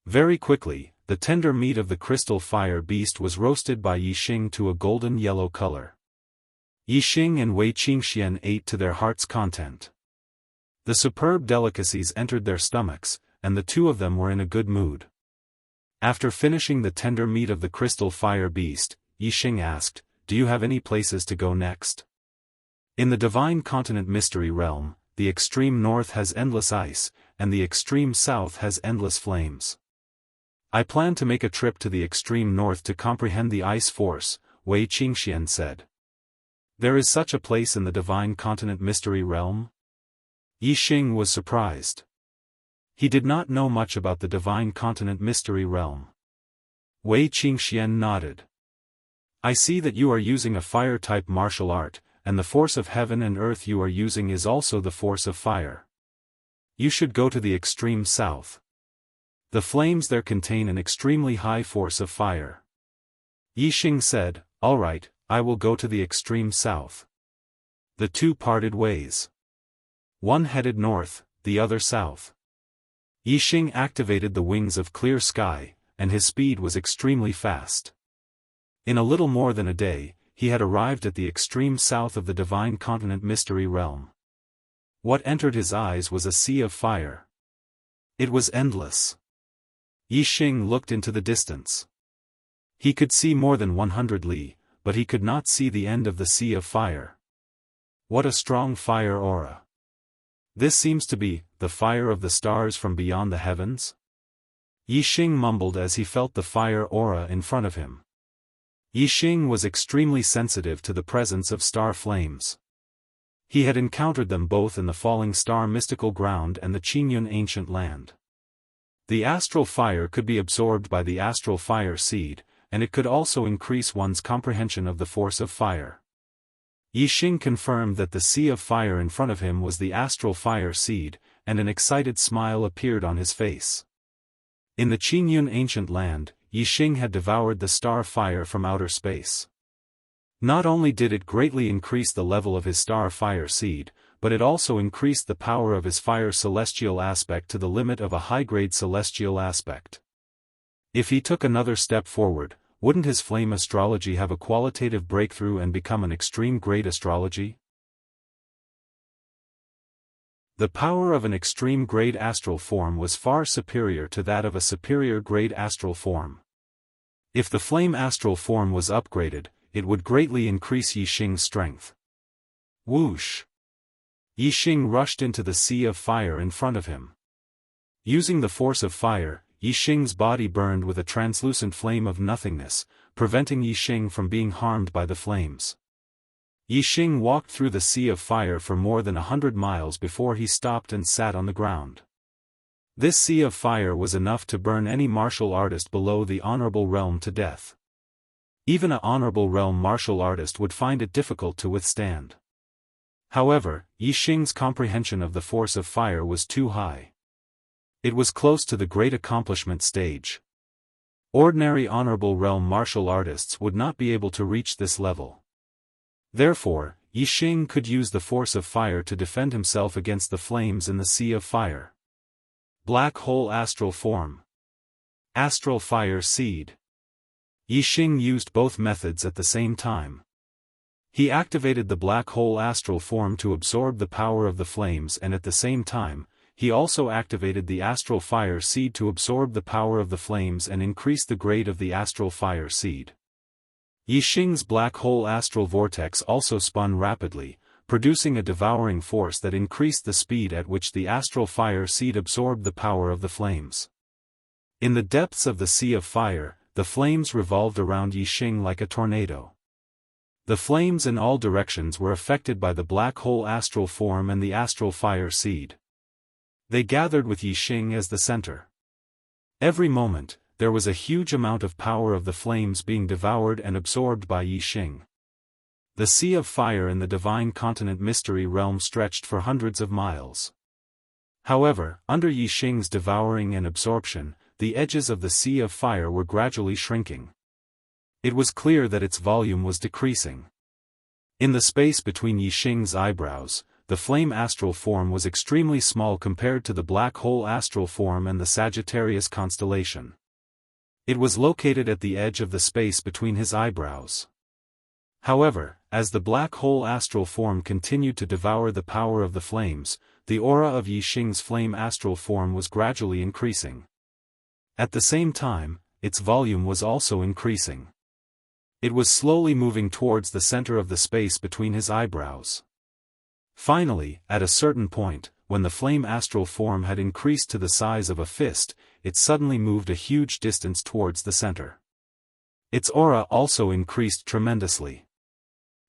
Very quickly, the tender meat of the crystal fire beast was roasted by Yixing to a golden yellow color. Yixing and Wei Qingxian ate to their heart's content. The superb delicacies entered their stomachs, and the two of them were in a good mood. After finishing the tender meat of the crystal fire beast, Yixing asked, "Do you have any places to go next?" In the divine continent mystery realm, the extreme north has endless ice, and the extreme south has endless flames. I plan to make a trip to the extreme north to comprehend the ice force, Wei Qingxian said. There is such a place in the divine continent mystery realm? Yixing was surprised. He did not know much about the divine continent mystery realm. Wei Qingxian nodded. I see that you are using a fire-type martial art, and the force of heaven and earth you are using is also the force of fire. You should go to the extreme south. The flames there contain an extremely high force of fire. Yixing said, "All right, I will go to the extreme south." The two parted ways. One headed north, the other south. Yixing activated the wings of clear sky, and his speed was extremely fast. In a little more than a day, he had arrived at the extreme south of the divine continent mystery realm. What entered his eyes was a sea of fire. It was endless. Yixing looked into the distance. He could see more than 100 li, but he could not see the end of the sea of fire. What a strong fire aura. This seems to be the fire of the stars from beyond the heavens? Yixing mumbled as he felt the fire aura in front of him. Yixing was extremely sensitive to the presence of star flames. He had encountered them both in the falling star mystical ground and the Qingyun ancient land. The astral fire could be absorbed by the astral fire seed, and it could also increase one's comprehension of the force of fire. Yixing confirmed that the sea of fire in front of him was the astral fire seed, and an excited smile appeared on his face. In the Qingyun ancient land, Yixing had devoured the star fire from outer space. Not only did it greatly increase the level of his star fire seed, but it also increased the power of his fire celestial aspect to the limit of a high-grade celestial aspect. If he took another step forward, wouldn't his flame astrology have a qualitative breakthrough and become an extreme-grade astrology? The power of an extreme-grade astral form was far superior to that of a superior-grade astral form. If the flame astral form was upgraded, it would greatly increase Yixing's strength. Whoosh! Yixing rushed into the sea of fire in front of him. Using the force of fire, Yixing's body burned with a translucent flame of nothingness, preventing Yixing from being harmed by the flames. Yixing walked through the sea of fire for more than 100 miles before he stopped and sat on the ground. This sea of fire was enough to burn any martial artist below the honorable realm to death. Even an honorable realm martial artist would find it difficult to withstand. However, Yixing's comprehension of the force of fire was too high. It was close to the great accomplishment stage. Ordinary honorable realm martial artists would not be able to reach this level. Therefore, Yixing could use the force of fire to defend himself against the flames in the sea of fire. Black hole astral form. Astral fire seed. Yixing used both methods at the same time. He activated the black hole astral form to absorb the power of the flames, and at the same time, he also activated the astral fire seed to absorb the power of the flames and increase the grade of the astral fire seed. Yixing's black hole astral vortex also spun rapidly, producing a devouring force that increased the speed at which the astral fire seed absorbed the power of the flames. In the depths of the sea of fire, the flames revolved around Yixing like a tornado. The flames in all directions were affected by the black hole astral form and the astral fire seed. They gathered with Yixing as the center. Every moment, there was a huge amount of power of the flames being devoured and absorbed by Yixing. The sea of fire in the divine continent mystery realm stretched for hundreds of miles. However, under Yixing's devouring and absorption, the edges of the sea of fire were gradually shrinking. It was clear that its volume was decreasing. In the space between Yixing's eyebrows, the flame astral form was extremely small compared to the black hole astral form and the Sagittarius constellation. It was located at the edge of the space between his eyebrows. However, as the black hole astral form continued to devour the power of the flames, the aura of Yixing's flame astral form was gradually increasing. At the same time, its volume was also increasing. It was slowly moving towards the center of the space between his eyebrows. Finally, at a certain point, when the flame astral form had increased to the size of a fist, it suddenly moved a huge distance towards the center. Its aura also increased tremendously.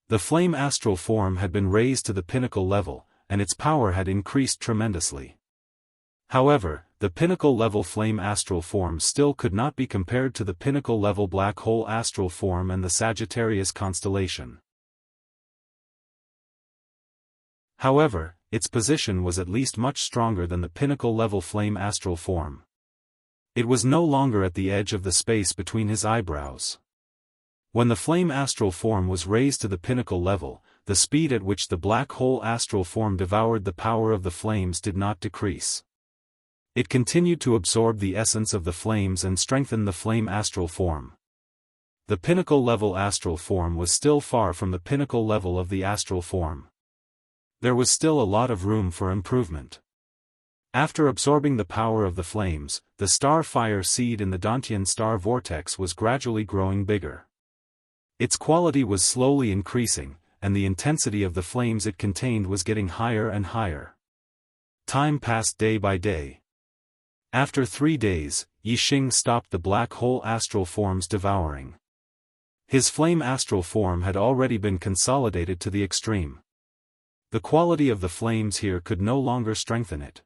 The flame astral form had been raised to the pinnacle level, and its power had increased tremendously. However, the pinnacle level flame astral form still could not be compared to the pinnacle level black hole astral form and the Sagittarius constellation. However, its position was at least much stronger than the pinnacle-level flame astral form. It was no longer at the edge of the space between his eyebrows. When the flame astral form was raised to the pinnacle level, the speed at which the black hole astral form devoured the power of the flames did not decrease. It continued to absorb the essence of the flames and strengthen the flame astral form. The pinnacle-level astral form was still far from the pinnacle level of the astral form. There was still a lot of room for improvement. After absorbing the power of the flames, the star fire seed in the Dantian star vortex was gradually growing bigger. Its quality was slowly increasing, and the intensity of the flames it contained was getting higher and higher. Time passed day by day. After 3 days, Yixing stopped the black hole astral form's devouring. His flame astral form had already been consolidated to the extreme. The quality of the flames here could no longer strengthen it.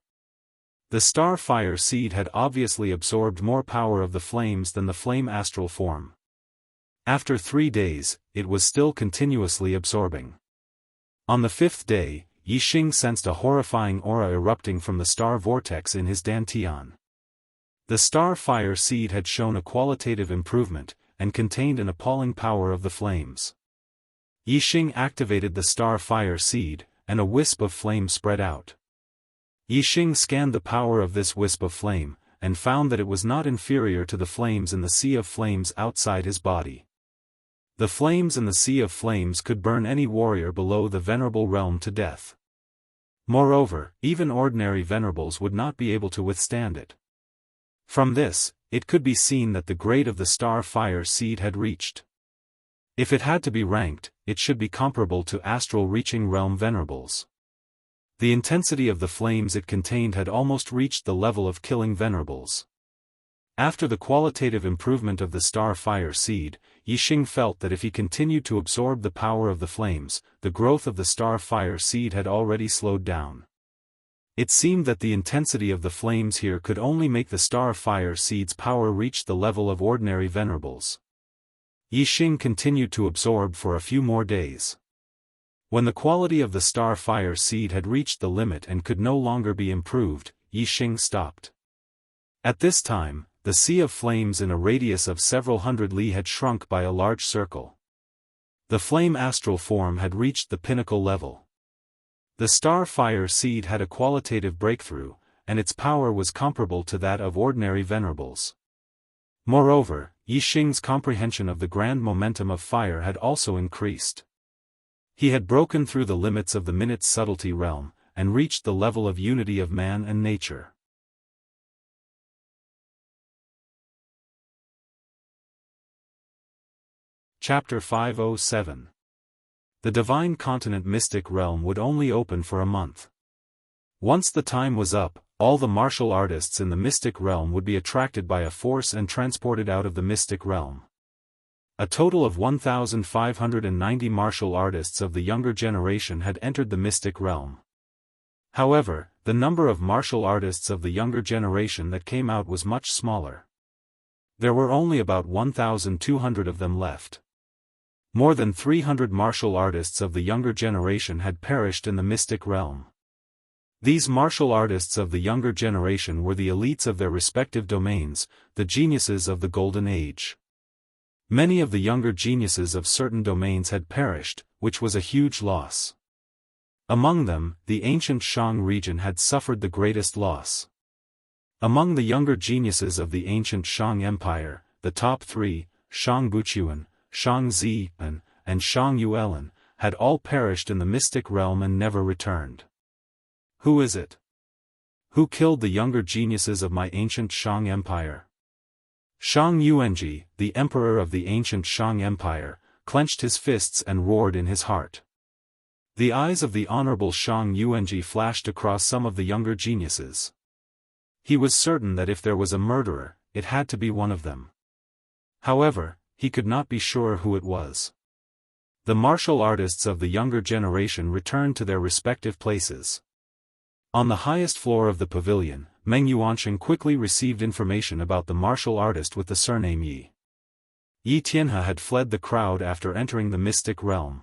The star fire seed had obviously absorbed more power of the flames than the flame astral form. After 3 days, it was still continuously absorbing. On the 5th day, Yixing sensed a horrifying aura erupting from the star vortex in his dantian. The star fire seed had shown a qualitative improvement, and contained an appalling power of the flames. Yixing activated the star fire seed, and a wisp of flame spread out. Yixing scanned the power of this wisp of flame, and found that it was not inferior to the flames in the sea of flames outside his body. The flames in the sea of flames could burn any warrior below the venerable realm to death. Moreover, even ordinary venerables would not be able to withstand it. From this, it could be seen that the grade of the star fire seed had reached. If it had to be ranked, it should be comparable to astral reaching realm venerables. The intensity of the flames it contained had almost reached the level of killing venerables. After the qualitative improvement of the star fire seed, Yixing felt that if he continued to absorb the power of the flames, the growth of the star fire seed had already slowed down. It seemed that the intensity of the flames here could only make the star fire seed's power reach the level of ordinary venerables. Yixing continued to absorb for a few more days. When the quality of the star fire seed had reached the limit and could no longer be improved, Yixing stopped. At this time, the sea of flames in a radius of several hundred li had shrunk by a large circle. The flame astral form had reached the pinnacle level. The star fire seed had a qualitative breakthrough, and its power was comparable to that of ordinary venerables. Moreover, Yixing's comprehension of the grand momentum of fire had also increased. He had broken through the limits of the minute's subtlety realm, and reached the level of unity of man and nature. Chapter 507. The divine continent mystic realm would only open for a month. Once the time was up, all the martial artists in the mystic realm would be attracted by a force and transported out of the mystic realm. A total of 1,590 martial artists of the younger generation had entered the mystic realm. However, the number of martial artists of the younger generation that came out was much smaller. There were only about 1,200 of them left. More than 300 martial artists of the younger generation had perished in the mystic realm. These martial artists of the younger generation were the elites of their respective domains, the geniuses of the Golden Age. Many of the younger geniuses of certain domains had perished, which was a huge loss. Among them, the ancient Shang region had suffered the greatest loss. Among the younger geniuses of the ancient Shang Empire, the top three, Shang Buchuan, Shang Zian, and Shang Yuelan, had all perished in the mystic realm and never returned. Who is it? Who killed the younger geniuses of my ancient Shang Empire? Shang Yuanji, the emperor of the ancient Shang Empire, clenched his fists and roared in his heart. The eyes of the honorable Shang Yuanji flashed across some of the younger geniuses. He was certain that if there was a murderer, it had to be one of them. However, he could not be sure who it was. The martial artists of the younger generation returned to their respective places. On the highest floor of the pavilion, Meng Yuansheng quickly received information about the martial artist with the surname Yi. Yi Tianhe had fled the crowd after entering the mystic realm.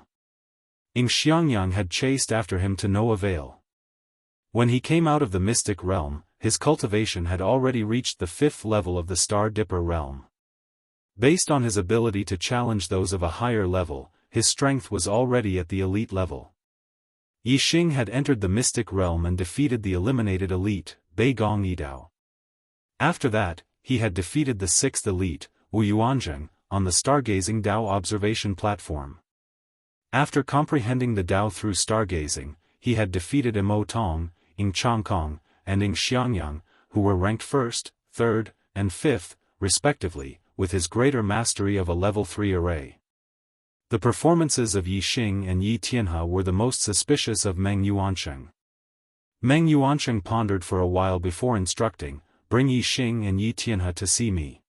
Ying Xiangyang had chased after him to no avail. When he came out of the mystic realm, his cultivation had already reached the 5th level of the Star Dipper realm. Based on his ability to challenge those of a higher level, his strength was already at the elite level. Yi Xing had entered the mystic realm and defeated the eliminated elite, Bei Gong Yidao. After that, he had defeated the 6th elite, Wu Yuanzheng, on the stargazing Dao observation platform. After comprehending the Dao through stargazing, he had defeated Mo Tong, Ying Changkong, and Ying Xiangyang, who were ranked 1st, 3rd, and 5th, respectively, with his greater mastery of a level 3 array. The performances of Yi Xing and Yi Tianhe were the most suspicious of Meng Yuansheng. Meng Yuansheng pondered for a while before instructing, "Bring Yi Xing and Yi Tianhe to see me."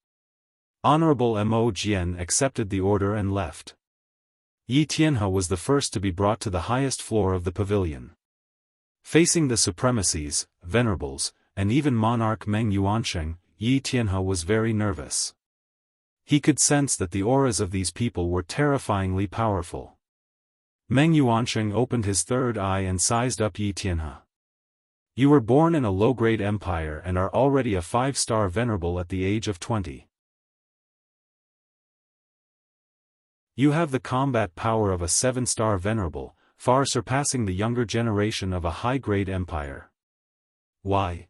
Honorable Mo Jian accepted the order and left. Yi Tianhe was the first to be brought to the highest floor of the pavilion. Facing the supremacies, venerables, and even monarch Meng Yuansheng, Yi Tianhe was very nervous. He could sense that the auras of these people were terrifyingly powerful. Meng Yuansheng opened his third eye and sized up Yi Tianhe. "You were born in a low-grade empire and are already a 5-star venerable at the age of 20. You have the combat power of a 7-star venerable, far surpassing the younger generation of a high-grade empire." Why?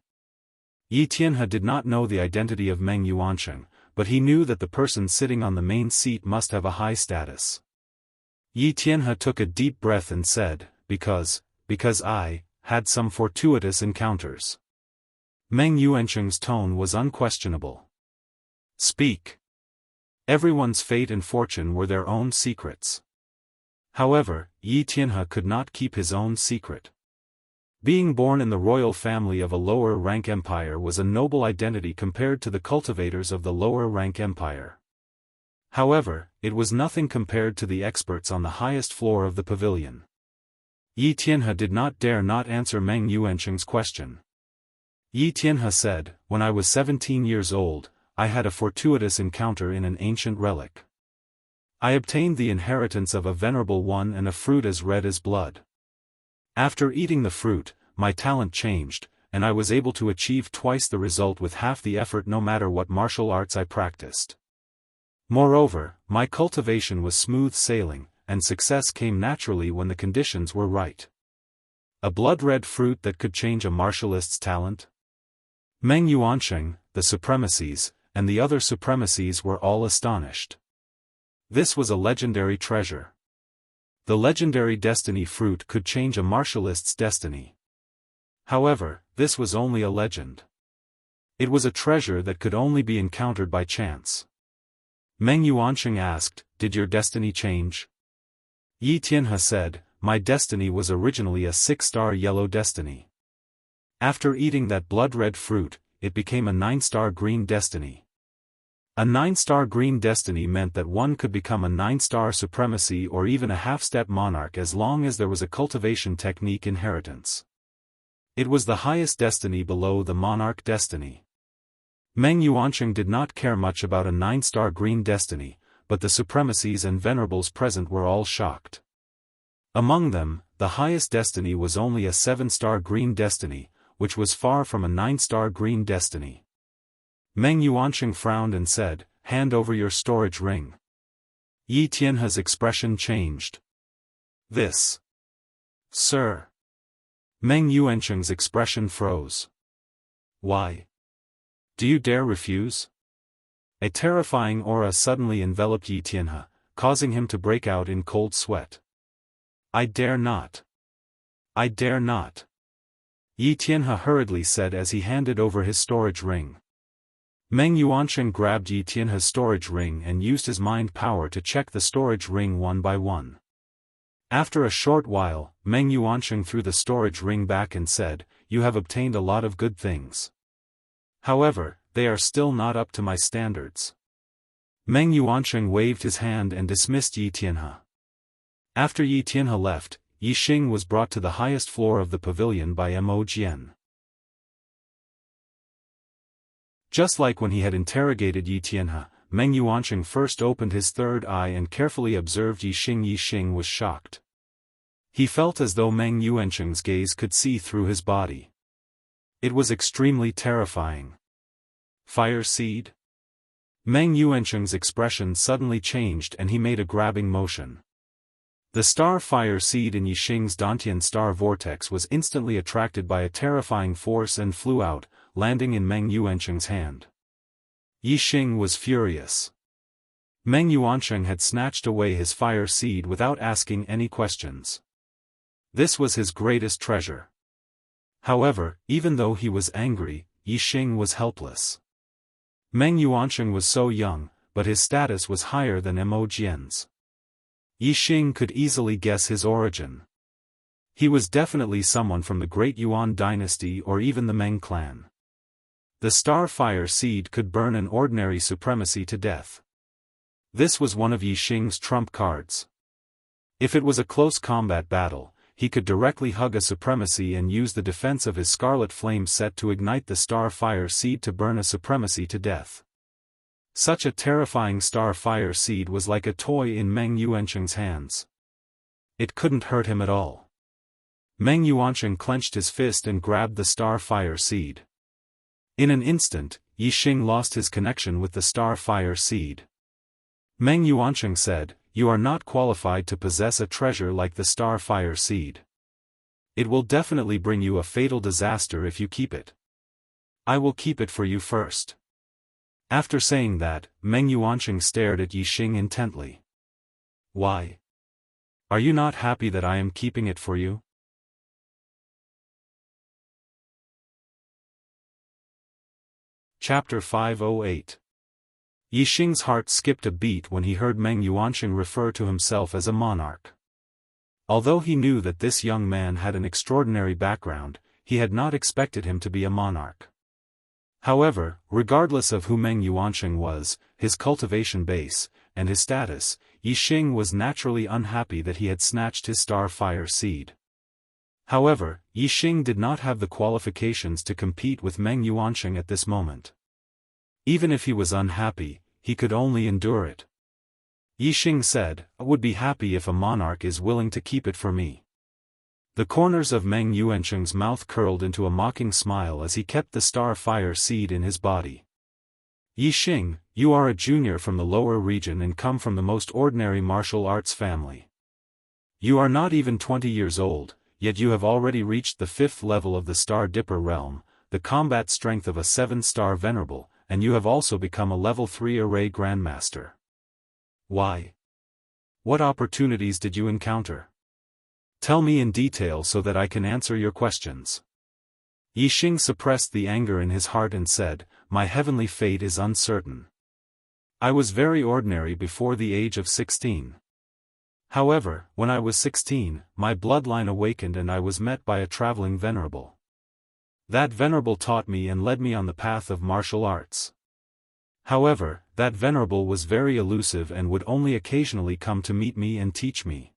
Yi Tianhe did not know the identity of Meng Yuansheng, but he knew that the person sitting on the main seat must have a high status. Yi Tianhe took a deep breath and said, because I had some fortuitous encounters." Meng Yuansheng's tone was unquestionable. "Speak." Everyone's fate and fortune were their own secrets. However, Yi Tianhe could not keep his own secret. Being born in the royal family of a lower-rank empire was a noble identity compared to the cultivators of the lower-rank empire. However, it was nothing compared to the experts on the highest floor of the pavilion. Yi Tianhe did not dare not answer Meng Yuansheng's question. Yi Tianhe said, "When I was 17 years old, I had a fortuitous encounter in an ancient relic. I obtained the inheritance of a venerable one and a fruit as red as blood. After eating the fruit, my talent changed, and I was able to achieve twice the result with half the effort no matter what martial arts I practiced. Moreover, my cultivation was smooth sailing, and success came naturally when the conditions were right. A blood-red fruit that could change a martialist's talent?" Meng Yuansheng, the supremacies, and the other supremacies were all astonished. This was a legendary treasure. The legendary destiny fruit could change a martialist's destiny. However, this was only a legend. It was a treasure that could only be encountered by chance. Meng Yuansheng asked, "Did your destiny change?" Yi Tianhe said, "My destiny was originally a 6-star yellow destiny. After eating that blood-red fruit, it became a 9-star green destiny. A 9-star green destiny meant that one could become a 9-star supremacy or even a half-step monarch as long as there was a cultivation technique inheritance. It was the highest destiny below the monarch destiny. Meng Yuancheng did not care much about a 9-star green destiny, but the supremacies and venerables present were all shocked. Among them, the highest destiny was only a 7-star green destiny, which was far from a 9-star green destiny. Meng Yuancheng frowned and said, "Hand over your storage ring." Yi Tianhe's expression changed. "This. Sir." Meng Yuancheng's expression froze. "Why? Do you dare refuse?" A terrifying aura suddenly enveloped Yi Tianhe, causing him to break out in cold sweat. "I dare not. I dare not," Yi Tianhe hurriedly said as he handed over his storage ring. Meng Yuancheng grabbed Yi Tianhe's storage ring and used his mind power to check the storage ring one by one. After a short while, Meng Yuancheng threw the storage ring back and said, "You have obtained a lot of good things. However, they are still not up to my standards." Meng Yuancheng waved his hand and dismissed Yi Tianhe. After Yi Tianhe left, Yi Xing was brought to the highest floor of the pavilion by Mo Jian. Just like when he had interrogated Yi Tianhe, Meng Yuancheng first opened his third eye and carefully observed Yi Xing. Yi Xing was shocked. He felt as though Meng Yuancheng's gaze could see through his body. It was extremely terrifying. Fire seed? Meng Yuancheng's expression suddenly changed and he made a grabbing motion. The star fire seed in Yi Xing's Dantian star vortex was instantly attracted by a terrifying force and flew out, landing in Meng Yuancheng's hand. Yi Xing was furious. Meng Yuancheng had snatched away his fire seed without asking any questions. This was his greatest treasure. However, even though he was angry, Yi Xing was helpless. Meng Yuancheng was so young, but his status was higher than Mo Jian's. Yi Xing could easily guess his origin. He was definitely someone from the Great Yuan dynasty or even the Meng clan. The star fire seed could burn an ordinary supremacy to death. This was one of Yi Xing's trump cards. If it was a close combat battle, he could directly hug a supremacy and use the defense of his Scarlet Flame set to ignite the star fire seed to burn a supremacy to death. Such a terrifying star fire seed was like a toy in Meng Yuancheng's hands. It couldn't hurt him at all. Meng Yuancheng clenched his fist and grabbed the star fire seed. In an instant, Yi Xing lost his connection with the star fire seed. Meng Yuancheng said, "You are not qualified to possess a treasure like the star fire seed. It will definitely bring you a fatal disaster if you keep it. I will keep it for you first." After saying that, Meng Yuancheng stared at Yi Xing intently. "Why? Are you not happy that I am keeping it for you?" Chapter 508. Yi Xing's heart skipped a beat when he heard Meng Yuancheng refer to himself as a monarch. Although he knew that this young man had an extraordinary background, he had not expected him to be a monarch. However, regardless of who Meng Yuancheng was, his cultivation base, and his status, Yi Xing was naturally unhappy that he had snatched his star fire seed. However, Yi Xing did not have the qualifications to compete with Meng Yuancheng at this moment. Even if he was unhappy, he could only endure it. Yi Xing said, "I would be happy if a monarch is willing to keep it for me." The corners of Meng Yuancheng's mouth curled into a mocking smile as he kept the star fire seed in his body. "Yi Xing, you are a junior from the lower region and come from the most ordinary martial arts family. You are not even 20 years old, yet you have already reached the 5th level of the Star Dipper realm, the combat strength of a 7-star venerable, and you have also become a level 3 array grandmaster. Why? What opportunities did you encounter? Tell me in detail so that I can answer your questions." Yi Xing suppressed the anger in his heart and said, "My heavenly fate is uncertain. I was very ordinary before the age of 16. However, when I was 16, my bloodline awakened and I was met by a traveling venerable. That venerable taught me and led me on the path of martial arts. However, that venerable was very elusive and would only occasionally come to meet me and teach me.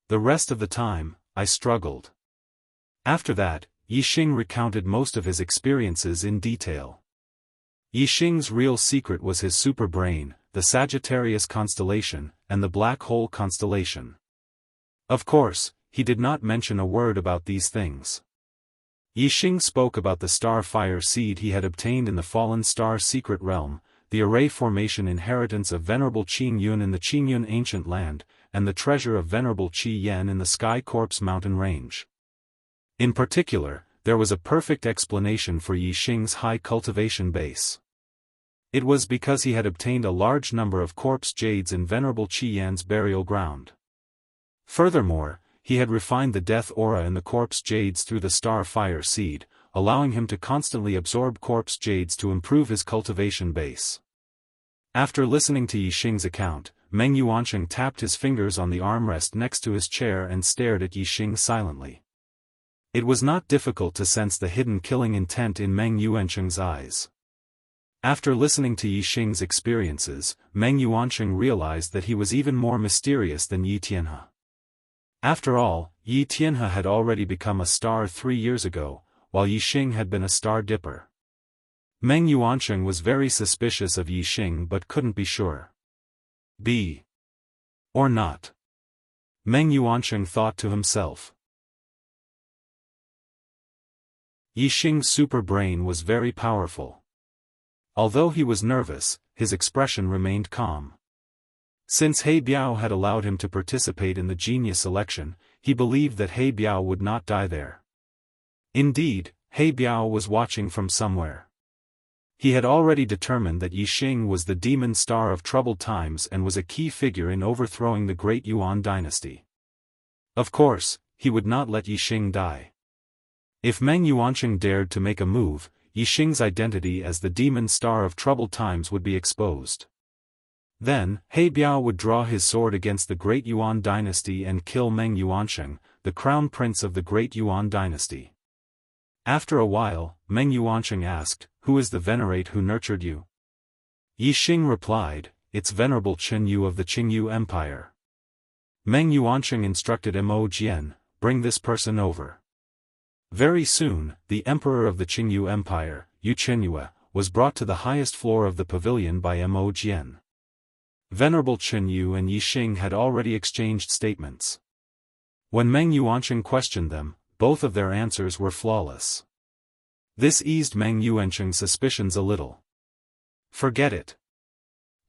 The rest of the time, I struggled. After that, Yixing recounted most of his experiences in detail. Yixing's real secret was his super brain, the Sagittarius constellation, and the black hole constellation. Of course, he did not mention a word about these things. Yixing spoke about the star fire seed he had obtained in the fallen star secret realm, the array formation inheritance of Venerable Qing Yun in the Qingyun ancient land, and the treasure of Venerable Qi Yan in the Sky Corpse mountain range. In particular, there was a perfect explanation for Yixing's high cultivation base. It was because he had obtained a large number of corpse jades in Venerable Qi Yan's burial ground. Furthermore, he had refined the death aura in the corpse jades through the star fire seed, allowing him to constantly absorb corpse jades to improve his cultivation base. After listening to Yixing's account, Meng Yuansheng tapped his fingers on the armrest next to his chair and stared at Yixing silently. It was not difficult to sense the hidden killing intent in Meng Yuansheng's eyes. After listening to Yixing's experiences, Meng Yuansheng realized that he was even more mysterious than Yi Tianhe. After all, Yi Tianhe had already become a star 3 years ago, while Yixing had been a star dipper. Meng Yuansheng was very suspicious of Yixing but couldn't be sure. Be or not? Meng Yuansheng thought to himself. Yixing's super brain was very powerful. Although he was nervous, his expression remained calm. Since He Biao had allowed him to participate in the genius election, he believed that He Biao would not die there. Indeed, He Biao was watching from somewhere. He had already determined that Yixing was the demon star of troubled times and was a key figure in overthrowing the great Yuan dynasty. Of course, he would not let Yixing die. If Meng Yuansheng dared to make a move, Yixing's identity as the demon star of troubled times would be exposed. Then, He Biao would draw his sword against the great Yuan dynasty and kill Meng Yuansheng, the crown prince of the great Yuan dynasty. After a while, Meng Yuansheng asked, "Who is the venerate who nurtured you?" Yixing replied, "It's Venerable Chen Yu of the Qingyu Empire." Meng Yuansheng instructed Mo Jian, "Bring this person over." Very soon, the emperor of the Qingyu Empire, Yu Chenyue, was brought to the highest floor of the pavilion by Mo Jian. Venerable Chen Yu and Yixing had already exchanged statements. When Meng Yuansheng questioned them, both of their answers were flawless. This eased Meng Yuansheng's suspicions a little. Forget it.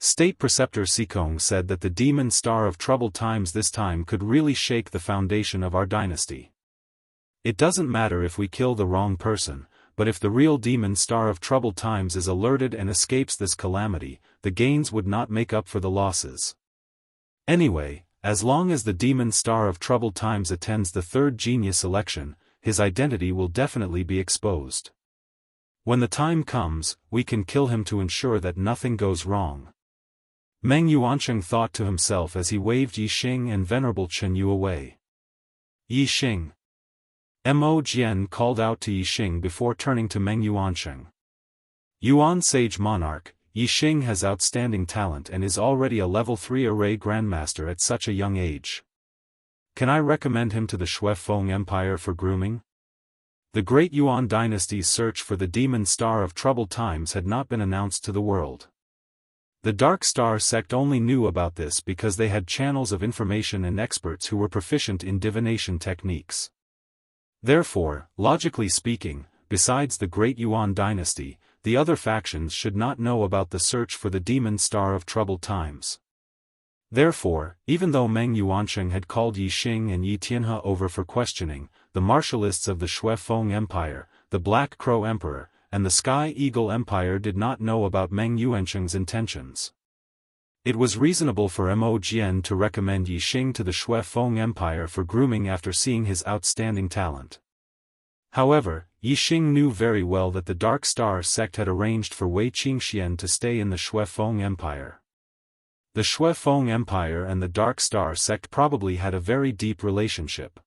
State Preceptor Sikong said that the demon star of troubled times this time could really shake the foundation of our dynasty. It doesn't matter if we kill the wrong person, but if the real demon star of troubled times is alerted and escapes this calamity, the gains would not make up for the losses. Anyway, as long as the demon star of troubled times attends the third genius election, his identity will definitely be exposed. When the time comes, we can kill him to ensure that nothing goes wrong. Meng Yuansheng thought to himself as he waved Yixing and Venerable Chen Yu away. Yixing. Mo Jian called out to Yixing before turning to Meng Yuansheng. Yuan Sage Monarch, Yixing has outstanding talent and is already a level 3 array grandmaster at such a young age. Can I recommend him to the Xiaofan Empire for grooming? The great Yuan dynasty's search for the demon star of troubled times had not been announced to the world. The Dark Star sect only knew about this because they had channels of information and experts who were proficient in divination techniques. Therefore, logically speaking, besides the great Yuan dynasty, the other factions should not know about the search for the demon star of troubled times. Therefore, even though Meng Yuansheng had called Yixing and Yi Tianhe over for questioning, the martialists of the Xiaofan Empire, the Black Crow Emperor, and the Sky Eagle Empire did not know about Meng Yuansheng's intentions. It was reasonable for Mo Jian to recommend Yixing to the Xiaofan Empire for grooming after seeing his outstanding talent. However, Yixing knew very well that the Dark Star sect had arranged for Wei Qingxian to stay in the Xiaofan Empire. The Xiaofan Empire and the Dark Star sect probably had a very deep relationship.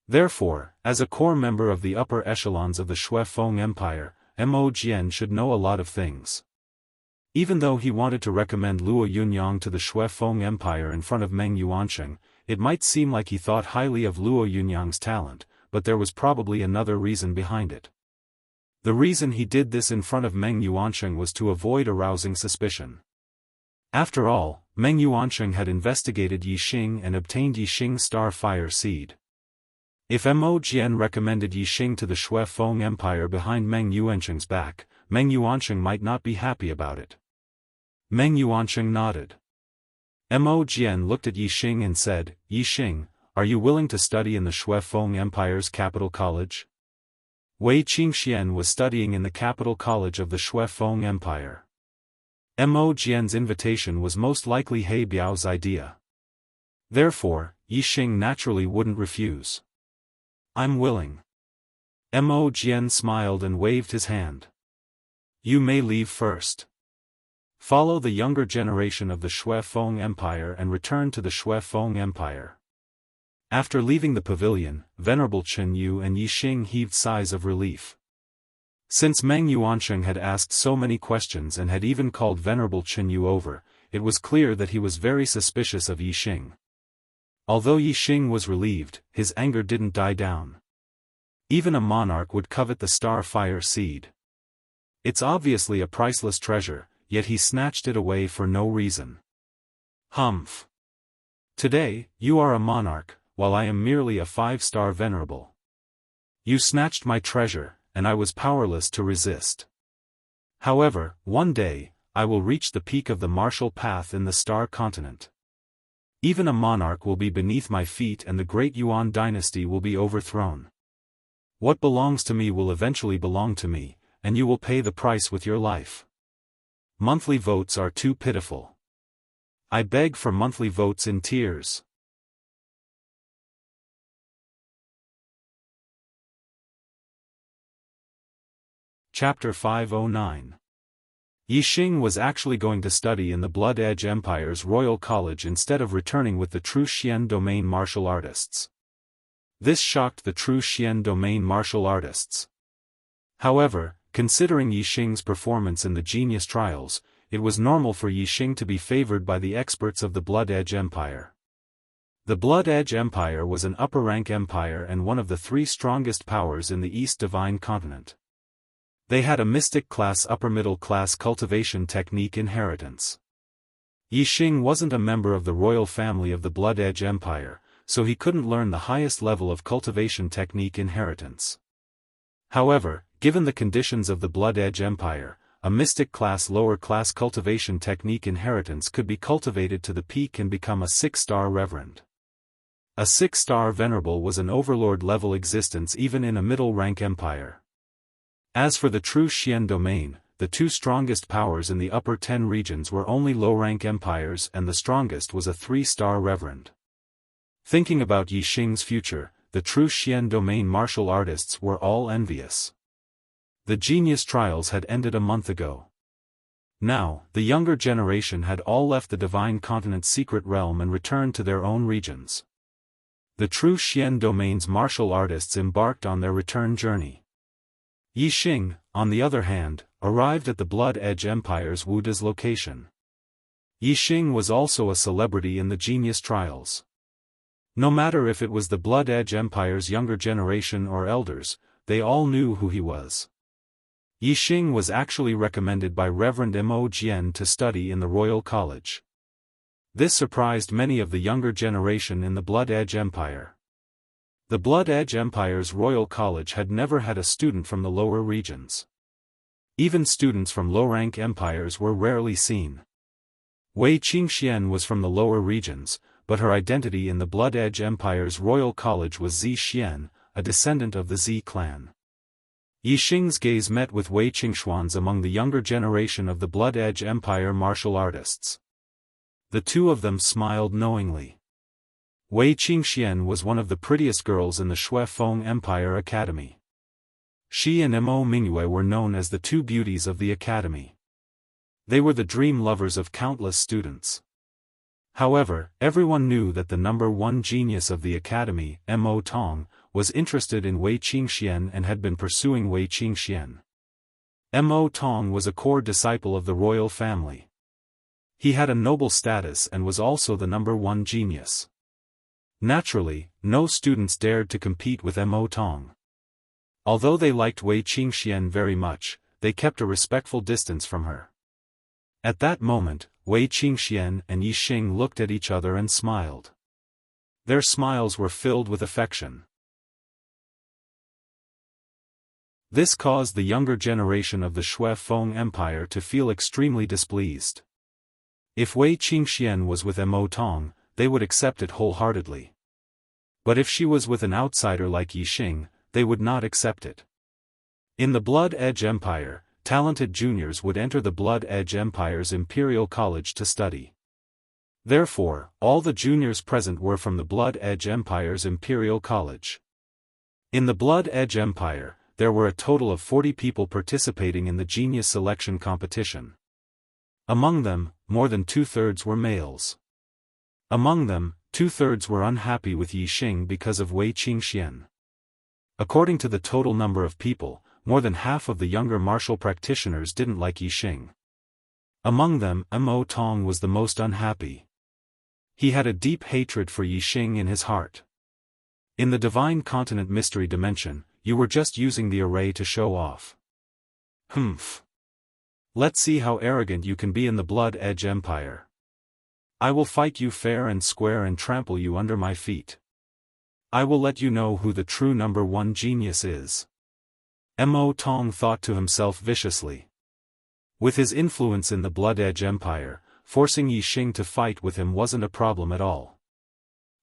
Therefore, as a core member of the upper echelons of the Xiaofan Empire, Mo Jian should know a lot of things. Even though he wanted to recommend Luo Yunyang to the Shui-Feng Empire in front of Meng Yuansheng, it might seem like he thought highly of Luo Yunyang's talent, but there was probably another reason behind it. The reason he did this in front of Meng Yuansheng was to avoid arousing suspicion. After all, Meng Yuansheng had investigated Yixing and obtained Yixing's star fire seed. If Mo Jian recommended Yixing to the Shui-Feng Empire behind Meng Yuansheng's back, Meng Yuansheng might not be happy about it. Meng Yuansheng nodded. Mo Jian looked at Yixing and said, "Yixing, are you willing to study in the Shui-Feng Empire's capital college?" Wei Qingxian was studying in the capital college of the Shui-Feng Empire. Mo Jian's invitation was most likely He Biao's idea. Therefore, Yixing naturally wouldn't refuse. "I'm willing." Mo Jian smiled and waved his hand. "You may leave first. Follow the younger generation of the Shui-Feng Empire and return to the Shui-Feng Empire." After leaving the pavilion, Venerable Chen Yu and Yixing heaved sighs of relief. Since Meng Yuansheng had asked so many questions and had even called Venerable Chen Yu over, it was clear that he was very suspicious of Yixing. Although Yixing was relieved, his anger didn't die down. Even a monarch would covet the star fire seed. It's obviously a priceless treasure, yet he snatched it away for no reason. Humph. Today, you are a monarch, while I am merely a 5-star venerable. You snatched my treasure, and I was powerless to resist. However, one day, I will reach the peak of the martial path in the Star Continent. Even a monarch will be beneath my feet and the great Yuan dynasty will be overthrown. What belongs to me will eventually belong to me, and you will pay the price with your life. Monthly votes are too pitiful. I beg for monthly votes in tears. Chapter 509. Yixing was actually going to study in the Blood Edge Empire's Royal College instead of returning with the true Xian domain martial artists. This shocked the true Xian domain martial artists. However, considering Yixing's performance in the Genius Trials, it was normal for Yixing to be favored by the experts of the Blood Edge Empire. The Blood Edge Empire was an upper-rank empire and one of the 3 strongest powers in the East Divine Continent. They had a mystic-class upper-middle-class cultivation technique inheritance. Yixing wasn't a member of the royal family of the Blood Edge Empire, so he couldn't learn the highest level of cultivation technique inheritance. However, given the conditions of the Blood Edge Empire, a mystic-class lower-class cultivation technique inheritance could be cultivated to the peak and become a 6-star reverend. A 6-star venerable was an overlord-level existence even in a middle-rank empire. As for the true Xian domain, the 2 strongest powers in the upper 10 regions were only low-rank empires and the strongest was a 3-star reverend. Thinking about Yixing's future, the true Xian domain martial artists were all envious. The Genius Trials had ended a month ago. Now, the younger generation had all left the Divine Continent's secret realm and returned to their own regions. The true Xian domain's martial artists embarked on their return journey. Yixing, on the other hand, arrived at the Blood Edge Empire's Wuda's location. Yixing was also a celebrity in the Genius Trials. No matter if it was the Blood Edge Empire's younger generation or elders, they all knew who he was. Yixing was actually recommended by Reverend Mo Jian to study in the Royal College. This surprised many of the younger generation in the Blood Edge Empire. The Blood Edge Empire's Royal College had never had a student from the lower regions. Even students from low-rank empires were rarely seen. Wei Qingxian was from the lower regions, but her identity in the Blood Edge Empire's Royal College was Zi Xian, a descendant of the Zi clan. Yixing's gaze met with Wei Qingxuan's among the younger generation of the Blood Edge Empire martial artists. The 2 of them smiled knowingly. Wei Qingxian was one of the prettiest girls in the Shui-Feng Empire Academy. She and Mo Mingyue were known as the 2 beauties of the academy. They were the dream lovers of countless students. However, everyone knew that the number 1 genius of the academy, Mo Tong, was interested in Wei Qingxian and had been pursuing Wei Qingxian. Mo Tong was a core disciple of the royal family. He had a noble status and was also the #1 genius. Naturally, no students dared to compete with Mo Tong. Although they liked Wei Qingxian very much, they kept a respectful distance from her. At that moment, Wei Qingxian and Yi Xing looked at each other and smiled. Their smiles were filled with affection. This caused the younger generation of the Xiaofan Empire to feel extremely displeased. If Wei Qingxian was with Mo Tong, they would accept it wholeheartedly. But if she was with an outsider like Yi Xing, they would not accept it. In the Blood Edge Empire, talented juniors would enter the Blood Edge Empire's Imperial College to study. Therefore, all the juniors present were from the Blood Edge Empire's Imperial College. In the Blood Edge Empire, there were a total of 40 people participating in the genius selection competition. Among them, more than 2/3 were males. Among them, 2/3 were unhappy with Yi Xing because of Wei Qingxian. According to the total number of people, more than half of the younger martial practitioners didn't like Yi Xing. Among them, Mo Tong was the most unhappy. He had a deep hatred for Yi Xing in his heart. In the Divine Continent Mystery Dimension, you were just using the array to show off. Humph. Let's see how arrogant you can be in the Blood Edge Empire. I will fight you fair and square and trample you under my feet. I will let you know who the true #1 genius is. Mo Tong thought to himself viciously. With his influence in the Blood Edge Empire, forcing Yi Xing to fight with him wasn't a problem at all.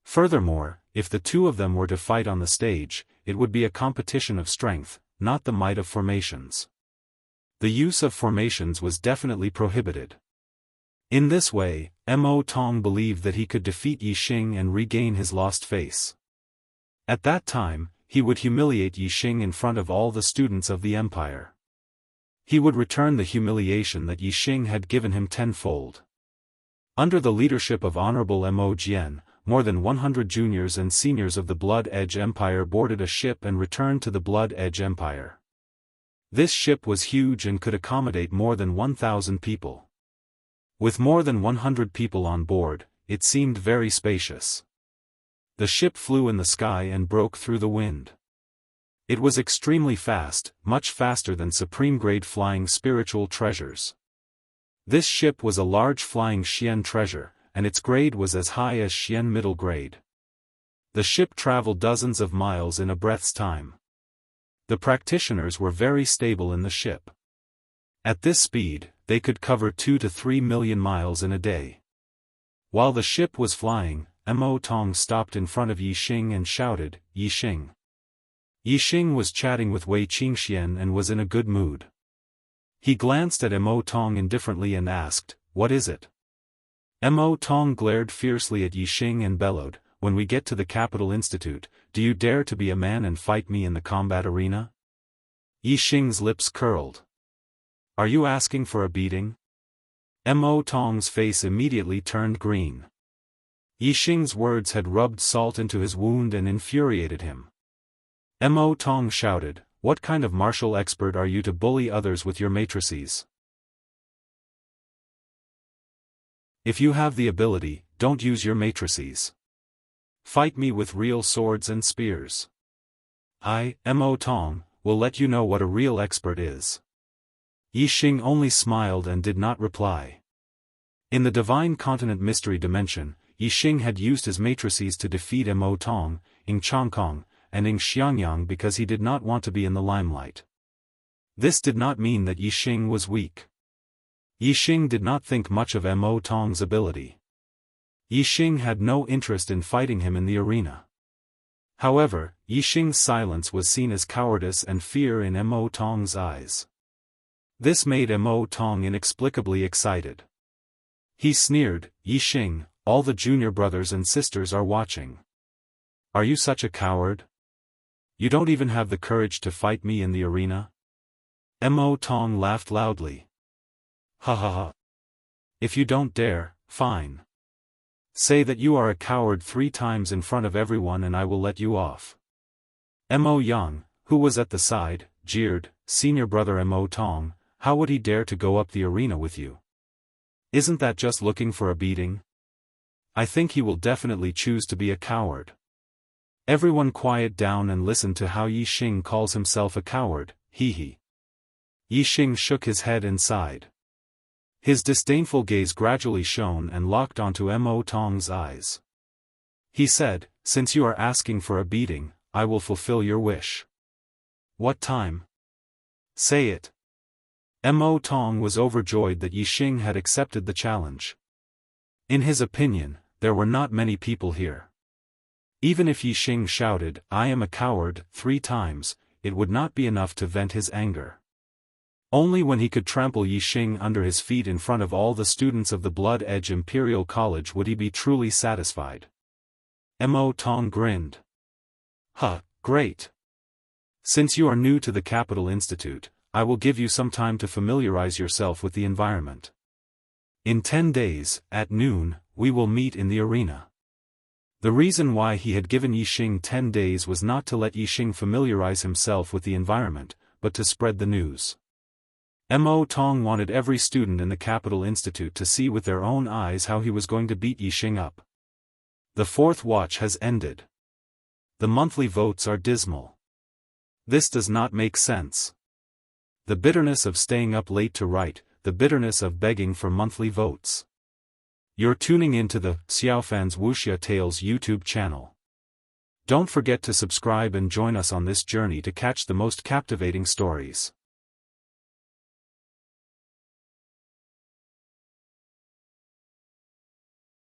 Furthermore, if the two of them were to fight on the stage, it would be a competition of strength, not the might of formations. The use of formations was definitely prohibited. In this way, Mo Tong believed that he could defeat Yi Xing and regain his lost face. At that time, he would humiliate Yi Xing in front of all the students of the empire. He would return the humiliation that Yi Xing had given him tenfold. Under the leadership of Honorable Mo Jian, more than 100 juniors and seniors of the Blood Edge Empire boarded a ship and returned to the Blood Edge Empire. This ship was huge and could accommodate more than 1,000 people. With more than 100 people on board, it seemed very spacious. The ship flew in the sky and broke through the wind. It was extremely fast, much faster than supreme-grade flying spiritual treasures. This ship was a large flying Xian treasure, and its grade was as high as Xian middle grade. The ship traveled dozens of miles in a breath's time. The practitioners were very stable in the ship. At this speed, they could cover 2 to 3 million miles in a day. While the ship was flying, Mo Tong stopped in front of Yi Xing and shouted, "Yi Xing." Yi Xing was chatting with Wei Qingxian and was in a good mood. He glanced at Mo Tong indifferently and asked, "What is it?" Mo Tong glared fiercely at Yi Xing and bellowed, "When we get to the Capital Institute, do you dare to be a man and fight me in the combat arena?" Yi Xing's lips curled. "Are you asking for a beating?" Mo Tong's face immediately turned green. Yi Xing's words had rubbed salt into his wound and infuriated him. Mo Tong shouted, "What kind of martial expert are you to bully others with your matrices? If you have the ability, don't use your matrices. Fight me with real swords and spears. I, Mo Tong, will let you know what a real expert is." Yi Xing only smiled and did not reply. In the Divine Continent Mystery Dimension, Yi Xing had used his matrices to defeat Mo Tong, Ing Changkong, and Ing Xiangyang because he did not want to be in the limelight. This did not mean that Yi Xing was weak. Yi Xing did not think much of Mo Tong's ability. Yi Xing had no interest in fighting him in the arena. However, Yi Xing's silence was seen as cowardice and fear in Mo Tong's eyes. This made Mo Tong inexplicably excited. He sneered, "Yi Xing, all the junior brothers and sisters are watching. Are you such a coward? You don't even have the courage to fight me in the arena?" Mo Tong laughed loudly. "Ha ha ha. If you don't dare, fine. Say that you are a coward 3 times in front of everyone and I will let you off." Mo Yang, who was at the side, jeered, "Senior brother Mo Tong, how would he dare to go up the arena with you? Isn't that just looking for a beating? I think he will definitely choose to be a coward. Everyone quiet down and listen to how Yixing calls himself a coward, he. Yixing shook his head and sighed. His disdainful gaze gradually shone and locked onto Mo Tong's eyes. He said, "Since you are asking for a beating, I will fulfill your wish." "What time?" "Say it." Mo Tong was overjoyed that Yixing had accepted the challenge. In his opinion, there were not many people here. Even if Yixing shouted, "I am a coward," 3 times, it would not be enough to vent his anger. Only when he could trample Yixing under his feet in front of all the students of the Blood Edge Imperial College would he be truly satisfied. Mo Tong grinned. "Huh, great. Since you are new to the Capital Institute, I will give you some time to familiarize yourself with the environment. In 10 days, at noon, we will meet in the arena." The reason why he had given Yixing 10 days was not to let Yixing familiarize himself with the environment, but to spread the news. Mo Tong wanted every student in the Capital Institute to see with their own eyes how he was going to beat Yixing up. The 4th watch has ended. The monthly votes are dismal. This does not make sense. The bitterness of staying up late to write, the bitterness of begging for monthly votes. You're tuning into the Xiaofan's Wuxia Tales YouTube channel. Don't forget to subscribe and join us on this journey to catch the most captivating stories.